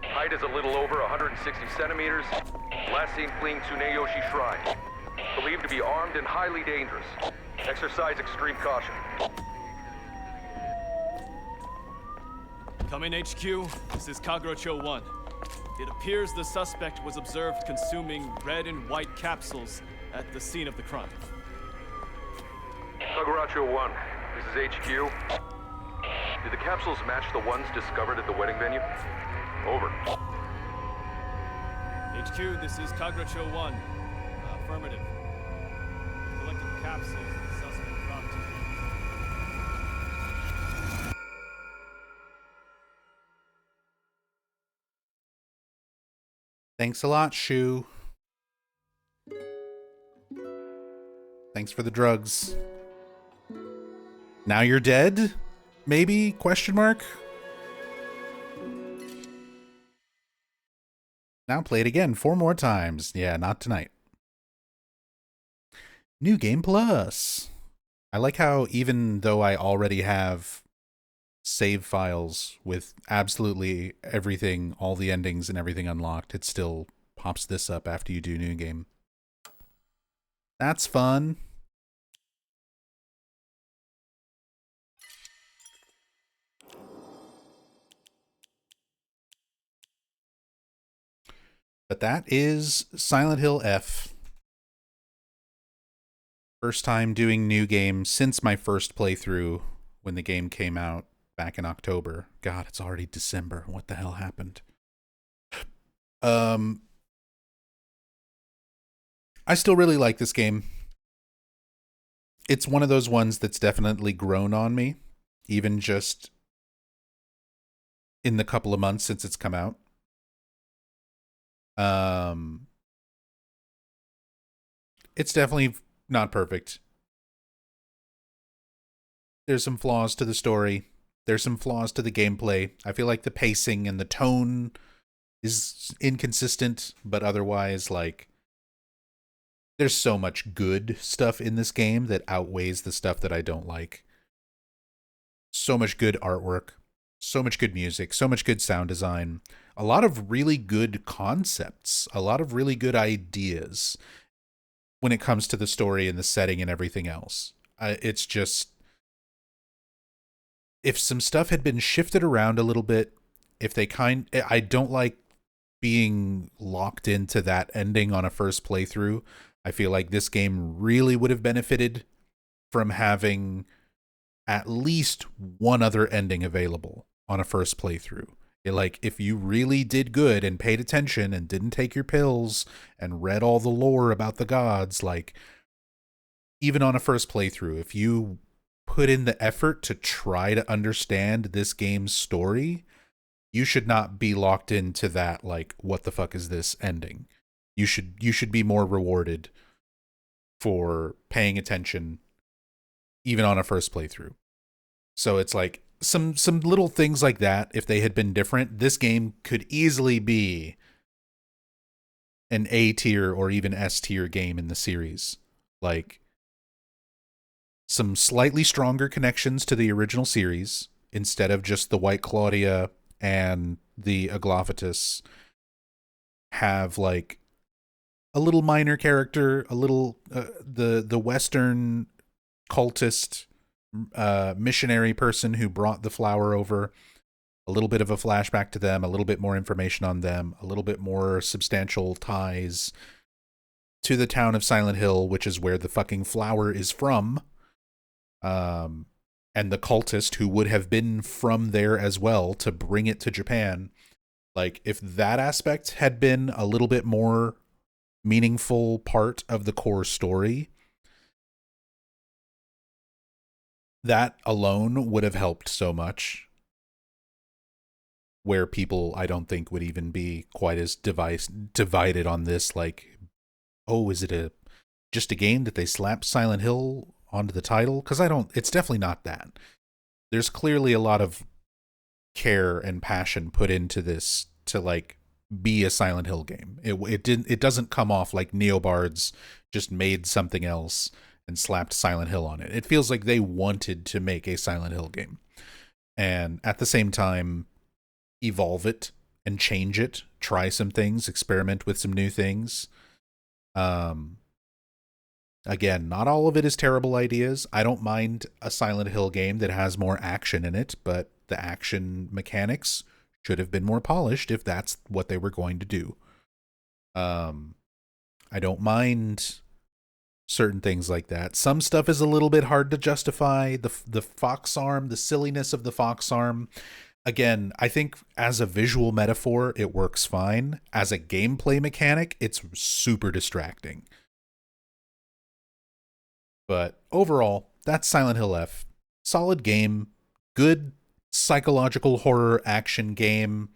S20: Height is a little over 160 centimeters. Last seen fleeing Tsuneyoshi Shrine. Believed to be armed and highly dangerous. Exercise extreme caution.
S8: Come in, HQ. This is Kagerocho 1. It appears the suspect was observed consuming red and white capsules at the scene of the crime.
S20: Kagerocho 1, this is HQ. Did the capsules match the ones discovered at the wedding venue? Over.
S8: HQ, this is Kagerocho 1. Affirmative. Collected the capsules that the suspect dropped.
S1: Thanks a lot, Shu. Thanks for the drugs. Now you're dead? Maybe? Question mark? Now play it again 4 more times. Yeah, not tonight. New Game Plus. I like how even though I already have save files with absolutely everything, all the endings and everything unlocked, it still pops this up after you do New Game. That's fun. But that is Silent Hill F. First time doing New Game since my first playthrough when the game came out back in October. God, it's already December. What the hell happened? I still really like this game. It's one of those ones that's definitely grown on me, even just in the couple of months since it's come out. It's definitely not perfect. There's some flaws to the story. There's some flaws to the gameplay. I feel like the pacing and the tone is inconsistent, but otherwise, like, there's so much good stuff in this game that outweighs the stuff that I don't like. So much good artwork, so much good music, so much good sound design, a lot of really good concepts, a lot of really good ideas when it comes to the story and the setting and everything else. It's just, if some stuff had been shifted around a little bit, I don't like being locked into that ending on a first playthrough. I feel like this game really would have benefited from having at least one other ending available on a first playthrough. Like, if you really did good and paid attention and didn't take your pills and read all the lore about the gods, like, even on a first playthrough, if you put in the effort to try to understand this game's story, you should not be locked into that, like, what the fuck is this ending? You should be more rewarded for paying attention even on a first playthrough. So it's like some little things like that, if they had been different, this game could easily be an A tier or even S tier game in the series. Like, some slightly stronger connections to the original series instead of just the White Claudia and the Aglaophatus have, like, a little minor character, a little the Western cultist missionary person who brought the flower over, a little bit of a flashback to them, a little bit more information on them, a little bit more substantial ties to the town of Silent Hill, which is where the fucking flower is from, and the cultist who would have been from there as well to bring it to Japan. Like, if that aspect had been a little bit more meaningful part of the core story, that alone would have helped so much, where people, I don't think, would even be quite as divided on this, like, oh, is it just a game that they slapped Silent Hill onto the title? Because it's definitely not that. There's clearly a lot of care and passion put into this to, like, be a Silent Hill game. It doesn't come off like Neobards just made something else and slapped Silent Hill on it. It feels like they wanted to make a Silent Hill game, and at the same time evolve it and change it, try some things, experiment with some new things. Again, not all of it is terrible ideas. I don't mind a Silent Hill game that has more action in it, but the action mechanics should have been more polished if that's what they were going to do. I don't mind certain things like that. Some stuff is a little bit hard to justify. The fox arm, the silliness of the fox arm. Again, I think as a visual metaphor, it works fine. As a gameplay mechanic, it's super distracting. But overall, that's Silent Hill F. Solid game. Good psychological horror action game.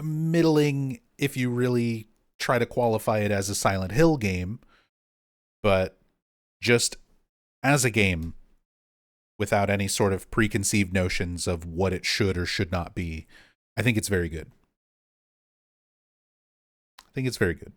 S1: Middling if you really try to qualify it as a Silent Hill game. But just as a game, without any sort of preconceived notions of what it should or should not be, I think it's very good. I think it's very good.